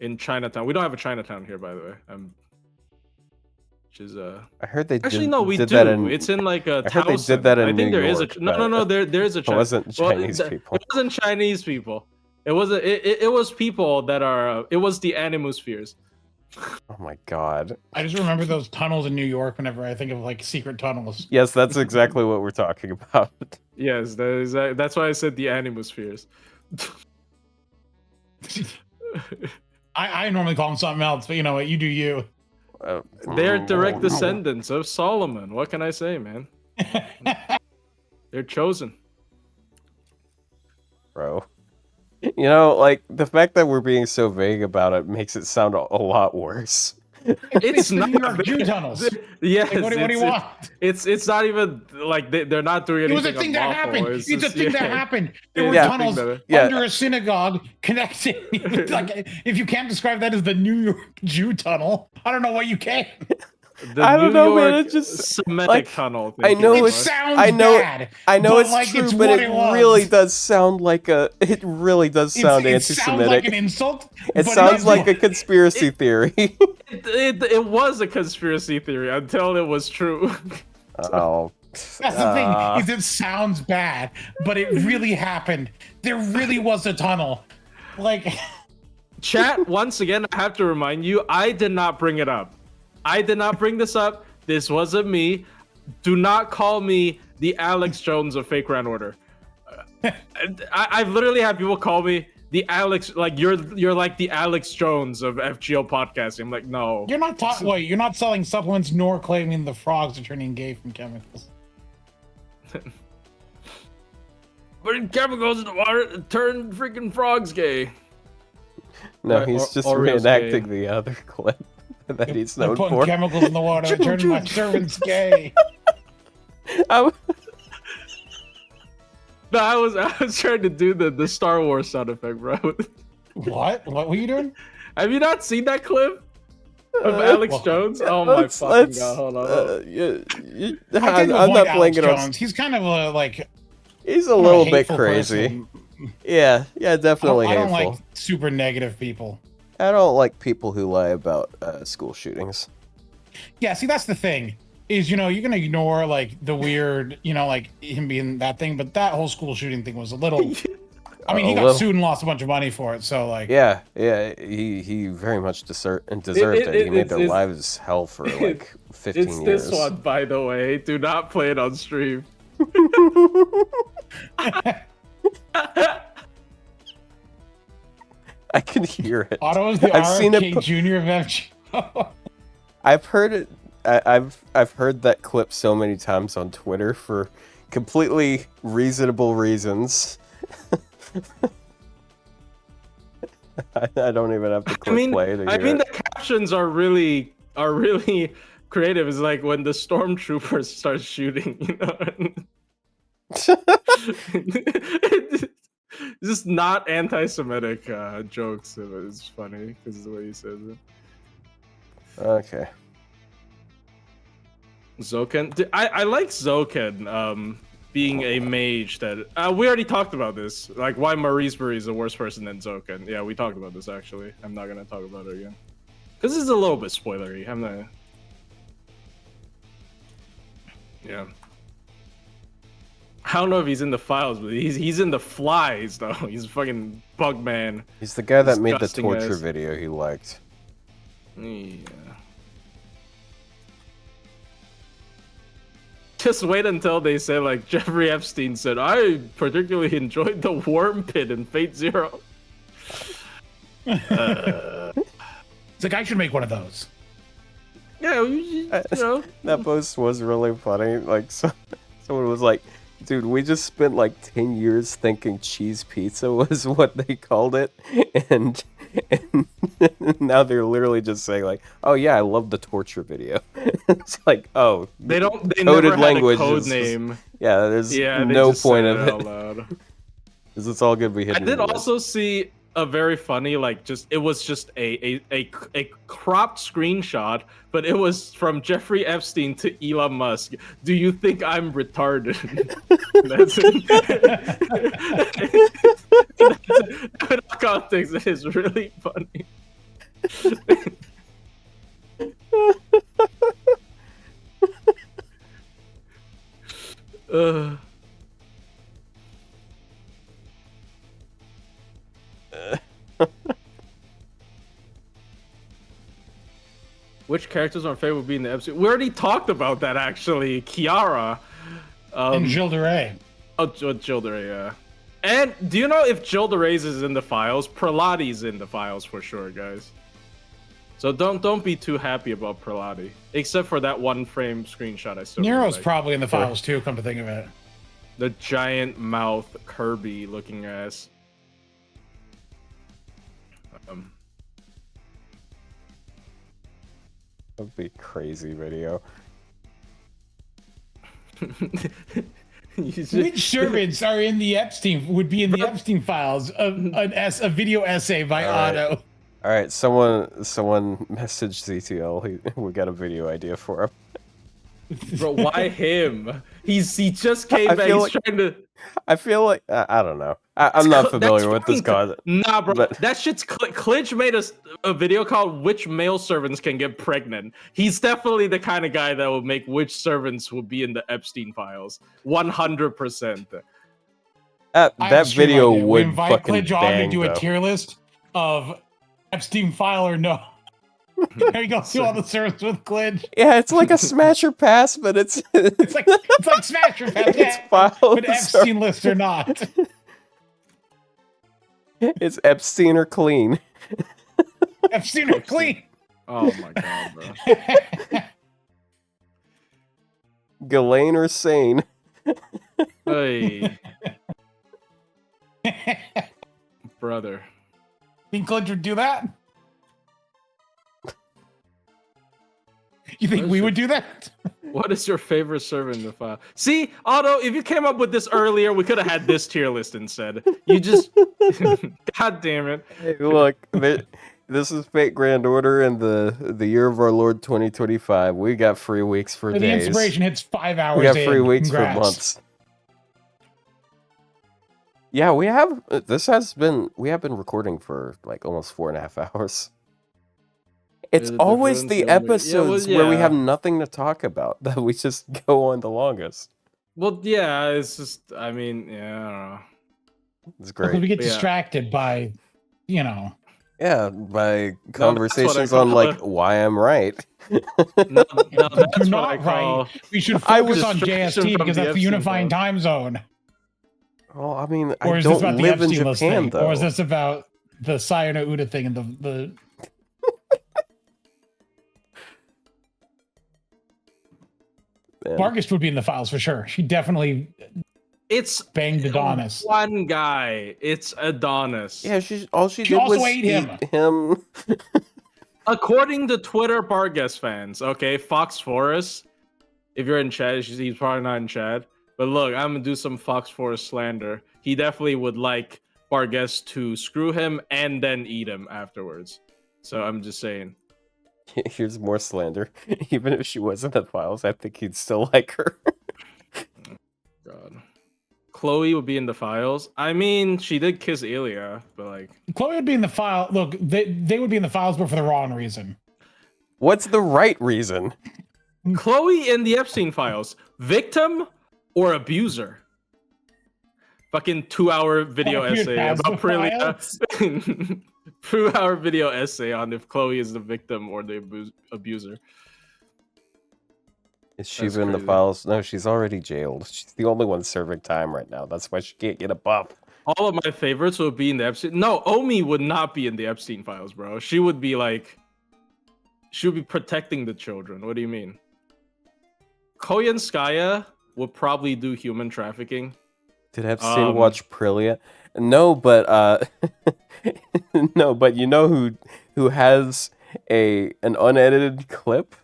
S3: in Chinatown. We don't have a Chinatown here, by the way. Which is
S1: I heard they
S3: actually
S1: did,
S3: no, we
S1: did
S3: do.
S1: that in.
S3: It's in like a.
S1: I heard they did that in
S3: I think
S1: New
S3: there is
S1: York,
S3: a no. There is a.
S1: It wasn't Chinese people.
S3: It wasn't Chinese people. It was it was people that are. It was the Animuspheres.
S1: Oh my god.
S2: I just remember those tunnels in New York whenever I think of like secret tunnels.
S1: Yes, that's exactly what we're talking about.
S3: Yes, that's why I said the Animuspheres.
S2: I normally call them something else, but you know what? You do you.
S3: They're direct descendants of Solomon. What can I say, man? They're chosen.
S1: Bro. You know, like, the fact that we're being so vague about it makes it sound a lot worse.
S2: It's the New York Jew tunnels.
S3: Yes,
S2: Like, what do you want?
S3: It's not even like they're not doing anything.
S2: It was a thing that
S3: unlawful.
S2: happened. It's a thing that happened. There were
S1: Yeah.
S2: tunnels under a synagogue connecting. Like, if you can't describe that as the New York Jew tunnel, I don't know what you can.
S1: I don't know, man.
S3: York
S1: It just
S3: Semitic
S1: like,
S3: tunnel.
S1: I know
S2: It
S1: it's
S2: sounds
S1: bad. I know
S2: but
S1: it's
S2: like,
S1: true,
S2: it's
S1: but
S2: what
S1: it
S2: was.
S1: really does sound like a. It really does sound
S2: It sounds
S1: anti-Semitic.
S2: like an insult.
S1: It
S2: but
S1: sounds like a
S2: isn't.
S1: conspiracy theory.
S3: It was a conspiracy theory until it was true.
S1: Oh.
S2: That's the thing, is it sounds bad, but it really happened. There really was a tunnel. Like,
S3: Chat, once again, I have to remind you, I did not bring it up. I did not bring this up. This wasn't me. Do not call me the Alex Jones of Fake Grand Order. I've literally had people call me the Alex, like you're like the Alex Jones of FGO podcasting. I'm like, no.
S2: you're not wait, you're not selling supplements nor claiming the frogs are turning gay from chemicals.
S3: Putting chemicals in the water turn freaking frogs gay.
S1: No,
S3: Or-
S1: he's just
S3: Oreo's
S1: reenacting
S3: gay.
S1: the other clip that he's
S2: They're
S1: known
S2: putting
S1: for.
S2: chemicals in the water, turning my servants gay.
S1: I-
S3: No, I was trying to do the Star Wars sound effect, bro.
S2: What? What were you doing?
S3: Have you not seen that clip of Alex
S2: well,
S3: Jones? Oh my fucking god! Hold on.
S1: I'm not playing it on.
S2: Jones. He's kind of a, like,
S1: He's a little bit
S2: hateful
S1: crazy.
S2: person.
S1: Yeah, definitely
S2: I don't
S1: hateful.
S2: like super negative people.
S1: I don't like people who lie about school shootings.
S2: Yeah, see, that's the thing. Is, you know, you're gonna ignore like the weird, you know, like him being that thing, but that whole school shooting thing was a little. I mean, he got sued and lost a bunch of money for it, so like.
S1: Yeah, he very much deserved it. He made their lives hell for like 15 years.
S3: It's this one, by the way. Do not play it on stream.
S1: I can hear it.
S2: Otto is the
S1: I've seen it
S2: RFK Jr. of FG.
S1: I've heard it. I've heard that clip so many times on Twitter for completely reasonable reasons. I don't even have to click play to hear
S3: I mean,
S1: it.
S3: the captions are really creative. It's like when the stormtroopers start shooting, you know. Just not anti-Semitic jokes. It's funny because of the way he says it.
S1: Okay.
S3: Zoken. I like Zoken being a mage that we already talked about this. Like why Mauricebury is the worst person than Zoken. Yeah, we talked about this actually. I'm not gonna talk about it again because it's a little bit spoilery. I'm not. Yeah. I don't know if he's in the files, but he's in the flies though. He's a fucking bug man.
S1: He's the guy that made the
S3: Disgusting
S1: torture
S3: ass.
S1: video he liked.
S3: Yeah. Just wait until they say like Jeffrey Epstein said, I particularly enjoyed the worm pit in Fate Zero.
S2: It's like, I should make one of those.
S3: Yeah, you know.
S1: That post was really funny. Like, someone was like, dude, we just spent like 10 years thinking cheese pizza was what they called it. And now they're literally just saying like, oh yeah, I love the torture video. It's like, oh,
S3: They
S1: coded
S3: never had
S1: language
S3: a code
S1: is
S3: name.
S1: Yeah, there's
S3: They
S1: no
S3: just
S1: point
S3: said
S1: of
S3: out
S1: it.
S3: loud.
S1: Because it's all gonna be hidden.
S3: I did also see a very funny, like, it was just a cropped screenshot, but it was from Jeffrey Epstein to Elon Musk. Do you think I'm retarded? That's it. In all context, it is really funny. Which characters are favorite would be in the episode? We already talked about that actually. Kiara.
S2: And Gilles de Rais.
S3: Oh, Gilles de Rais, yeah. And do you know if Gilles de Rais is in the files? Prelati's in the files for sure, guys. So don't be too happy about Prelati. Except for that one frame screenshot I still
S2: Nero's
S3: like.
S2: probably in the files too, come to think of it.
S3: The giant mouth Kirby looking ass.
S1: That'd be a crazy video.
S2: Which servants are in the Epstein would be in the Epstein files? A video essay by Otto.
S1: All right, someone message ZTL. We got a video idea for him.
S3: Bro, why him? He just came back. He's trying to.
S1: I feel like I don't know. I'm not familiar with this cause.
S3: Nah, bro.
S1: But...
S3: That shit's Clinch made a video called "Which Male Servants Can Get Pregnant." He's definitely the kind of guy that will make which servants will be in the Epstein files. 100%.
S1: That video would
S2: invite
S1: fucking
S2: Clinch on
S1: bang,
S2: to do
S1: though.
S2: a tier list of Epstein file or no. There you go. See all the servants with Clinch.
S1: Yeah, it's like a smash or pass, but it's
S2: like smash or pass.
S1: It's filed,
S2: but Epstein list or not.
S1: It's Epstein or clean.
S2: Epstein or clean.
S3: Oh my god, bro.
S1: Ghislaine or sane.
S3: Hey. Brother.
S2: Think Clinch would do that? You think we would do that?
S3: What is your favorite servant in the file? See, Otto, if you came up with this earlier, we could have had this tier list instead. You just... God damn it.
S1: Hey, look, this is Fate Grand Order in the year of our Lord 2025. We got 3 weeks for days.
S2: The inspiration hits 5 hours.
S1: We got 3 weeks
S2: Congrats.
S1: for months. Yeah, we have been recording for like almost 4.5 hours. It's always the episodes where we have nothing to talk about that we just go on the longest.
S3: Well, yeah, it's just, I mean, yeah, I don't know.
S1: It's great.
S2: We get distracted by,
S1: Yeah, by conversations on like why I'm right.
S3: No, that's
S2: You're
S3: what
S2: not
S3: I call...
S2: right. We should focus on
S3: distraction
S2: JST
S3: from
S2: because
S3: the
S2: that's the
S3: Epstein
S2: unifying
S3: file.
S2: time zone.
S1: Well, I mean,
S2: Or
S1: I
S2: is this
S1: don't
S2: about the
S1: live in
S2: Epstein list
S1: Japan,
S2: thing?
S1: though.
S2: Or is this about the Sayano Uda thing and the Vargas would be in the files for sure. She definitely banged Adonis.
S3: One guy. It's Adonis.
S1: Yeah, she
S2: also
S1: did was
S2: ate him.
S3: According to Twitter Vargas fans, okay, Fox Forest. If you're in chat, he's probably not in chat. But look, I'm gonna do some Fox Forest slander. He definitely would like Vargas to screw him and then eat him afterwards. So I'm just saying.
S1: Here's more slander. Even if she was in the files, I think he'd still like her.
S3: God. Chloe would be in the files. I mean, she did kiss Ilya, but like...
S2: Chloe would be in the file. Look, they would be in the files, but for the wrong reason.
S1: What's the right reason?
S3: Chloe in the Epstein files. Victim or abuser? Fucking 2-hour video essay about Prelati. 2-hour video essay on if Chloe is the victim or the abuser.
S1: Is she in the files? No, she's already jailed. She's the only one serving time right now. That's why she can't get a buff.
S3: All of my favorites would be in the Epstein. No, Omi would not be in the Epstein files, bro. She would be like... She would be protecting the children. What do you mean? Koyanskaya would probably do human trafficking.
S1: Did Epstein watch Prelati? No, but no, but you know who has an unedited clip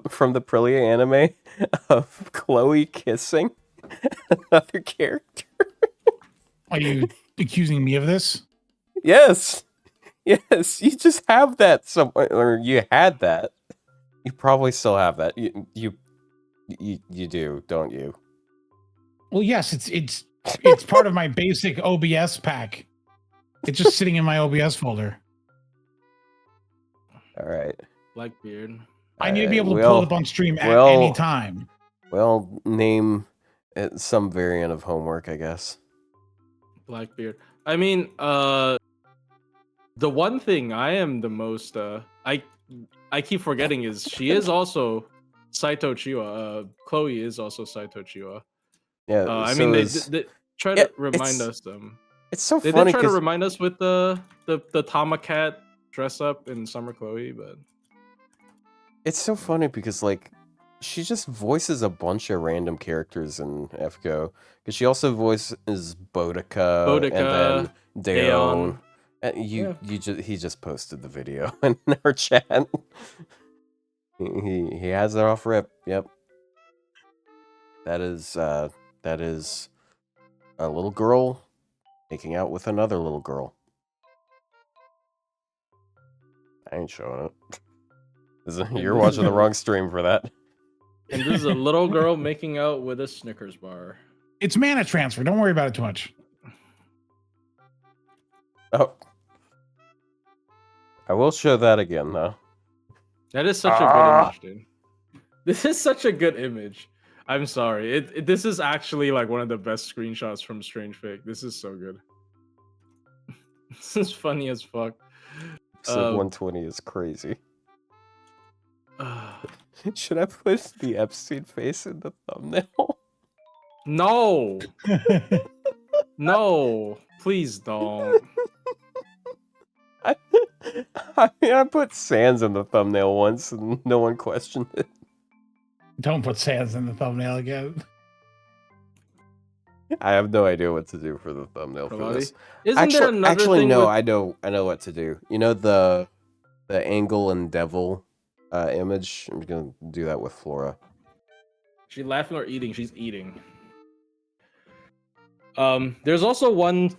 S1: from the Prelati anime of Chloe kissing another character?
S2: Are you accusing me of this?
S1: Yes, you just have that somewhere, or you had that. You probably still have that. You do, don't you?
S2: Well, yes, it's part of my basic OBS pack. It's just sitting in my OBS folder.
S1: All right.
S3: Blackbeard.
S2: I need to be able to pull it up on stream at any time.
S1: Well, name some variant of homework, I guess.
S3: Blackbeard. I mean, The one thing I am the most I keep forgetting is she is also Saito Chiwa. Chloe is also Saito Chiwa.
S1: Yeah,
S3: I
S1: so
S3: mean,
S1: is
S3: they try
S1: yeah,
S3: to remind
S1: it's
S3: us.
S1: it's so
S3: They
S1: funny
S3: did try to
S1: because
S3: remind us with the Tama cat dress up in Summer Chloe, but
S1: it's so funny because like she just voices a bunch of random characters in FGO. Because she also voices Boudica and then
S3: Boudica,
S1: Daeon.
S3: Daeon.
S1: And
S3: Yeah.
S1: he just posted the video in our chat. He has it off rip. Yep. That is a little girl making out with another little girl. I ain't showing it. You're watching the wrong stream for that.
S3: And this is a little girl making out with a Snickers bar.
S2: It's mana transfer. Don't worry about it too much.
S1: Oh. I will show that again, though.
S3: That is such a good image, dude. This is such a good image. I'm sorry. This is actually like one of the best screenshots from Strange Fake. This is so good. This is funny as fuck.
S1: Episode 120 is crazy. Should I put the Epstein face in the thumbnail?
S3: No. No. Please don't.
S1: I mean, I put Sans in the thumbnail once and no one questioned it.
S2: Don't put Sans in the thumbnail again.
S1: I have no idea what to do for the thumbnail for this.
S3: Isn't there another
S1: actually,
S3: thing
S1: no,
S3: with...
S1: I know what to do. You know the Angle and Devil image? I'm gonna do that with Flora.
S3: She's laughing or eating? She's eating. There's also one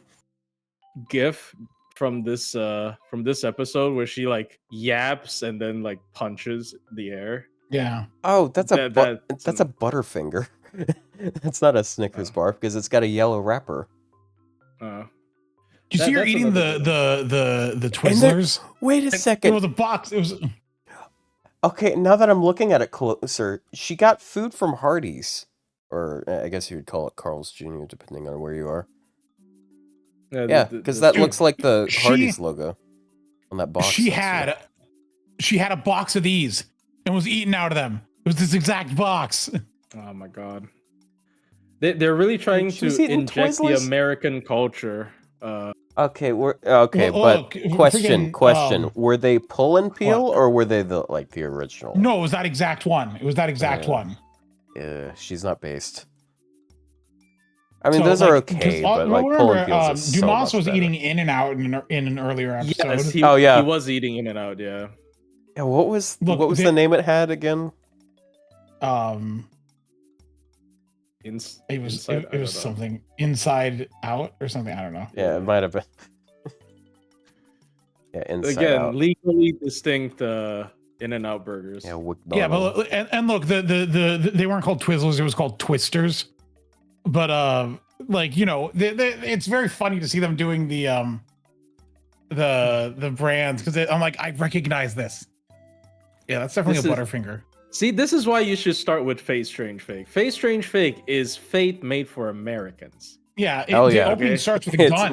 S3: GIF from this episode where she like yaps and then like punches the air.
S2: Yeah.
S1: Oh, that's a
S3: that's
S1: a Butterfinger. That's not a Snickers bar because it's got a yellow wrapper.
S2: You see her eating the Twizzlers?
S1: Wait a second.
S2: It was a box. It was.
S1: Okay, now that I'm looking at it closer, she got food from Hardee's, or I guess you would call it Carl's Jr. depending on where you are. Yeah, because that looks like the Hardee's logo on that box.
S2: She had a box of these and was eating out of them. It was this exact box.
S3: Oh my god. They're really trying to inject the American culture.
S1: Okay, but question. Were they pull and peel or were they the original?
S2: No, it was that exact one. It was that exact one.
S1: Yeah, she's not based. I mean, those are okay, but pull and peel is so
S2: Dumas was
S1: better.
S2: eating in and out in an earlier episode.
S3: Yes, he was eating in and out. Yeah.
S1: Yeah. What was the name it had again?
S2: It was something Inside Out or something. I don't know.
S1: Yeah, it might have been. Yeah, Inside Out.
S3: Legally distinct In-N-Out burgers.
S1: Yeah,
S2: but and look, the they weren't called Twizzlers. It was called Twisters. But it's very funny to see them doing the brands because I'm like, I recognize this. Yeah, that's definitely a Butterfinger.
S3: See, this is why you should start with Fate Strange Fake. Fate Strange Fake is Fate made for Americans.
S2: Yeah, the opening starts with a gun.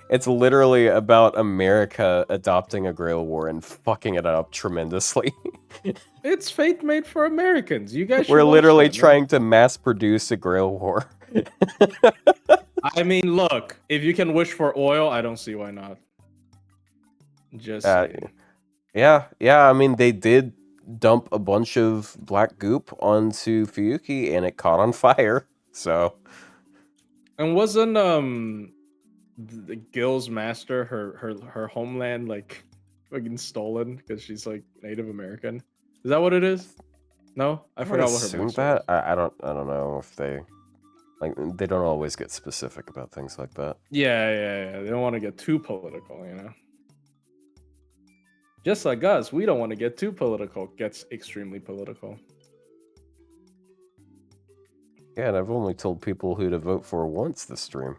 S1: It's literally about America adopting a Grail War and fucking it up tremendously.
S3: It's Fate made for Americans. You guys should
S1: We're literally trying to mass produce a Grail War.
S3: I mean, look, if you can wish for oil, I don't see why not. Just saying.
S1: Yeah, I mean, they did dump a bunch of black goop onto Fuyuki and it caught on fire. So,
S3: and wasn't the Gil's master her homeland like fucking stolen because she's like Native American? Is that what it is? No, I forgot what her
S1: that. I don't know if they they don't always get specific about things like that.
S3: Yeah. They don't want to get too political, you know. Just like us, we don't want to get too political. Gets extremely political.
S1: Yeah, and I've only told people who to vote for once this stream.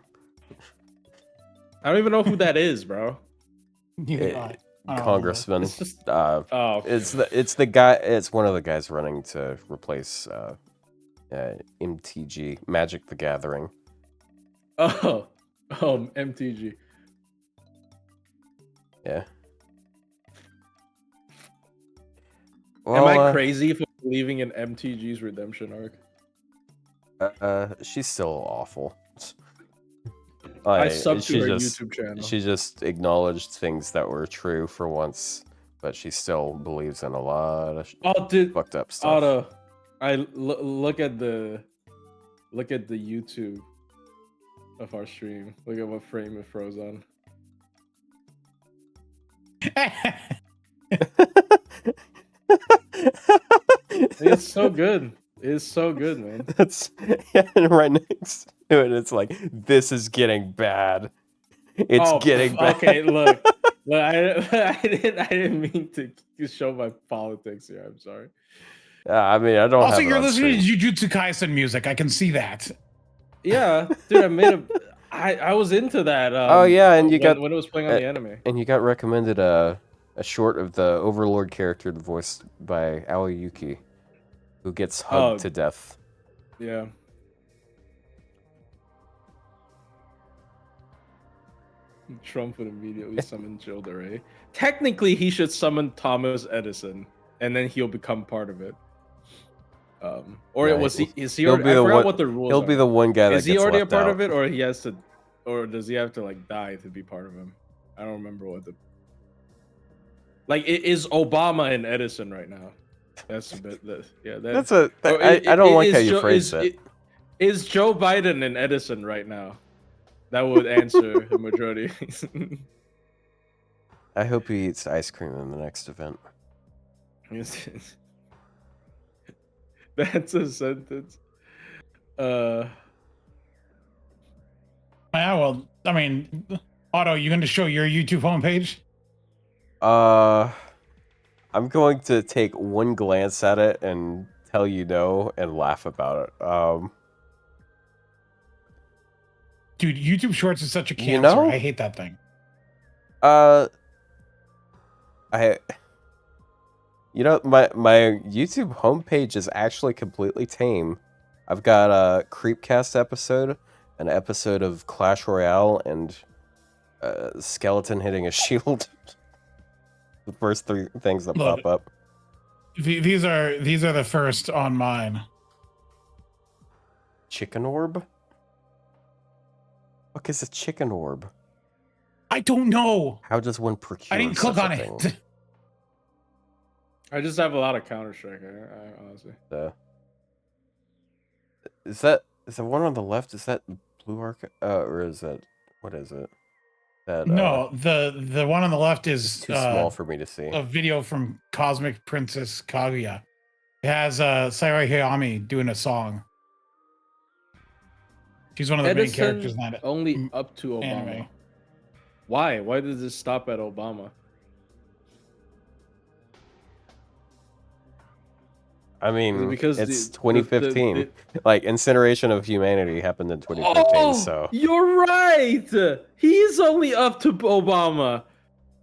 S3: I don't even know who that is, bro.
S1: Congressman.
S3: It's just,
S1: it's the guy. It's one of the guys running to replace MTG, Magic the Gathering.
S3: MTG.
S1: Yeah.
S4: Am I crazy for believing in MTG's redemption arc?
S1: She's still awful.
S4: I subbed to her
S1: just,
S4: YouTube channel.
S1: She just acknowledged things that were true for once, but she still believes in a lot of fucked up stuff.
S4: Otto, look at the YouTube of our stream. Look at what frame it froze on. It's so good. It's so good, man.
S1: That's and right next to it. It's like, this is getting bad. It's getting bad.
S4: Okay, look, I didn't mean to show my politics here. I'm sorry.
S1: I mean, I don't.
S2: Also,
S1: have it
S2: you're
S1: on
S2: listening
S1: stream.
S2: to Jujutsu Kaisen music. I can see that.
S4: Yeah, dude, I was into that.
S1: Oh yeah, and you got
S4: when it was playing on the anime.
S1: And you got recommended a short of the Overlord character voiced by Aoyuki, who gets hugged to death.
S4: Yeah. Trump would immediately summon Jill DeRay. Technically, he should summon Thomas Edison, and then he'll become part of it. Or
S1: Yeah,
S4: was he? Is he?
S1: he'll
S4: Already,
S1: be
S4: I
S1: the
S4: forgot
S1: one-
S4: what the rules
S1: He'll
S4: are.
S1: be the one guy that
S4: Is he
S1: gets
S4: already a
S1: left
S4: part
S1: out.
S4: of it, or he has to, or does he have to like die to be part of him? I don't remember what the. Like, it is Obama and Edison right now. That's a bit.
S1: That's a. I don't like how you phrased it.
S4: Is Joe Biden and Edison right now? That would answer the majority.
S1: I hope he eats ice cream in the next event.
S4: That's a sentence.
S2: Yeah, well, I mean, Otto, you going to show your YouTube homepage?
S1: I'm going to take one glance at it and tell you no and laugh about it.
S2: Dude, YouTube Shorts is such a cancer.
S1: You know?
S2: I hate that thing.
S1: My YouTube homepage is actually completely tame. I've got a Creepcast episode, an episode of Clash Royale, and a skeleton hitting a shield. The first three things that
S2: Look,
S1: pop up.
S2: These are the first on mine.
S1: Chicken orb? What is a chicken orb?
S2: I don't know.
S1: How does one procure
S2: I didn't click
S1: such
S2: on
S1: a
S2: it.
S1: thing?
S4: I just have a lot of Counter-Strike, honestly.
S1: Is that one on the left? Is that Blue Arc? Or is that, what is it? That
S2: No, the one on the left is
S1: too small for me to see.
S2: a video from Cosmic Princess Kaguya. It has Sarai Hayami doing a song. She's one of the main characters in that.
S4: Only up to Obama.
S2: anime.
S4: Why? Why does this stop at Obama?
S1: I mean,
S4: because
S1: it's 2015. Like, incineration of humanity happened in 2015,
S4: Oh,
S1: so...
S4: you're right. He's only up to Obama.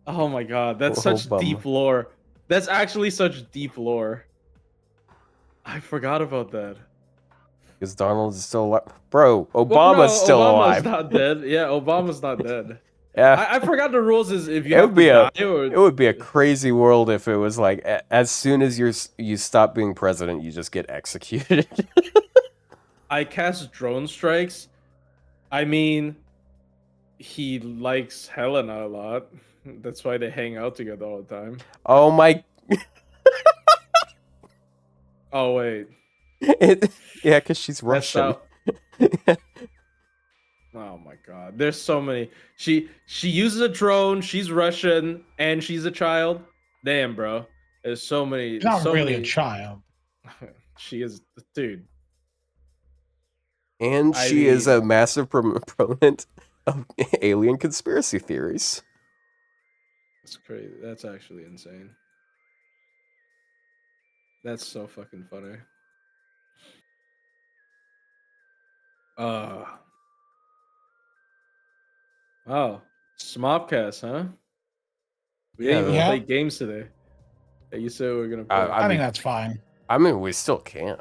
S4: Oh my god, that's such
S1: Obama.
S4: deep lore. That's actually such deep lore. I forgot about that.
S1: Because Donald is still alive. Bro, Obama's still alive.
S4: Obama's not dead. Yeah, Obama's not dead.
S1: Yeah.
S4: I forgot the rules is if you
S1: It
S4: have
S1: would be
S4: to
S1: a
S4: die or...
S1: it would be a crazy world if it was like as soon as you stop being president, you just get executed.
S4: I cast drone strikes. I mean, he likes Helena a lot. That's why they hang out together all the time.
S1: Oh my!
S4: Oh wait,
S1: Yeah, because she's
S4: that's
S1: Russian.
S4: how... Oh my god, there's so many. She uses a drone. She's Russian and she's a child. Damn, bro. There's so many.
S2: She's not
S4: so
S2: really
S4: many...
S2: a child.
S4: She is, dude.
S1: And she is a massive proponent of alien conspiracy theories.
S4: That's crazy. That's actually insane. That's so fucking funny. Wow. Smobcast, huh? We didn't even
S2: Yeah.
S4: play games today. Yeah, you said we were gonna play.
S2: I
S1: mean,
S2: think that's fine.
S1: I mean, we still can.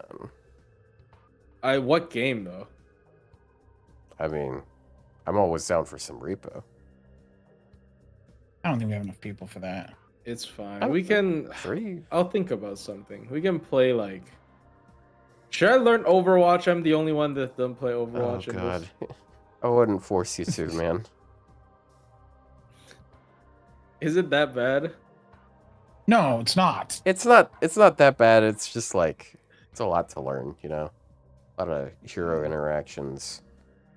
S4: What game though?
S1: I mean, I'm always down for some repo.
S2: I don't think we have enough people for that.
S4: It's fine.
S1: Oh,
S4: We can.
S1: 3.
S4: I'll think about something. We can play like. Should I learn Overwatch? I'm the only one that doesn't play
S1: Oh
S4: Overwatch. in
S1: god.
S4: this.
S1: I wouldn't force you to, man.
S4: Is it that bad?
S2: No, it's not.
S1: It's not that bad. It's just like it's a lot to learn, you know. A lot of hero interactions.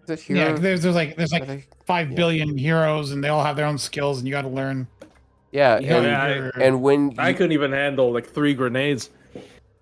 S1: Is it hero?
S2: Yeah, there's like
S1: Are they-
S2: 5 billion heroes, and they all have their own skills, and you got to learn.
S1: Yeah,
S2: You know,
S1: and,
S2: your-
S1: and when you,
S4: I couldn't even handle like 3 grenades.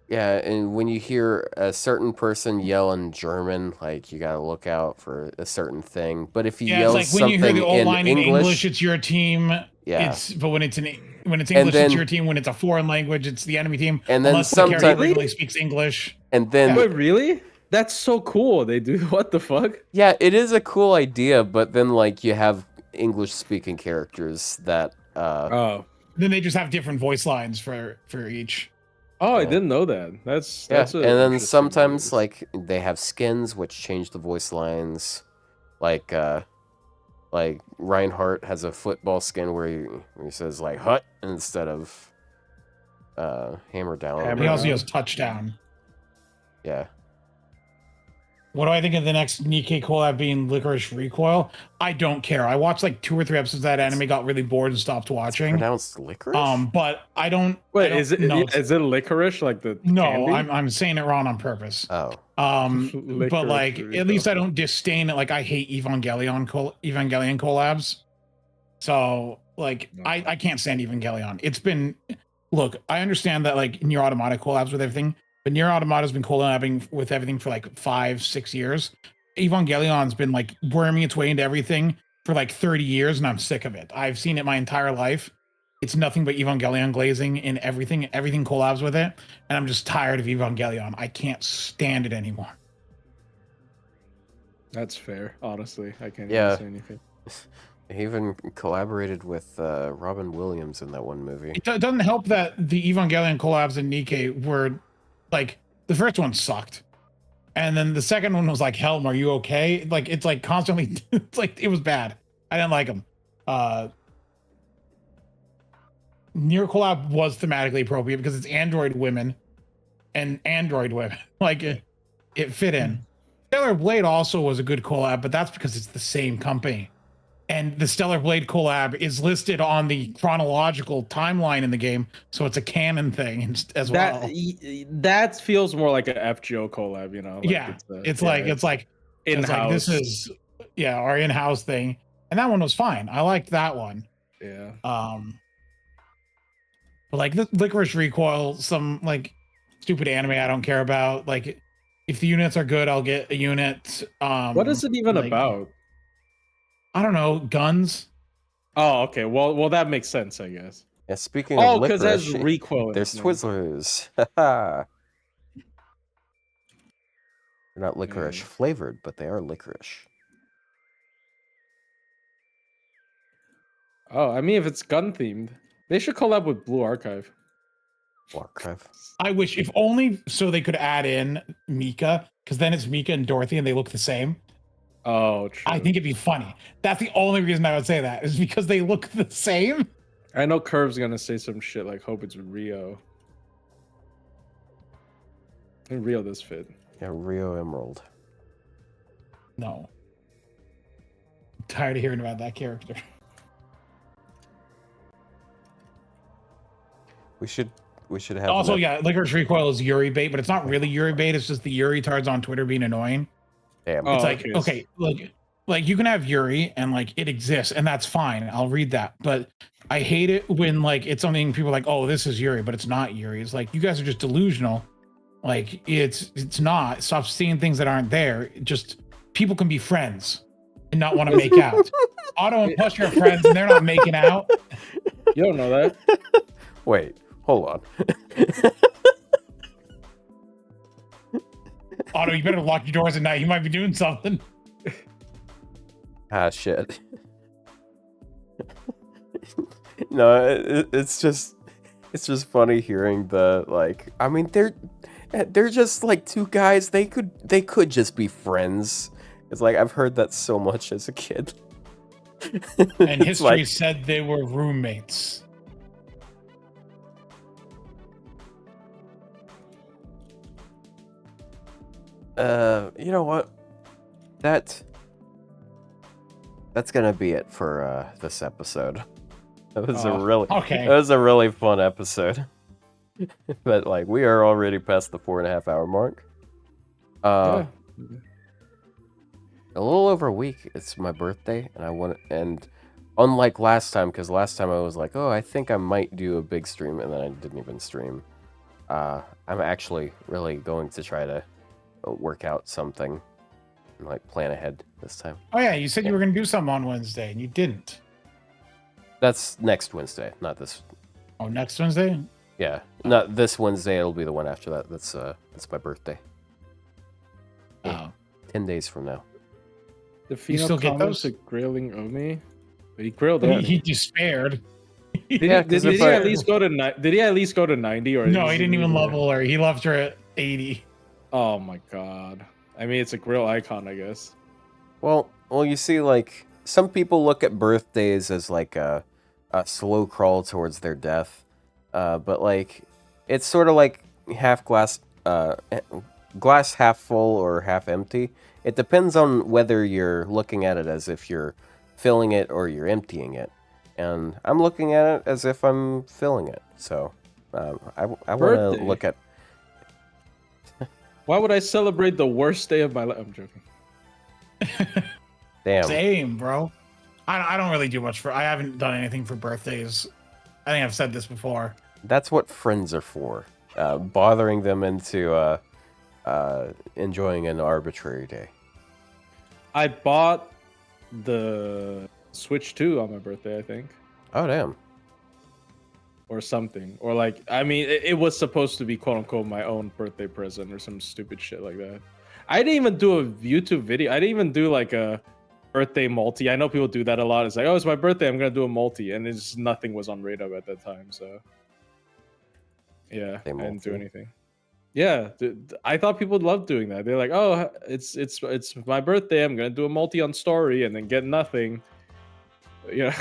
S1: yeah, and when you hear a certain person yell in German, like you gotta look out for a certain thing. But if he
S2: yeah,
S1: yells
S2: it's like when you hear
S1: something
S2: the old
S1: in
S2: line in
S1: English,
S2: English, it's your team.
S1: yeah,
S2: But when it's English,
S1: then-
S2: it's your team. When it's a foreign language, it's the enemy team.
S1: and then
S2: Unless the character
S1: sometimes,
S2: really speaks English.
S1: and then
S4: Wait, really? That's so cool. They do what the fuck?
S1: yeah, it is a cool idea. But then like you have English speaking characters that
S4: Oh,
S2: Then they just have different voice lines for each.
S4: oh, I
S1: Yeah.
S4: didn't know that. That's
S1: yeah,
S4: that's.
S1: and then sometimes like they have skins which change the voice lines, like Reinhardt has a football skin where he says like "hut" instead of hammer down.
S4: Hammer
S2: He also
S4: down.
S2: yells touchdown.
S1: Yeah.
S2: What do I think of the next Nikkei collab being Licorice Recoil? I don't care. I watched like 2 or 3 episodes of that anime, got really bored and stopped watching.
S1: Pronounced licorice?
S2: But I don't.
S4: Wait,
S2: I don't,
S4: is it
S2: no,
S4: is it licorice like the
S2: no,
S4: candy?
S2: I'm saying it wrong on purpose.
S1: Oh.
S2: But
S4: Licorice
S2: like,
S4: Recoil.
S2: at least I don't disdain it. Like, I hate Evangelion collabs. So like, I can't stand Evangelion. It's been, look, I understand that like Nier Automata collabs with everything, but Nier Automata's been collabing with everything for like 5-6 years. Evangelion's been like worming its way into everything for like 30 years, and I'm sick of it. I've seen it my entire life. It's nothing but Evangelion glazing in everything. Everything collabs with it, and I'm just tired of Evangelion. I can't stand it anymore.
S4: That's fair. Honestly, I can't
S1: Yeah.
S4: even say anything.
S1: He even collaborated with Robin Williams in that one movie.
S2: It doesn't help that the Evangelion collabs in Nikkei were like, the first one sucked, and then the second one was like, Helm, are you okay? Like, it's like constantly, it's like, it was bad. I didn't like them. Nier collab was thematically appropriate because it's android women and android women. Like, it fit in. Stellar Blade also was a good collab, but that's because it's the same company. And the Stellar Blade collab is listed on the chronological timeline in the game, so it's a canon thing as well.
S4: That feels more like an FGO collab, you know? Like
S2: Yeah, it's like
S4: in-house.
S2: this is our in-house thing, and that one was fine. I liked that one.
S4: Yeah.
S2: But like the Licorice Recoil, some like stupid anime I don't care about. Like, if the units are good, I'll get a unit.
S4: What is it even
S2: like,
S4: about?
S2: I don't know, guns.
S4: Oh, okay. Well, that makes sense, I guess.
S1: Yeah, speaking
S4: Oh,
S1: of
S4: because it has
S1: licorice,
S4: recoil. in
S1: there's
S4: its name.
S1: Twizzlers. They're not licorice flavored, but they are licorice.
S4: Oh, I mean, if it's gun themed, they should collab with Blue Archive.
S1: Warcraft.
S2: I wish, if only so they could add in Mika, because then it's Mika and Dorothy and they look the same.
S4: Oh, true.
S2: I think it'd be funny. That's the only reason I would say that, is because they look the same.
S4: I know Curve's gonna say some shit like, "Hope it's Rio." And Rio does fit.
S1: Yeah, Rio Emerald.
S2: No. I'm tired of hearing about that character.
S1: We should have
S2: Also, yeah, Licorice Recoil is Yuri bait, but it's not really Yuri bait. It's just the Yuri tards on Twitter being annoying.
S1: Damn.
S4: Oh,
S2: It's like,
S4: okay.
S2: okay, like you can have Yuri and like it exists and that's fine. I'll read that. But I hate it when like it's something people are like, oh, this is Yuri, but it's not Yuri. It's like, you guys are just delusional. Like it's not. Stop seeing things that aren't there. Just people can be friends and not want to make out. Otto and Plushie are friends and they're not making out.
S4: You don't know that.
S1: Wait, hold on.
S2: Otto, you better lock your doors at night. You might be doing something.
S1: Ah, shit. No, it's just funny hearing the like. I mean, they're just like two guys. They could just be friends. It's like I've heard that so much as a kid.
S2: And
S1: It's
S2: history
S1: like,
S2: said they were roommates.
S1: you know what? That's gonna be it for this episode. That was
S2: Okay.
S1: that was a really fun episode. But like, we are already past the 4.5 hour mark.
S4: Yeah.
S1: A little over a week. It's my birthday, and unlike last time, because last time I was like, oh, I think I might do a big stream, and then I didn't even stream. I'm actually really going to try to work out something and like plan ahead this time.
S2: Oh yeah, you said you were going to do something on Wednesday, and you didn't.
S1: That's next Wednesday, not this.
S2: Oh, next Wednesday?
S1: Yeah, not this Wednesday. It'll be the one after that. That's my birthday.
S2: Oh.
S1: 10 days from now.
S4: The
S2: You still get those?
S4: grilling Omi. He grilled
S2: He,
S4: it.
S2: he despaired.
S1: Yeah,
S4: Did
S1: 'cause if
S4: he
S1: I-
S4: at least go to Did he at least go to 90 or?
S2: No,
S4: is
S2: he didn't even
S4: there?
S2: level her. He left her at 80.
S4: Oh my god. I mean, it's a grill icon, I guess.
S1: Well, you see, like, some people look at birthdays as like a slow crawl towards their death, but like, it's sort of like glass half full or half empty. It depends on whether you're looking at it as if you're filling it or you're emptying it. And I'm looking at it as if I'm filling it. So I want to
S4: Birthday.
S1: look at.
S4: Why would I celebrate the worst day of my life? I'm joking.
S1: Damn.
S2: Same, bro. I don't really do much for. I haven't done anything for birthdays. I think I've said this before.
S1: That's what friends are for. Bothering them into enjoying an arbitrary day.
S4: I bought the Switch 2 on my birthday, I think.
S1: Oh, damn.
S4: Or something. Or like, I mean, it was supposed to be quote unquote my own birthday present or some stupid shit like that. I didn't even do a YouTube video. I didn't even do like a birthday multi. I know people do that a lot. It's like, oh, it's my birthday, I'm gonna do a multi. And it's nothing was on radar at that time, so yeah, I didn't do anything. Yeah, I thought people would love doing that. They're like, oh, it's my birthday, I'm gonna do a multi on story and then get nothing. Yeah.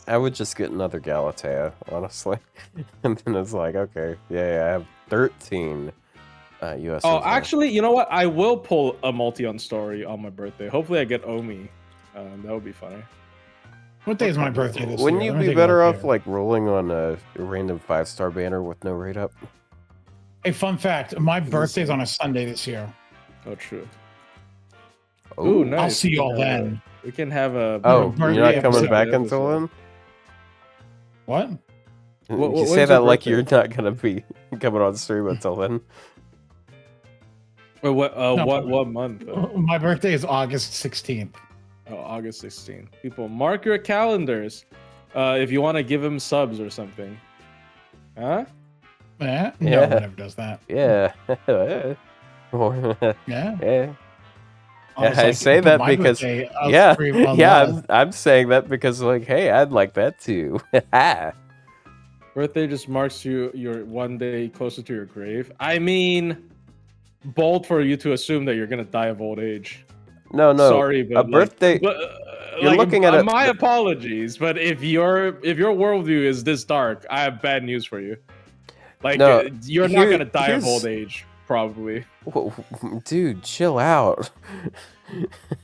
S1: I would just get another Galatea, honestly. And then it's like, okay, yeah, I have 13 US.
S4: Oh, actually, you know what? I will pull a multi on story on my birthday. Hopefully I get Omi. That would be funny.
S2: What day is my birthday this
S1: Wouldn't
S2: year?
S1: you
S2: Let me
S1: be
S2: take a
S1: better
S2: look
S1: off
S2: here.
S1: like rolling on a random 5-star banner with no rate up?
S2: Hey, fun fact. My birthday's on a Sunday this year.
S4: Oh, true.
S1: Ooh,
S4: nice.
S2: I'll see y'all then.
S4: We can have a.
S1: Oh,
S2: birthday
S1: you're not coming
S2: episode.
S1: back until then?
S2: What?
S1: You say
S4: when's
S1: that
S4: your
S1: like
S4: birthday?
S1: you're not gonna be coming on stream until then.
S4: Wait, what?
S2: No.
S4: What month?
S2: My birthday is August 16th.
S4: Oh, August 16th. People, mark your calendars. If you want to give him subs or something. Huh?
S2: Yeah? No
S1: Yeah.
S2: one ever does that.
S1: Yeah.
S2: Yeah?
S1: Yeah.
S2: I was
S1: I
S2: like,
S1: say
S2: "Dude,
S1: that
S2: my
S1: because
S2: birthday, I'll
S1: yeah,
S2: stream on
S1: yeah,
S2: live."
S1: I'm saying that because like, hey, I'd like that too.
S4: Birthday just marks you're one day closer to your grave. I mean, bold for you to assume that you're gonna die of old age.
S1: No,
S4: Sorry, but
S1: a birthday. You're looking at it.
S4: My apologies, but if your worldview is this dark, I have bad news for you. Like,
S1: No,
S4: you're not
S1: here-
S4: gonna die of
S1: here's-
S4: old age, probably.
S1: Dude, chill out.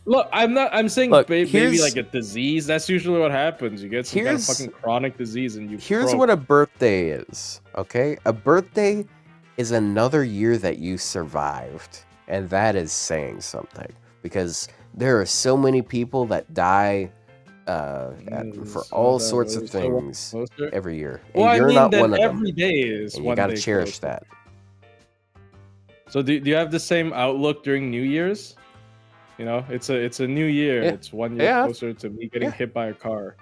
S4: Look, I'm saying
S1: Look,
S4: maybe
S1: here's-
S4: like a disease. That's usually what happens. You get some kind of
S1: Here's-
S4: fucking chronic disease, and you.
S1: Here's
S4: croak.
S1: what a birthday is, okay? A birthday is another year that you survived, and that is saying something because there are so many people that die for all sorts of things
S4: Closer.
S1: every year, and
S4: Well,
S1: you're
S4: I mean,
S1: not
S4: then
S1: one of them.
S4: every day is
S1: And you
S4: one
S1: gotta
S4: day
S1: cherish
S4: closer.
S1: that.
S4: So do you have the same outlook during New Year's? You know, it's a new year.
S1: Yeah.
S4: It's 1 year
S1: Yeah.
S4: closer to me getting
S1: Yeah.
S4: hit by a car.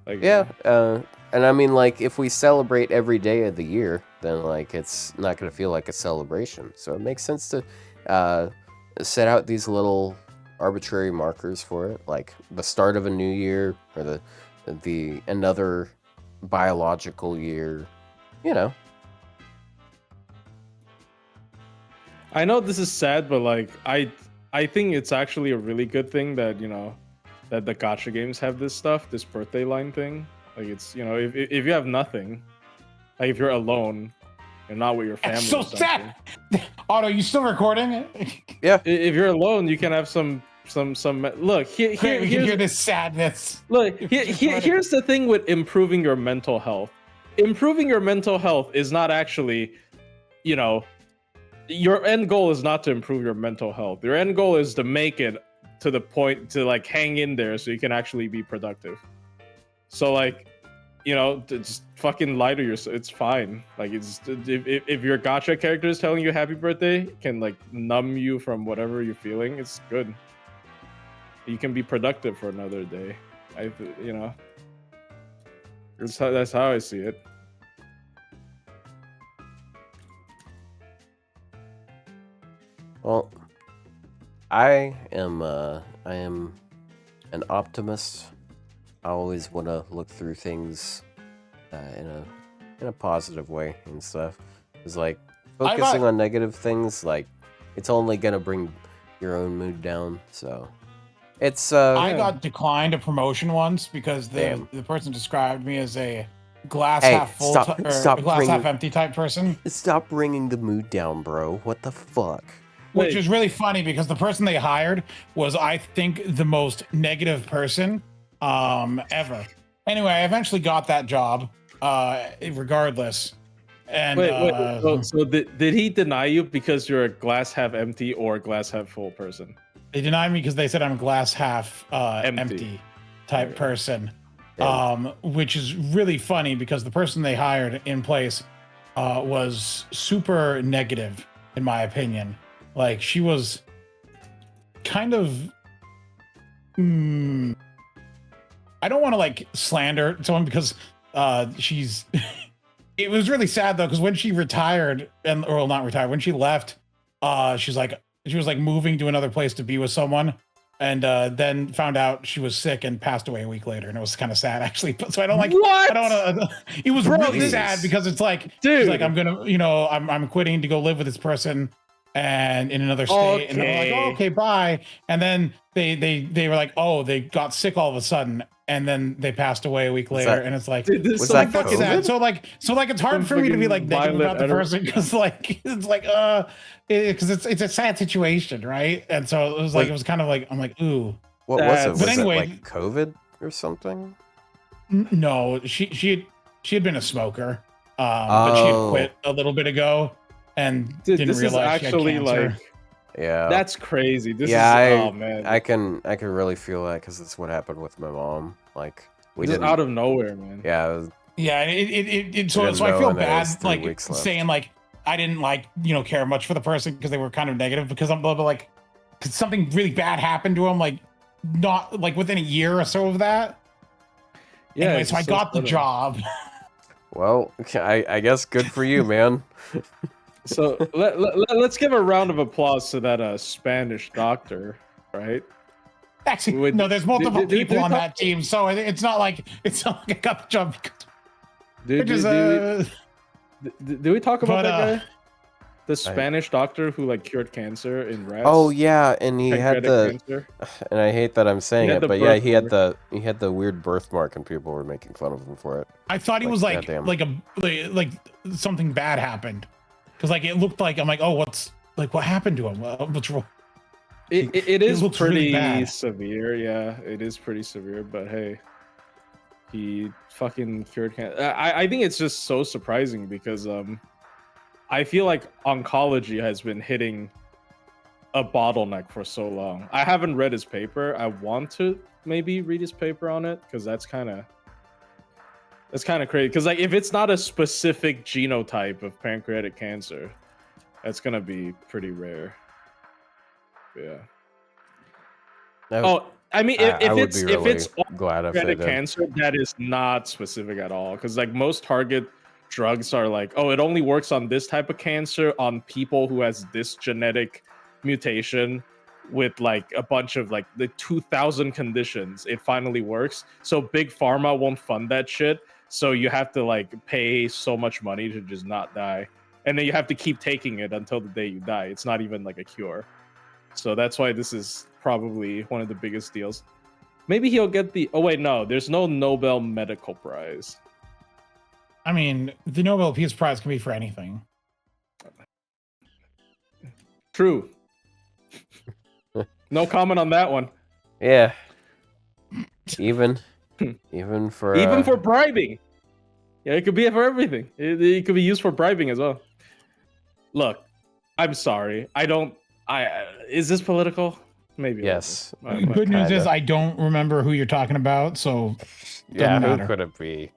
S4: Like,
S1: Yeah, and I mean, like, if we celebrate every day of the year, then like it's not gonna feel like a celebration. So it makes sense to set out these little arbitrary markers for it, like the start of a new year or the another biological year. You know.
S4: I know this is sad, but like I I think it's actually a really good thing that that the gacha games have this stuff, this birthday line thing. Like it's if you have nothing, like if you're alone and not with your family.
S2: It's so sad. Otto, you still recording?
S1: Yeah.
S4: If you're alone, you can have some. Look
S2: Great, we can hear this sadness.
S4: Look, here's the thing with improving your mental health. Improving your mental health is not actually, your end goal is not to improve your mental health. Your end goal is to make it to the point to like hang in there so you can actually be productive. So like, just fucking lie to yourself. It's fine. Like it's if your gacha character is telling you happy birthday, it can like numb you from whatever you're feeling. It's good. You can be productive for another day. That's how I see it.
S1: Well, I am an optimist. I always want to look through things in a positive way and stuff. It's like focusing on negative things, like it's only gonna bring your own mood down. So it's
S2: I got declined a promotion once because the person described me as a glass half full glass half empty type person.
S1: Stop bringing the mood down, bro. What the fuck?
S2: Which is really funny because the person they hired was, I think, the most negative person ever. Anyway, I eventually got that job regardless. And
S4: so did he deny you because you're a glass half empty or glass half full person?
S2: They denied me because they said I'm a glass half empty type person, which is really funny because the person they hired in place was super negative, in my opinion. Like she was kind of, I don't want to like slander someone because she's, it was really sad though, because when she retired or not retired, when she left, she was like moving to another place to be with someone, and then found out she was sick and passed away a week later, and it was kind of sad actually. So I don't like. What? I don't want to. It was really sad because it's like, dude, she's like, I'm gonna, I'm quitting to go live with this person, and in another state, and they're like, oh, okay, bye. And then they were like, oh, they got sick all of a sudden, and then they passed away a week later, and it's like,
S1: was that
S2: fucking sad. So like it's hard for me to be like negative about the person because like it's like because it's a sad situation, right? And so it was like, it was kind of like, I'm like, ooh,
S1: what was it?
S2: But
S1: Was
S2: anyway,
S1: it like COVID or something?
S2: No, she had been a smoker, but she had quit a little bit ago and didn't realize she had cancer.
S1: Yeah,
S4: that's crazy.
S1: Oh man, I can really feel that because it's what happened with my mom. Like we
S4: just out of nowhere, man.
S1: Yeah,
S2: so I feel bad like saying like I didn't like care much for the person because they were kind of negative, because I'm like, because something really bad happened to him, like not like within a year or so of that. Yeah, anyway, so I got the job.
S1: Well, I guess good for you, man.
S4: So let's give a round of applause to that Spanish doctor, right?
S2: Actually, no, there's multiple people on that team, so it's not like I got the job.
S4: Did we talk about that guy? The Spanish doctor who like cured cancer in rats.
S1: Oh yeah, and he had cancer. And I hate that I'm saying it, but yeah, he had the weird birthmark, and people were making fun of him for it.
S2: I thought he was like something bad happened. Because like it looked like, I'm like, oh, what happened to him? What's wrong?
S4: It is pretty severe. Yeah, it is pretty severe. But hey, he fucking cured cancer. I think it's just so surprising because I feel like oncology has been hitting a bottleneck for so long. I haven't read his paper. I want to maybe read his paper on it because that's kind of crazy. Because like if it's not a specific genotype of pancreatic cancer, that's gonna be pretty rare. Yeah. I mean, if it's pancreatic cancer, that is not specific at all. Because like most target drugs are like, oh, it only works on this type of cancer on people who has this genetic mutation with like a bunch of like the 2,000 conditions. It finally works. So big pharma won't fund that shit. So you have to like pay so much money to just not die, and then you have to keep taking it until the day you die. It's not even like a cure. So that's why this is probably one of the biggest deals. Maybe he'll get the. Oh wait, no. There's no Nobel Medical Prize.
S2: I mean, the Nobel Peace Prize can be for anything.
S4: True. No comment on that one.
S1: Yeah. Even for
S4: bribing. Yeah, it could be for everything. It could be used for bribing as well. Look, I'm sorry. Is this political? Maybe.
S1: yes.
S2: Good news is
S1: kinda.
S2: I don't remember who you're talking about, so
S1: Yeah, who
S2: matter.
S1: could it be?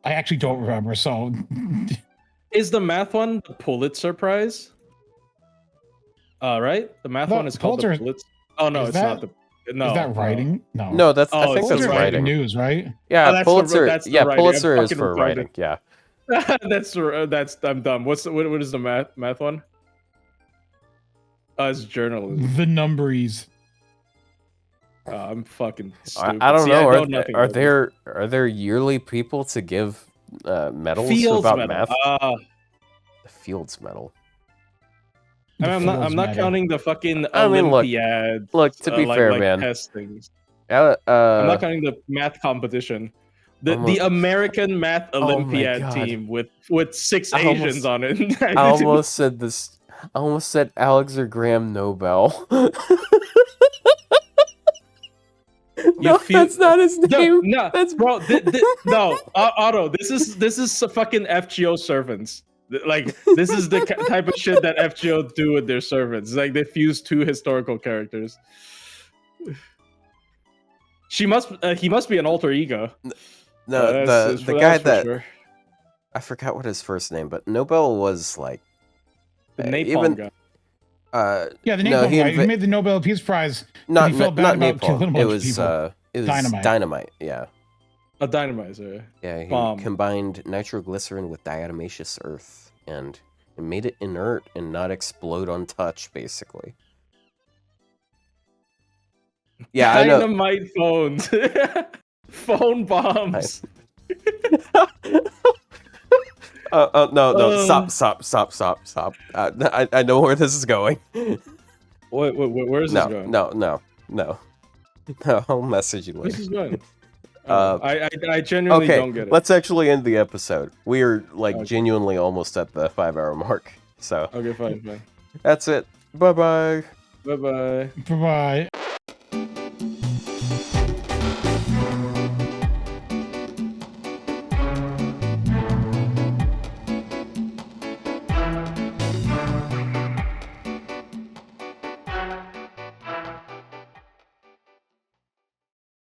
S2: I actually don't remember. So
S4: Is the math one the Pulitzer Prize? Right? The math
S2: No,
S4: one is called the
S2: Pulitzer-
S4: Pulitzer. Oh no,
S2: is
S4: it's
S2: that-
S4: not the. No.
S2: is that writing? No.
S1: No, that's
S4: Oh,
S1: I think
S4: it's
S1: that's
S2: Pulitzer
S4: just
S1: writing.
S2: news, right?
S1: Yeah,
S4: Oh, that's
S1: Pulitzer.
S4: that's the
S1: Yeah,
S4: writing.
S1: Pulitzer
S4: I'm
S1: is
S4: fucking
S1: for
S4: retarded.
S1: writing. Yeah.
S4: That's I'm dumb. What is the math one? It's journalism.
S2: The numberies.
S4: I'm fucking stupid.
S1: I don't
S4: See,
S1: know.
S4: I know nothing
S1: Are
S4: about this.
S1: there yearly people to give medals
S4: Fields
S1: about
S4: medal?
S1: math?
S4: Uh,
S1: The Fields Medal.
S4: I'm
S2: Fields
S4: not
S2: medal.
S4: counting the fucking
S1: I mean, look,
S4: Olympiads.
S1: to be fair,
S4: like
S1: man.
S4: test things.
S1: I'm
S4: I'm not counting the math competition. The
S1: Almost-
S4: American Math
S1: Oh my
S4: Olympiad
S1: God.
S4: team with 6
S1: I
S4: Asians on it.
S1: I almost said this. I almost said Alexander Graham Nobel. No,
S4: feel-
S1: that's not his name.
S4: No,
S1: That's
S4: bro. No, Otto. This is fucking FGO servants. Like this is the type of shit that FGO do with their servants. Like they fuse 2 historical characters. He must be an alter ego.
S1: no
S4: That's
S1: the guy
S4: for
S1: that
S4: sure.
S1: I forgot what his first name, but Nobel was like
S4: The napalm
S1: even
S4: guy.
S2: Yeah, the
S1: No,
S2: Napalm
S1: he
S2: guy who
S1: inve-
S2: made the Nobel Peace Prize.
S1: not
S2: he felt
S1: not
S2: bad about killing a
S1: napalm.
S2: bunch
S1: It
S2: of
S1: was
S2: people.
S1: it was
S2: Dynamite.
S1: dynamite. Yeah,
S4: A dynamizer.
S1: yeah. He
S4: Bomb.
S1: combined nitroglycerin with diatomaceous earth and it made it inert and not explode on touch, basically. Yeah, I know.
S4: Dynamite phones. Phone bombs.
S1: No, stop. I know where this is going.
S4: Where is this going?
S1: No. I'll message you
S4: This
S1: later.
S4: is going.
S1: Uh,
S4: I genuinely
S1: Okay,
S4: don't get it.
S1: let's actually end the episode. We are like
S4: Okay.
S1: genuinely almost at the 5-hour mark. So
S4: Okay, fine.
S1: that's it. Bye bye.
S4: Bye bye.
S2: Bye bye.